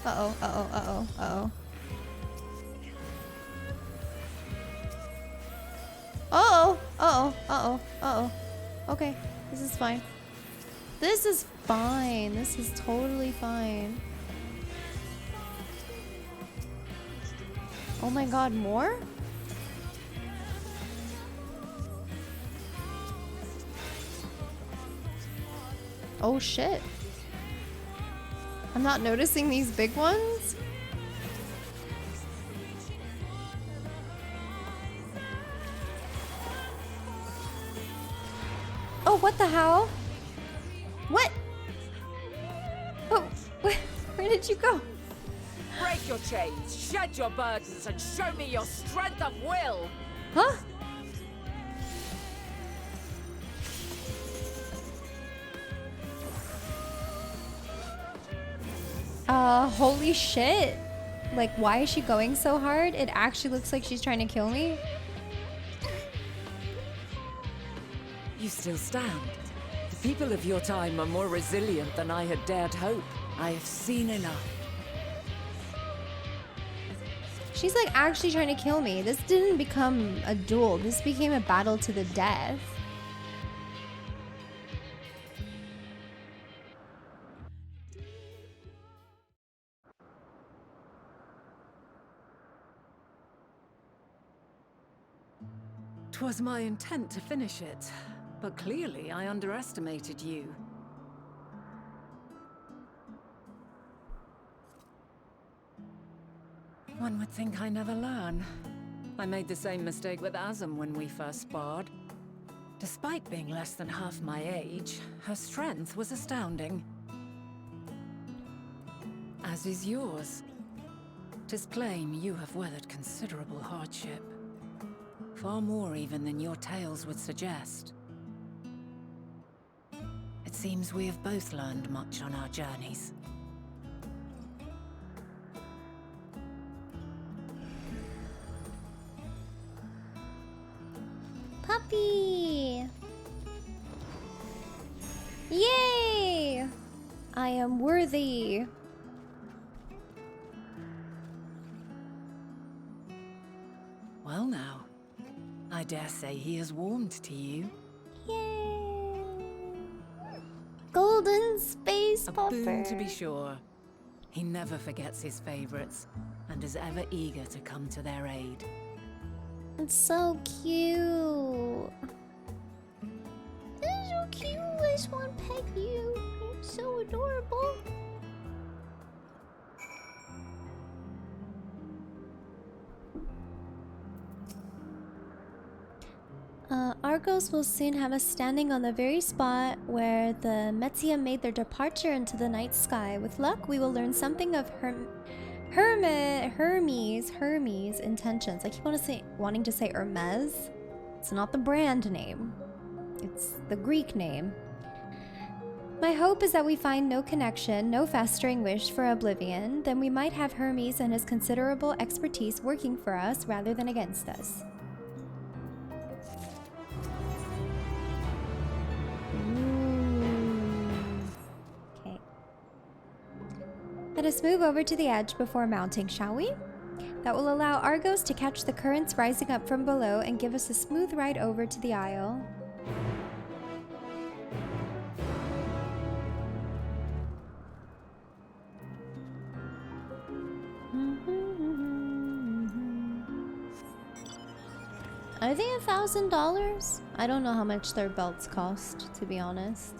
Uh-oh, uh-oh, uh-oh, uh-oh. Uh-oh, uh-oh, uh-oh, uh-oh. Okay, this is fine. This is fine. This is totally fine. Oh my god, more? Oh shit. I'm not noticing these big ones? Oh, what the hell? What? Oh, where did you go? Break your chains, shed your burdens, and show me your strength of will! Huh? Holy shit. Like, why is she going so hard? It actually looks like she's trying to kill me. You still stand. The people of your time are more resilient than I had dared hope. I have seen enough. She's like actually trying to kill me. This didn't become a duel. This became a battle to the death. Twas my intent to finish it, but clearly I underestimated you. One would think I never learn. I made the same mistake with Azem when we first sparred. Despite being less than half my age, her strength was astounding. As is yours. 'Tis plain you have weathered considerable hardship. Far more even than your tales would suggest. It seems we have both learned much on our journeys. Puppy! Yay! I am worthy. Well now, I dare say he has warmed to you. Yay! Golden space A popper. boon to be sure. He never forgets his favorites, and is ever eager to come to their aid. It's so cute. It's so cute. I just want to pet you. You're so adorable. Argos will soon have us standing on the very spot where the Metia made their departure into the night sky. With luck, we will learn something of Hermes' intentions. I keep wanting to say Hermes. It's not the brand name. It's the Greek name. My hope is that we find no connection, no festering wish for oblivion. Then we might have Hermes and his considerable expertise working for us rather than against us. Okay. Let us move over to the edge before mounting, shall we? That will allow Argos to catch the currents rising up from below and give us a smooth ride over to the isle. Are they $1,000? I don't know how much their belts cost, to be honest.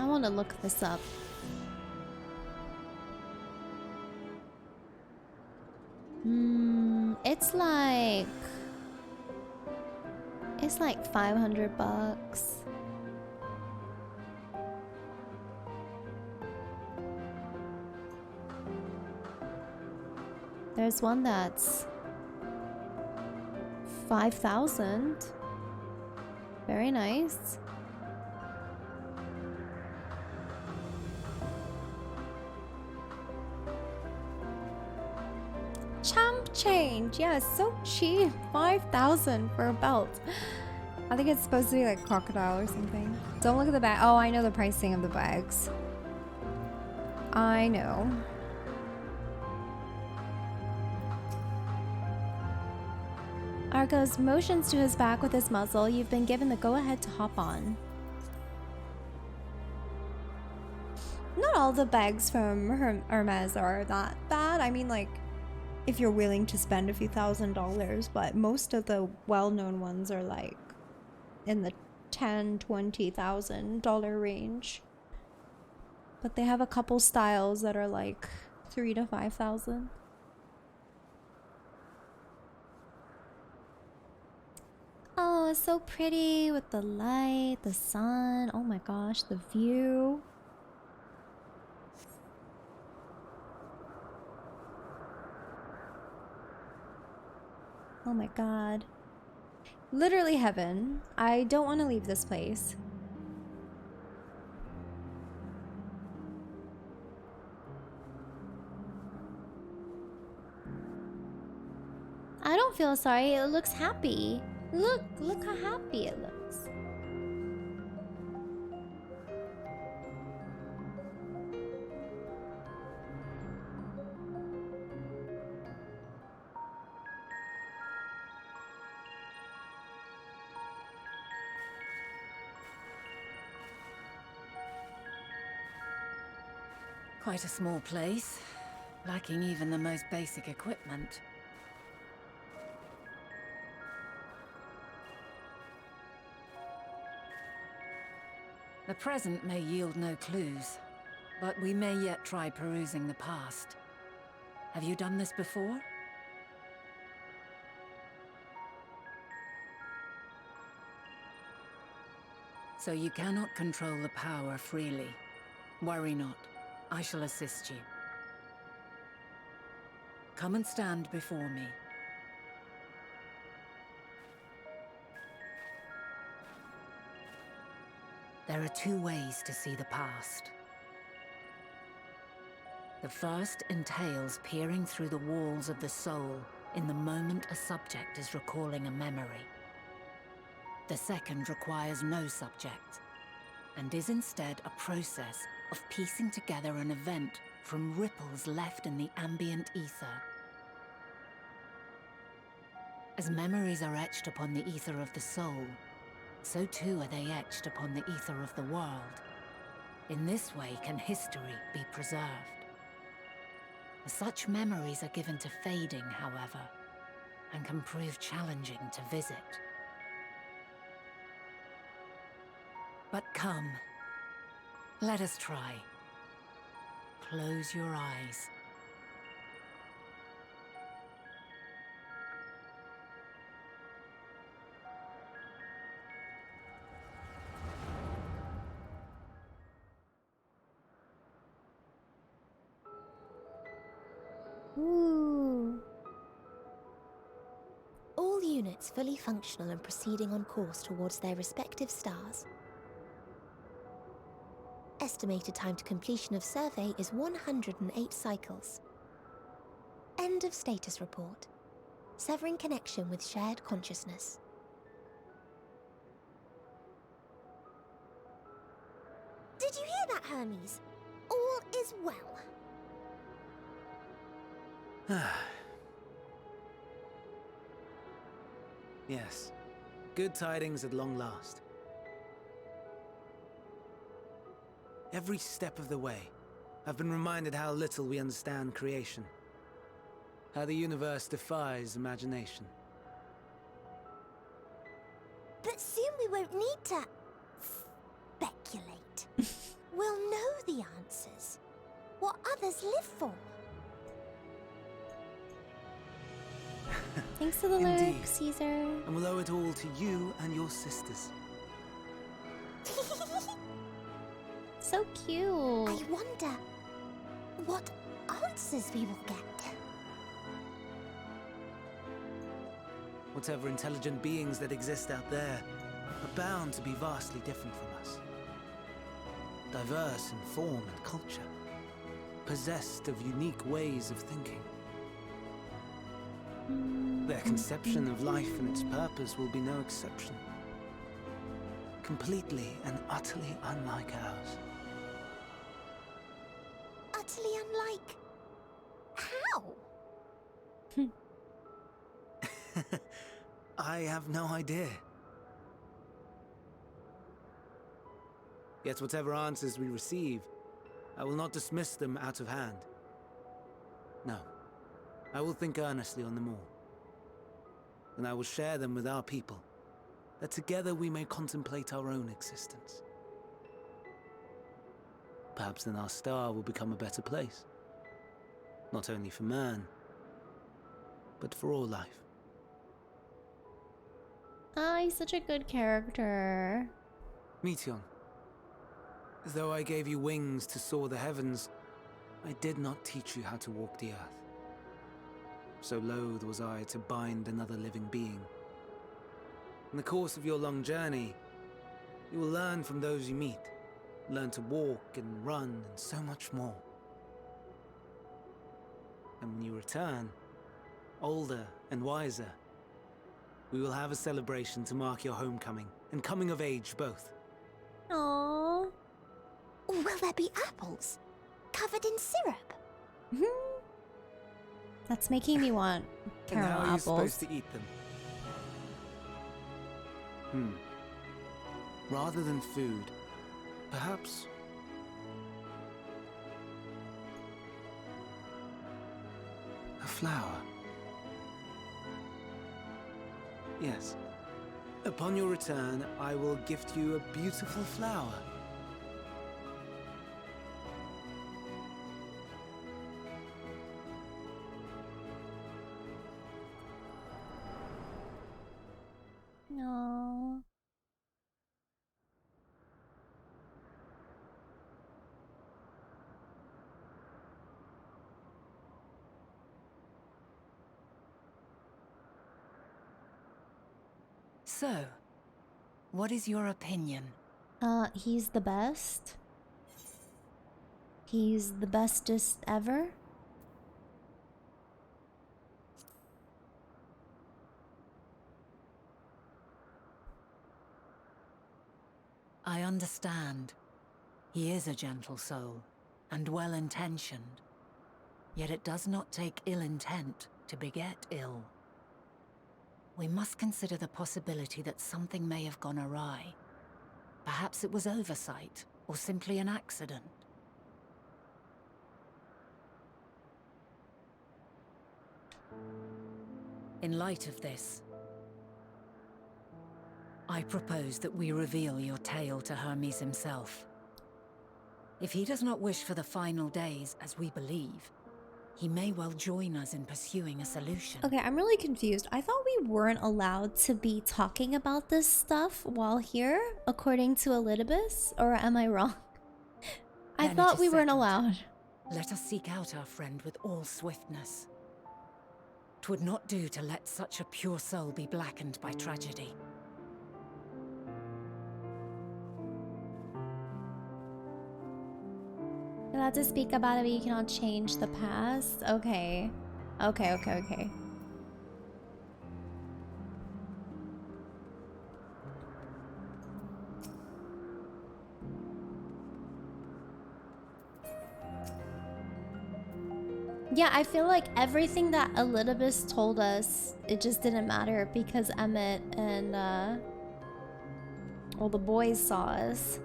want to look this up. It's like $500. There's one that's 5,000. Very nice. Champ change, yeah, so cheap. 5,000 for a belt. I think it's supposed to be like crocodile or something. Don't look at the bag. Oh, I know the pricing of the bags. I know. Argos motions to his back with his muzzle. You've been given the go-ahead to hop on. Not all the bags from Hermes are that bad. I mean, like, if you're willing to spend a few $1,000s, but most of the well-known ones are like in the $10,000-$20,000 range. But they have a couple styles that are like $3,000 to $5,000. Oh, it's so pretty with the light, the sun. Oh my gosh, the view. Oh my god. Literally heaven. I don't want to leave this place. I don't feel sorry. It looks happy. Look how happy it looks. Quite a small place, lacking even the most basic equipment. The present may yield no clues, but we may yet try perusing the past. Have you done this before? So you cannot control the power freely. Worry not. I shall assist you. Come and stand before me. There are two ways to see the past. The first entails peering through the walls of the soul in the moment a subject is recalling a memory. The second requires no subject, and is instead a process of piecing together an event from ripples left in the ambient ether. As memories are etched upon the ether of the soul, so too are they etched upon the ether of the world. In this way can history be preserved. Such memories are given to fading, however, and can prove challenging to visit. But come, let us try. Close your eyes. Ooh. All units fully functional and proceeding on course towards their respective stars. Estimated time to completion of survey is 108 cycles. End of status report. Severing connection with shared consciousness. Did you hear that, Hermes? All is well. Yes. Good tidings at long last. Every step of the way, I've been reminded how little we understand creation. How the universe defies imagination. But soon we won't need to speculate. we'll know the answers. What others live for. Thanks for the Indeed. lyric, Caesar. And we'll owe it all to you and your sisters. So cute. I wonder what answers we will get. Whatever intelligent beings that exist out there are bound to be vastly different from us. Diverse in form and culture. Possessed of unique ways of thinking. Their conception of life and its purpose will be no exception. Completely and utterly unlike ours. Utterly unlike... how? I have no idea. Yet whatever answers we receive, I will not dismiss them out of hand. No, I will think earnestly on them all. And I will share them with our people, that together we may contemplate our own existence. Perhaps then our star will become a better place. Not only for man, but for all life. Ah, he's such a good character. Meteon, though I gave you wings to soar the heavens, I did not teach you how to walk the earth. So loath was I to bind another living being. In the course of your long journey, you will learn from those you meet, learn to walk and run and so much more. And when you return, older and wiser, we will have a celebration to mark your homecoming and coming of age both. Aww. Will there be apples? Covered in syrup? That's making me want And caramel how are you apples. supposed to eat them? Rather than food, perhaps... a flower. Yes. Upon your return, I will gift you a beautiful flower. No. So, what is your opinion? He's the best. He's the bestest ever. I understand. He is a gentle soul, and well-intentioned. Yet it does not take ill intent to beget ill. We must consider the possibility that something may have gone awry. Perhaps it was oversight, or simply an accident. In light of this, I propose that we reveal your tale to Hermes himself. If he does not wish for the final days, as we believe, he may well join us in pursuing a solution. Okay, I'm really confused. I thought we weren't allowed to be talking about this stuff while here, according to Elidibus, or am I wrong? I Then it thought is we weren't settled. allowed. Let us seek out our friend with all swiftness. 'Twould not do to let such a pure soul be blackened by tragedy. You're allowed to speak about it, but you cannot change the past? Okay. Okay. Yeah, I feel like everything that Elidibus told us, it just didn't matter because Emmett and, well, the boys saw us.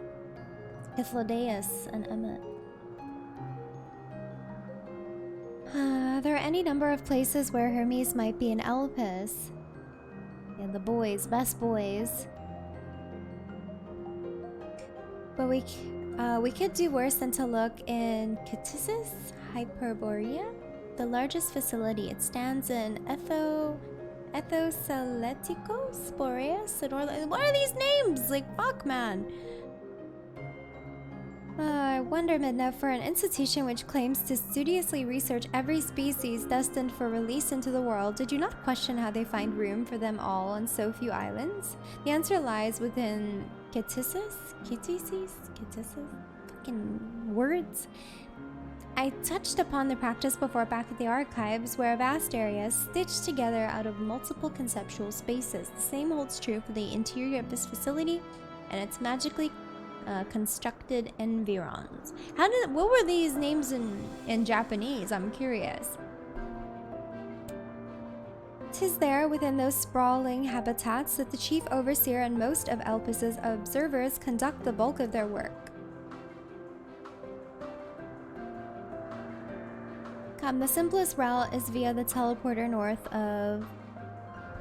Hythlodaeus and Emmett. There are any number of places where Hermes might be in Elpis. And the boys, best boys. But We could do worse than to look in Ctisis Hyperborea, the largest facility. It stands in Ethosaletico Boreas. What are these names? Like, fuck, man. I wonder, Midna, for an institution which claims to studiously research every species destined for release into the world, did you not question how they find room for them all on so few islands? The answer lies within Ctisis? Fucking words. I touched upon the practice before back at the archives, where a vast area is stitched together out of multiple conceptual spaces. The same holds true for the interior of this facility and its magically constructed environs. What were these names in Japanese? I'm curious. 'Tis there, within those sprawling habitats, that the chief overseer and most of Elpis's observers conduct the bulk of their work. The simplest route is via the teleporter north of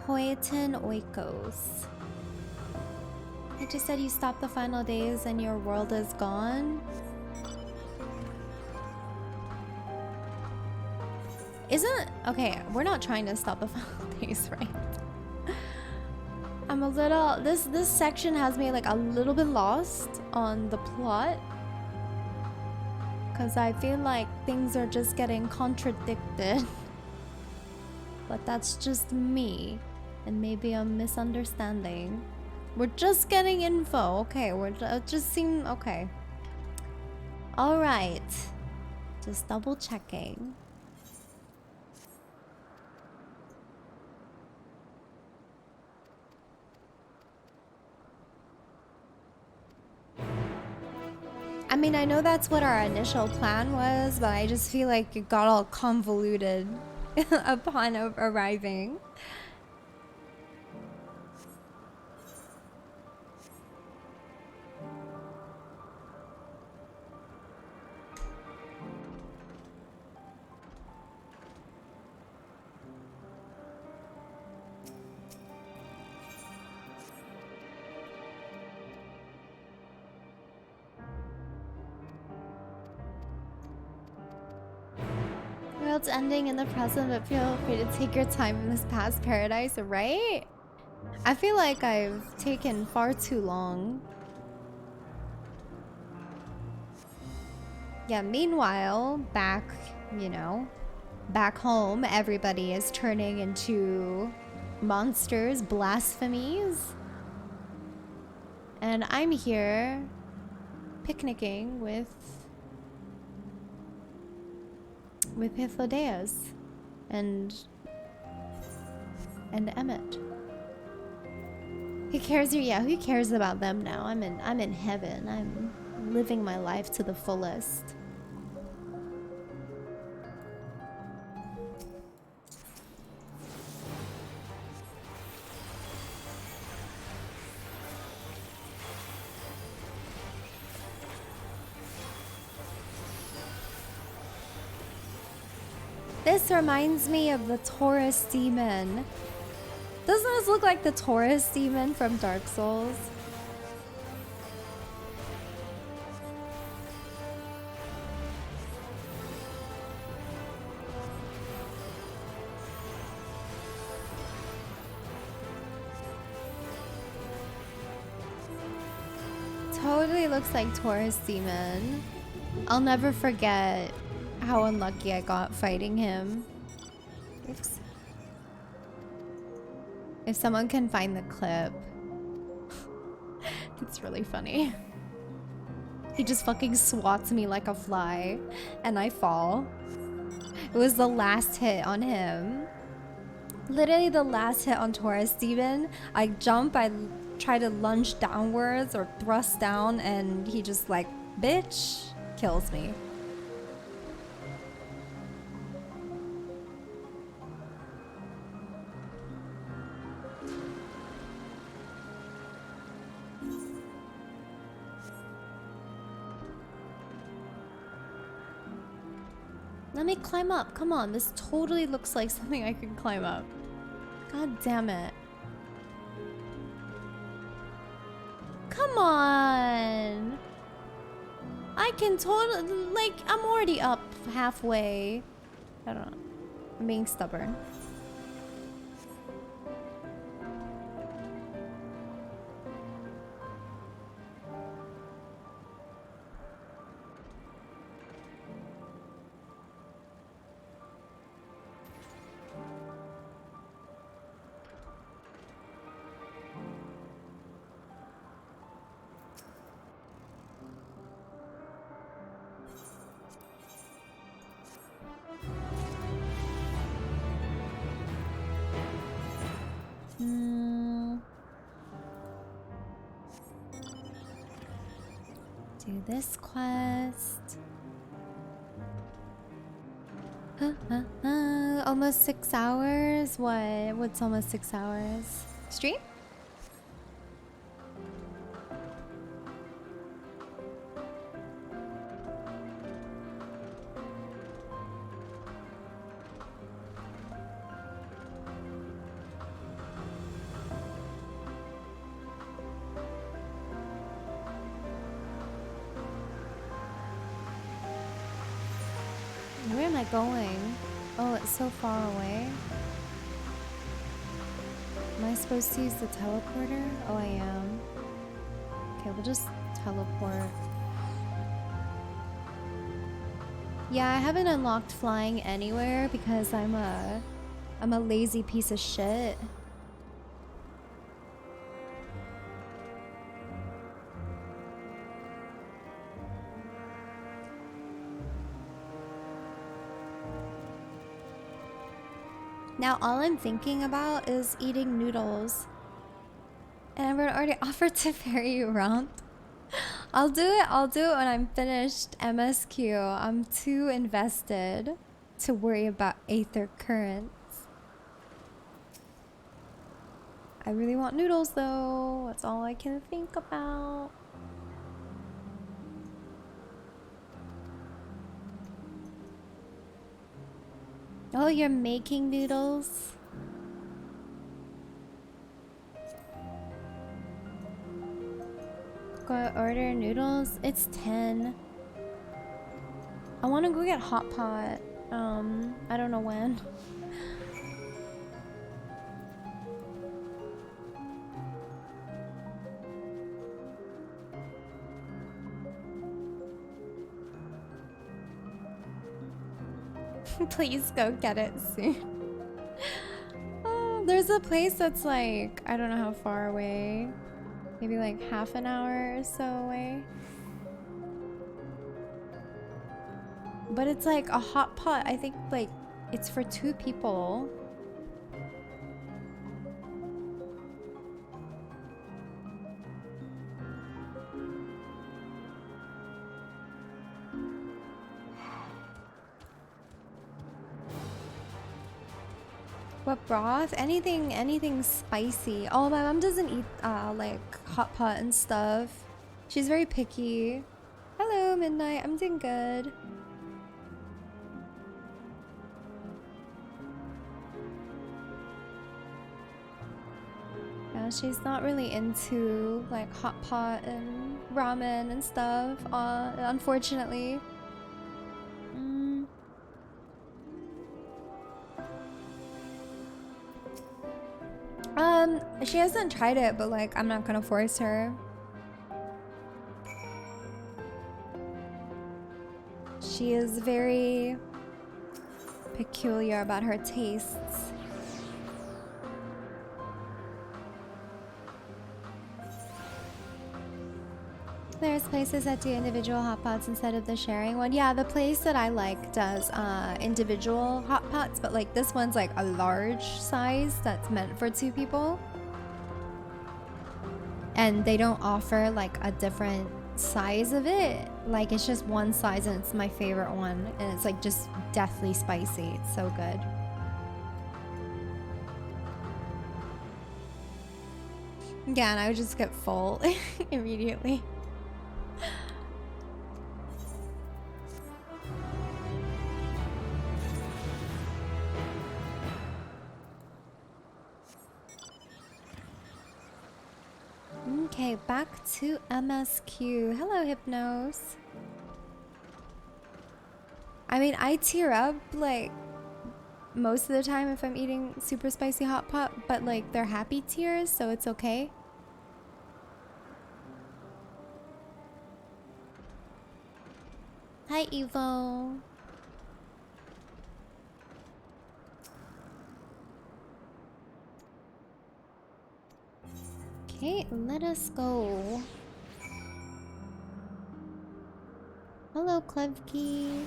Hoeten Oikos. It just said you stop the final days and your world is gone. Okay, we're not trying to stop the final days, right? I'm a little, this section has me like a little bit lost on the plot. Because I feel like things are just getting contradicted. But that's just me. And maybe I'm misunderstanding. We're just getting info. Okay, just seem okay. Alright. Just double checking. I mean, I know that's what our initial plan was, but I just feel like it got all convoluted upon arriving. World's ending in the present, but feel free to take your time in this past paradise, right? I feel like I've taken far too long. Yeah, meanwhile, back, you know, back home, everybody is turning into monsters, blasphemies. And I'm here picnicking with Hythlodaeus and Emmet. Who cares? Yeah, who cares about them now? I'm in heaven. I'm living my life to the fullest. This reminds me of the Taurus demon. Doesn't this look like the Taurus demon from Dark Souls? Totally looks like Taurus demon. I'll never forget how unlucky I got fighting him. Oops. If someone can find the clip, it's really funny. He just fucking swats me like a fly and I fall. It was the last hit on him. Literally the last hit on Taurus Demon. I jump, I try to lunge downwards or thrust down, and he just like, bitch, kills me. Let me climb up. Come on, this totally looks like something I can climb up. God damn it. Come on. can totally, like, I'm already up halfway. I don't know. I'm being stubborn. Do this quest. Almost 6 hours? What? What's almost 6 hours? Stream? Where am I going? Oh, it's so far away. Am I supposed to use the teleporter? Oh, I am. Okay, we'll just teleport. Yeah, I haven't unlocked flying anywhere because I'm a lazy piece of shit. Now all I'm thinking about is eating noodles. And I've already offered to ferry you around. I'll do it when I'm finished MSQ. I'm too invested to worry about Aether Currents. I really want noodles though. That's all I can think about. Oh, you're making noodles? Go order noodles? It's 10. I want to go get hot pot. I don't know when. Please go get it soon. Oh, there's a place that's like, I don't know how far away. Maybe like half an hour or so away. But it's like a hot pot. I think like it's for 2 people. What broth? Anything spicy. Oh, my mom doesn't eat like hot pot and stuff. She's very picky. Hello, Midnight. I'm doing good. Yeah, she's not really into like hot pot and ramen and stuff, unfortunately. She hasn't tried it, but like I'm not gonna force her. She is very peculiar about her tastes. There's places that do individual hot pots instead of the sharing one. Yeah, the place that I like does individual hot pots, but like this one's like a large size that's meant for 2 people. And they don't offer like a different size of it. Like it's just one size and it's my favorite one. And it's like just deathly spicy. It's so good. Yeah, and I would just get full immediately. Okay, back to MSQ. Hello, Hypnos. I mean, I tear up like most of the time if I'm eating super spicy hot pot, but like they're happy tears, so it's okay. Hi, Evo. Okay, let us go. Hello, Klevki.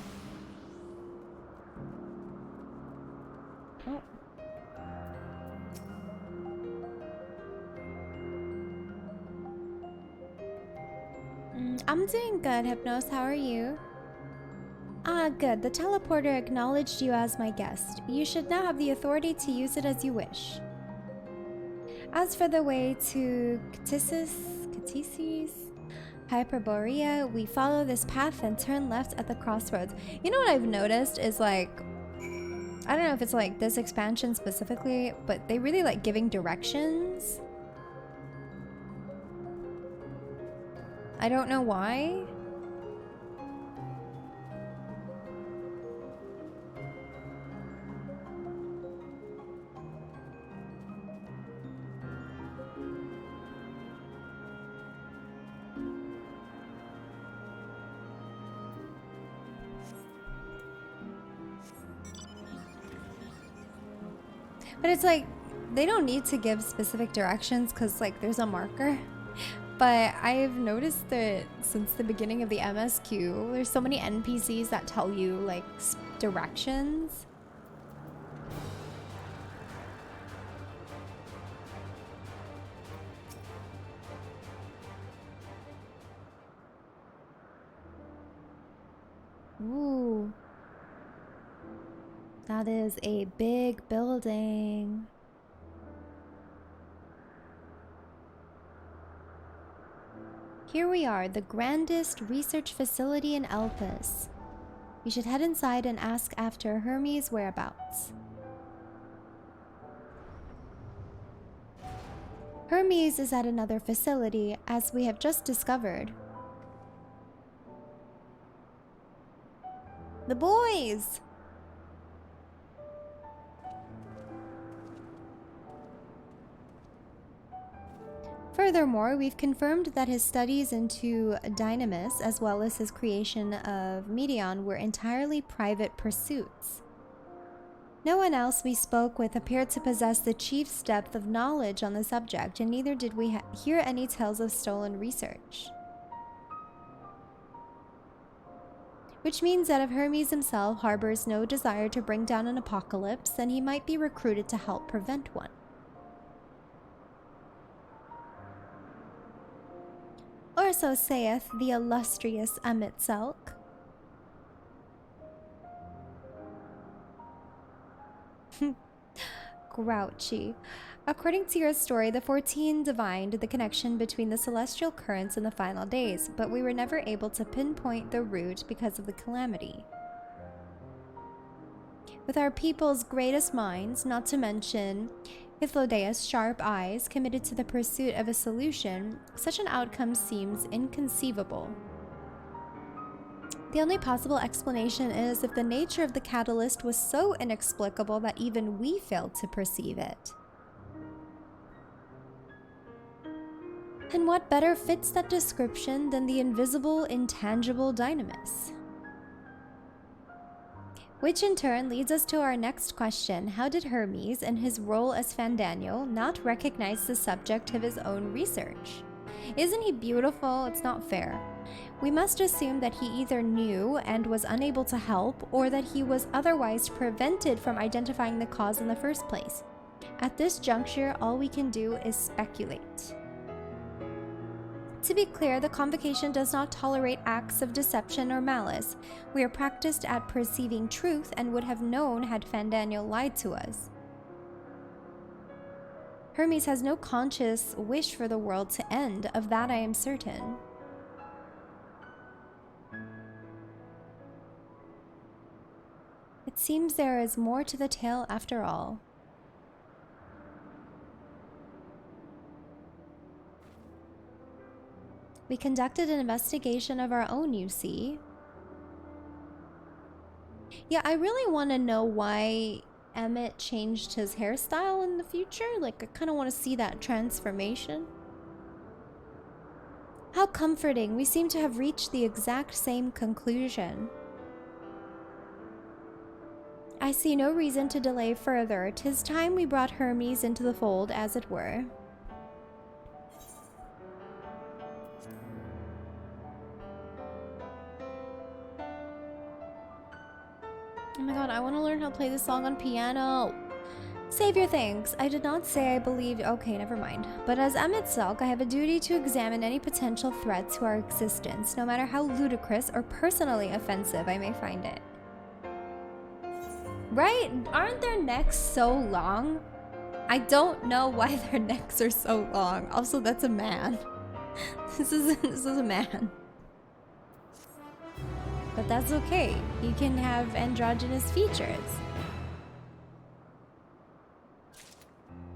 Oh. I'm doing good, Hypnos. How are you? Ah, good. The teleporter acknowledged you as my guest. You should now have the authority to use it as you wish. As for the way to Ktisis, Hyperborea, we follow this path and turn left at the crossroads. You know what I've noticed is like, I don't know if it's like this expansion specifically, but they really like giving directions. I don't know why. But it's like, they don't need to give specific directions because like there's a marker. But I've noticed that since the beginning of the MSQ, there's so many NPCs that tell you like directions. Ooh. That is a big building. Here we are, the grandest research facility in Elpis. We should head inside and ask after Hermes' whereabouts. Hermes is at another facility, as we have just discovered. The boys! Furthermore, we've confirmed that his studies into Dynamis, as well as his creation of Meteon, were entirely private pursuits. No one else we spoke with appeared to possess the chief's depth of knowledge on the subject, and neither did we hear any tales of stolen research. Which means that if Hermes himself harbors no desire to bring down an apocalypse, then he might be recruited to help prevent one. Or so saith the illustrious Amitzelk. Grouchy. According to your story, the 14 divined the connection between the celestial currents and the final days, but we were never able to pinpoint the root because of the calamity. With our people's greatest minds, not to mention Hythlodeus' sharp eyes committed to the pursuit of a solution, such an outcome seems inconceivable. The only possible explanation is if the nature of the catalyst was so inexplicable that even we failed to perceive it. And what better fits that description than the invisible, intangible Dynamis? Which in turn leads us to our next question. How did Hermes, in his role as Fandaniel, not recognize the subject of his own research? Isn't he beautiful? It's not fair. We must assume that he either knew and was unable to help, or that he was otherwise prevented from identifying the cause in the first place. At this juncture, all we can do is speculate. To be clear, the Convocation does not tolerate acts of deception or malice. We are practiced at perceiving truth and would have known had Fandaniel lied to us. Hermes has no conscious wish for the world to end, of that I am certain. It seems there is more to the tale after all. We conducted an investigation of our own, you see. Yeah, I really want to know why Emmett changed his hairstyle in the future. Like, I kind of want to see that transformation. How comforting. We seem to have reached the exact same conclusion. I see no reason to delay further. 'Tis time we brought Hermes into the fold, as it were. Oh my god, I want to learn how to play this song on piano. Save your thanks. I did not say I believed. Okay, never mind. But as Emmett Selk, I have a duty to examine any potential threat to our existence, no matter how ludicrous or personally offensive I may find it. Right? Aren't their necks so long? I don't know why their necks are so long. Also, that's a man. This is a man. But that's okay. He can have androgynous features.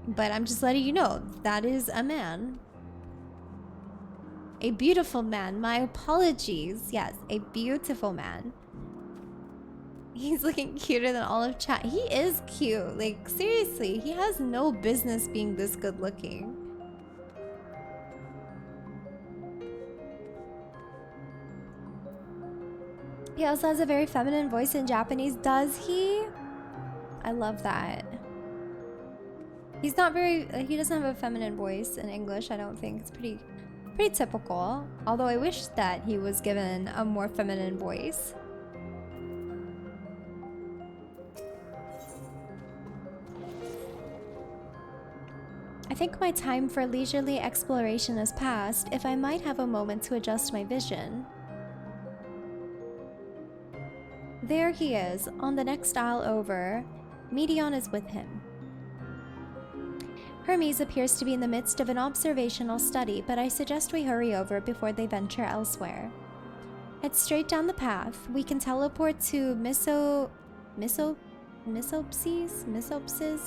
But I'm just letting you know, that is a man. A beautiful man. My apologies. Yes, a beautiful man. He's looking cuter than all of chat. He is cute. Like, seriously, he has no business being this good looking. He also has a very feminine voice in Japanese. Does he? I love that. He's not very, he doesn't have a feminine voice in English, I don't think. It's pretty typical. Although I wish that he was given a more feminine voice. I think my time for leisurely exploration has passed. If I might have a moment to adjust my vision. There he is, on the next aisle over. Medion is with him. Hermes appears to be in the midst of an observational study, but I suggest we hurry over before they venture elsewhere. Head straight down the path. We can teleport to Misopsis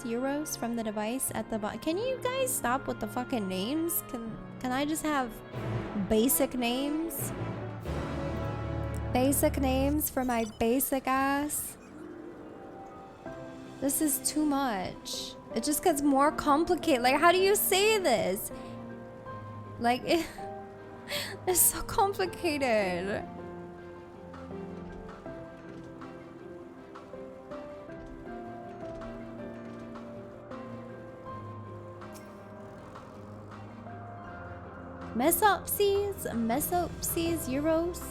Euros from the device at the bottom. Can you guys stop with the fucking names? Can I just have basic names? Basic names for my basic ass? This is too much. It just gets more complicated. Like, how do you say this? Like, it's so complicated. Mesopsis Euros.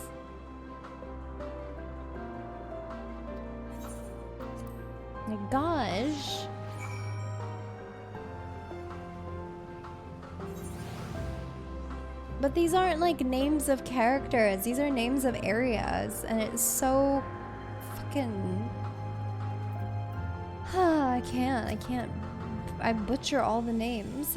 My gosh. But these aren't like names of characters. These are names of areas. And it's so fucking... I can't. I butcher all the names.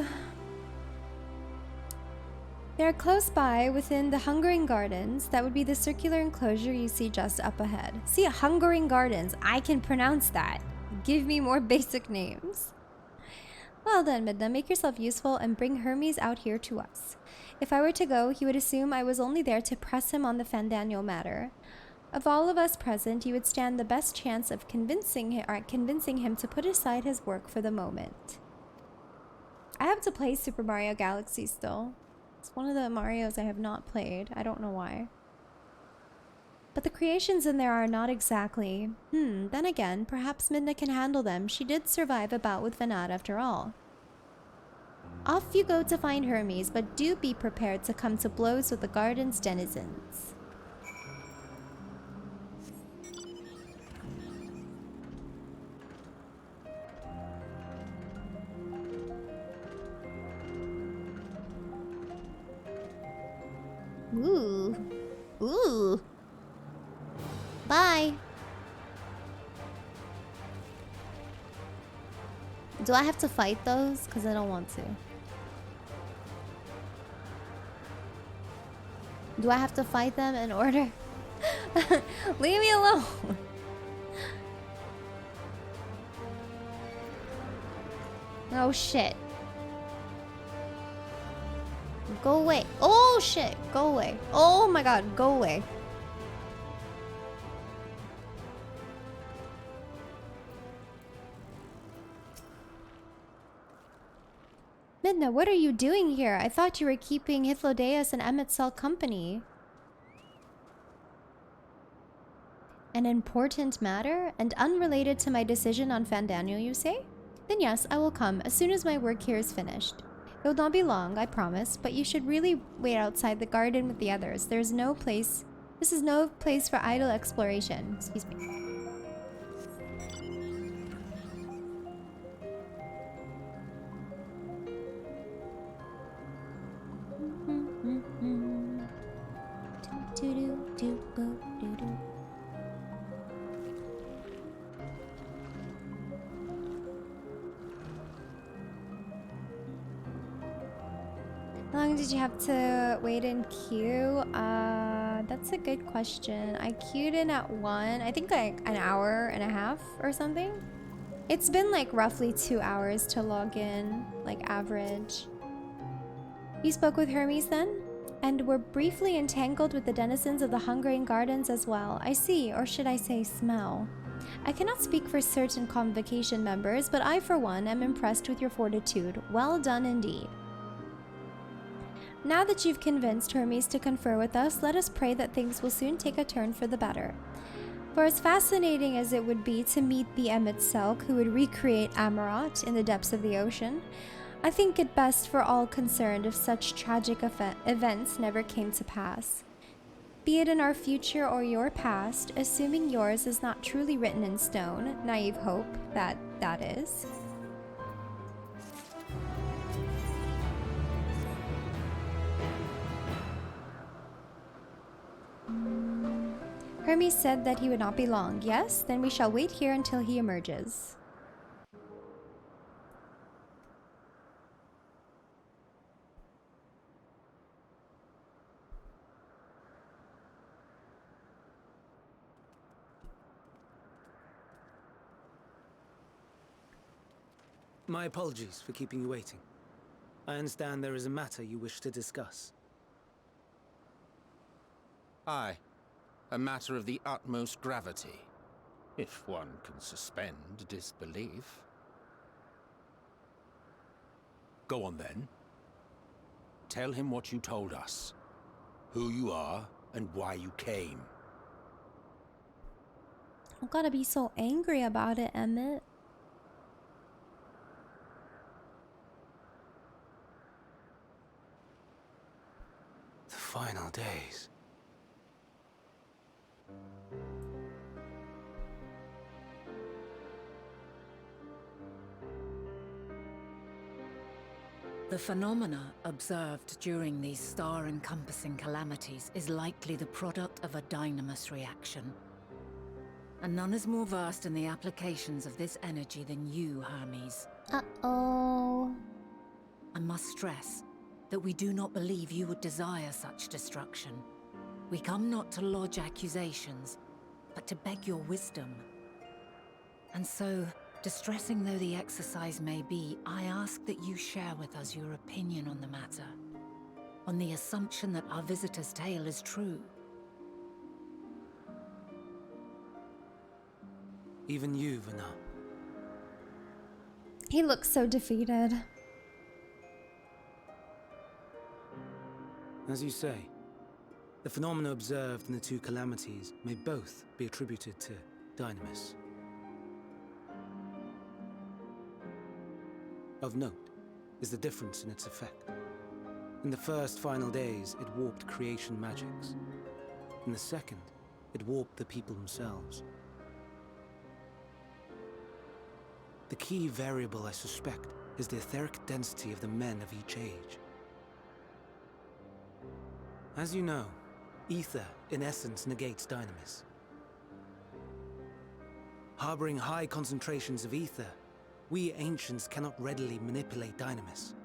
They're close by within the Hungering Gardens. That would be the circular enclosure you see just up ahead. See, Hungering Gardens. I can pronounce that. Give me more basic names. Well then, Midna, make yourself useful and bring Hermes out here to us. If I were to go, he would assume I was only there to press him on the Fandanyo matter. Of all of us present, you would stand the best chance of convincing him to put aside his work for the moment. I have to play Super Mario Galaxy still. It's one of the Marios I have not played. I don't know why. But the creations in there are not exactly... then again, perhaps Midna can handle them. She did survive a bout with Vanad after all. Off you go to find Hermes, but do be prepared to come to blows with the garden's denizens. Ooh. Ooh. Bye. Do I have to fight those? Because I don't want to. Do I have to fight them in order? Leave me alone. Oh shit. Go away. Oh shit. Go away. Oh my god. Go away. Midna, what are you doing here? I thought you were keeping Hythlodaeus and Emet company. An important matter? And unrelated to my decision on Fandaniel, you say? Then yes, I will come as soon as my work here is finished. It will not be long, I promise, but you should really wait outside the garden with the others. This is no place for idle exploration. Excuse me. How long did you have to wait in queue? That's a good question. I queued in at 1, I think like an hour and a half or something. It's been like roughly 2 hours to log in, like average. You spoke with Hermes then? And were briefly entangled with the denizens of the Hungarian Gardens as well. I see, or should I say smell. I cannot speak for certain convocation members, but I for one am impressed with your fortitude. Well done indeed. Now that you've convinced Hermes to confer with us, let us pray that things will soon take a turn for the better. For as fascinating as it would be to meet the Emet Selk who would recreate Amarot in the depths of the ocean, I think it best for all concerned if such tragic events never came to pass. Be it in our future or your past, assuming yours is not truly written in stone, naive hope that is. Hermes said that he would not be long. Yes? Then we shall wait here until he emerges. My apologies for keeping you waiting. I understand there is a matter you wish to discuss. Aye. A matter of the utmost gravity, if one can suspend disbelief. Go on then. Tell him what you told us, who you are, and why you came. Don't gotta be so angry about it, Emmett. The final days. The phenomena observed during these star-encompassing calamities is likely the product of a dynamis reaction. And none is more versed in the applications of this energy than you, Hermes. Uh-oh. I must stress that we do not believe you would desire such destruction. We come not to lodge accusations, but to beg your wisdom. And so, distressing though the exercise may be, I ask that you share with us your opinion on the matter, on the assumption that our visitor's tale is true. Even you, Vana. He looks so defeated. As you say, the phenomena observed in the two calamities may both be attributed to dynamis. Of note is the difference in its effect. In the first final days, it warped creation magics. In the second, it warped the people themselves. The key variable, I suspect, is the etheric density of the men of each age. As you know, ether, in essence, negates dynamis. Harboring high concentrations of ether, we ancients cannot readily manipulate dynamis,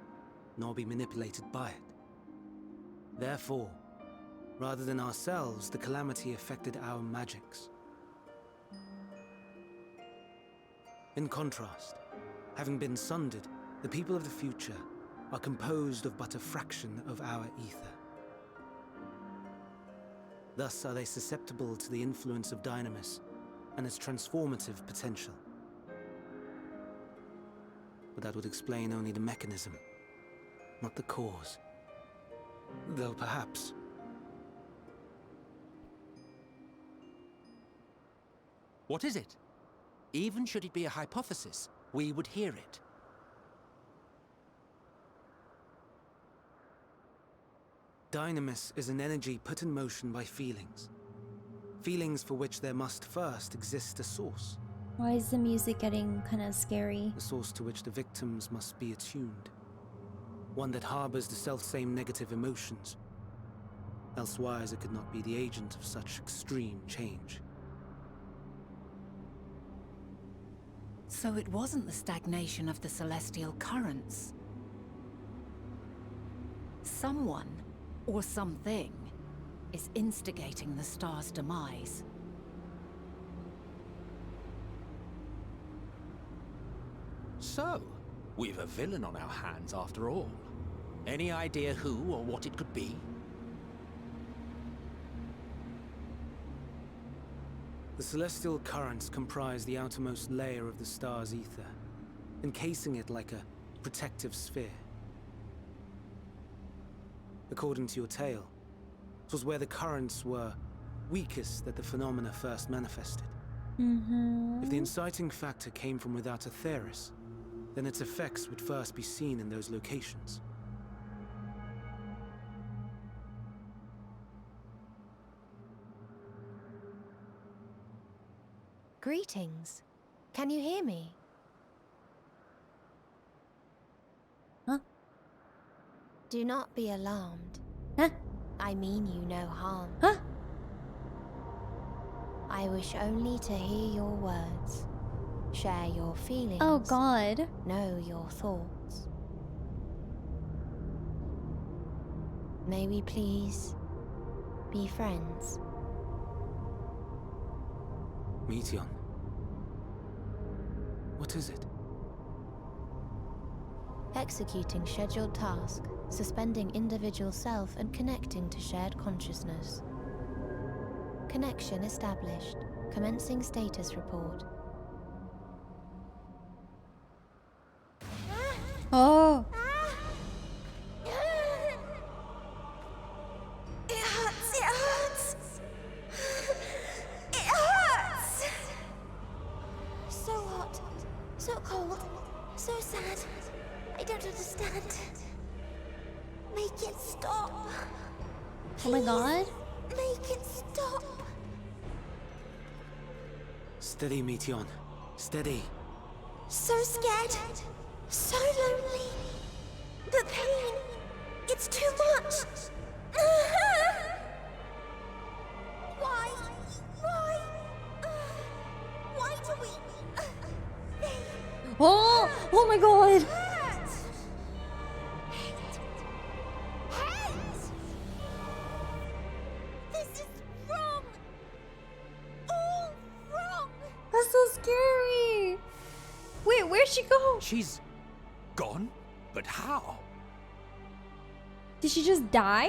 nor be manipulated by it. Therefore, rather than ourselves, the calamity affected our magics. In contrast, having been sundered, the people of the future are composed of but a fraction of our ether. Thus are they susceptible to the influence of dynamis and its transformative potential. But that would explain only the mechanism, not the cause. Though perhaps. What is it? Even should it be a hypothesis, we would hear it. Dynamis is an energy put in motion by feelings. Feelings for which there must first exist a source. Why is the music getting kind of scary? A source to which the victims must be attuned. One that harbors the selfsame negative emotions. Elsewise, it could not be the agent of such extreme change. So it wasn't the stagnation of the celestial currents. Someone, or something, is instigating the star's demise. So, we've a villain on our hands after all. Any idea who or what it could be? The celestial currents comprise the outermost layer of the star's ether, encasing it like a protective sphere. According to your tale, it was where the currents were weakest that the phenomena first manifested. If the inciting factor came from without Aetheris, then its effects would first be seen in those locations. Greetings. Can you hear me? Huh? Do not be alarmed. Huh? I mean you no harm. Huh? I wish only to hear your words. Share your feelings. Oh God. Know your thoughts. May we please be friends? Meteion. What is it? Executing scheduled task, suspending individual self and connecting to shared consciousness. Connection established. Commencing status report. Oh. It hurts, it hurts! It hurts! So hot, so cold, so sad. I don't understand. Make it stop. Oh my God. Make it stop. Steady, Meteion. Steady. So scared. So lonely. The pain. It's too much. Why? Why? Why do we? Oh! Oh my God! This is wrong. All wrong. That's so scary. Wait, where'd she go? She's gone? But how? Did she just die?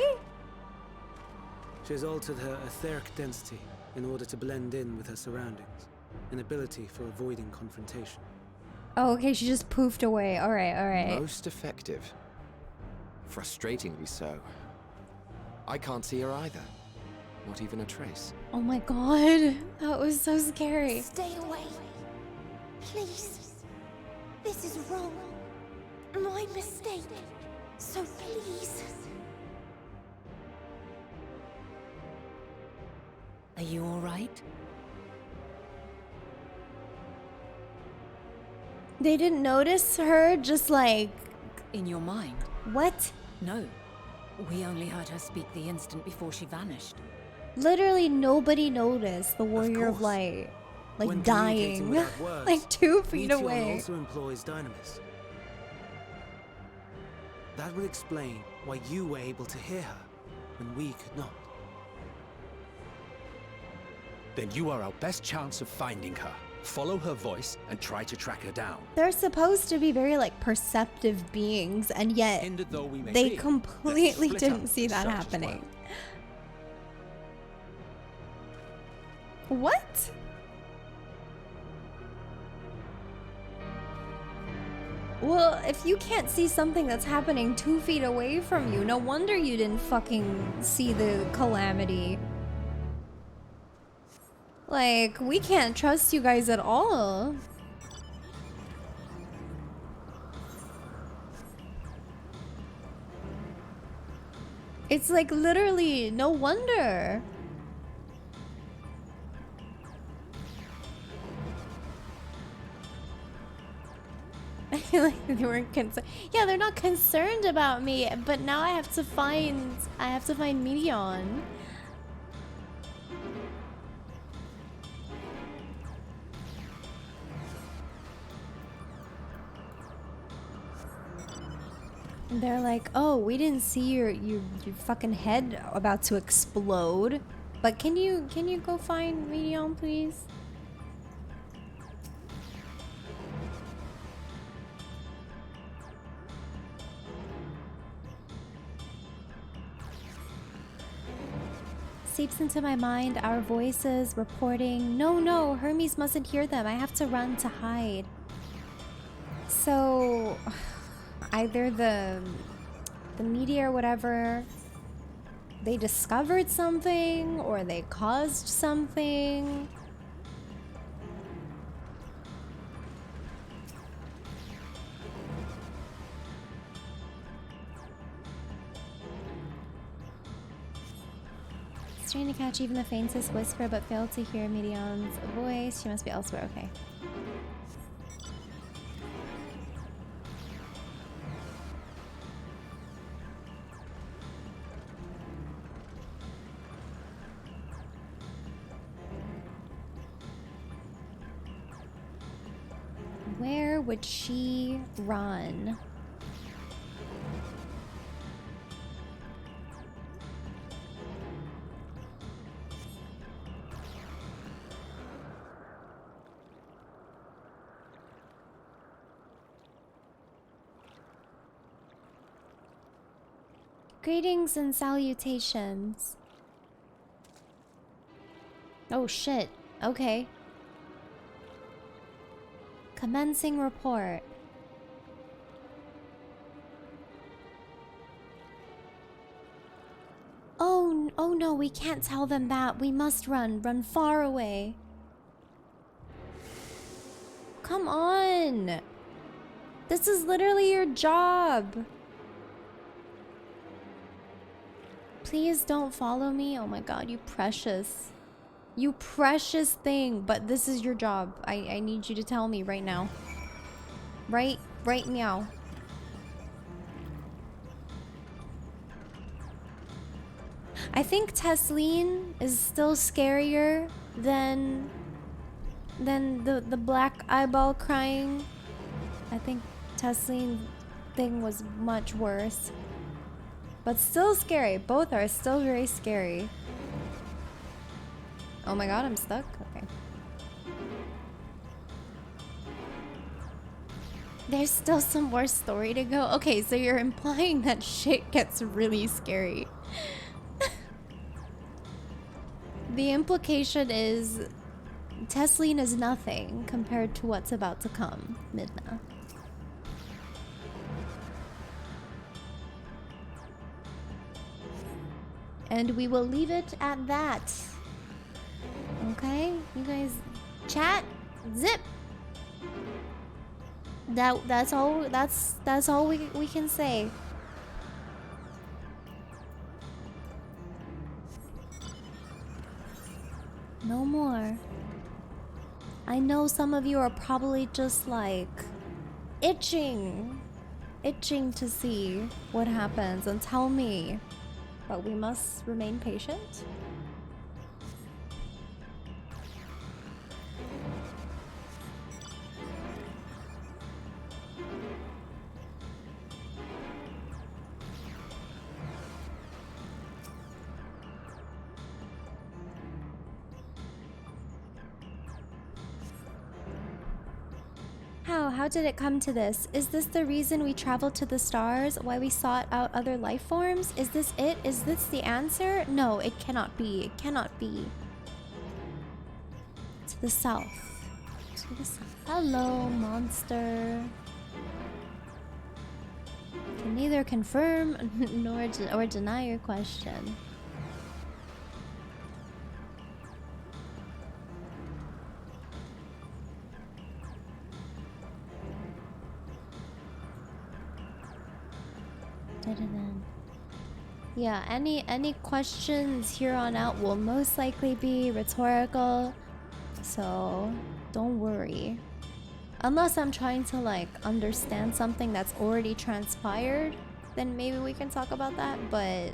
She has altered her etheric density in order to blend in with her surroundings, an ability for avoiding confrontation. Oh, okay, she just poofed away. Alright, alright. Most effective. Frustratingly so. I can't see her either. Not even a trace. Oh my God. That was so scary. Stay away. Please. This is wrong. My mistake. So please. Are you all right? They didn't notice her just like... In your mind? What? No. We only heard her speak the instant before she vanished. Literally nobody noticed the Warrior of Light. Like When dying. communicating without words, Like 2 feet Meteion away. also employs Dynamis. That would explain why you were able to hear her when we could not. Then you are our best chance of finding her. Follow her voice and try to track her down. They're supposed to be very like perceptive beings, and yet Hindered though we may they be, let's completely split didn't up see and that search as happening. What? Well, if you can't see something that's happening 2 feet away from you, no wonder you didn't fucking see the calamity. Like, we can't trust you guys at all. It's like literally no wonder. Like they weren't concerned. Yeah, they're not concerned about me, but now I have to find Medion. They're like, oh, we didn't see your fucking head about to explode. But can you go find Medion, please? Seeps into my mind, our voices reporting, no, Hermes mustn't hear them. I have to run to hide. So either the media or whatever, they discovered something or they caused something. Trying to catch even the faintest whisper but failed to hear Medion's voice. She must be elsewhere. Okay. Where would she run? Greetings and salutations. Oh shit. Okay. Commencing report. Oh no, we can't tell them that. We must run far away. Come on. This is literally your job. Please don't follow me. Oh my god, you precious. You precious thing. But this is your job. I need you to tell me right now. Right meow. I think Tesleen is still scarier than the black eyeball crying. I think Tesleen thing was much worse. But still scary. Both are still very scary. Oh my god, I'm stuck? Okay. There's still some more story to go. Okay, so you're implying that shit gets really scary. The implication is Tesleen is nothing compared to what's about to come, Midna. And we will leave it at that. Okay? You guys chat, zip. That's all we can say. No more. I know some of you are probably just like itching to see what happens and tell me. But we must remain patient. How did it come to this? Is this the reason we traveled to the stars? Why we sought out other life forms? Is this it? Is this the answer? No, it cannot be. It cannot be. To the south. To the south. Hello, monster. Can neither confirm nor or deny your question. Yeah, any questions here on out will most likely be rhetorical, so don't worry. Unless I'm trying to like understand something that's already transpired, then maybe we can talk about that, but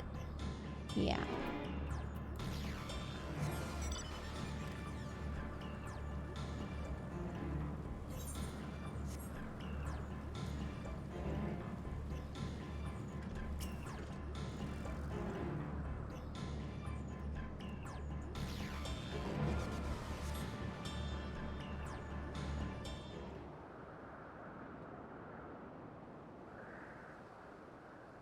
yeah.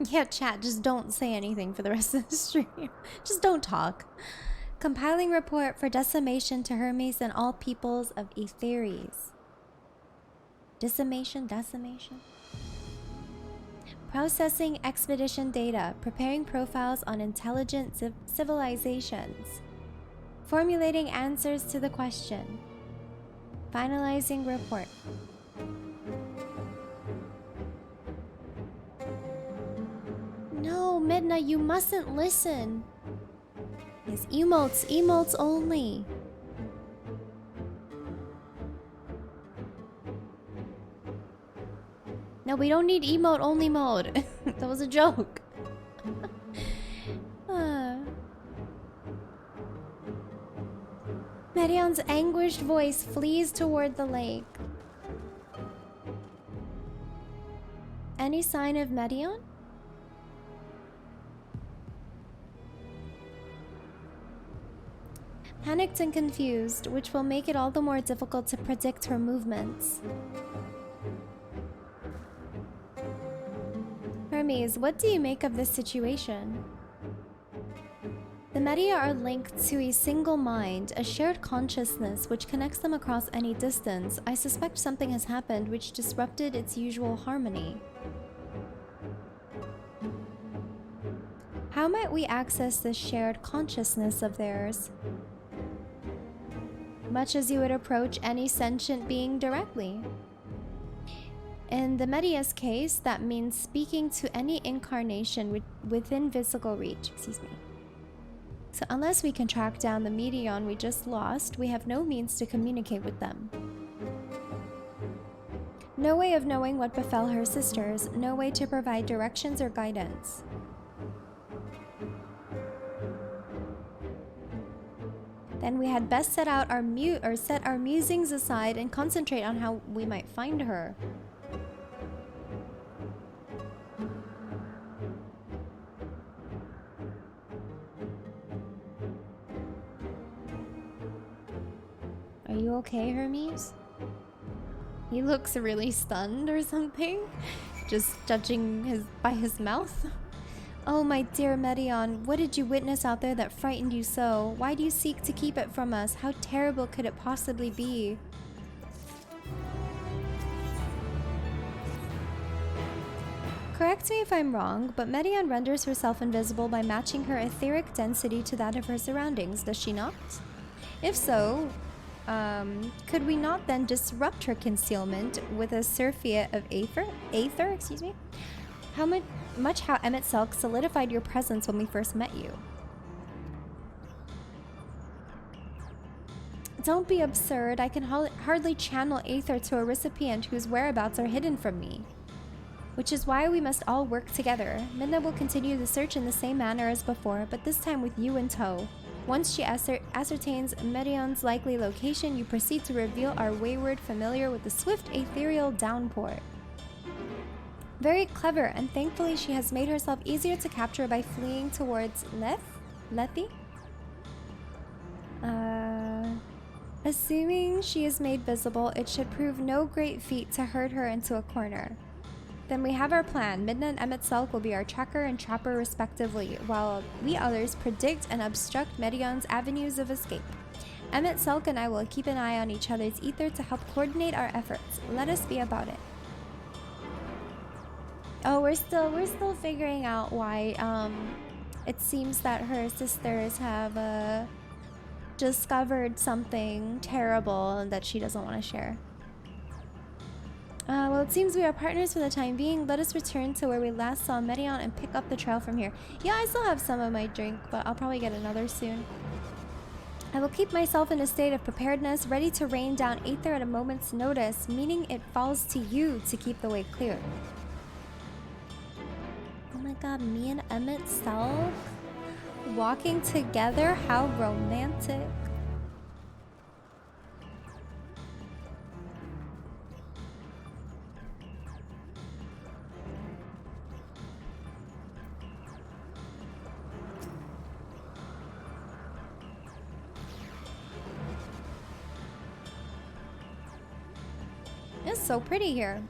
Yeah, chat, just don't say anything for the rest of the stream. Just don't talk. Compiling report for decimation to Hermes and all peoples of Aetheres. Decimation? Processing expedition data. Preparing profiles on intelligent civilizations. Formulating answers to the question. Finalizing report. No, Midna, you mustn't listen. Yes, emotes only. No, we don't need emote only mode. That was a joke. Medion's anguished voice flees toward the lake. Any sign of Medion? Panicked and confused, which will make it all the more difficult to predict her movements. Hermes, what do you make of this situation? The Media are linked to a single mind, a shared consciousness which connects them across any distance. I suspect something has happened which disrupted its usual harmony. How might we access this shared consciousness of theirs? Much as you would approach any sentient being directly. In the Media's case, that means speaking to any incarnation within physical reach. Excuse me. So unless we can track down the Medion we just lost, we have no means to communicate with them. No way of knowing what befell her sisters, no way to provide directions or guidance. Then we had best set our musings aside and concentrate on how we might find her. Are you okay, Hermes? He looks really stunned or something, just judging by his mouth. Oh, my dear Medion, what did you witness out there that frightened you so? Why do you seek to keep it from us? How terrible could it possibly be? Correct me if I'm wrong, but Medion renders herself invisible by matching her etheric density to that of her surroundings, does she not? If so, could we not then disrupt her concealment with a surfeit of aether, excuse me? How much how Emmett Selk solidified your presence when we first met you. Don't be absurd. I can hardly channel aether to a recipient whose whereabouts are hidden from me. Which is why we must all work together. Midna will continue the search in the same manner as before, but this time with you in tow. Once she ascertains Medion's likely location, you proceed to reveal our wayward familiar with the swift ethereal downpour. Very clever, and thankfully she has made herself easier to capture by fleeing towards Lethe? Assuming she is made visible, it should prove no great feat to herd her into a corner. Then we have our plan. Midna and Emmett Selk will be our tracker and trapper respectively, while we others predict and obstruct Medion's avenues of escape. Emmett Selk and I will keep an eye on each other's ether to help coordinate our efforts. Let us be about it. Oh, we're still figuring out why it seems that her sisters have discovered something terrible and that she doesn't want to share. Well, it seems we are partners for the time being. Let us return to where we last saw Medion and pick up the trail from here. Yeah, I still have some of my drink, but I'll probably get another soon. I will keep myself in a state of preparedness, ready to rain down Aether at a moment's notice, meaning it falls to you to keep the way clear. Oh my god, me and Emmett Self walking together? How romantic. It's so pretty here.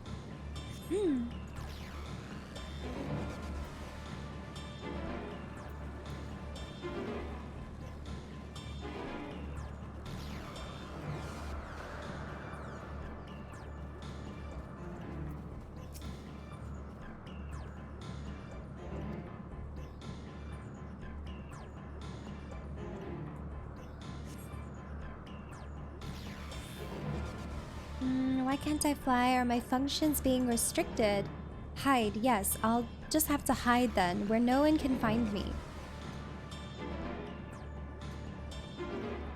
Why can't I fly? Are my functions being restricted? Hide, yes. I'll just have to hide then, where no one can find me.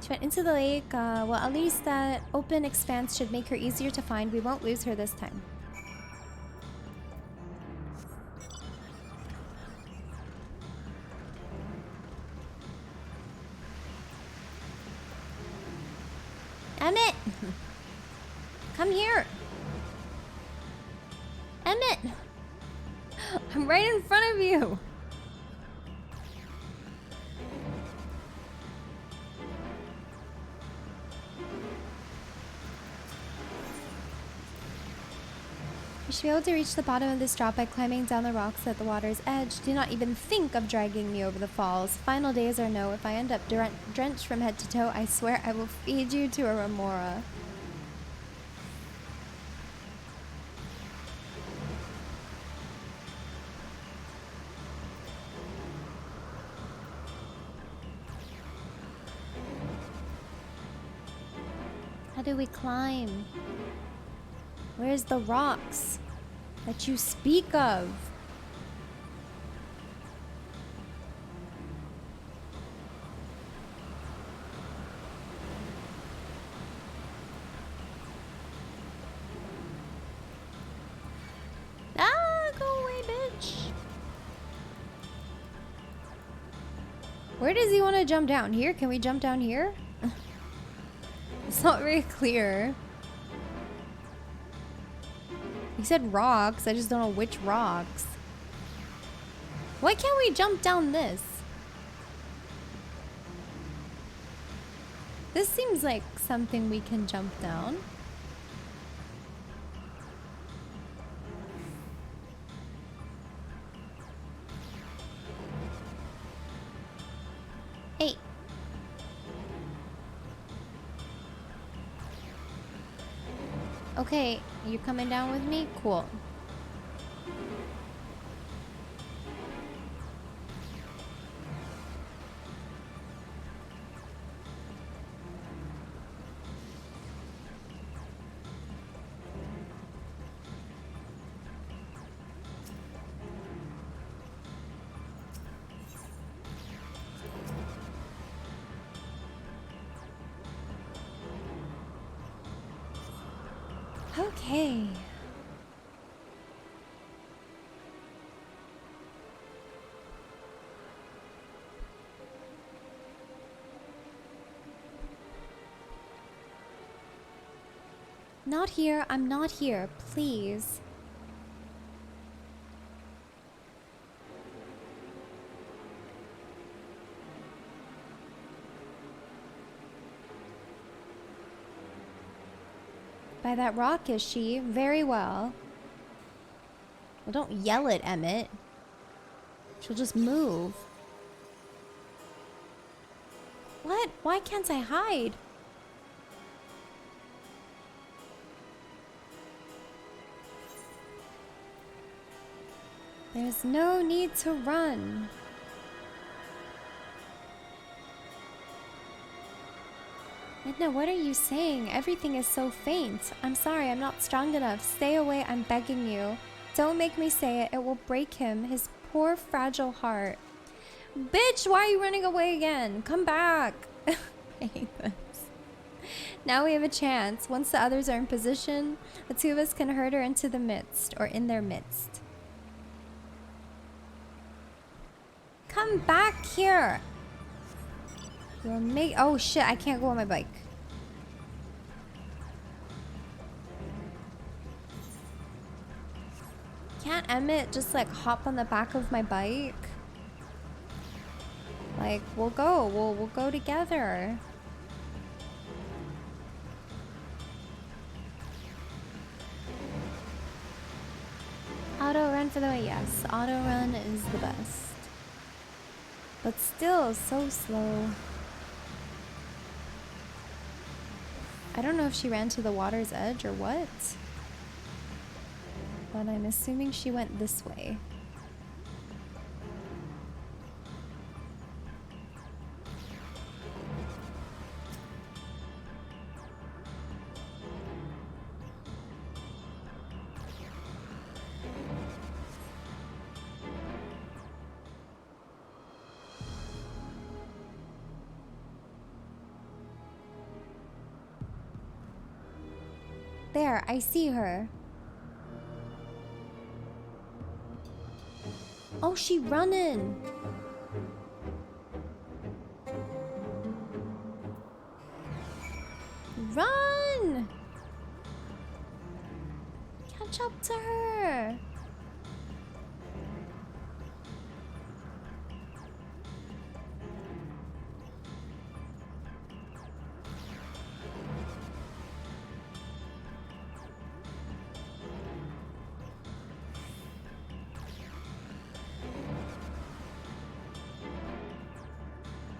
She went into the lake. Well, at least that open expanse should make her easier to find. We won't lose her this time. Emmett! Come here! Emmett! I'm right in front of you! You should be able to reach the bottom of this drop by climbing down the rocks at the water's edge. Do not even think of dragging me over the falls. Final days or no, if I end up drenched from head to toe, I swear I will feed you to a remora. How do we climb? Where's the rocks that you speak of? Ah, go away, bitch. Where does he want to jump down? Here? Can we jump down here? It's not very clear. He said rocks. I just don't know which rocks. Why can't we jump down this? This seems like something we can jump down. Hey. Okay, you coming down with me? Cool. Okay. Not here. I'm not here. Please. By that rock, is she? Very well. Well, don't yell at Emmett. She'll just move. What? Why can't I hide? There's no need to run. Edna, what are you saying? Everything is so faint. I'm sorry, I'm not strong enough. Stay away, I'm begging you. Don't make me say it. It will break him. His poor, fragile heart. Bitch, why are you running away again? Come back. I hate this. Now we have a chance. Once the others are in position, the two of us can herd her into the midst, or in their midst. Come back here. Oh shit, I can't go on my bike. Can't Emmett just like hop on the back of my bike? Like, we'll go together. Auto run for the way, yes. Auto run is the best. But still, so slow. I don't know if she ran to the water's edge or what. But I'm assuming she went this way. There, I see her. Oh, she running. Run! Catch up to her.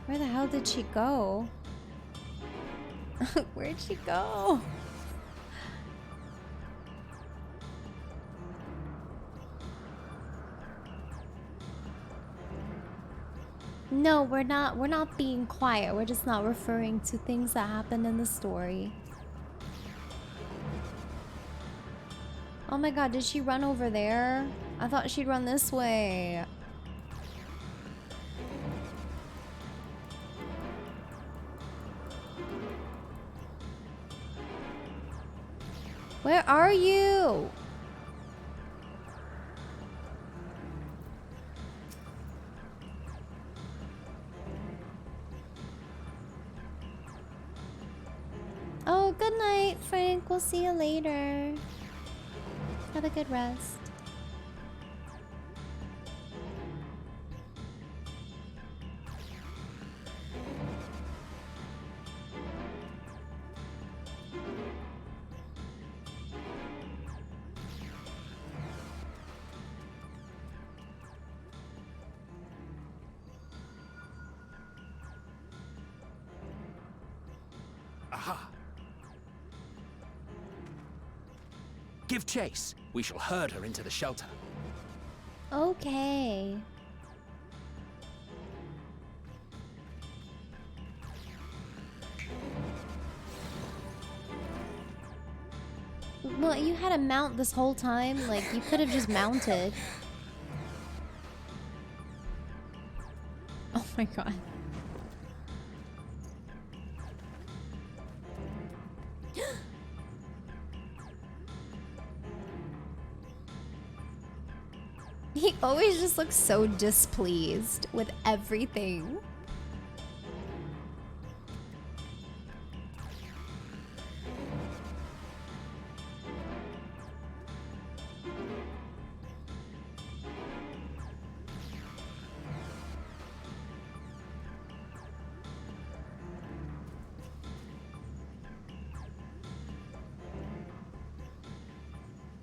Where the hell did she go? Where'd she go? No, we're not being quiet. We're just not referring to things that happened in the story. Oh my god, did she run over there? I thought she'd run this way. Where are you? Oh, good night, Frank. We'll see you later. Have a good rest. Aha! Give chase. We shall herd her into the shelter. Okay. Well, you had a mount this whole time. Like, you could have just mounted. Oh my god. He always just looks so displeased with everything.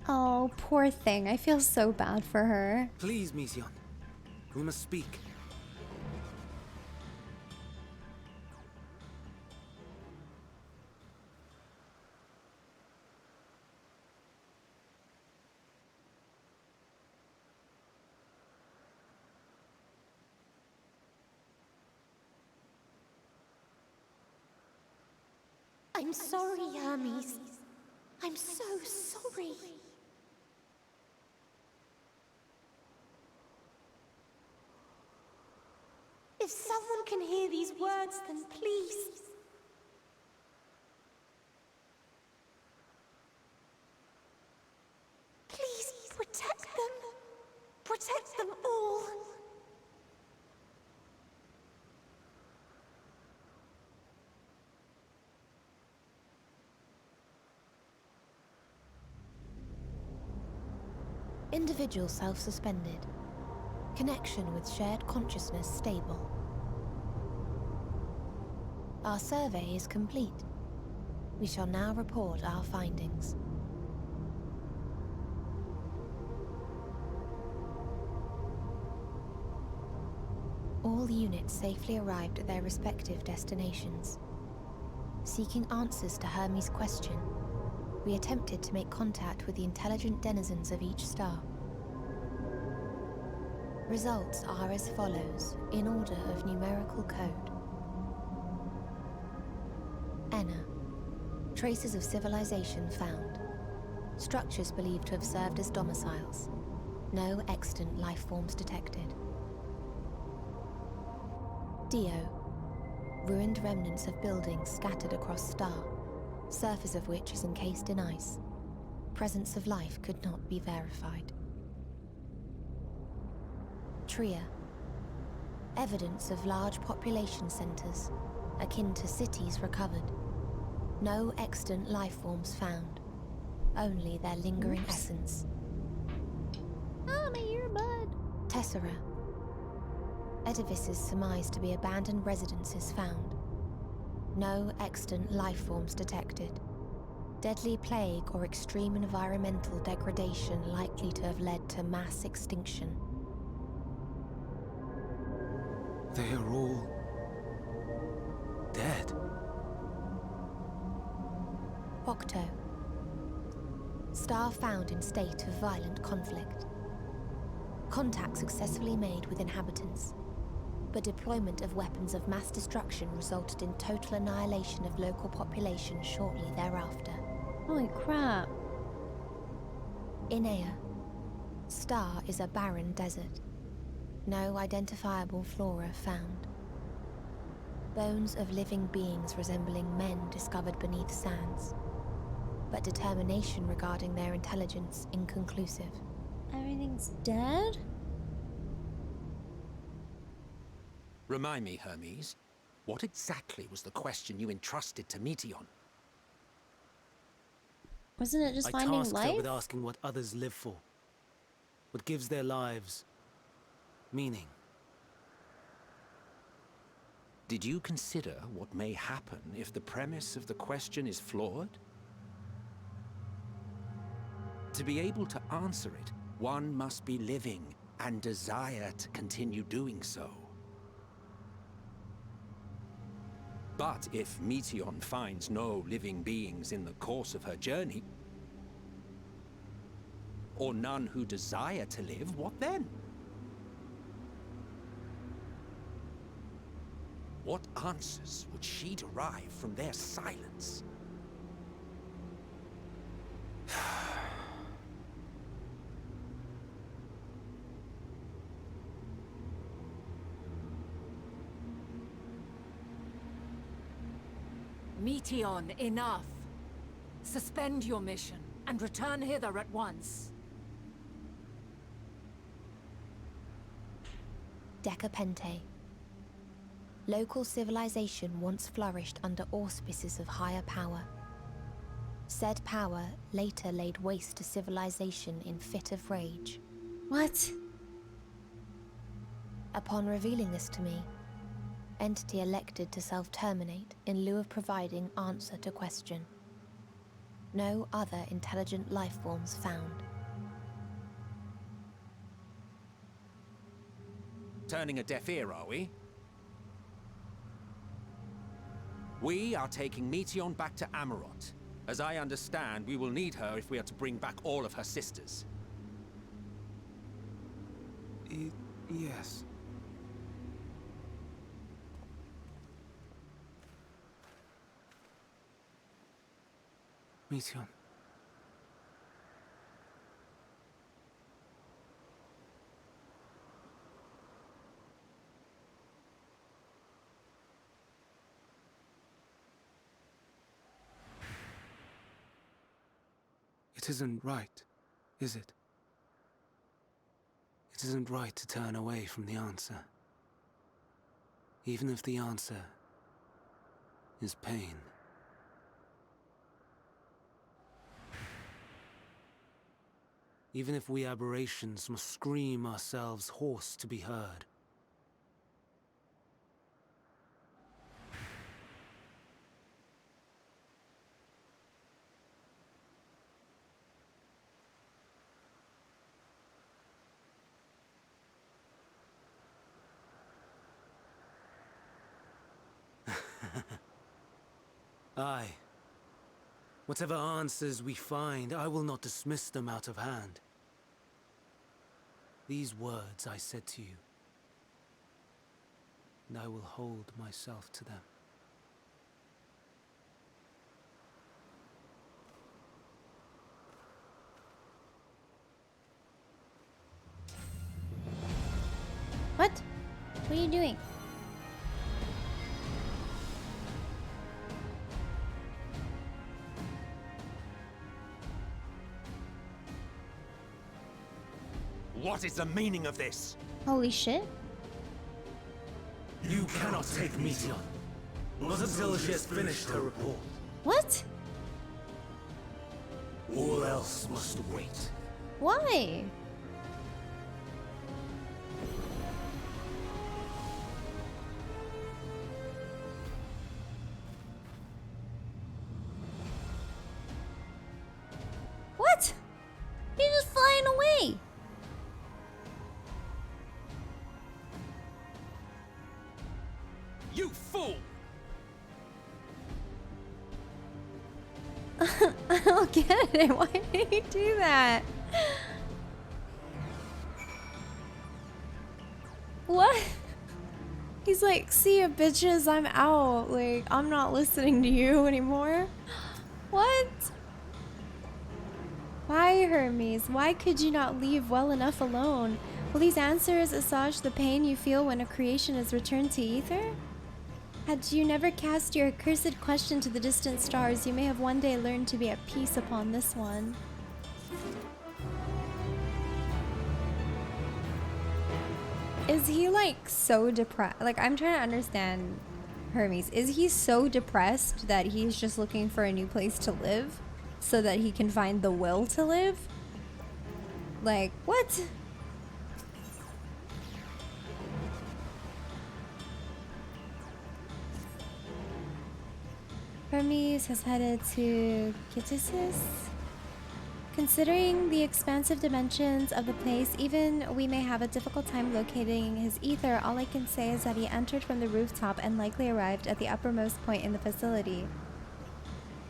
Oh, poor thing. I feel so bad for her. Please, Mission. We must speak. I'm sorry, Hermes. I'm so sorry. If someone can hear these words, then please. Please protect them. Protect them all. Individual self-suspended. Connection with shared consciousness stable. Our survey is complete. We shall now report our findings. All units safely arrived at their respective destinations. Seeking answers to Hermes' question, we attempted to make contact with the intelligent denizens of each star. Results are as follows, in order of numerical code. Enna. Traces of civilization found. Structures believed to have served as domiciles. No extant life forms detected. Dio. Ruined remnants of buildings scattered across star, surface of which is encased in ice. Presence of life could not be verified. Tria. Evidence of large population centers, akin to cities recovered. No extant life forms found, only their lingering essence. Ah, my earbud! Tessera. Edifices surmised to be abandoned residences found. No extant life forms detected. Deadly plague or extreme environmental degradation likely to have led to mass extinction. They are all dead. Octo. Star found in state of violent conflict. Contact successfully made with inhabitants, but deployment of weapons of mass destruction resulted in total annihilation of local population shortly thereafter. Holy crap. Inea. Star is a barren desert. No identifiable flora found. Bones of living beings resembling men discovered beneath sands, but determination regarding their intelligence inconclusive. Everything's dead? Remind me, Hermes, what exactly was the question you entrusted to Meteon? Wasn't it just I finding tasked life? her with asking what others live for. What gives their lives meaning. Did you consider what may happen if the premise of the question is flawed? To be able to answer it, one must be living and desire to continue doing so. But if Meteon finds no living beings in the course of her journey, or none who desire to live, what then? What answers would she derive from their silence? Meteon, enough! Suspend your mission and return hither at once. Decapente. Local civilization once flourished under auspices of higher power. Said power later laid waste to civilization in fit of rage. What? Upon revealing this to me, entity elected to self-terminate in lieu of providing answer to question. No other intelligent life forms found. Turning a deaf ear, are we? We are taking Meteon back to Amarot. As I understand, we will need her if we are to bring back all of her sisters. Yes. Mission. It isn't right, is it? It isn't right to turn away from the answer. Even if the answer is pain. Even if we aberrations must scream ourselves hoarse to be heard. Aye. Whatever answers we find, I will not dismiss them out of hand. These words I said to you, and I will hold myself to them. What? What are you doing? What is the meaning of this? Holy shit. You cannot take Mission, not until she has finished her report. What? All else must wait. Why? What? You're just flying away. You fool! I don't get it. Why did he do that? What? He's like, see ya bitches, I'm out. Like, I'm not listening to you anymore. What? Why, Hermes? Why could you not leave well enough alone? Will these answers assuage the pain you feel when a creation is returned to ether? Had you never cast your accursed question to the distant stars, you may have one day learned to be at peace upon this one. Is he like so depressed? Like, I'm trying to understand Hermes. Is he so depressed that he's just looking for a new place to live so that he can find the will to live? Like, what? Hermes has headed to Kittisis. Considering the expansive dimensions of the place, even we may have a difficult time locating his ether. All I can say is that he entered from the rooftop and likely arrived at the uppermost point in the facility.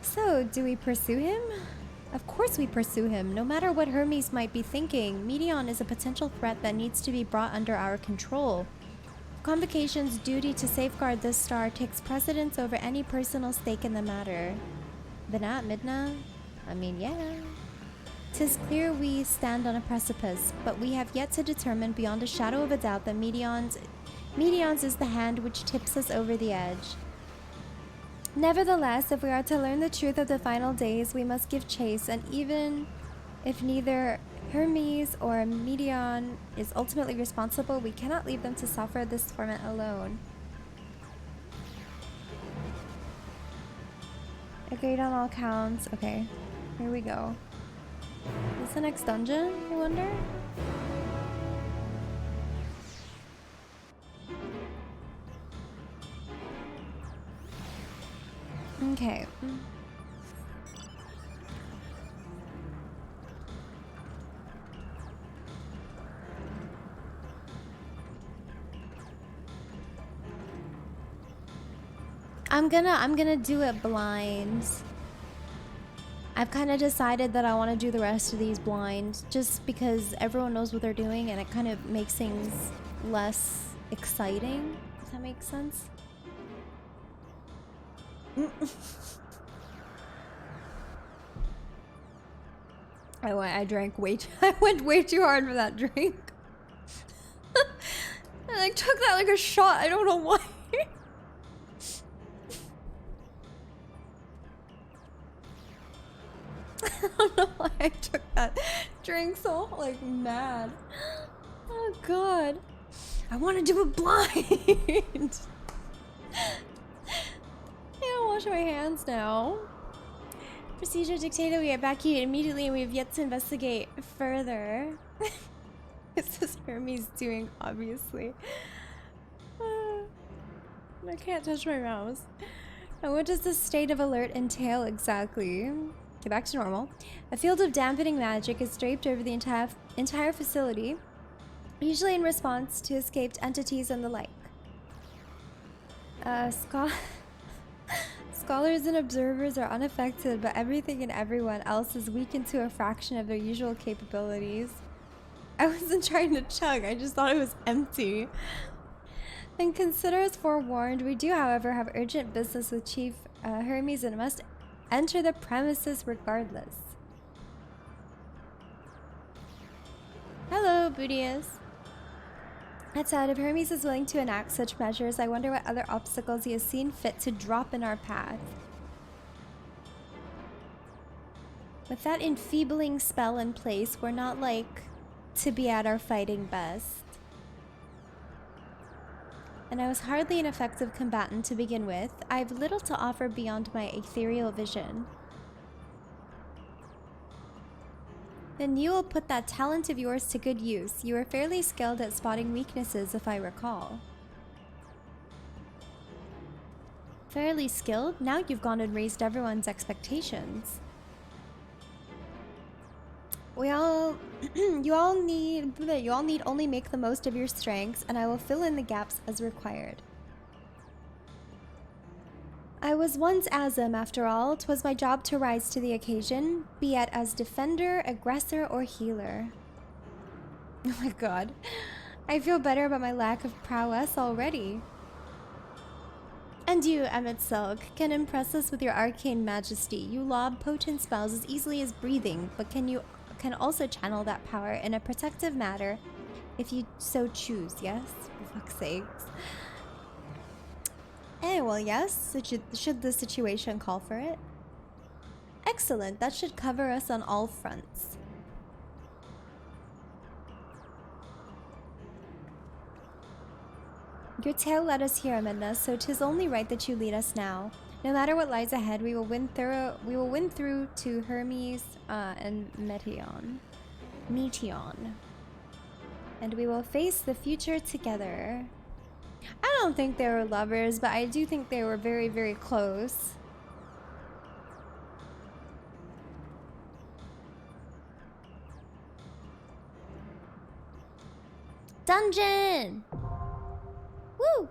So, do we pursue him? Of course we pursue him, no matter what Hermes might be thinking. Medion is a potential threat that needs to be brought under our control. Convocation's duty to safeguard this star takes precedence over any personal stake in the matter. Binat, Midna? I mean, yeah. 'Tis clear we stand on a precipice, but we have yet to determine beyond a shadow of a doubt that Medion's is the hand which tips us over the edge. Nevertheless, if we are to learn the truth of the final days, we must give chase, and even if neither Hermes or Medion is ultimately responsible, we cannot leave them to suffer this torment alone. Agreed on all counts. Okay, here we go. Is this the next dungeon, I wonder? Okay. I'm gonna do it blind. I've kind of decided that I want to do the rest of these blind just because everyone knows what they're doing and it kind of makes things less exciting. Does that make sense? I drank way too, I went way too hard for that drink. I like took that like a shot. I don't know why. I don't know why I took that drink so like mad. Oh god. I want to do it blind. I gotta wash my hands now. Procedure dictated, we evacuate immediately and we have yet to investigate further. This is Hermes doing, obviously. I can't touch my mouse. And what does this state of alert entail exactly? Get back to normal. A field of dampening magic is draped over the entire facility, usually in response to escaped entities and the like. Scholars and observers are unaffected, but everything and everyone else is weakened to a fraction of their usual capabilities. I wasn't trying to chug, I just thought it was empty. And consider us forewarned. We do, however, have urgent business with Chief Hermes and must enter the premises regardless. Hello, Bootius. That said, if Hermes is willing to enact such measures, I wonder what other obstacles he has seen fit to drop in our path. With that enfeebling spell in place, we're not like to be at our fighting best. And I was hardly an effective combatant to begin with. I have little to offer beyond my ethereal vision. Then you will put that talent of yours to good use. You are fairly skilled at spotting weaknesses, if I recall. Fairly skilled? Now you've gone and raised everyone's expectations. You all need only make the most of your strengths, and I will fill in the gaps as required. I was once Azim, after all. 'Twas my job to rise to the occasion, be it as defender, aggressor, or healer. Oh my god. I feel better about my lack of prowess already. And you, Emmett Silk, can impress us with your arcane majesty. You lob potent spells as easily as breathing, but can also channel that power in a protective manner if you so choose, yes? For fuck's sakes. Eh, well, yes, should the situation call for it. Excellent, that should cover us on all fronts. Your tale led us here, Amanda, so 'tis only right that you lead us now. No matter what lies ahead, we will win through to Hermes and Meteon. And we will face the future together. I don't think they were lovers, but I do think they were very, very close. Dungeon! Woo!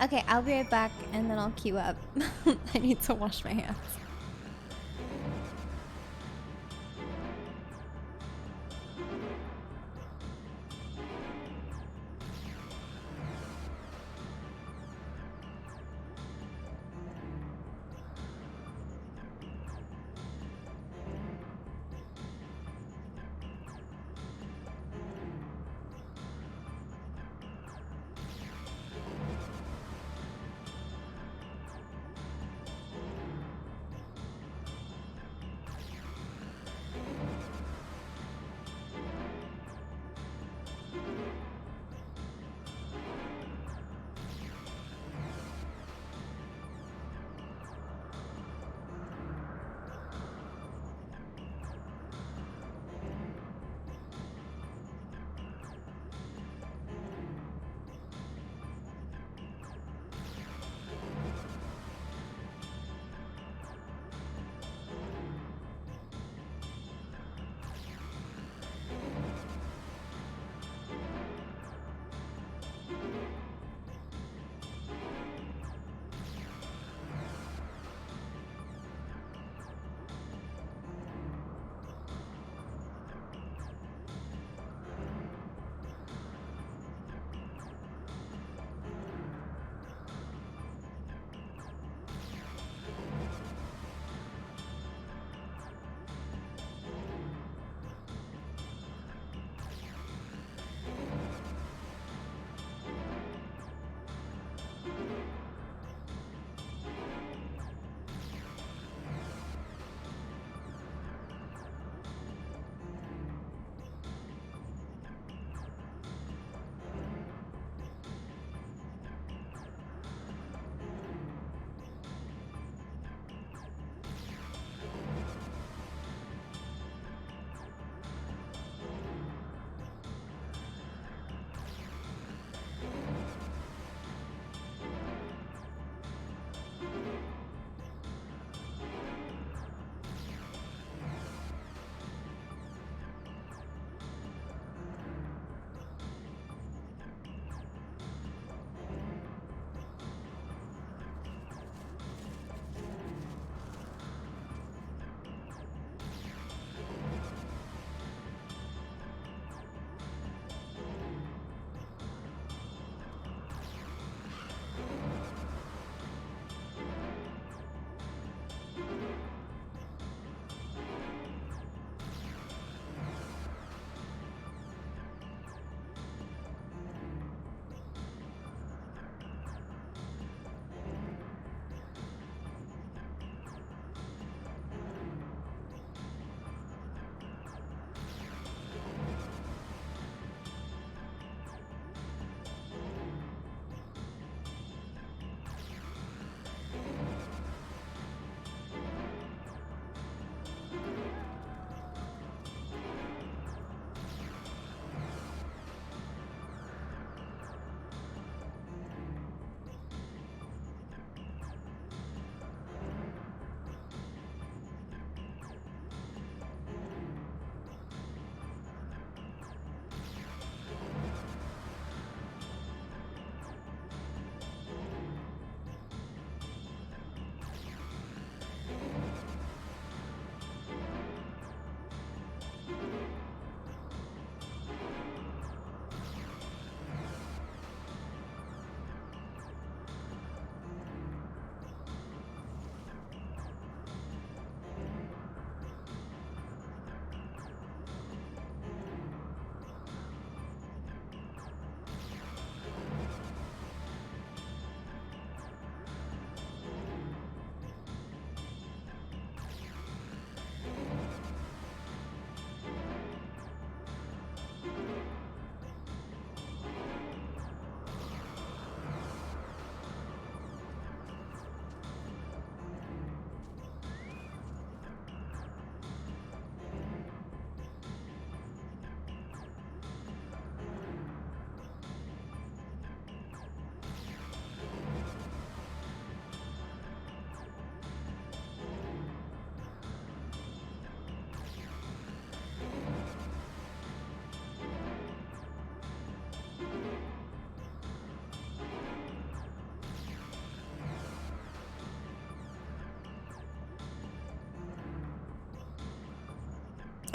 Okay, I'll be right back and then I'll queue up. I need to wash my hands.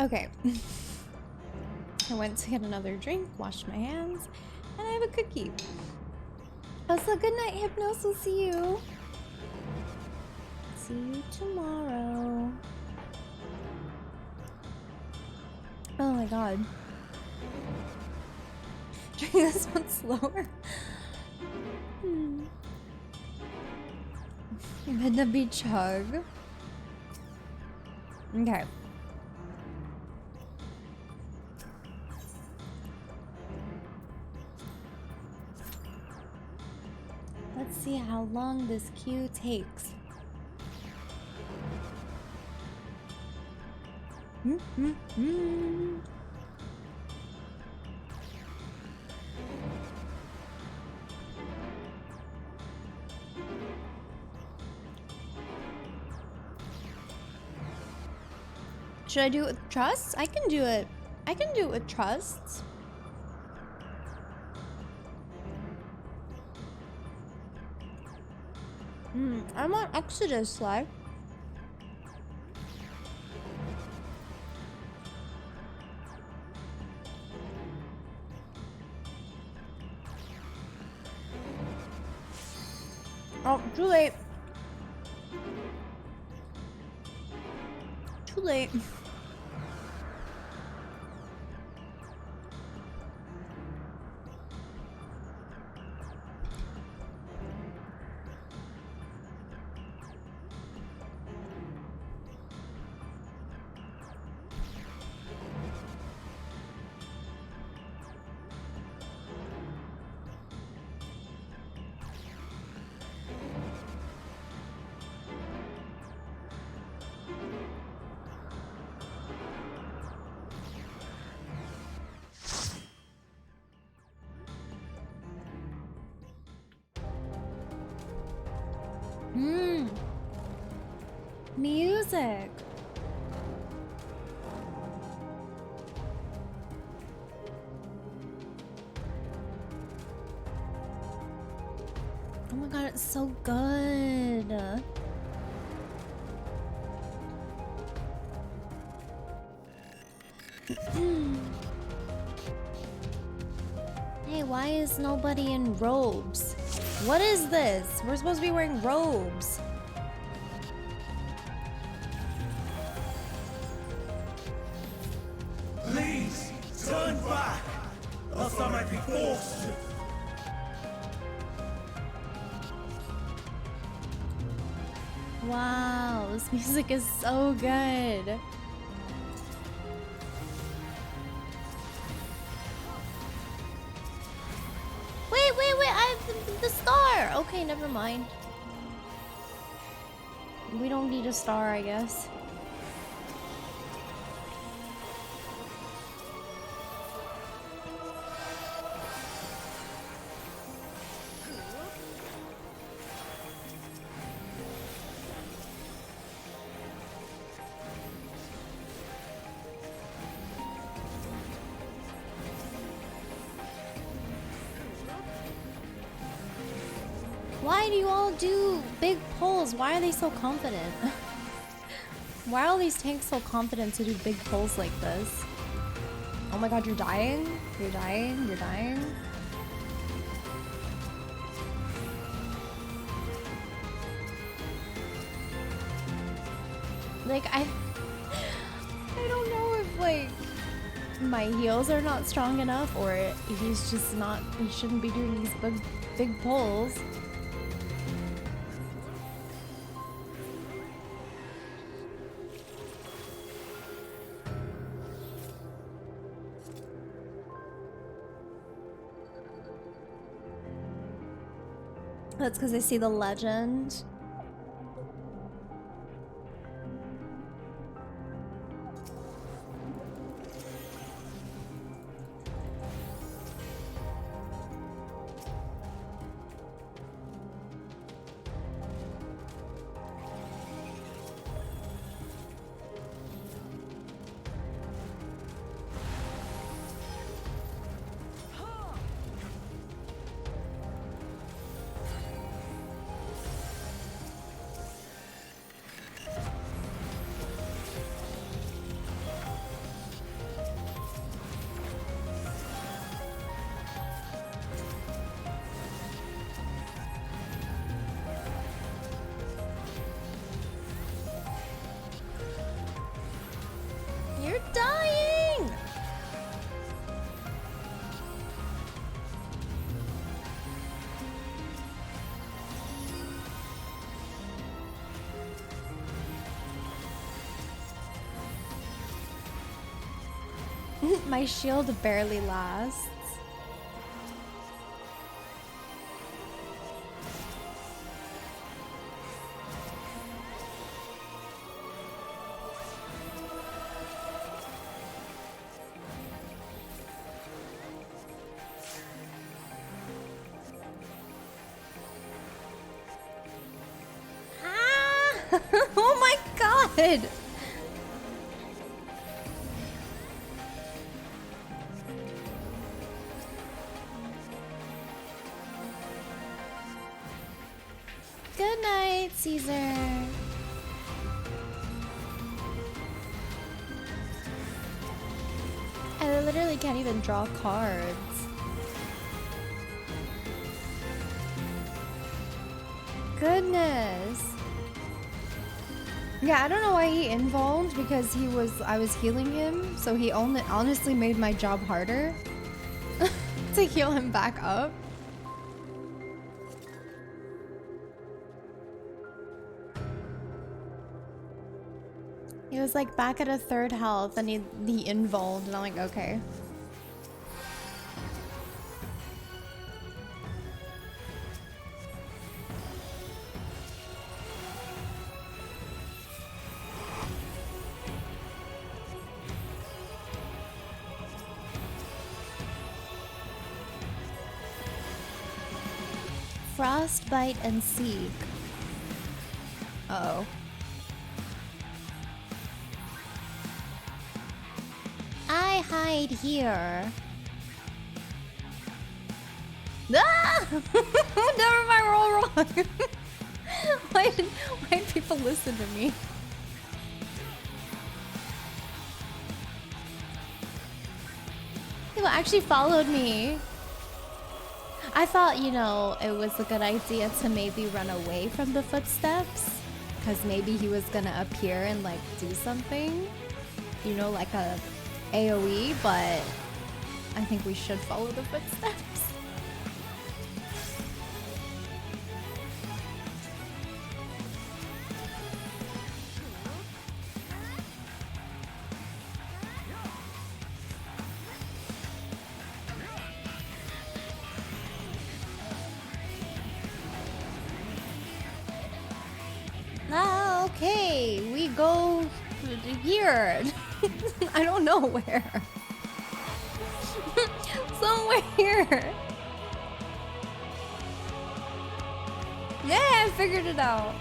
Okay. I went to get another drink, washed my hands, and I have a cookie. Also, good night, Hypnos. We'll see you. See you tomorrow. Oh my god. Drink this one slower. With the beach hug. Okay. Let's see how long this queue takes. Should I do it with trusts? I can do it. I can do it with trusts. I'm on Exodus, like. Oh, too late. Too late. Music. Oh my god, it's so good. Hey, why is nobody in robes? What is this? We're supposed to be wearing robes. Please, turn back, else I might be forced to. Wow, this music is so good. Wait, I have the star. Okay, never mind. We don't need a star, I guess. Why do you all do big pulls? Why are they so confident? Why are all these tanks so confident to do big pulls like this? Oh my god, you're dying? You're dying? You're dying? Like, I don't know if, like, my heels are not strong enough, or he's just not, he shouldn't be doing these big pulls. That's because I see the legend. My shield barely lasts. Oh my god! Good night, Caesar. I literally can't even draw cards. Goodness. Yeah, I don't know why he involved because I was healing him, so he honestly made my job harder to heal him back up. He was like back at a third health and he involved and I'm like, okay. Frostbite and Seek. Uh-oh. I hide here. Ah! Never mind, we're all wrong. why did people listen to me? People actually followed me. I thought, you know, it was a good idea to maybe run away from the footsteps. Because maybe he was gonna appear and like do something. You know, like a AoE, but I think we should follow the footsteps. Okay, we go here. I don't know where. Somewhere here. Yeah, I figured it out.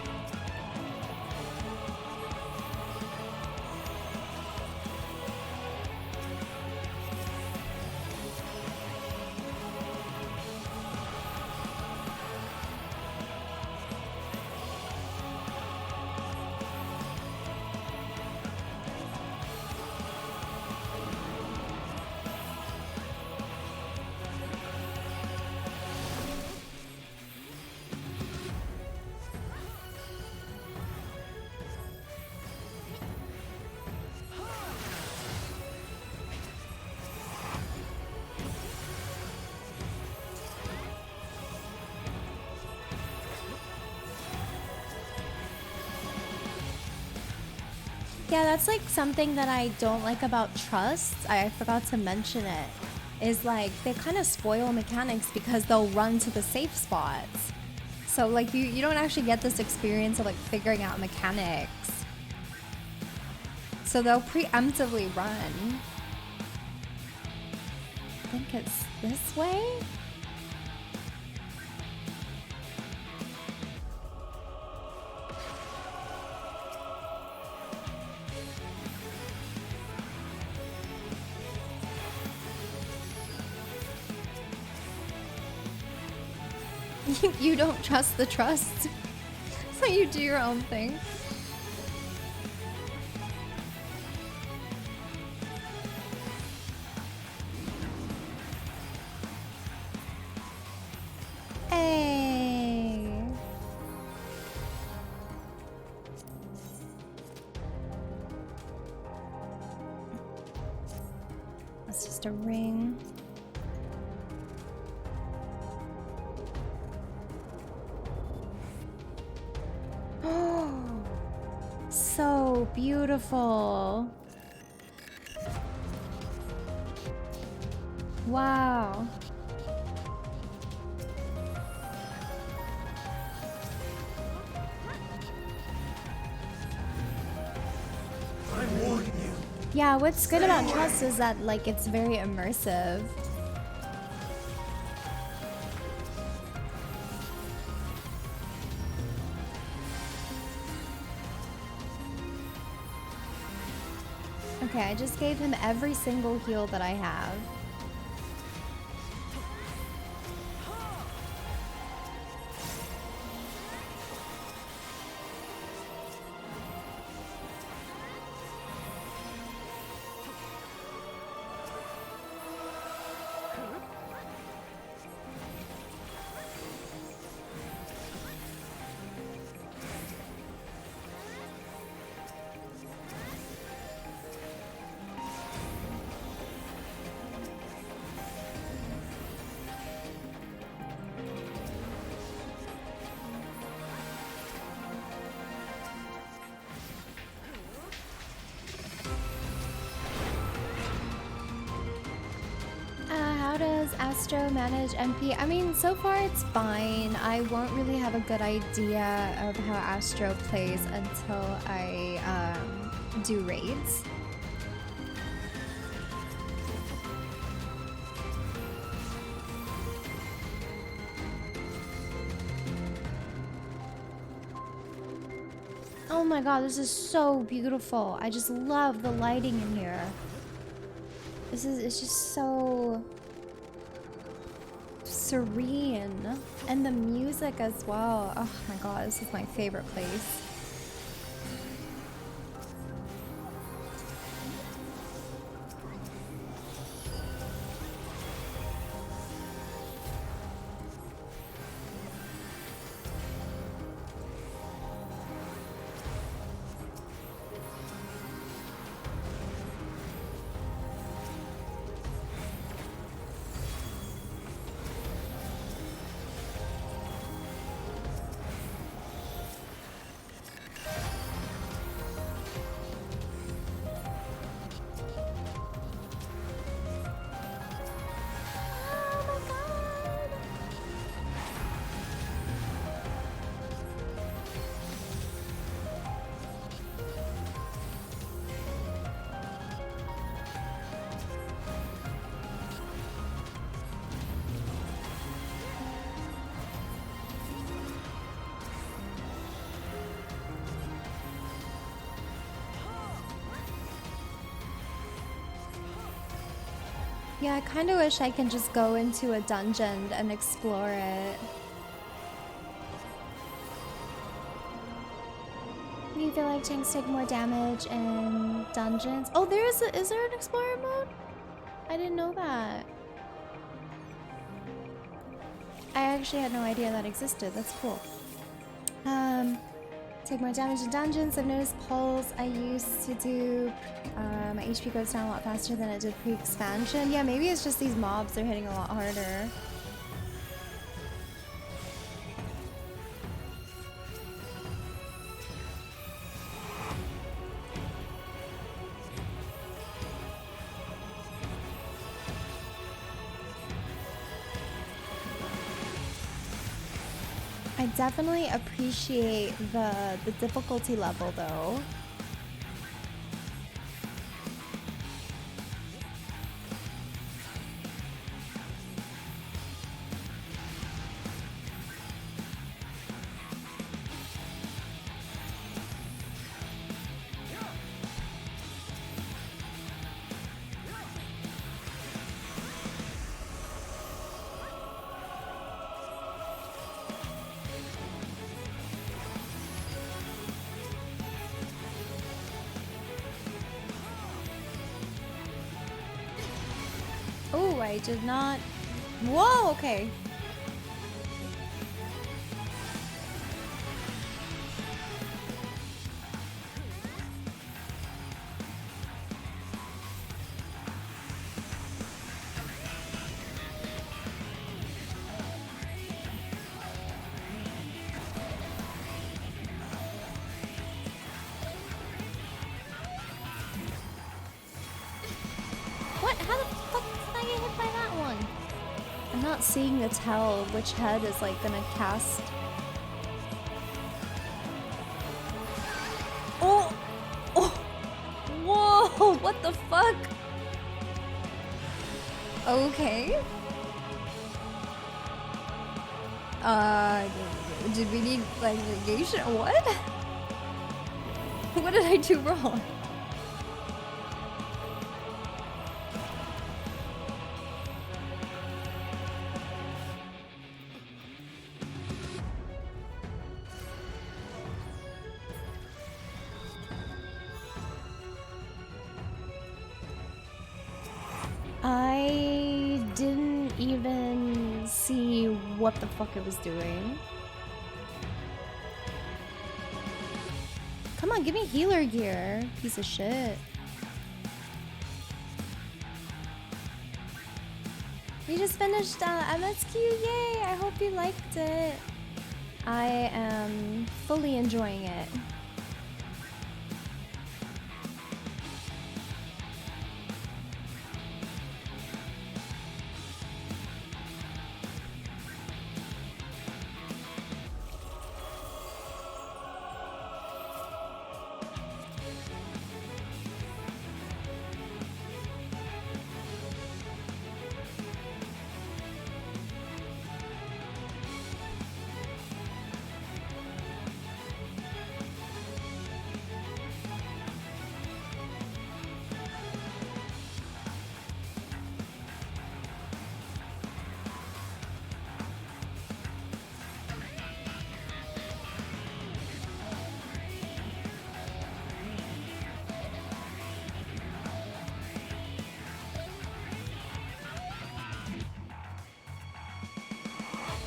Yeah, that's like something that I don't like about Trust. I forgot to mention it. Is like they kind of spoil mechanics because they'll run to the safe spots. So like you don't actually get this experience of like figuring out mechanics. So they'll preemptively run. I think it's this way? You don't trust the trust, so you do your own thing. Hey. That's just a ring. So beautiful. Wow. I'm warning you. Yeah, what's good about Trust is that like it's very immersive. Okay, I just gave him every single heal that I have. How does Astro manage MP? I mean, so far it's fine. I won't really have a good idea of how Astro plays until I do raids. Oh my god, this is so beautiful. I just love the lighting in here. It's just so serene, and the music as well. Oh my god, this is my favorite place. Yeah, I kind of wish I can just go into a dungeon and explore it. Do you feel like tanks take more damage in dungeons? Oh, is there an explorer mode? I didn't know that. I actually had no idea that existed. That's cool. Take more damage in dungeons. I've noticed pulls I used to do. My HP goes down a lot faster than it did pre-expansion. Yeah, maybe it's just these mobs are hitting a lot harder. I definitely appreciate the difficulty level though. Oh, I did not. Whoa, okay. What? How the fuck did I get hit by that not seeing to tell which head is like gonna cast. Oh! Oh! Whoa! What the fuck? Okay. Did we need like negation? What? What did I do wrong? I didn't even see what the fuck it was doing. Come on, give me healer gear, piece of shit. We just finished MSQ, yay! I hope you liked it. I am fully enjoying it.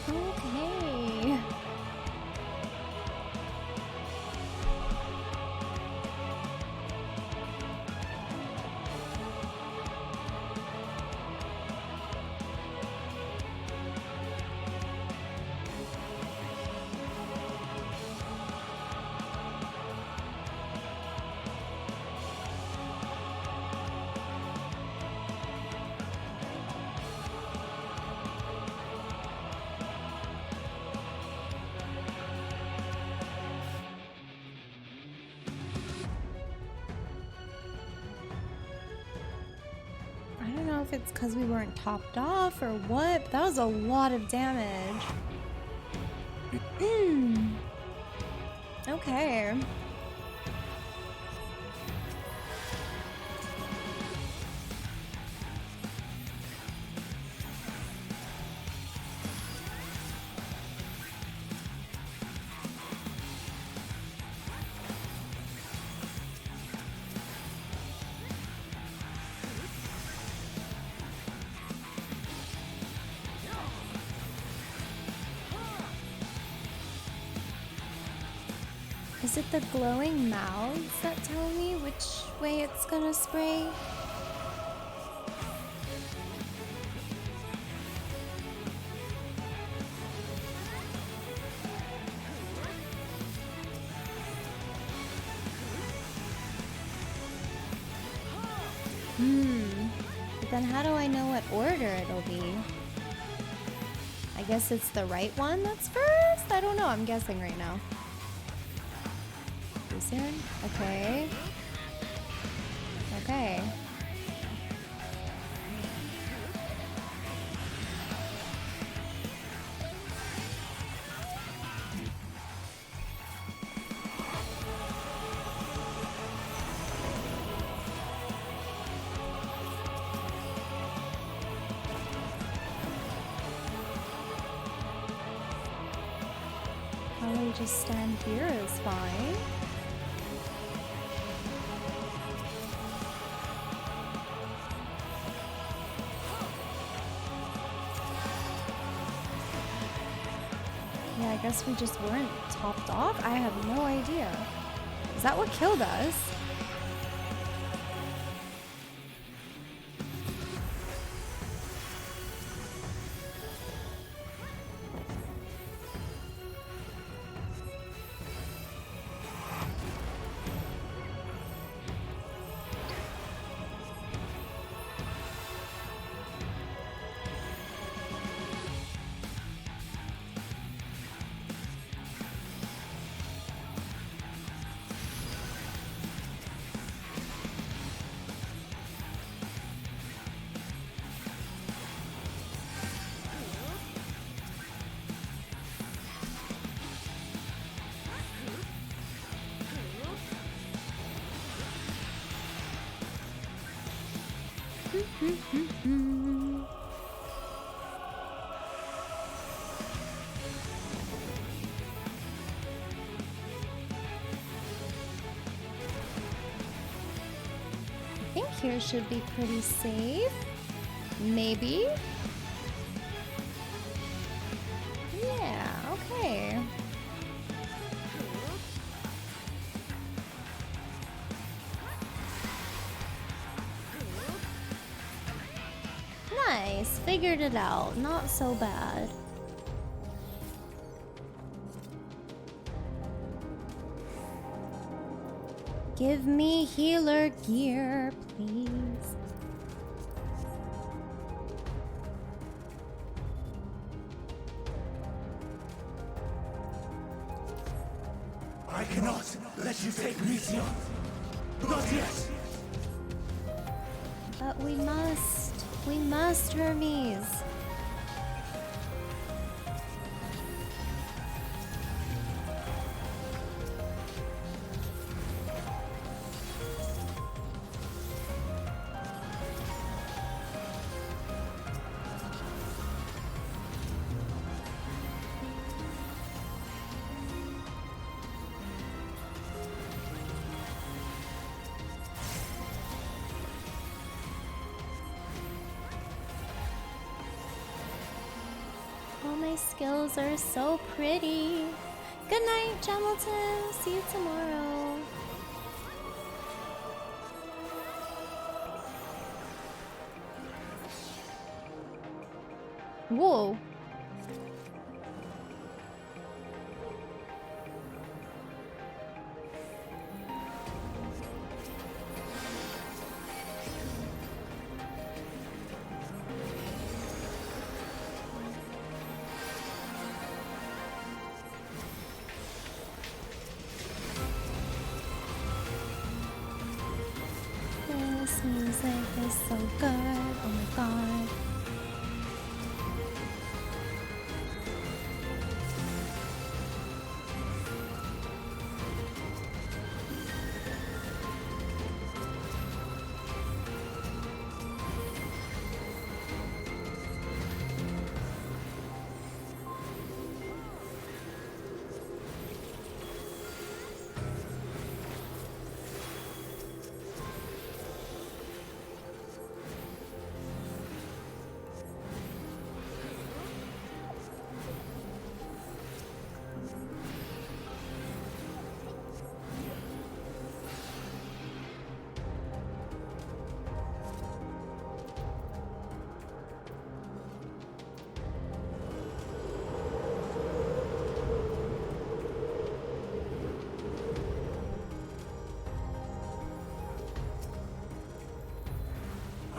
Okay. I don't know if it's because we weren't topped off or what, but that was a lot of damage. Okay. Is it the glowing mouths that tell me which way it's gonna spray? But then how do I know what order it'll be? I guess it's the right one that's first? I don't know, I'm guessing right now. Soon? Okay. Okay. Probably just stand here is fine. Yeah, I guess we just weren't topped off. I have no idea. Is that what killed us? I think here should be pretty safe. Maybe? Yeah, okay. Nice, figured it out. Not so bad. Give me healer gear, please. I cannot let you take Mission. Not yet. But we must. We must, Hermes. All my skills are so pretty. Good night, Hamilton. See you tomorrow. Whoa. This music is so good. Oh my god.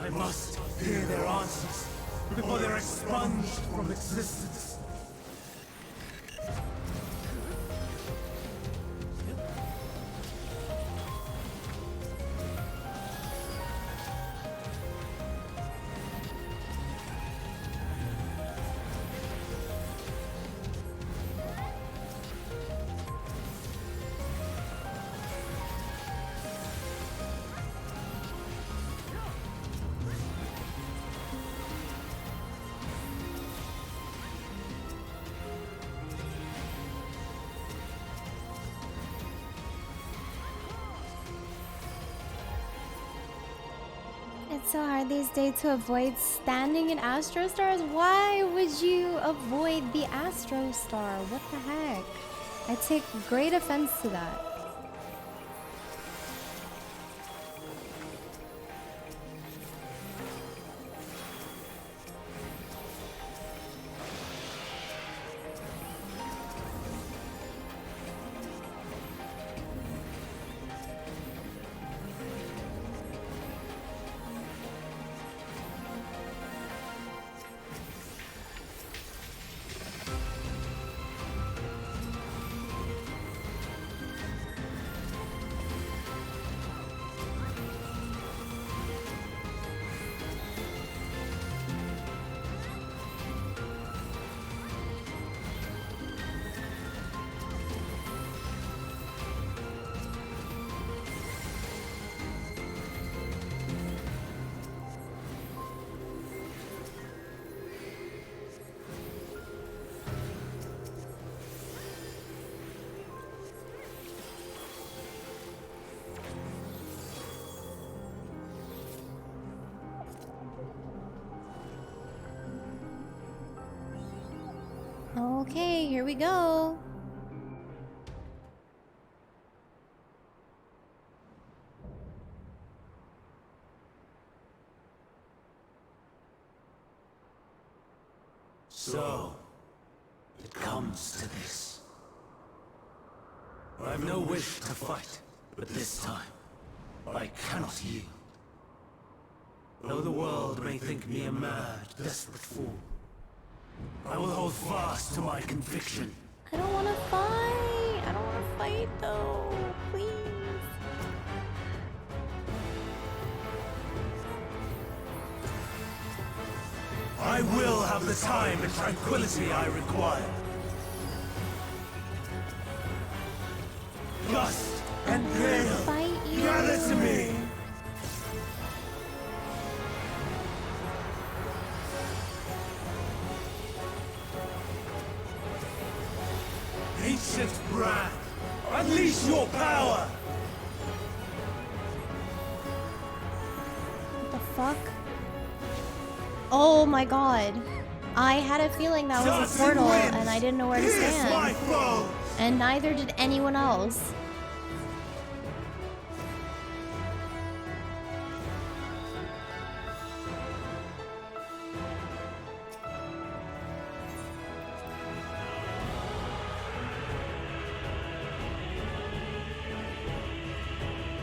I must hear their answers before they're expunged from existence. It's so hard these days to avoid standing in Astro Stars. Why would you avoid the Astro Star? What the heck? I take great offense to that. Okay, here we go. So, it comes to this. I have no wish to fight, but this time, I cannot yield. Though the world may think me a mad, desperate fool, I will hold fast to my conviction. I don't want to fight. I don't want to fight though. Please. I will have the time and tranquility I require. Gust and gale, gather to me! Ancient brand, unleash your power! What the fuck? Oh my god. I had a feeling that was a portal and I didn't know where to stand. And neither did anyone else.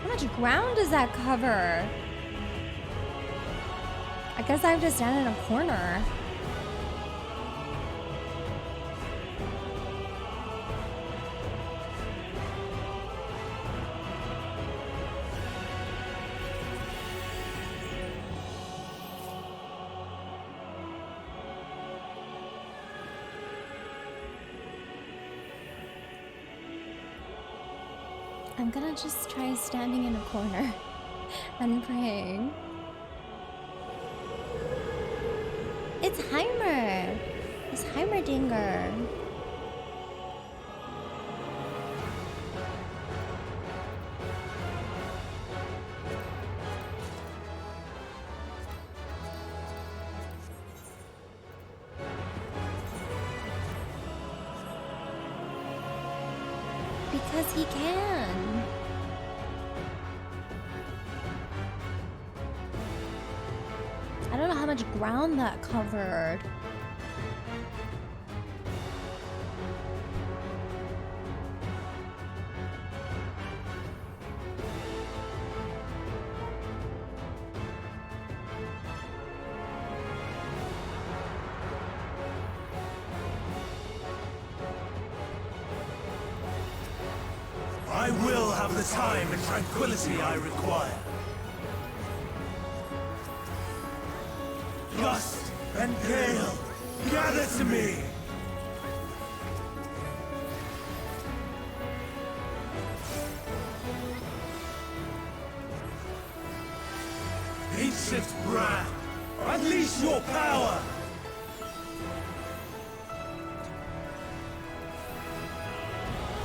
How much ground does that cover? I guess I have to stand in a corner. I'm gonna just try standing in a corner and praying. It's Heimer! It's Heimerdinger. Because he can. I don't know how much ground that covered. I will have the time and tranquility I require. Gust and gale, gather to me! Ancient brand, unleash your power!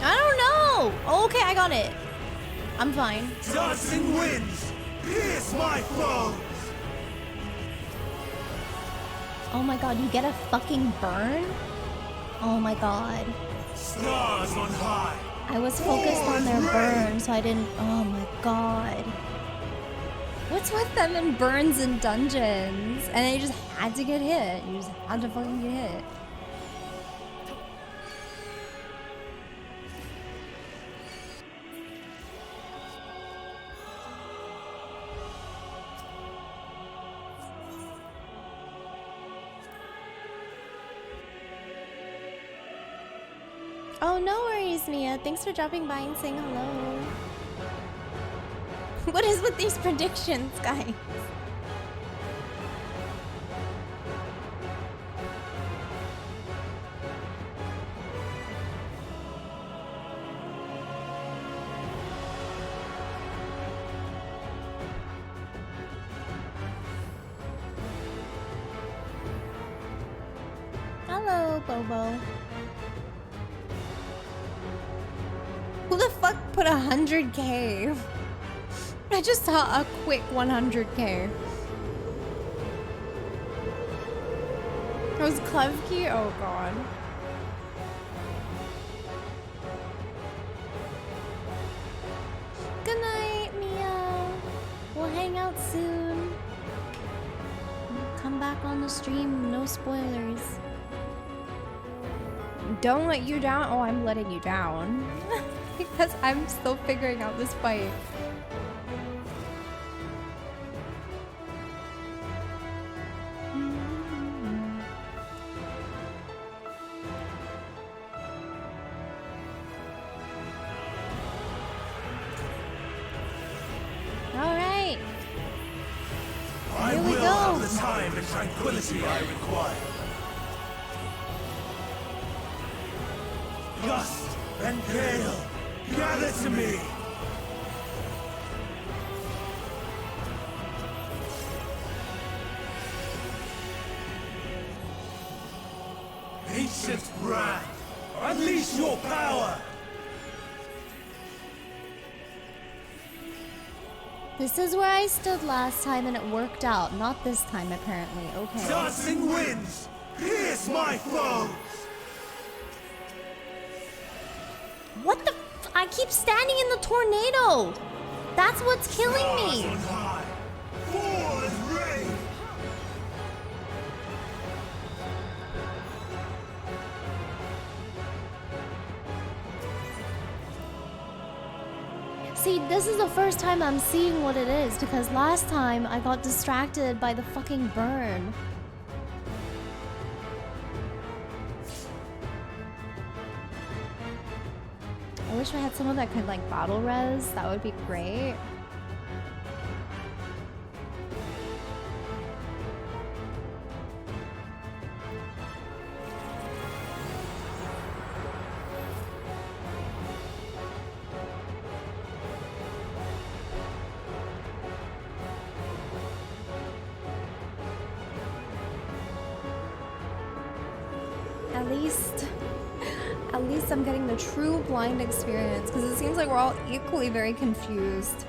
I don't know! Okay, I got it. I'm fine. Dancing winds, pierce my foes! Oh my god, you get a fucking burn? Oh my god. Stars on high! I was focused on their burn, so I didn't. Oh my god. What's with them and burns in dungeons? And they just had to get hit. You just had to fucking get hit. Oh, no worries, Mia. Thanks for dropping by and saying hello. What is with these predictions, guys? Hello, Bobo. Who the fuck put 100k? I just saw a quick 100k. It was Klevki? Oh god. Good night, Mia. We'll hang out soon. Come back on the stream, no spoilers. Don't let you down. Oh, I'm letting you down. Because I'm still figuring out this fight. Alright. I Here we will go. have the time and tranquility I require. Gust and gale, gather to me! Ancient brand, unleash your power! This is where I stood last time and it worked out. Not this time, apparently. Okay. Dancing winds, pierce my foes! What the f- I keep standing in the tornado! That's what's killing me! Stars on high, fall as rain! See, this is the first time I'm seeing what it is, because last time I got distracted by the fucking burn. I wish I had someone that could like battle res, that would be great. At least I'm getting the true blind experience, because it seems like we're all equally very confused.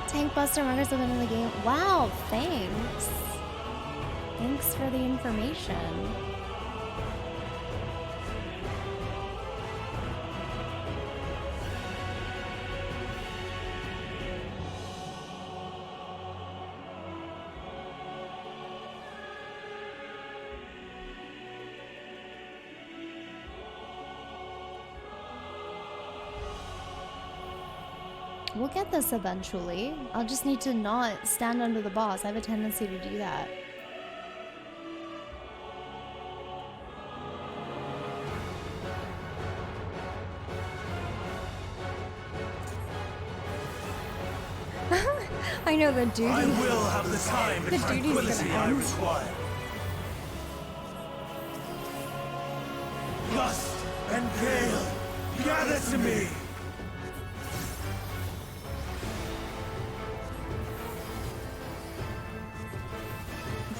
Tank Buster markers have been in the game. Wow, thanks. Thanks for the information. We'll get this eventually. I'll just need to not stand under the boss. I have a tendency to do that. I know the duty. I will have the time and tranquility I require. Gust and gale, gather to me!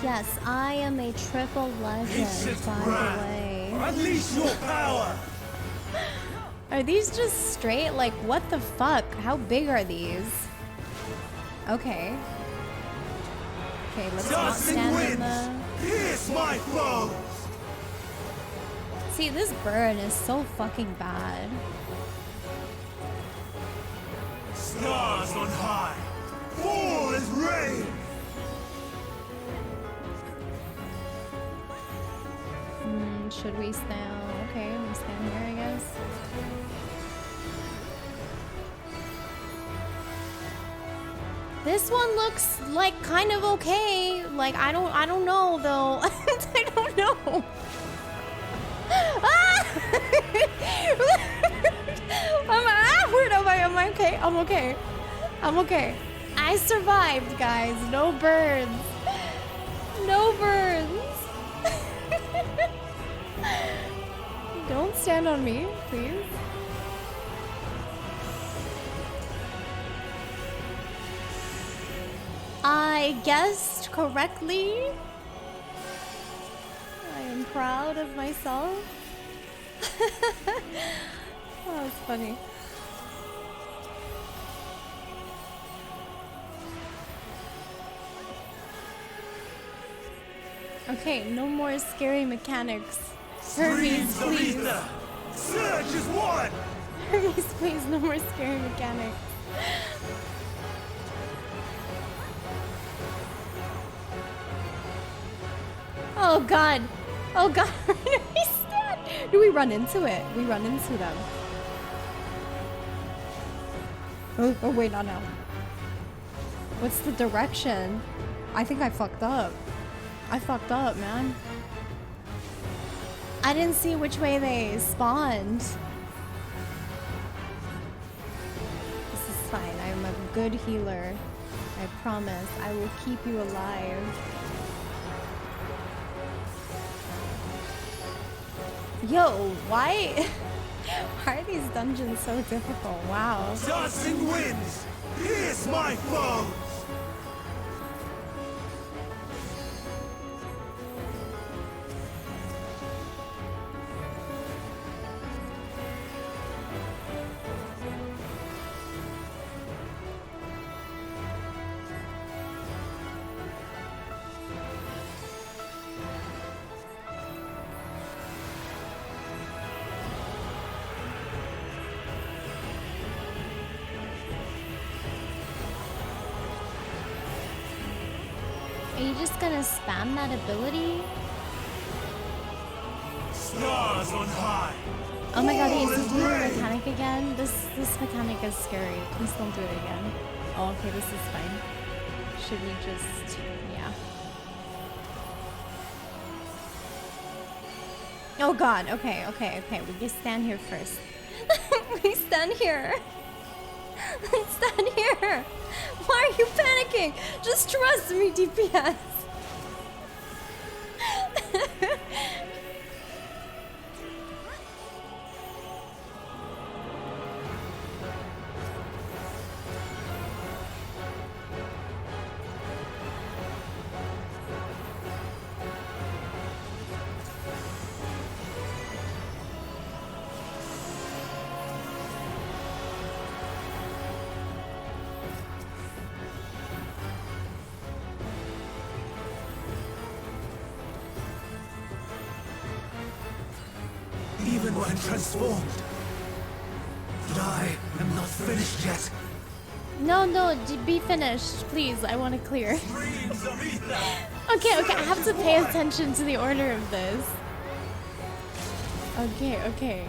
Yes, I am a triple legend, by the way. Unleash your power! Are these just straight? Like, what the fuck? How big are these? Okay. Okay, let's not stand in the... Pierce my foes! See, this burn is so fucking bad. Stars on high, fall as rain! Should we stand? Okay, we stand here, I guess. This one looks like kind of okay. Like I don't know though. I don't know. I'm okay. I'm okay. I'm okay. I survived, guys. No burns. No burns. Don't stand on me, please. I guessed correctly. I proud of myself. Oh, that's funny. Okay, no more scary mechanics. Hermes, please. Surge is one! Hermes, please, no more scary mechanics. Oh god! Oh god! Do we run into it? We run into them. Oh wait, not now. What's the direction? I think I fucked up. I fucked up, man. I didn't see which way they spawned. This is fine. I'm a good healer. I promise. I will keep you alive. Yo, why are these dungeons so difficult? Wow. Tossing winds! Here's my foes! Are you just gonna spam that ability? Stars on high! Oh my god, he's doing the mechanic again? This mechanic is scary. Please don't do it again. Oh, okay, this is fine. Should we just... yeah. Oh god, okay. We just stand here first. We stand here. Stand here. Why are you panicking? Just trust me, DPS. Even when transformed, but I am not finished yet. No, be finished, please. I want to clear. Okay, I have to pay attention to the order of this. Okay.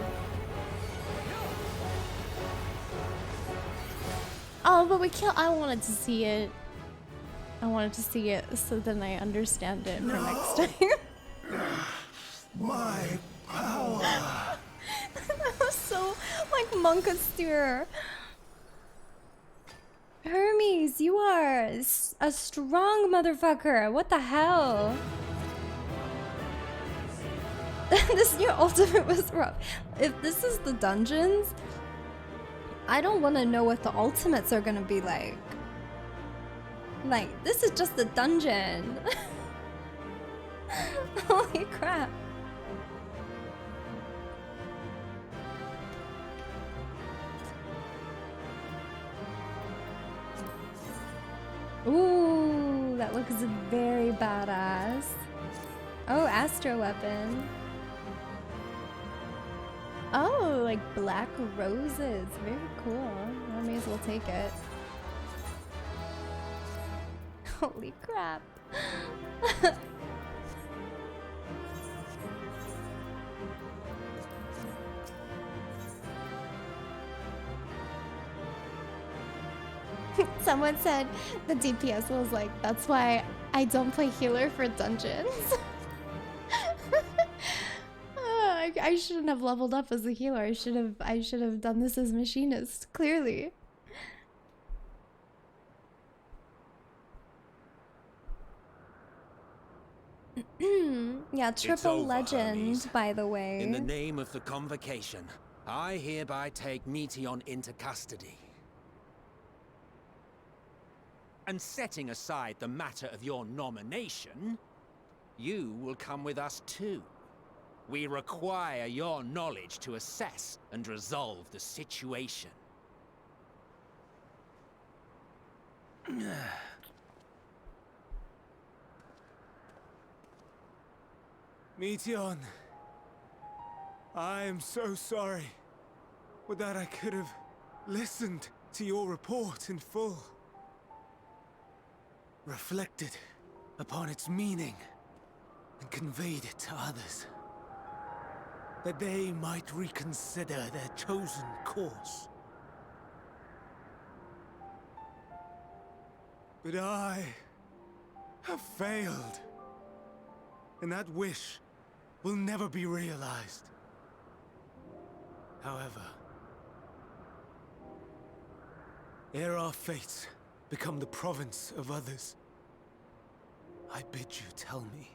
Oh, but we can't. I wanted to see it. So then I understand it for next time. My power. That was so like Monkasteer. Hermes, you are a strong motherfucker. What the hell? This new ultimate was rough. If this is the dungeons, I don't want to know what the ultimates are gonna be like. Like, this is just a dungeon. Holy crap. Ooh, that looks very badass. Oh, Astro Weapon. Oh, like black roses. Very cool. I may as well take it. Holy crap. Someone said the DPS was like, that's why I don't play healer for dungeons. I shouldn't have leveled up as a healer. I should have done this as machinist, clearly. Yeah, triple legend, Hermes. by the way. In the name of the Convocation, I hereby take Meteon into custody. And setting aside the matter of your nomination, you will come with us too. We require your knowledge to assess and resolve the situation. Meteon, I am so sorry. Would that I could have listened to your report in full. Reflected upon its meaning and conveyed it to others. That they might reconsider their chosen course. But I have failed. And that wish will never be realized. However, ere our fates become the province of others, I bid you tell me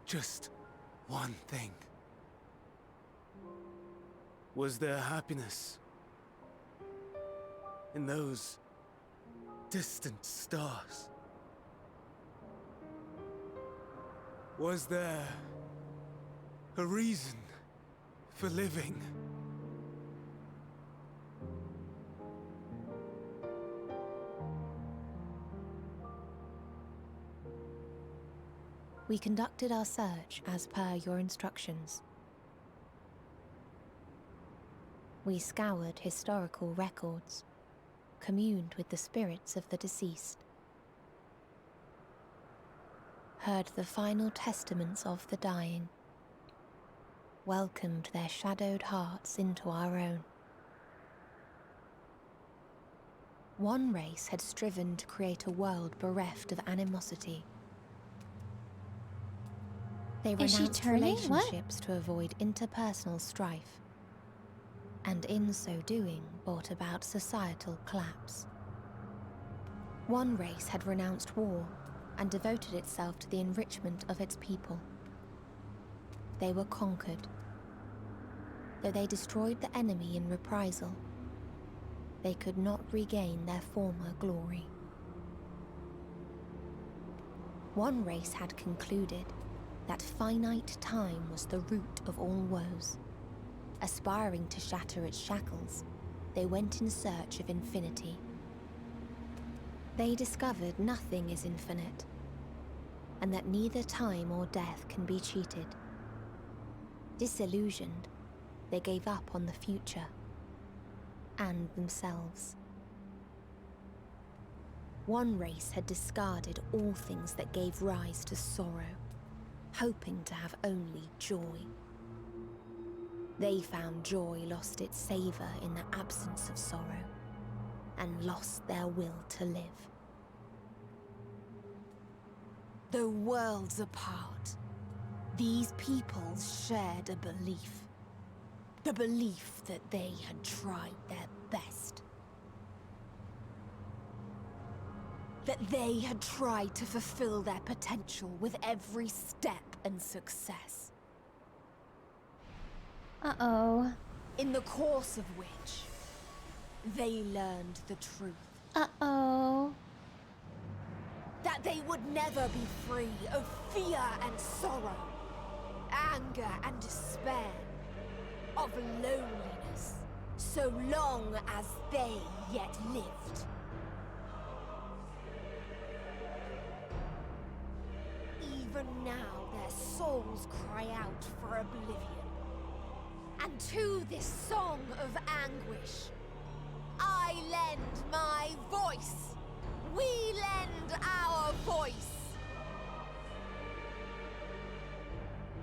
just one thing. Was there happiness in those distant stars? Was there a reason for living? We conducted our search as per your instructions. We scoured historical records, communed with the spirits of the deceased, heard the final testaments of the dying, welcomed their shadowed hearts into our own. One race had striven to create a world bereft of animosity. They Is she renounced turning? What? relationships to avoid interpersonal strife, and in so doing brought about societal collapse. One race had renounced war and devoted itself to the enrichment of its people. They were conquered. Though they destroyed the enemy in reprisal, they could not regain their former glory. One race had concluded that finite time was the root of all woes. Aspiring to shatter its shackles, they went in search of infinity. They discovered nothing is infinite, and that neither time or death can be cheated. Disillusioned, they gave up on the future and themselves. One race had discarded all things that gave rise to sorrow, hoping to have only joy. They found joy lost its savor in the absence of sorrow, and lost their will to live. Though worlds apart, these peoples shared a belief. The belief that they had tried their best. That they had tried to fulfill their potential with every step and success. Uh-oh. In the course of which, they learned the truth. Uh-oh. That they would never be free of fear and sorrow, anger and despair, of loneliness, so long as they yet lived. Even now their souls cry out for oblivion. And to this song of anguish, I lend my voice. We lend our voice.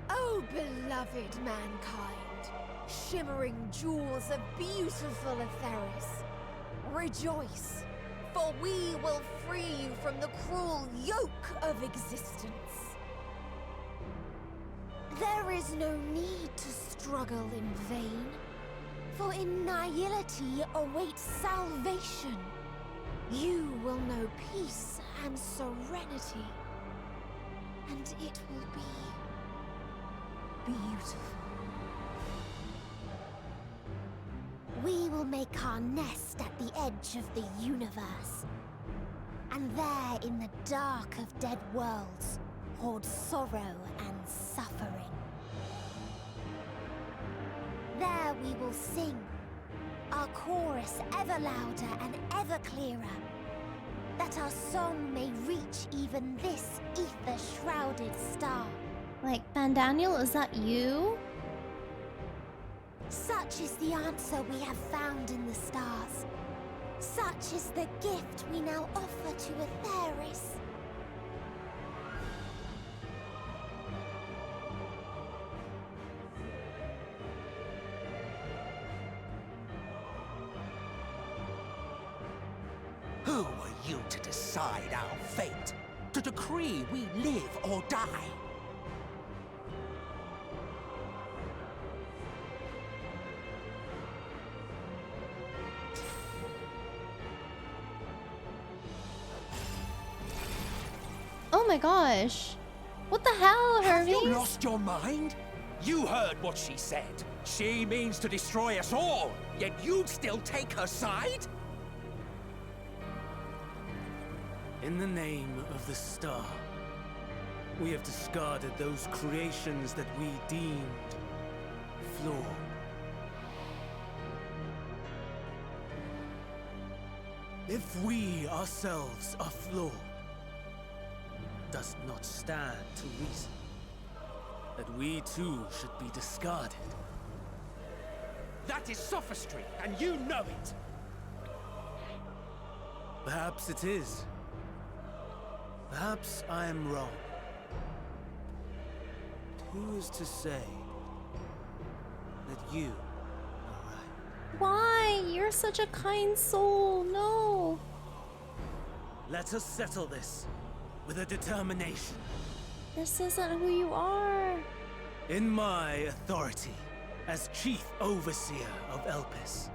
Oh, beloved mankind, shimmering jewels of beautiful Etheris, rejoice, for we will free you from the cruel yoke of existence. There is no need to struggle in vain, for in nihility awaits salvation. You will know peace and serenity, and it will be beautiful. We will make our nest at the edge of the universe, and there in the dark of dead worlds hoard sorrow and suffering. There we will sing, our chorus ever louder and ever clearer, that our song may reach even this ether-shrouded star. Like, Fandaniel, is that you? Such is the answer we have found in the stars. Such is the gift we now offer to Atheris. Who are you to decide our fate? To decree we live or die? Oh my gosh. What the hell, Hermes? Have you lost your mind? You heard what she said. She means to destroy us all, yet you'd still take her side? In the name of the star, we have discarded those creations that we deemed flawed. If we ourselves are flawed, does not stand to reason that we too should be discarded. That is sophistry, and you know it! Perhaps it is. Perhaps I am wrong. Who is to say that you are right? Why? You're such a kind soul. No. Let us settle this with a determination. This isn't who you are. In my authority as Chief Overseer of Elpis,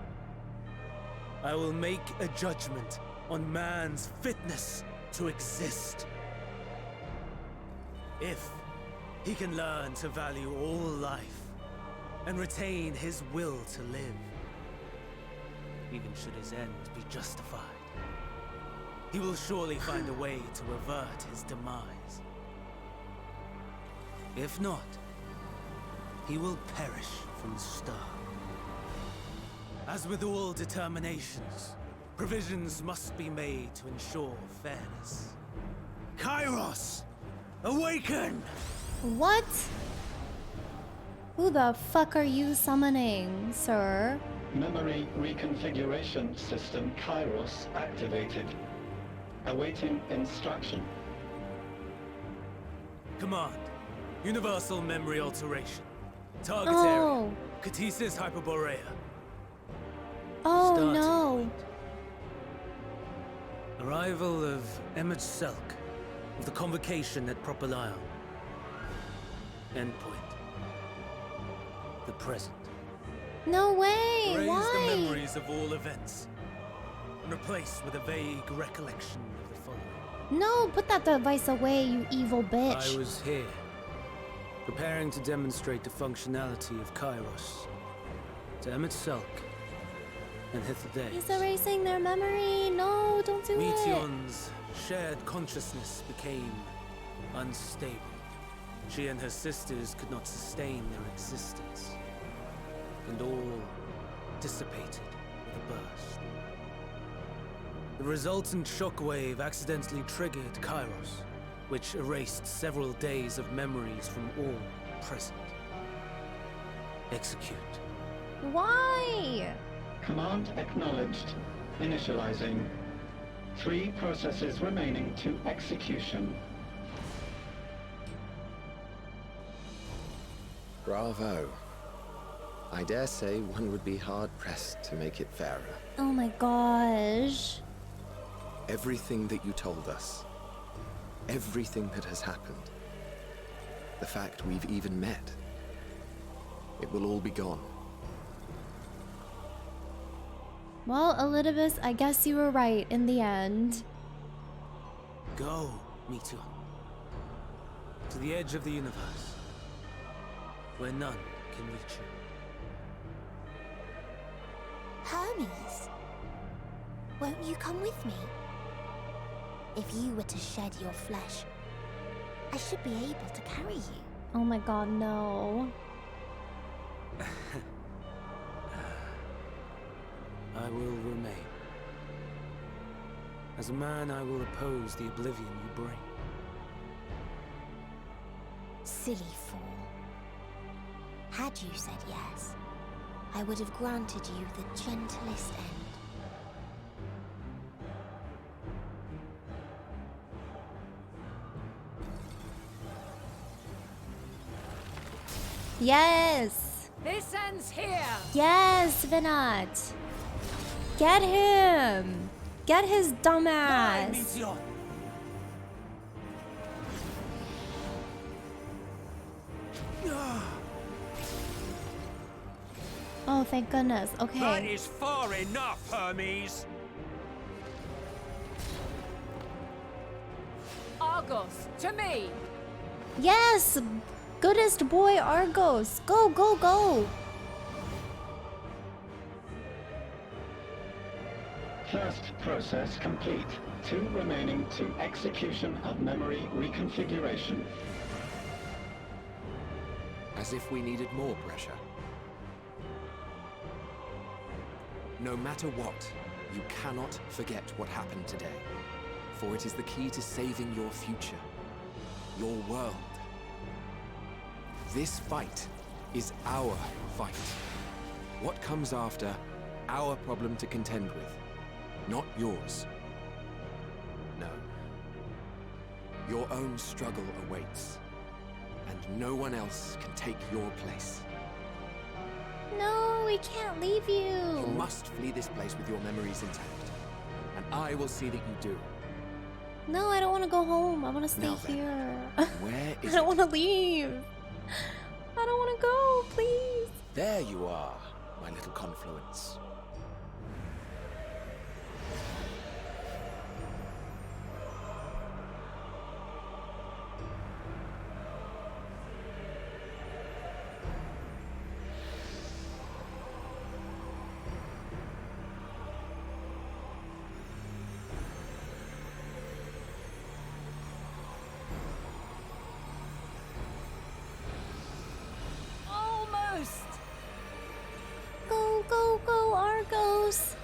I will make a judgment on man's fitness to exist. If he can learn to value all life and retain his will to live, even should his end be justified, he will surely find a way to avert his demise. If not, he will perish from the start. As with all determinations, provisions must be made to ensure fairness. Kairos! Awaken! What? Who the fuck are you summoning, sir? Memory reconfiguration system Kairos activated. Awaiting instruction. Command. Universal memory alteration. Target Oh. area. Catesis Hyperborea. Oh Start no. Arrival of Emmet Selk of the convocation at Propylion. Endpoint. The present. No way. Erase Why? the memories of all events and replace with a vague recollection of the following. No, put that device away, you evil bitch. I was here, preparing to demonstrate the functionality of Kairos to Emmet Selk and Hither He's erasing their memory. No, don't do it. Meteon's shared consciousness became unstable. She and her sisters could not sustain their existence, and all dissipated with a burst. The resultant shockwave accidentally triggered Kairos, which erased several days of memories from all present. Execute. Why? Command acknowledged. Initializing. 3 processes remaining to execution. Bravo. I dare say one would be hard-pressed to make it fairer. Oh my gosh. Everything that you told us, everything that has happened, the fact we've even met, it will all be gone. Well, Elidibus, I guess you were right in the end. Go, Meteon. To the edge of the universe, where none can reach you. Hermes, won't you come with me? If you were to shed your flesh, I should be able to carry you. Oh my god, no. I will remain. As a man, I will oppose the oblivion you bring. Silly fool. Had you said yes, I would have granted you the gentlest end. Yes! This ends here! Yes, Vinat! Get him! Get his dumbass! Oh, thank goodness. That Okay. is far enough, Hermes! Argos, to me! Yes! Goodest boy Argos! Go, go, go! First process complete. 2 remaining to execution of memory reconfiguration. As if we needed more pressure. No matter what, you cannot forget what happened today. For it is the key to saving your future. Your world. This fight is our fight. What comes after, our problem to contend with, not yours. No. Your own struggle awaits, and no one else can take your place. No, we can't leave You you! must flee this place with your memories intact, and I will see that you do. No, I don't want to go home. I want to stay Now then, here. Where I is don't it? want to leave. I don't want to go, please. There you are, my little confluence. Almost! Go, go, go, Argos!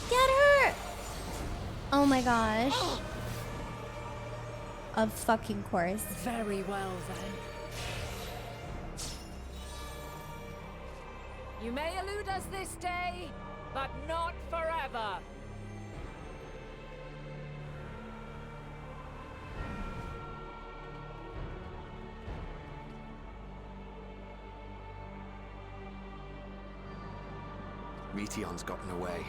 Get her! Oh my gosh. Of fucking course. Very well then. You may elude us this day, but not forever. Meteon's gotten away.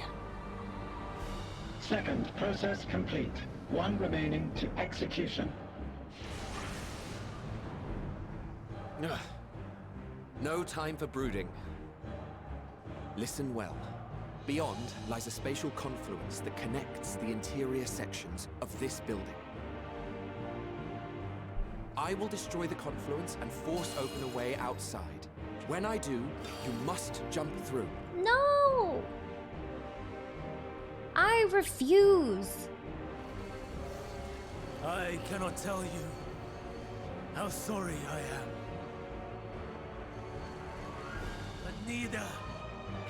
Second process complete. 1 remaining to execution. Ugh. No time for brooding. Listen well. Beyond lies a spatial confluence that connects the interior sections of this building. I will destroy the confluence and force open a way outside. When I do, you must jump through. No! I refuse. I cannot tell you how sorry I am. But neither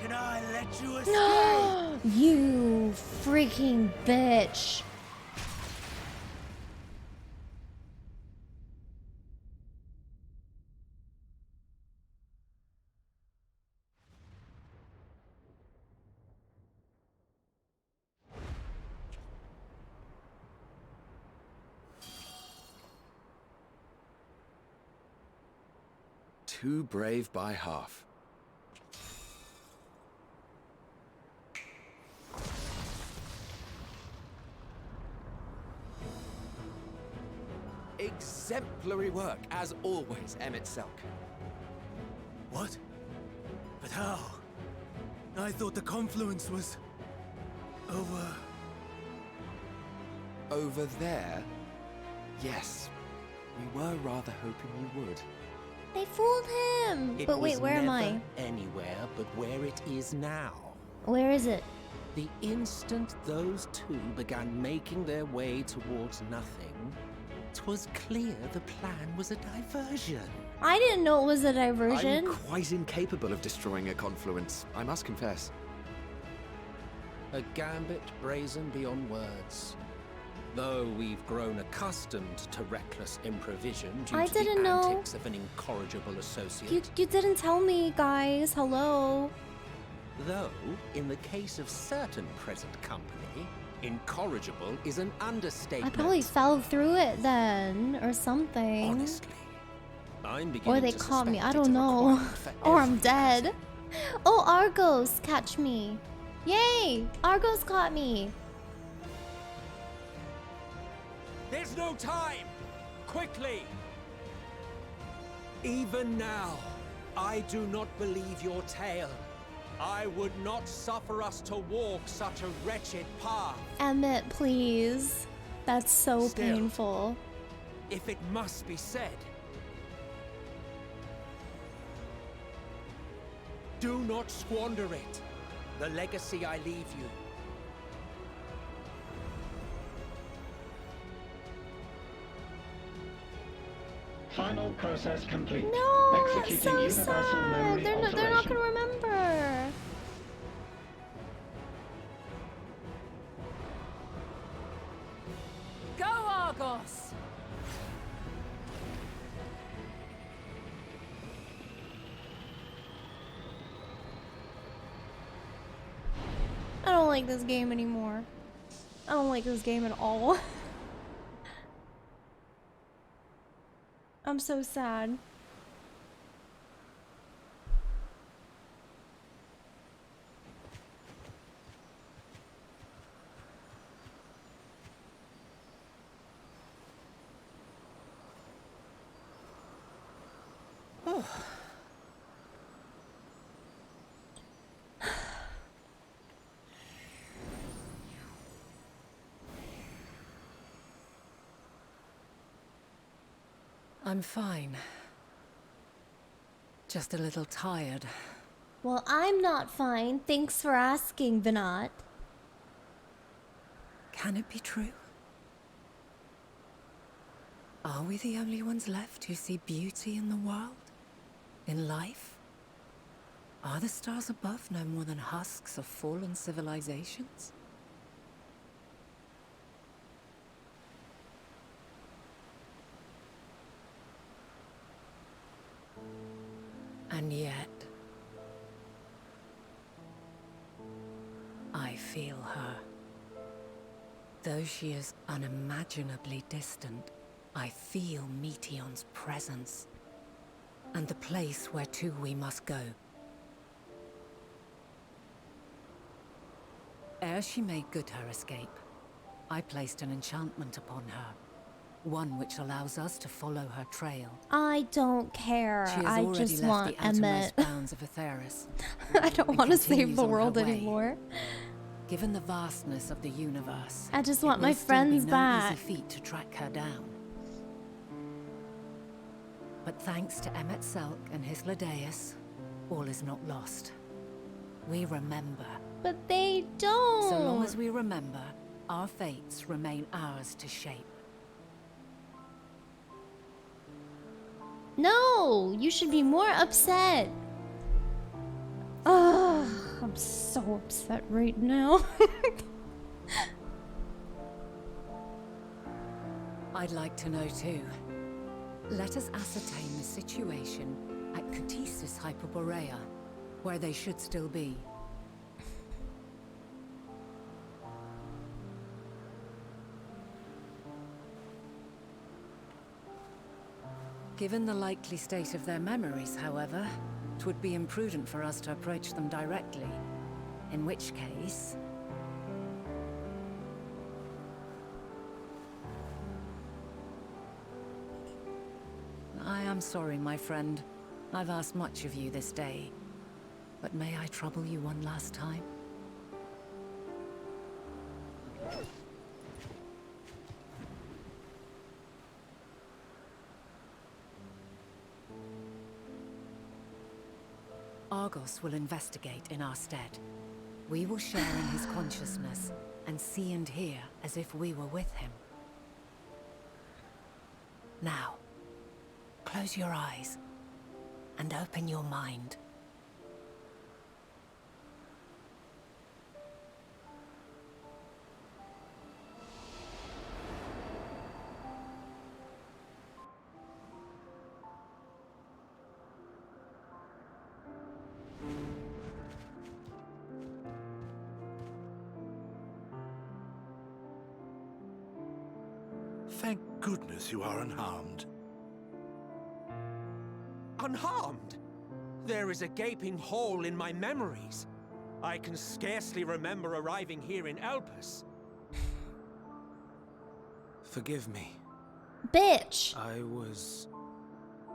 can I let you escape! You freaking bitch. Too brave by half. Exemplary work, as always, Emmett Selk. What? But how? I thought the confluence was... over... Over there? Yes. We were rather hoping you would. They fooled him. It But wait, was where am never I? Anywhere but where it is now. Where is it? The instant those two began making their way towards nothing, 'twas clear the plan was a diversion. I didn't know it was a diversion. I'm quite incapable of destroying a confluence, I must confess. A gambit brazen beyond words. Though we've grown accustomed to reckless improvision due I to didn't the know. antics of an incorrigible associate. You didn't tell me, guys. Hello. Though, in the case of certain present company, incorrigible is an I understatement. probably fell through it then, or something. Honestly, I'm Or beginning they to caught me. I suspect it's don't a know. requirement for Or I'm every dead. Oh, Argos, catch me. Yay! Argos caught me. There's no time! Quickly! Even now, I do not believe your tale. I would not suffer us to walk such a wretched path. Emmett, please. That's so Still. painful. If it must be said, do not squander it. The legacy I leave you. Final process complete. No, that's Executing so universal sad. memory They're not alteration. gonna remember. Go, Argos! I don't like this game anymore. I don't like this game at all. I'm so sad. I'm fine. Just a little tired. Well, I'm not fine. Thanks for asking, Vinat. Can it be true? Are we the only ones left who see beauty in the world? In life? Are the stars above no more than husks of fallen civilizations? And yet, I feel her. Though she is unimaginably distant, I feel Meteion's presence, and the place where to we must go. Ere she made good her escape, I placed an enchantment upon her. One which allows us to follow her trail. I don't care. She has I already just left want the outermost Emmett. bounds of Aetheris. I don't and want to save continues the on her world way. anymore. Given the vastness of the universe, I just it want will my still friends be no back. easy feat to track her down. But thanks to Emmet Selk and his Ladeus, all is not lost. We remember. But they don't. So long as we remember, our fates remain ours to shape. No, you should be more upset. Ugh, I'm so upset right now. I'd like to know too. Let us ascertain the situation at Catisis Hyperborea, where they should still be. Given the likely state of their memories, however, it would be imprudent for us to approach them directly. In which case... I am sorry, my friend. I've asked much of you this day. But may I trouble you one last time? Argos will investigate in our stead. We will share in his consciousness and see and hear as if we were with him. Now, close your eyes and open your mind. Thank goodness you are unharmed. Unharmed? There is a gaping hole in my memories. I can scarcely remember arriving here in Elpis. Forgive me. Bitch! I was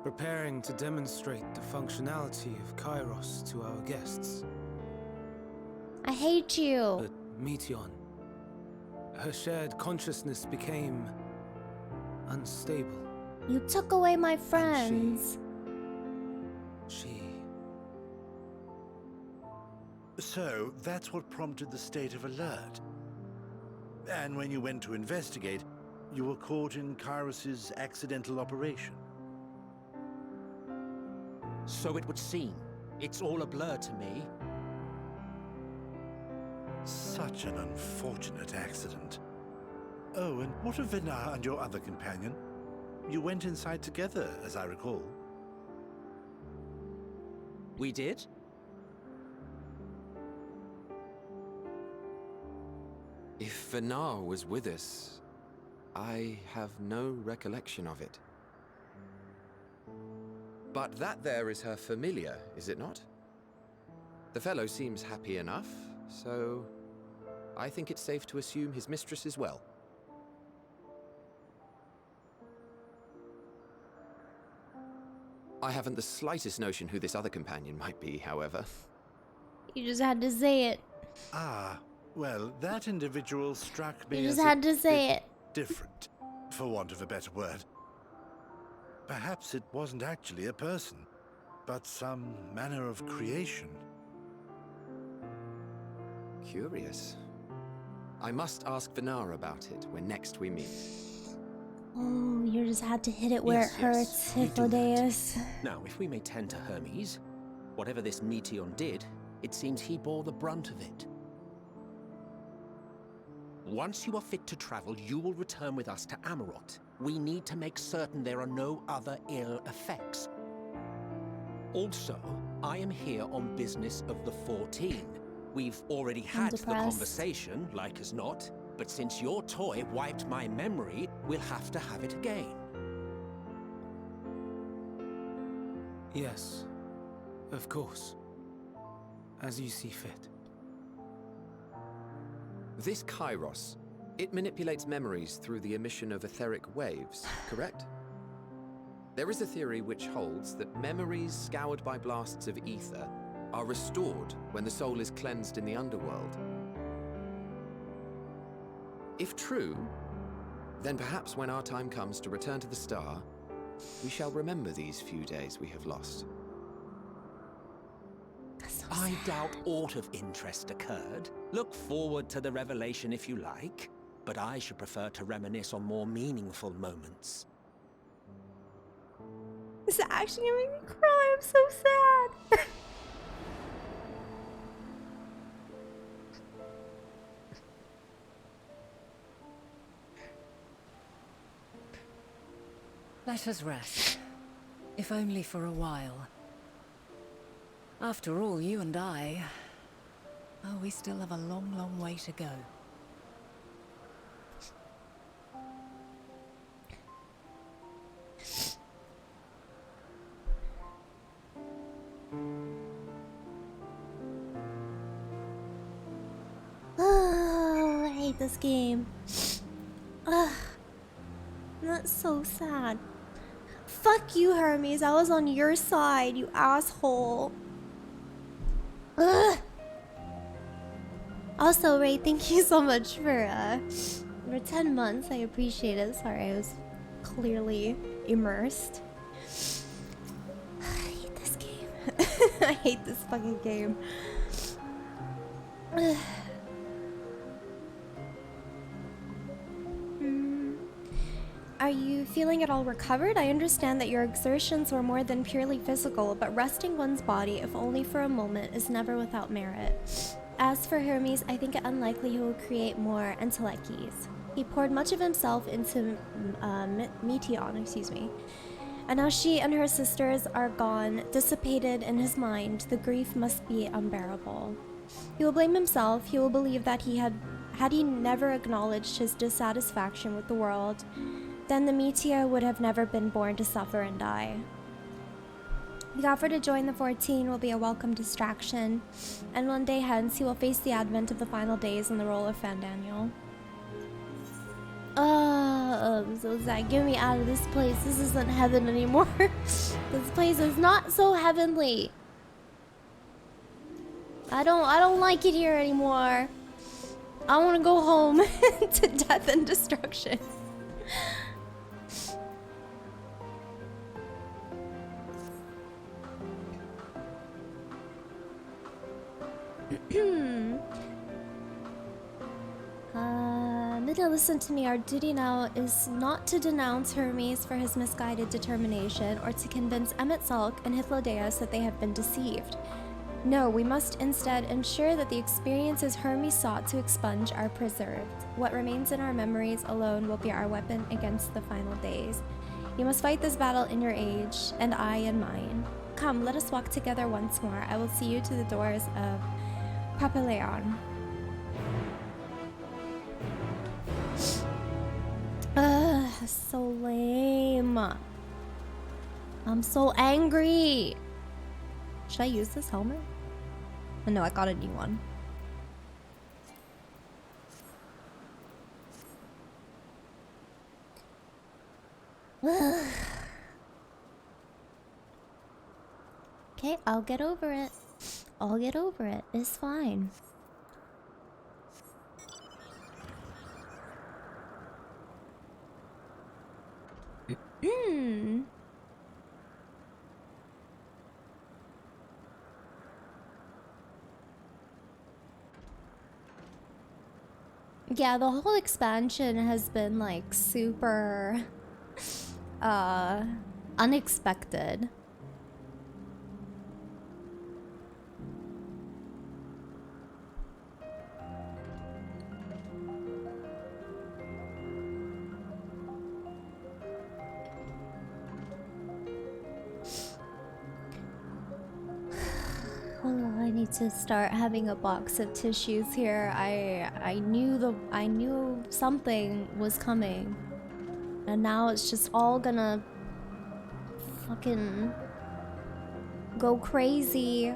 preparing to demonstrate the functionality of Kairos to our guests. I hate you. But Meteon, her shared consciousness became unstable. You took away my friends. So, that's what prompted the state of alert. And when you went to investigate, you were caught in Kairos's accidental operation. So it would seem. It's all a blur to me. Such an unfortunate accident. Oh, and what of Venar and your other companion? You went inside together, as I recall. We did? If Venar was with us, I have no recollection of it. But that there is her familiar, is it not? The fellow seems happy enough, so I think it's safe to assume his mistress is well. I haven't the slightest notion who this other companion might be, however. You just had to say it. Ah, well, that individual struck me You as just had to say bit it. different, for want of a better word. Perhaps it wasn't actually a person, but some manner of creation. Curious. I must ask Venar about it when next we meet. Oh, you just had to hit it where it hurts, Hippodeus. Now, if we may tend to Hermes, whatever this Meteon did, it seems he bore the brunt of it. Once you are fit to travel, you will return with us to Amarot. We need to make certain there are no other ill effects. Also, I am here on business of the 14. We've already had the conversation, like as not, but since your toy wiped my memory, we'll have to have it again. Yes, of course. As you see fit. This Kairos, it manipulates memories through the emission of etheric waves, correct? There is a theory which holds that memories scoured by blasts of ether are restored when the soul is cleansed in the underworld. If true, then perhaps when our time comes to return to the star, we shall remember these few days we have lost. I doubt aught of interest occurred. Look forward to the revelation if you like, but I should prefer to reminisce on more meaningful moments. This is actually gonna make me cry. I'm so sad. Let us rest, if only for a while. After all, you and I... Oh, we still have a long, long way to go. Oh, I hate this game. Ugh. That's so sad. Fuck you, Hermes. I was on your side, you asshole. Ugh. Also, Ray, thank you so much for 10 months. I appreciate it. Sorry, I was clearly immersed. I hate this game. I hate this fucking game. Ugh. Are you feeling at all recovered? I understand that your exertions were more than purely physical, but resting one's body, if only for a moment, is never without merit. As for Hermes, I think it unlikely he will create more entelechies. He poured much of himself into Meteon, and now she and her sisters are gone, dissipated in his mind, the grief must be unbearable. He will blame himself. He will believe that had he never acknowledged his dissatisfaction with the world, then the meteor would have never been born to suffer and die. The offer to join the 14 will be a welcome distraction, and one day hence he will face the advent of the final days in the role of Fandaniel. I'm so sad. Get me out of this place. This isn't heaven anymore. This place is not so heavenly. I don't like it here anymore. I want to go home to death and destruction. Midna, listen to me. Our duty now is not to denounce Hermes for his misguided determination or to convince Emet-Salk and Hythlodaeus that they have been deceived. No, we must instead ensure that the experiences Hermes sought to expunge are preserved. What remains in our memories alone will be our weapon against the final days. You must fight this battle in your age, and I in mine. Come, let us walk together once more. I will see you to the doors of Papillon. So lame. I'm so angry. Should I use this helmet? Oh, no, I got a new one. Okay, I'll get over it. I'll get over it. It's fine. Yeah, the whole expansion has been like super unexpected. Oh, I need to start having a box of tissues here. I knew something was coming. And now it's just all gonna fucking go crazy.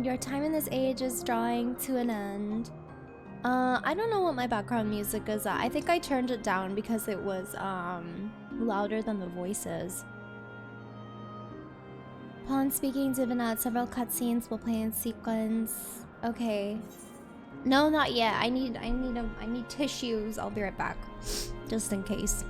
Your time in this age is drawing to an end. I don't know what my background music is at. I think I turned it down because it was louder than the voices. Upon speaking Divinat, several cutscenes will play in sequence. Okay. No, not yet. I need tissues. I'll be right back. Just in case.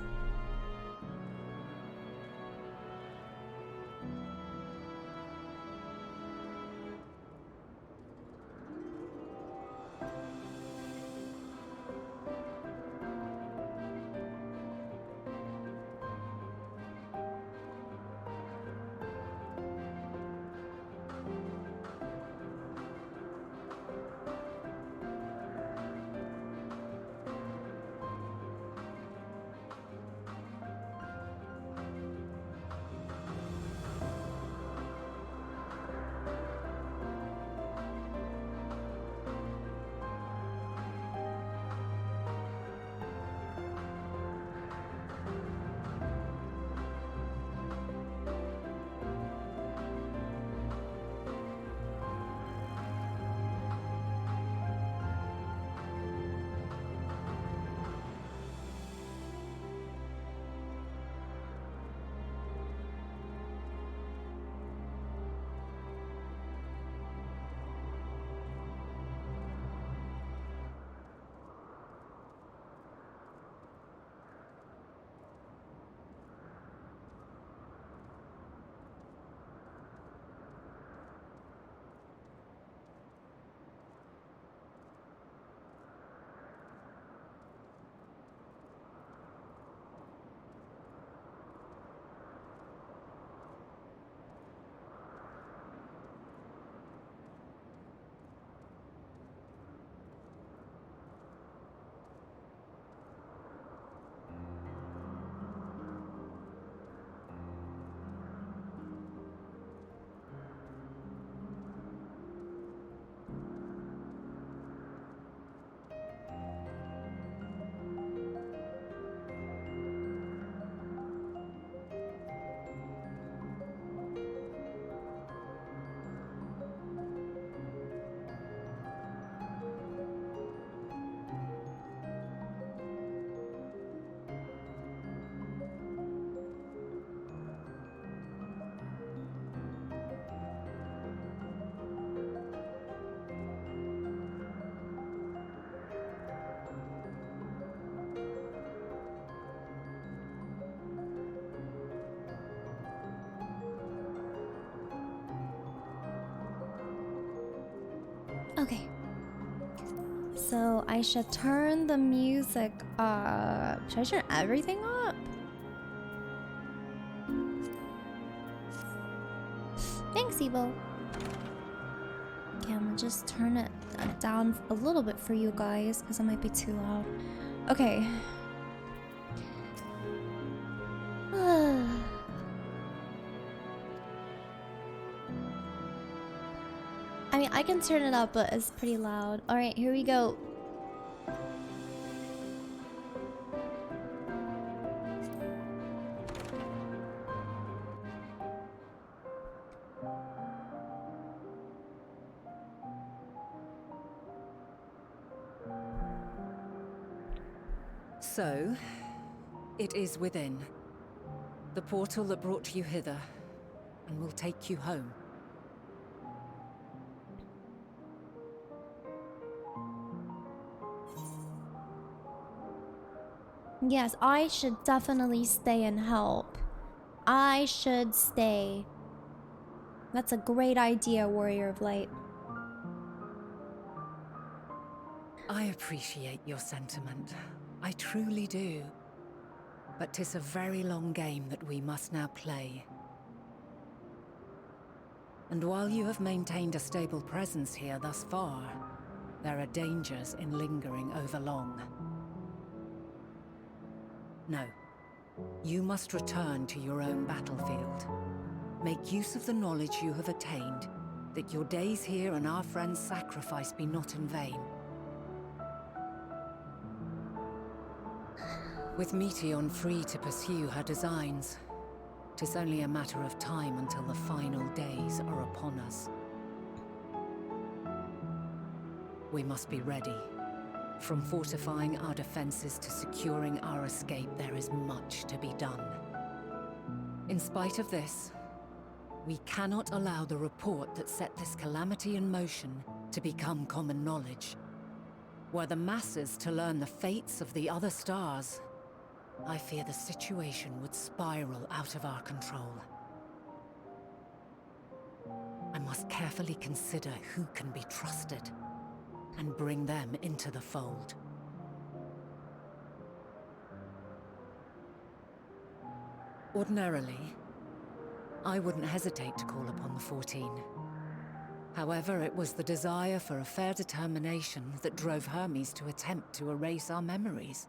Okay. So I should turn the music up. Should I turn everything up? Thanks, Evo. Okay, I'm gonna just turn it down a little bit for you guys because it might be too loud. Okay. I mean, I can turn it up, but it's pretty loud. Alright, here we go. So, it is within. The portal that brought you hither, and will take you home. Yes, I should definitely stay and help. I should stay. That's a great idea, Warrior of Light. I appreciate your sentiment. I truly do. But 'tis a very long game that we must now play. And while you have maintained a stable presence here thus far, there are dangers in lingering over long. No. You must return to your own battlefield. Make use of the knowledge you have attained, that your days here and our friends' sacrifice be not in vain. With Meteion free to pursue her designs, 'tis only a matter of time until the final days are upon us. We must be ready. From fortifying our defenses to securing our escape, there is much to be done. In spite of this, we cannot allow the report that set this calamity in motion to become common knowledge. Were the masses to learn the fates of the other stars, I fear the situation would spiral out of our control. I must carefully consider who can be trusted and bring them into the fold. Ordinarily, I wouldn't hesitate to call upon the 14. However, it was the desire for a fair determination that drove Hermes to attempt to erase our memories.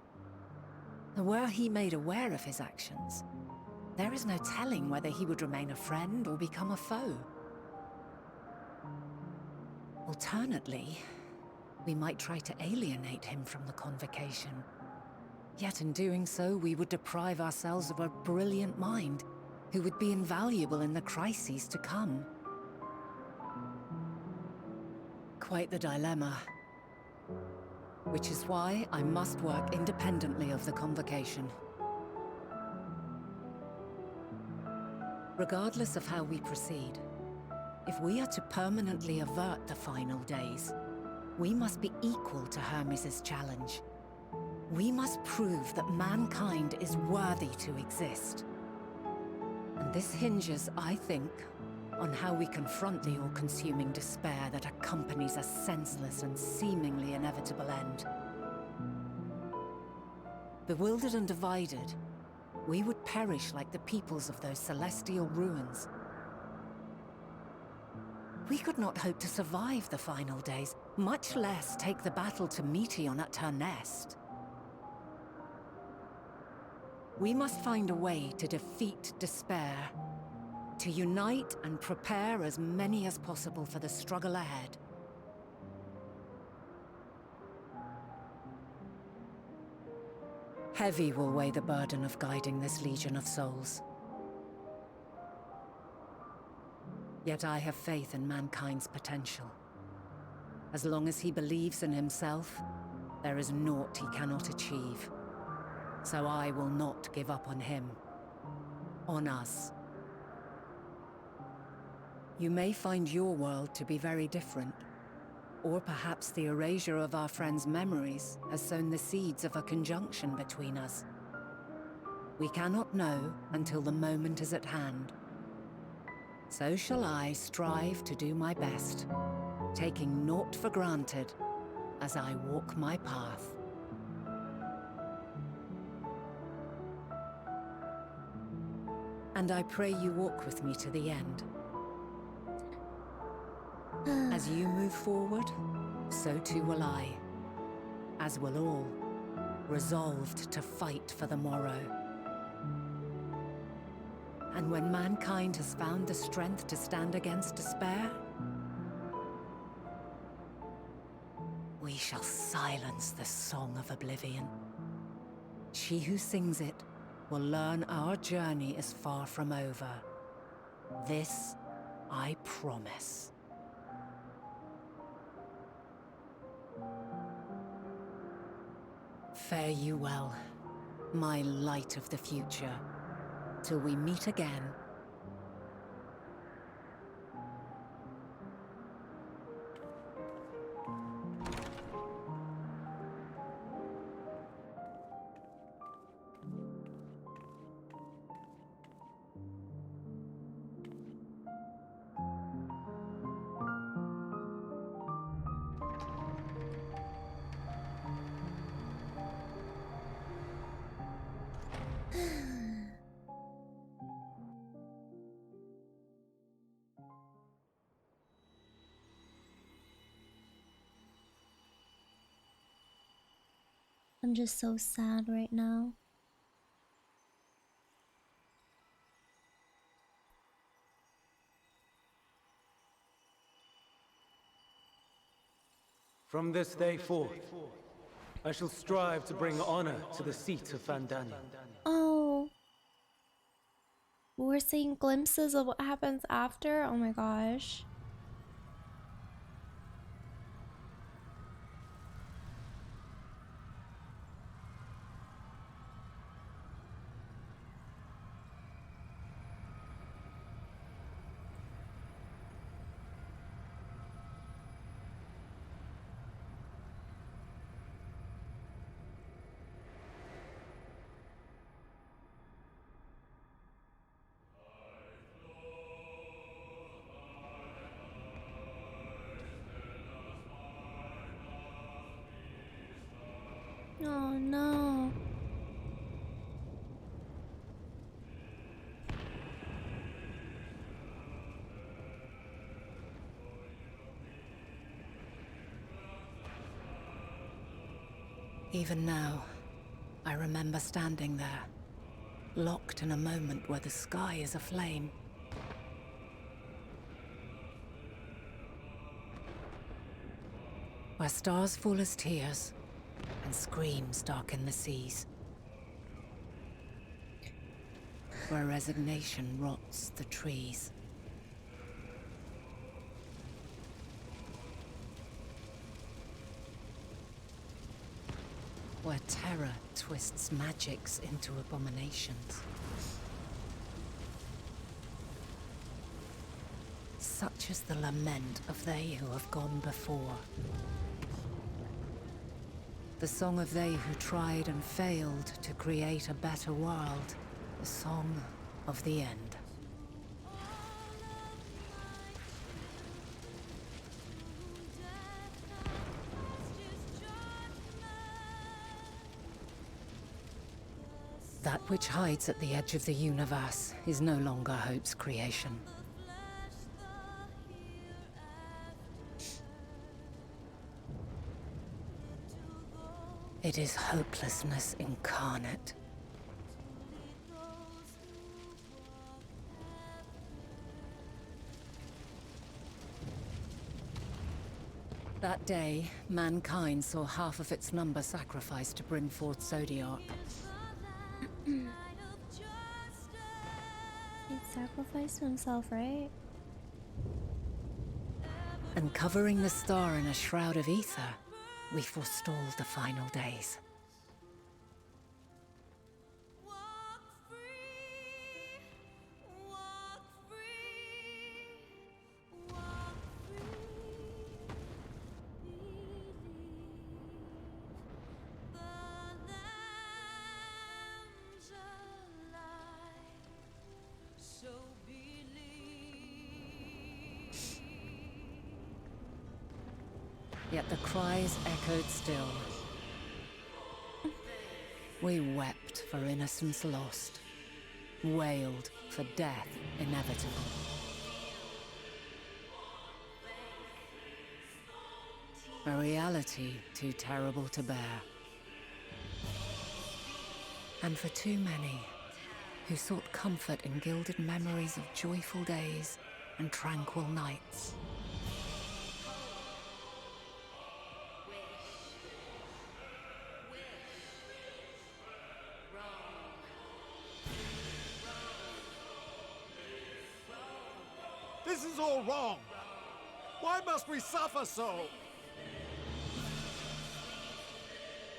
And were he made aware of his actions, there is no telling whether he would remain a friend or become a foe. Alternately, we might try to alienate him from the convocation. Yet in doing so, we would deprive ourselves of a brilliant mind who would be invaluable in the crises to come. Quite the dilemma. Which is why I must work independently of the convocation. Regardless of how we proceed, if we are to permanently avert the final days, we must be equal to Hermes' challenge. We must prove that mankind is worthy to exist. And this hinges, I think, on how we confront the all-consuming despair that accompanies a senseless and seemingly inevitable end. Bewildered and divided, we would perish like the peoples of those celestial ruins. We could not hope to survive the final days, much less take the battle to Meteion at her nest. We must find a way to defeat despair, to unite and prepare as many as possible for the struggle ahead. Heavy will weigh the burden of guiding this legion of souls. Yet I have faith in mankind's potential. As long as he believes in himself, there is naught he cannot achieve. So I will not give up on him. On us. You may find your world to be very different. Or perhaps the erasure of our friends' memories has sown the seeds of a conjunction between us. We cannot know until the moment is at hand. So shall I strive to do my best, taking naught for granted as I walk my path. And I pray you walk with me to the end. As you move forward, so too will I, as will all, resolved to fight for the morrow. And when mankind has found the strength to stand against despair, we shall silence the song of oblivion. She who sings it will learn our journey is far from over. This I promise. Fare you well, my light of the future, till we meet again. I'm just so sad right now. From this day forth, I shall strive to bring honor to the seat of Fantasy. Oh. We're seeing glimpses of what happens after? Oh my gosh. Oh no. Even now, I remember standing there, locked in a moment where the sky is aflame. Where stars fall as tears, and screams darken the seas. Where resignation rots the trees. Where terror twists magics into abominations. Such is the lament of they who have gone before. The song of they who tried and failed to create a better world. The song of the end. That which hides at the edge of the universe is no longer hope's creation. It is hopelessness incarnate. That day, mankind saw half of its number sacrificed to bring forth Zodiac. He sacrificed himself, right? And covering the star in a shroud of ether, we forestalled the final days. yet the cries echoed still. We wept for innocence lost, wailed for death inevitable. A reality too terrible to bear. And for too many who sought comfort in gilded memories of joyful days and tranquil nights. This is all wrong! Why must we suffer so?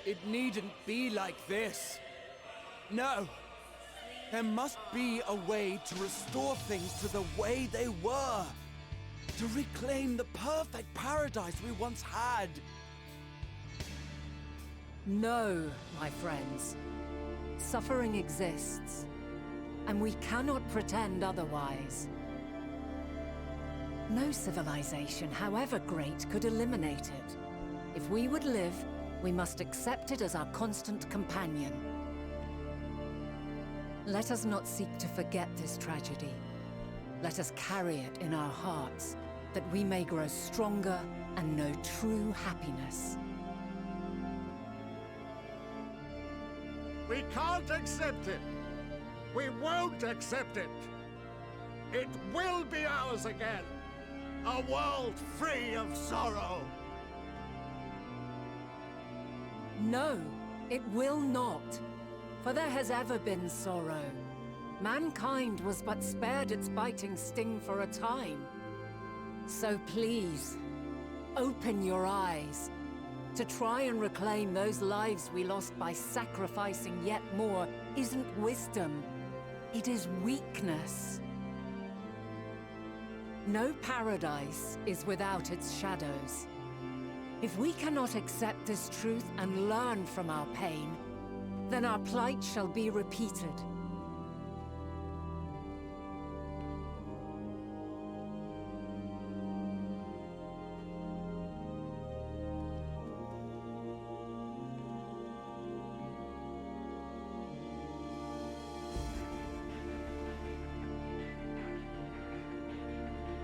It needn't be like this. No. There must be a way to restore things to the way they were. To reclaim the perfect paradise we once had. No, my friends. Suffering exists, and we cannot pretend otherwise. No civilization, however great, could eliminate it. If we would live, we must accept it as our constant companion. Let us not seek to forget this tragedy. Let us carry it in our hearts, that we may grow stronger and know true happiness. We can't accept it! We won't accept it! It will be ours again! A world free of sorrow! No, it will not. For there has ever been sorrow. Mankind was but spared its biting sting for a time. So please, open your eyes. To try and reclaim those lives we lost by sacrificing yet more isn't wisdom. It is weakness. No paradise is without its shadows. If we cannot accept this truth and learn from our pain, then our plight shall be repeated.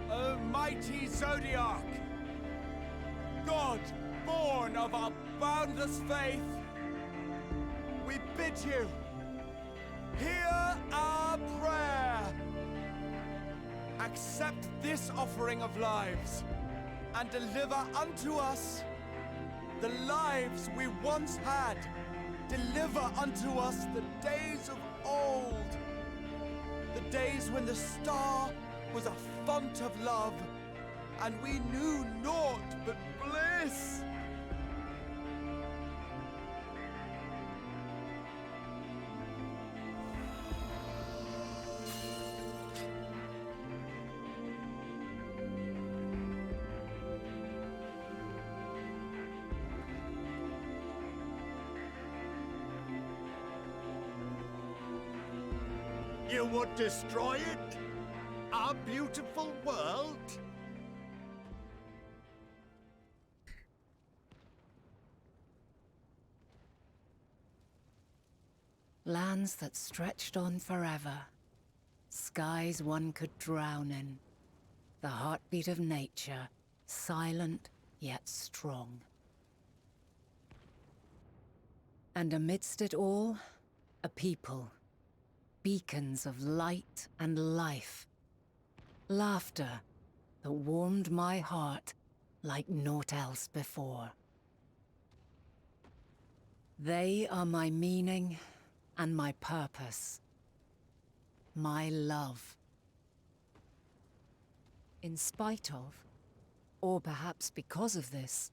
O mighty Zodiac! God, born of our boundless faith, we bid you, hear our prayer. Accept this offering of lives, and deliver unto us the lives we once had. Deliver unto us the days of old, the days when the star was a font of love, and we knew naught but bliss. You would destroy it? Our beautiful world? Lands that stretched on forever. Skies one could drown in. The heartbeat of nature, silent yet strong. And amidst it all, a people. Beacons of light and life. Laughter that warmed my heart like naught else before. They are my meaning and my purpose. My love. In spite of, or perhaps because of this,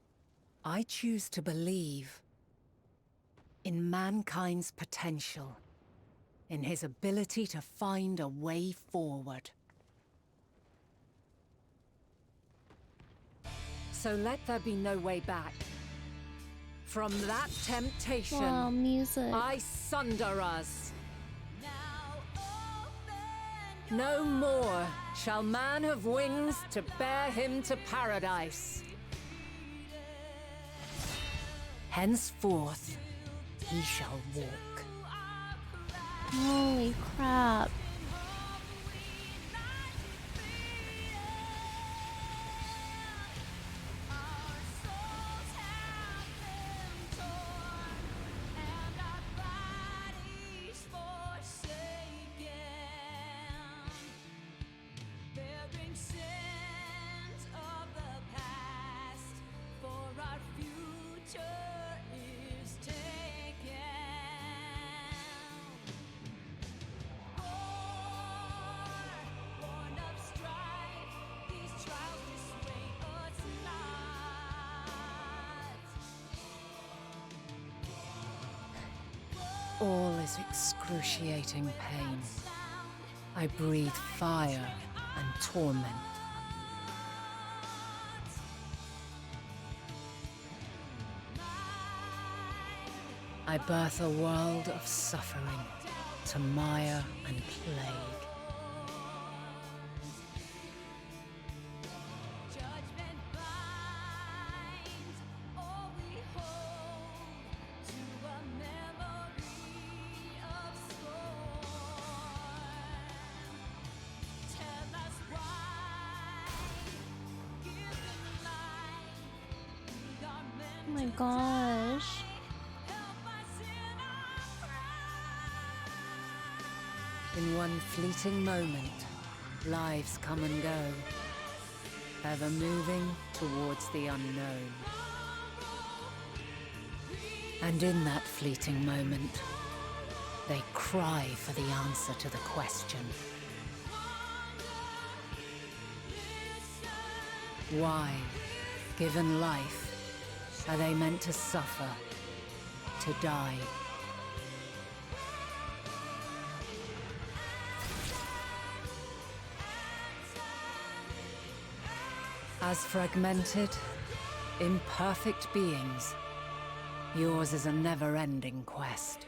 I choose to believe in mankind's potential. In his ability to find a way forward. So let there be no way back. From that temptation, wow, music. I sunder us. No more shall man have wings to bear him to paradise. Henceforth, he shall walk. Holy crap. All is excruciating pain. I breathe fire and torment. I birth a world of suffering to mire and plague. Oh my gosh. In one fleeting moment, lives come and go, ever moving towards the unknown. And in that fleeting moment, they cry for the answer to the question. Why, given life, are they meant to suffer, to die? As fragmented, imperfect beings, yours is a never-ending quest.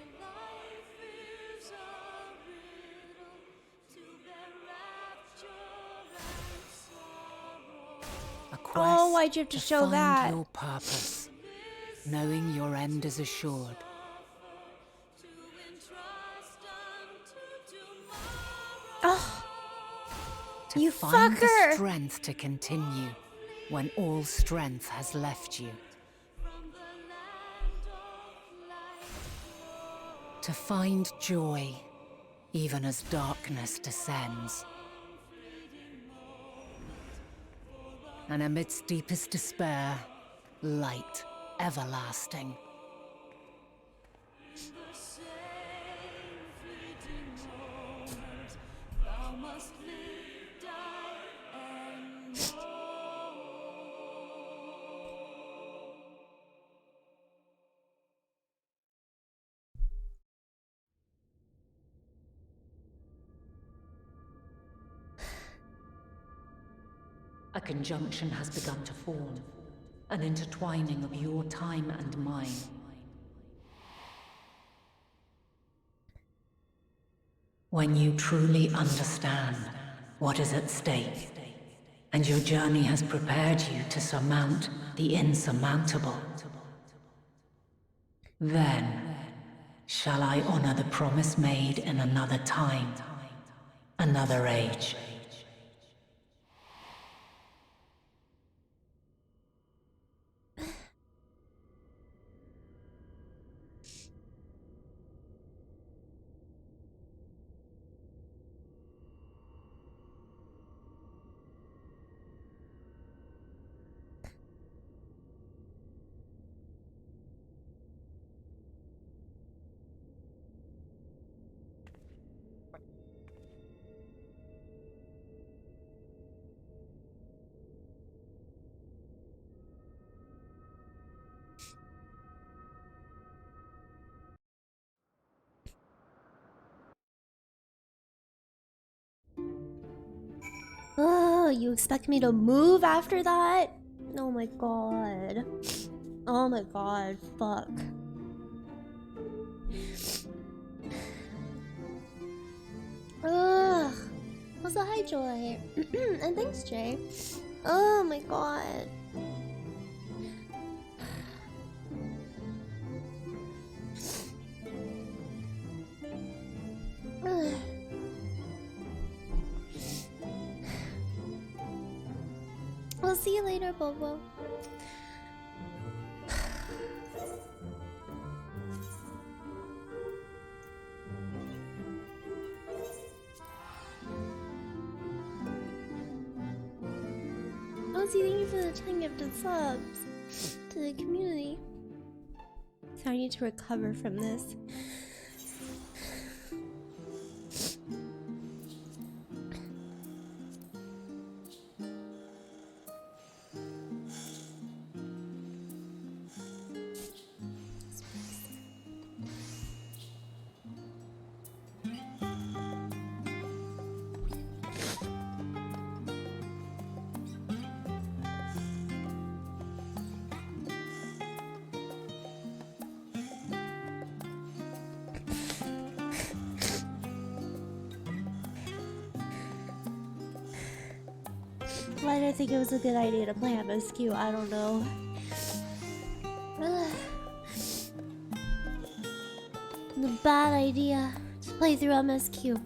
A quest Oh, why'd you have to show find that? your purpose, knowing your end is assured. Oh, To you find the fucker! strength to continue when all strength has left you. To find joy even as darkness descends. And amidst deepest despair, light everlasting. A conjunction has begun to form, an intertwining of your time and mine. When you truly understand what is at stake, and your journey has prepared you to surmount the insurmountable, then shall I honor the promise made in another time, another age. Oh, you expect me to move after that? Oh my god. Oh my god, fuck. Ugh. Also, hi Joy. And thanks, Jay. Oh my god. We'll see you later, Bobo. Ozzy, thank you for the 10 gifted subs to the community. So I need to recover from this. Why did I think it was a good idea to play MSQ? I don't know. It's a bad idea to play through MSQ.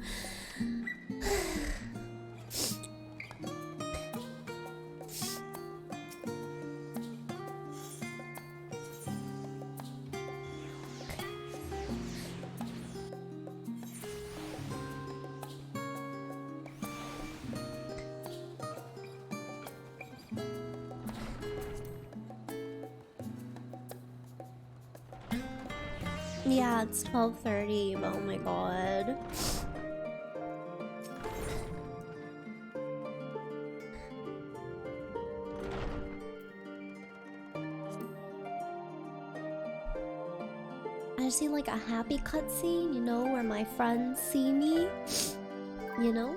Yeah, it's 12:30. Oh my god. I just need like a happy cutscene, you know, where my friends see me, you know?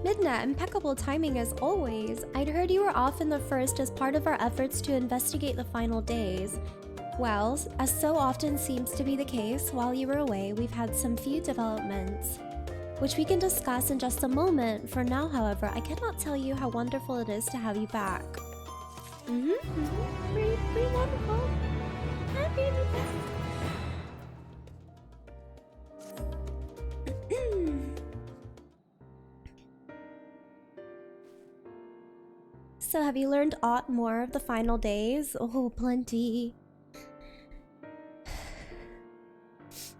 Midna, impeccable timing as always. I'd heard you were off in the first as part of our efforts to investigate the final days. Well, as so often seems to be the case, while you were away, we've had some few developments, which we can discuss in just a moment. For now, however, I cannot tell you how wonderful it is to have you back. Pretty wonderful. Happy to be back. So have you learned aught more of the final days? Oh, plenty.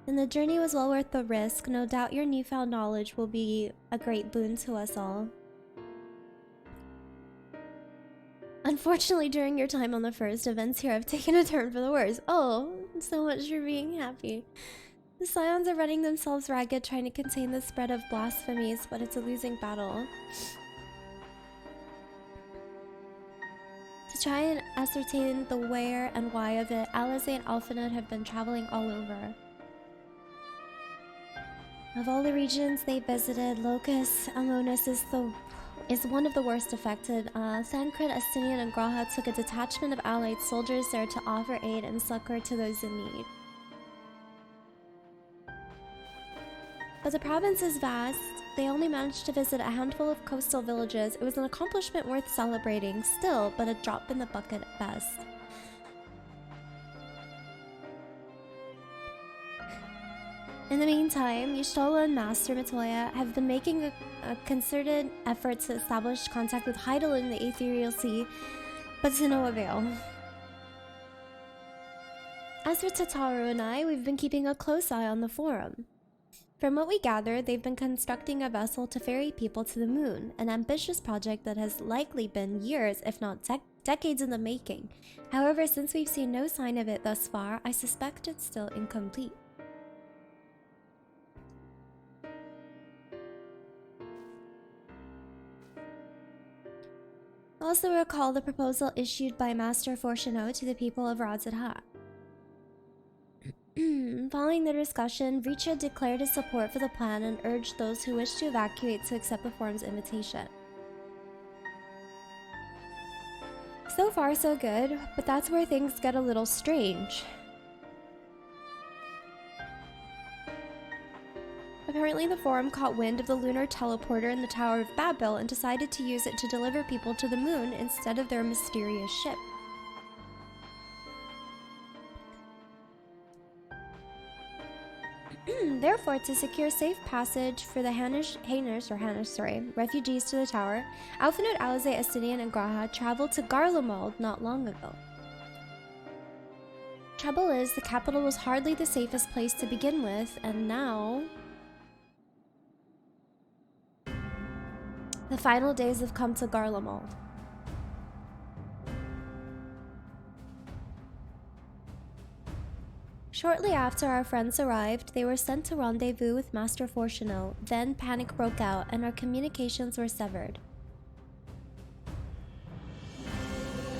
And the journey was well worth the risk. No doubt your newfound knowledge will be a great boon to us all. Unfortunately, during your time on the first, events here have taken a turn for the worse. Oh, so much for being happy. The Scions are running themselves ragged trying to contain the spread of blasphemies, but it's a losing battle. To try and ascertain the where and why of it, Alize and Alphanut have been traveling all over. Of all the regions they visited, Locus Amonis is one of the worst affected. Thancred, Estinian, and Graha took a detachment of allied soldiers there to offer aid and succor to those in need. But the province is vast. They only managed to visit a handful of coastal villages. It was an accomplishment worth celebrating, still, but a drop in the bucket at best. In the meantime, Y'shtola and Master Matoya have been making a concerted effort to establish contact with Heidel in the Ethereal Sea, but to no avail. As for Tataru and I, we've been keeping a close eye on the forum. From what we gather, they've been constructing a vessel to ferry people to the moon, an ambitious project that has likely been years, if not decades in the making. However, since we've seen no sign of it thus far, I suspect it's still incomplete. Also recall the proposal issued by Master Fortunato to the people of Radzat. Following the discussion, Richa declared his support for the plan and urged those who wished to evacuate to accept the forum's invitation. So far, so good, but that's where things get a little strange. Apparently, the forum caught wind of the lunar teleporter in the Tower of Babel and decided to use it to deliver people to the moon instead of their mysterious ship. Therefore, to secure safe passage for the Hanish refugees to the tower, Alphinaud, Alize, Estinian, and Graha traveled to Garlemald not long ago. Trouble is, the capital was hardly the safest place to begin with, and now the final days have come to Garlemald. Shortly after our friends arrived, they were sent to rendezvous with Master Fortuneau. Then panic broke out and our communications were severed.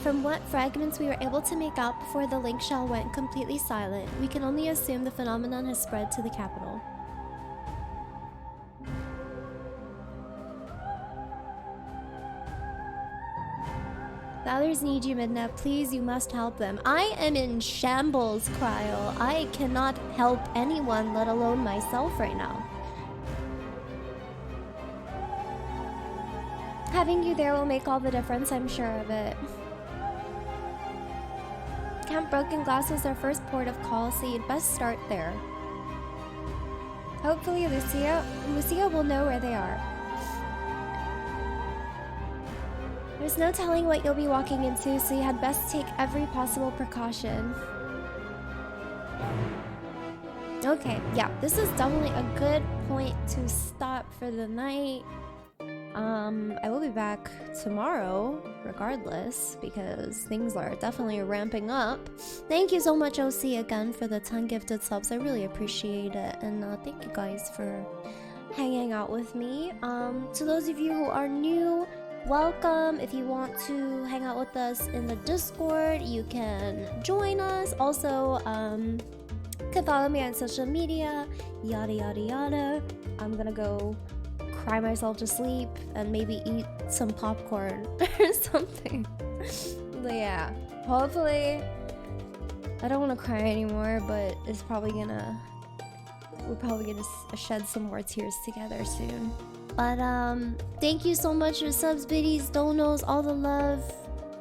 From what fragments we were able to make out before the link shell went completely silent, we can only assume the phenomenon has spread to the capital. The others need you, Midna. Please, you must help them. I am in shambles, Cryo. I cannot help anyone, let alone myself right now. Having you there will make all the difference, I'm sure of it. Camp Broken Glass was our first port of call, so you'd best start there. Hopefully Lucia will know where they are. There's no telling what you'll be walking into, so you had best take every possible precaution. Okay, yeah, this is definitely a good point to stop for the night. I will be back tomorrow, regardless, because things are definitely ramping up. Thank you so much, OC, again, for the 10 gifted subs. I really appreciate it, and thank you guys for hanging out with me. To those of you who are new, welcome. If you want to hang out with us in the Discord, you can join us. Also, you can follow me on social media, yada yada yada. I'm gonna go cry myself to sleep and maybe eat some popcorn or something. But yeah, hopefully I don't want to cry anymore, but it's probably gonna we're probably gonna shed some more tears together soon. But thank you so much for subs, biddies, donos, all the love,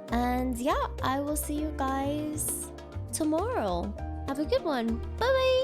and yeah, I will see you guys tomorrow. Have a good one. Bye bye.